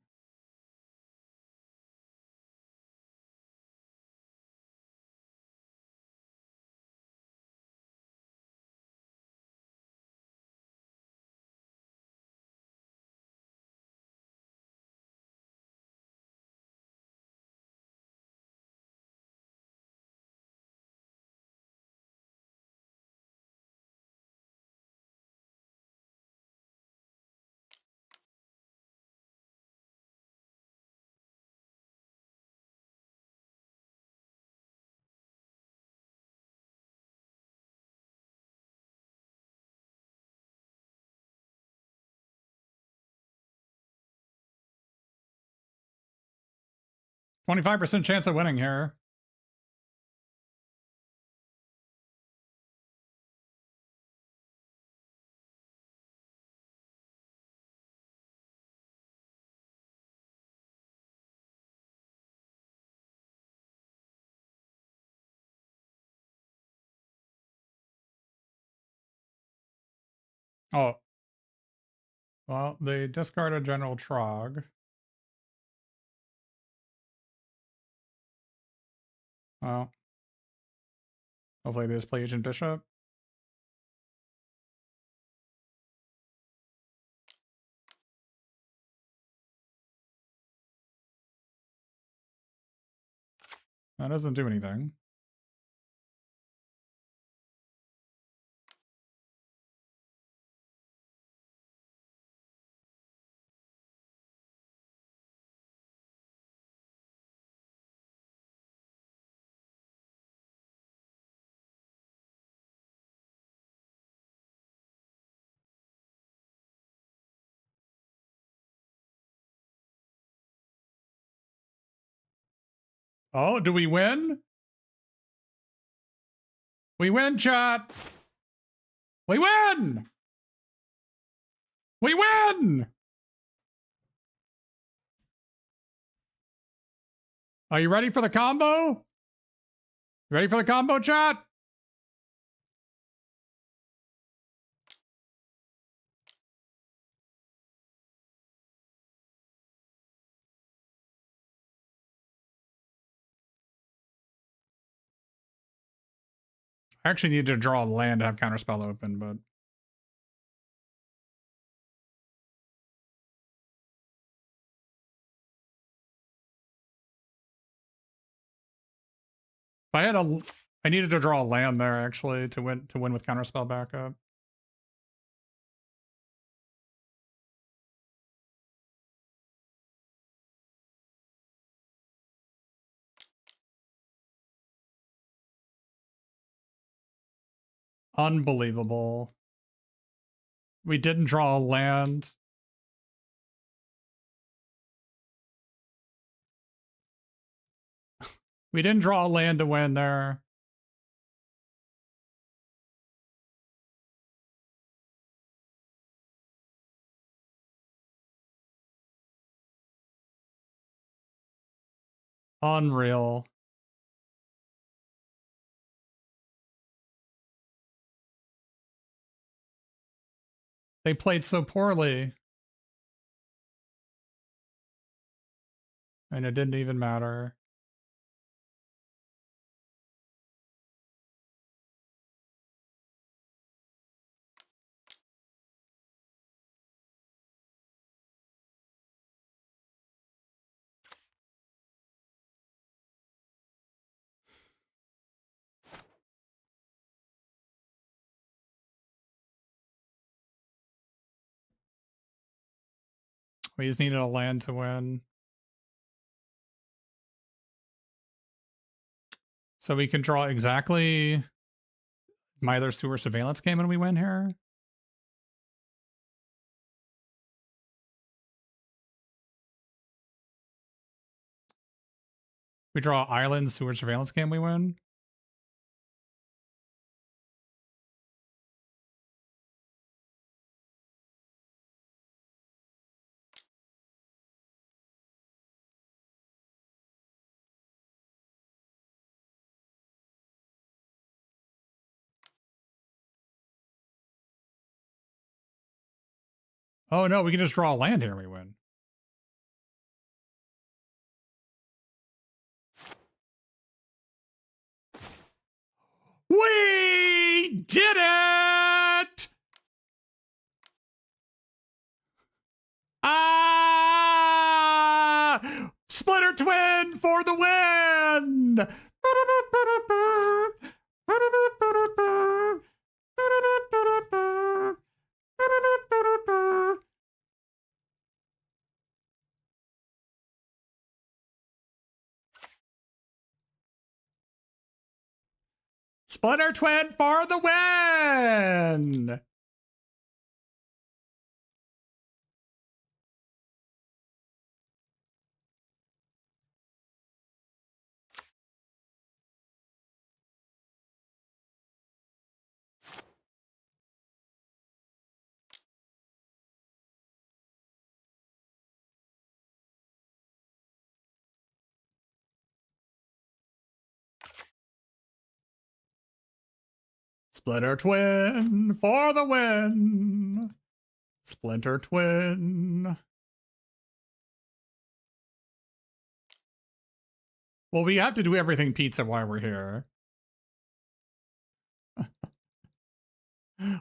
%25 chance of winning here. Oh. Well, they discarded General Trog. Well. Hopefully they just play Agent Bishop. That doesn't do anything. Oh, do we win? We win, chat! We win! We win! Are you ready for the combo? Ready for the combo, chat? I actually need to draw a land to have counterspell open, but if I had a, I needed to draw a land there actually to win with counterspell backup. Unbelievable. We didn't draw a land. We didn't draw a land to win there. Unreal. They played so poorly. And it didn't even matter. We just needed a land to win. So we can draw exactly Mither Sewer Surveillance game when we win here. We draw Island Sewer Surveillance game, we win. Oh no, we can just draw a land here and we win. We did it! Ah! Splitter Twin for the win! Splitter Twin for the win! Splitter Twin for the win! Splinter Twin. Well, we have to do everything pizza while we're here.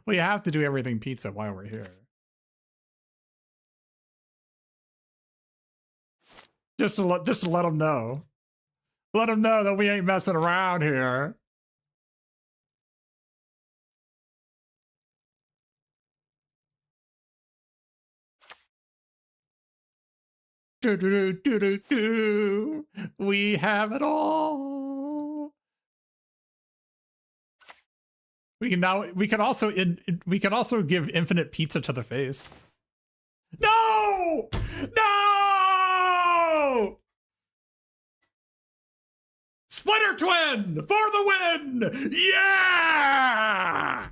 We have to do everything pizza while we're here. Just to let them know. Let them know that we ain't messing around here. Do, do, do, do, do. We have it all. We can now. We can also give infinite pizza to the face. No! No! Splitter Twin for the win! Yeah!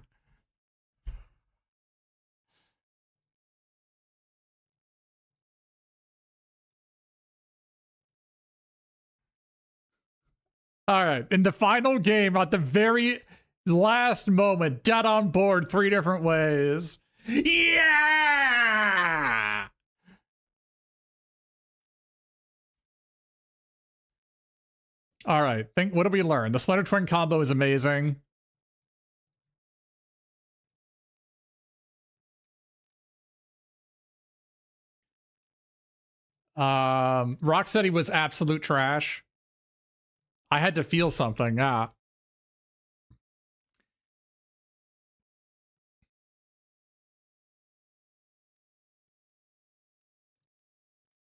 All right, in the final game, at the very last moment, dead on board 3 different ways. Yeah! All right, what did we learn? The Splitter Twin combo is amazing. Rocksteady was absolute trash. I had to feel something, yeah.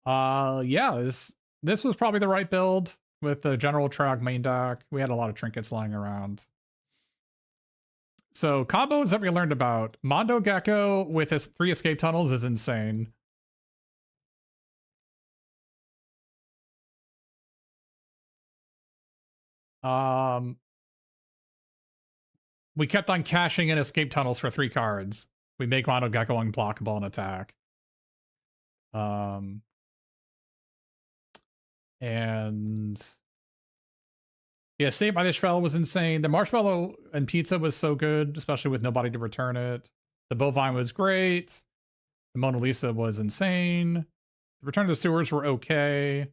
Yeah, this was probably the right build with the general track main deck. We had a lot of trinkets lying around. So combos that we learned about. Mondo Gecko with his 3 escape tunnels is insane. We kept on cashing in escape tunnels for 3 cards. We make Mondo Gecko unblockable and attack. And yeah, Saved by the Shell was insane. The Marshmallow and Pizza was so good, especially with nobody to return it. The Bovine was great. The Mona Lisa was insane. The Return to the Sewers were okay.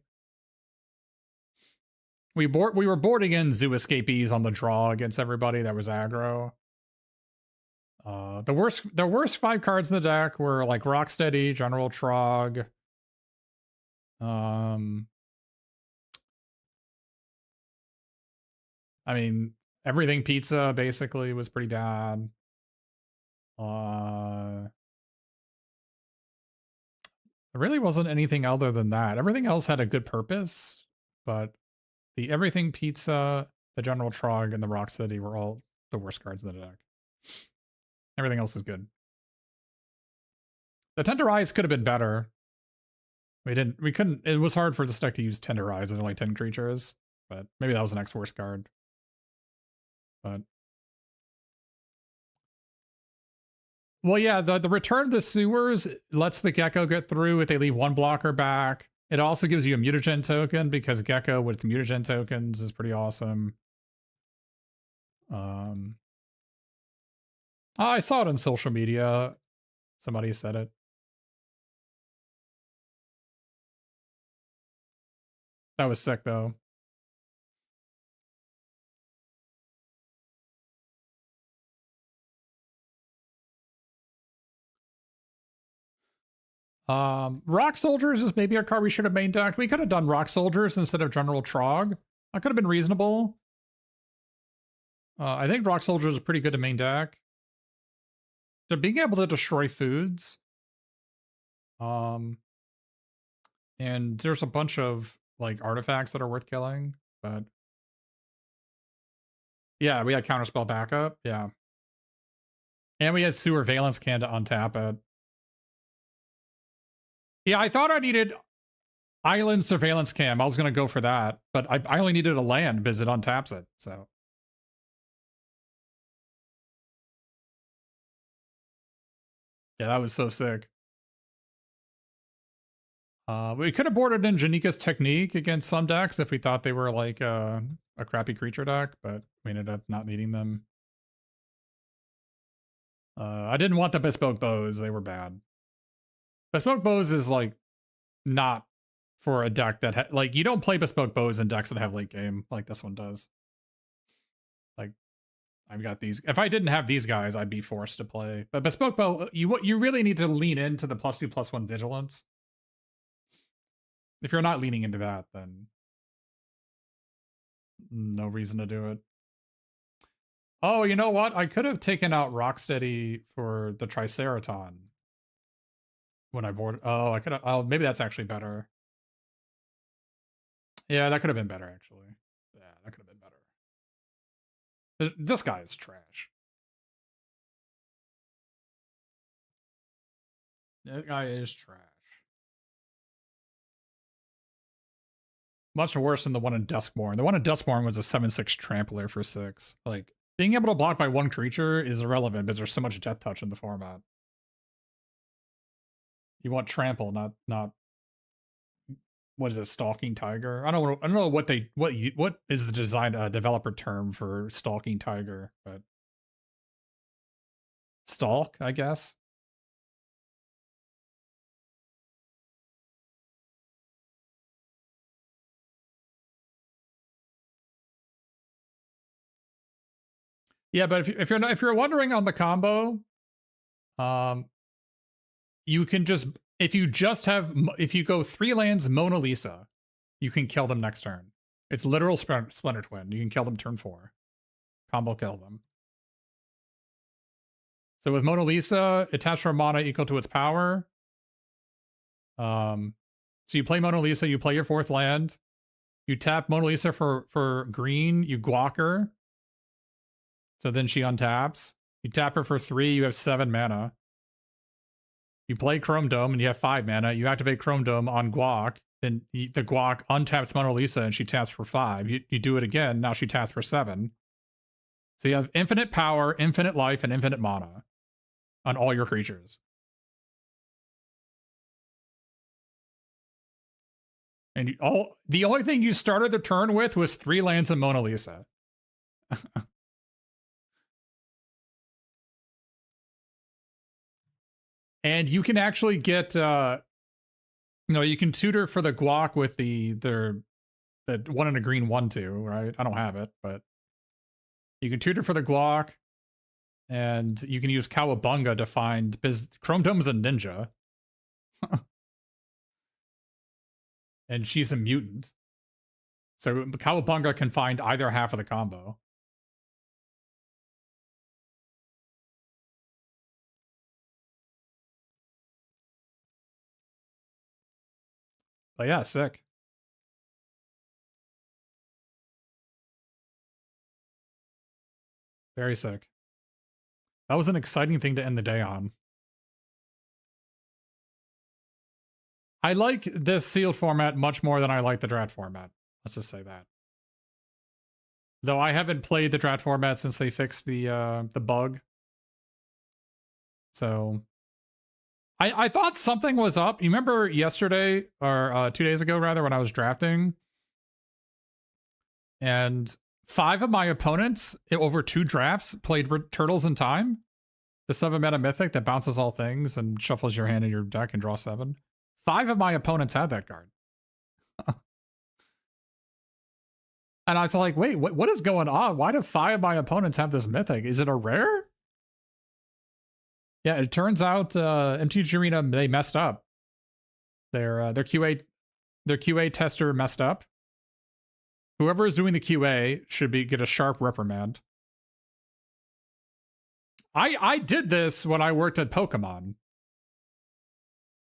We were boarding in Zoo Escapees on the draw against everybody that was aggro. The worst 5 cards in the deck were like Rocksteady, General Trog. I mean, everything pizza basically was pretty bad. There really wasn't anything other than that. Everything else had a good purpose, but the everything pizza, the General Trog, and the Rocksteady were all the worst cards in the deck. Everything else is good. The Tenderize could have been better. We couldn't, it was hard for this deck to use Tenderize with only 10 creatures, but maybe that was the next worst card. But well, yeah, the Return to the Sewers lets the Gecko get through if they leave 1 blocker back. It also gives you a mutagen token because Gecko with mutagen tokens is pretty awesome. I saw it on social media. Somebody said it. That was sick though. Rock Soldiers is maybe a card we should have main decked. We could have done Rock Soldiers instead of General Trog. That could have been reasonable. I think Rock Soldiers is pretty good to main deck. So being able to destroy foods. And there's a bunch of like artifacts that are worth killing, but yeah, we had counterspell backup. Yeah. And we had Sewer Valence Can to untap it. Yeah, I thought I needed Island Surveillance Cam. I was going to go for that, but I only needed a land because it untaps it, so. Yeah, that was so sick. We could have boarded in Janika's Technique against some decks if we thought they were like a crappy creature deck, but we ended up not needing them. I didn't want the Bespoke Bows. They were bad. Bespoke Bows is like not for a deck that like you don't play Bespoke Bows in decks that have late game like this one does. Like I've got these. If I didn't have these guys, I'd be forced to play. But Bespoke Bow, you really need to lean into the +2/+1 vigilance. If you're not leaning into that, then no reason to do it. Oh, you know what? I could have taken out Rocksteady for the Triceraton when I boarded. Oh, I could have. Oh, maybe that's actually better. Yeah, that could have been better, actually. Yeah, that could have been better. This guy is trash. That guy is trash. Much worse than the one in Duskborn. The one in Duskborn was a 7/6 trampler for 6. Like, being able to block by one creature is irrelevant because there's so much death touch in the format. You want trample, not what is it, stalking tiger? I don't know what is the design developer term for stalking tiger, but stalk, I guess. Yeah, but if you're wondering on the combo, you can just if you go 3 lands Mona Lisa, you can kill them next turn. It's literal Splinter Twin. You can kill them turn 4. Combo kill them. So with Mona Lisa, attach for mana equal to its power. So you play Mona Lisa, you play your 4th land. You tap Mona Lisa for green, you guac her. So then she untaps. You tap her for 3, you have 7 mana. You play Chrome Dome and you have 5 mana. You activate Chrome Dome on guac. Then the guac untaps Mona Lisa and she taps for 5. You do it again, now she taps for 7. So you have infinite power, infinite life, and infinite mana on all your creatures. And the only thing you started the turn with was 3 lands and Mona Lisa. And you can actually get, you can tutor for the guac with the 1 and a green 1/2, right? I don't have it, but you can tutor for the guac, and you can use Cowabunga to find, because Chrome Dome's a ninja. And she's a mutant. So Cowabunga can find either half of the combo. But yeah, sick. Very sick. That was an exciting thing to end the day on. I like this sealed format much more than I like the Drat format. Let's just say that. Though I haven't played the Drat format since they fixed the bug. So I thought something was up. You remember yesterday, or 2 days ago rather, when I was drafting, and 5 of my opponents over 2 drafts played Turtles in Time, the 7 mana mythic that bounces all things and shuffles your hand in your deck and draw 7. 5 of my opponents had that card. And I feel like, wait, what is going on? Why do 5 of my opponents have this mythic? Is it a rare? Yeah, it turns out MTG Arena, they messed up. Their QA tester messed up. Whoever is doing the QA should get a sharp reprimand. I did this when I worked at Pokemon.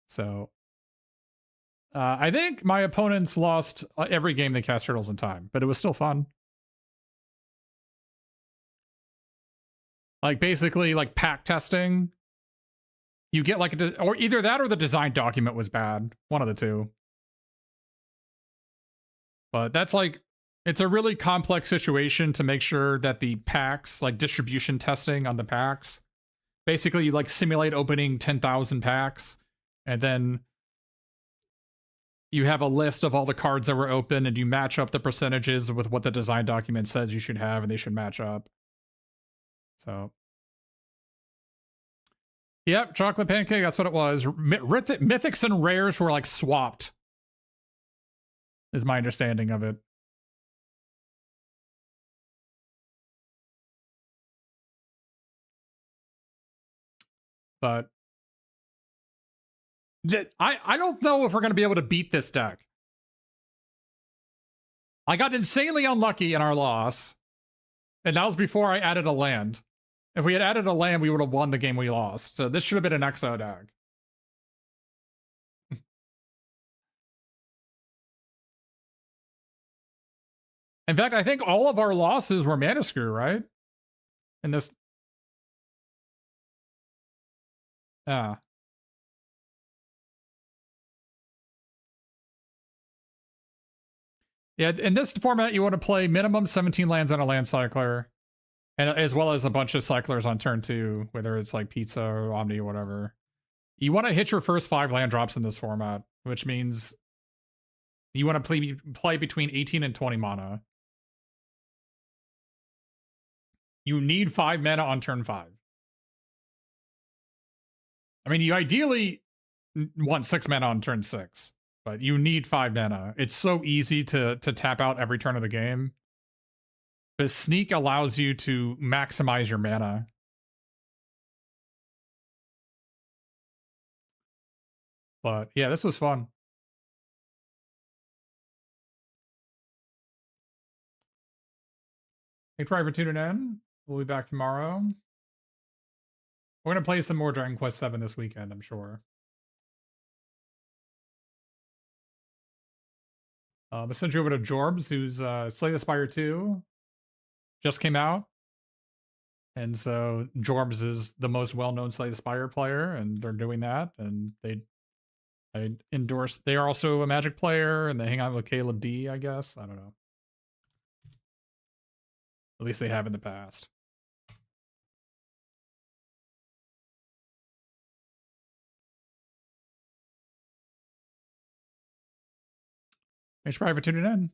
So I think my opponents lost every game they cast Turtles in Time, but it was still fun. Like basically like pack testing. You get like or either that or the design document was bad. One of the two. But that's like, it's a really complex situation to make sure that the packs, like distribution testing on the packs, basically you like simulate opening 10,000 packs and then you have a list of all the cards that were open and you match up the percentages with what the design document says you should have and they should match up. So yep, chocolate pancake, that's what it was. Mythics and rares were like swapped, is my understanding of it. But I don't know if we're going to be able to beat this deck. I got insanely unlucky in our loss, and that was before I added a land. If we had added a land, we would have won the game we lost. So this should have been an Exo deck. In fact, I think all of our losses were Mana Screw, right? In this. Yeah. Yeah, in this format, you want to play minimum 17 lands on a land cycler, and as well as a bunch of cyclers on turn 2, whether it's like Pizza or Omni or whatever. You want to hit your first 5 land drops in this format, which means you want to play between 18 and 20 mana. You need 5 mana on turn 5. I mean, you ideally want 6 mana on turn 6, but you need 5 mana. It's so easy to tap out every turn of the game. But Sneak allows you to maximize your mana. But yeah, this was fun. Thanks for tuning in. We'll be back tomorrow. We're going to play some more Dragon Quest VII this weekend, I'm sure. I'll send you over to Jorbs, who's Slay the Spire 2 just came out. And so Jorbs is the most well-known Slay the Spire player, and they're doing that. And I endorse. They are also a Magic player, and they hang out with Caleb D, I guess. I don't know. At least they have in the past. Thanks for tuning in.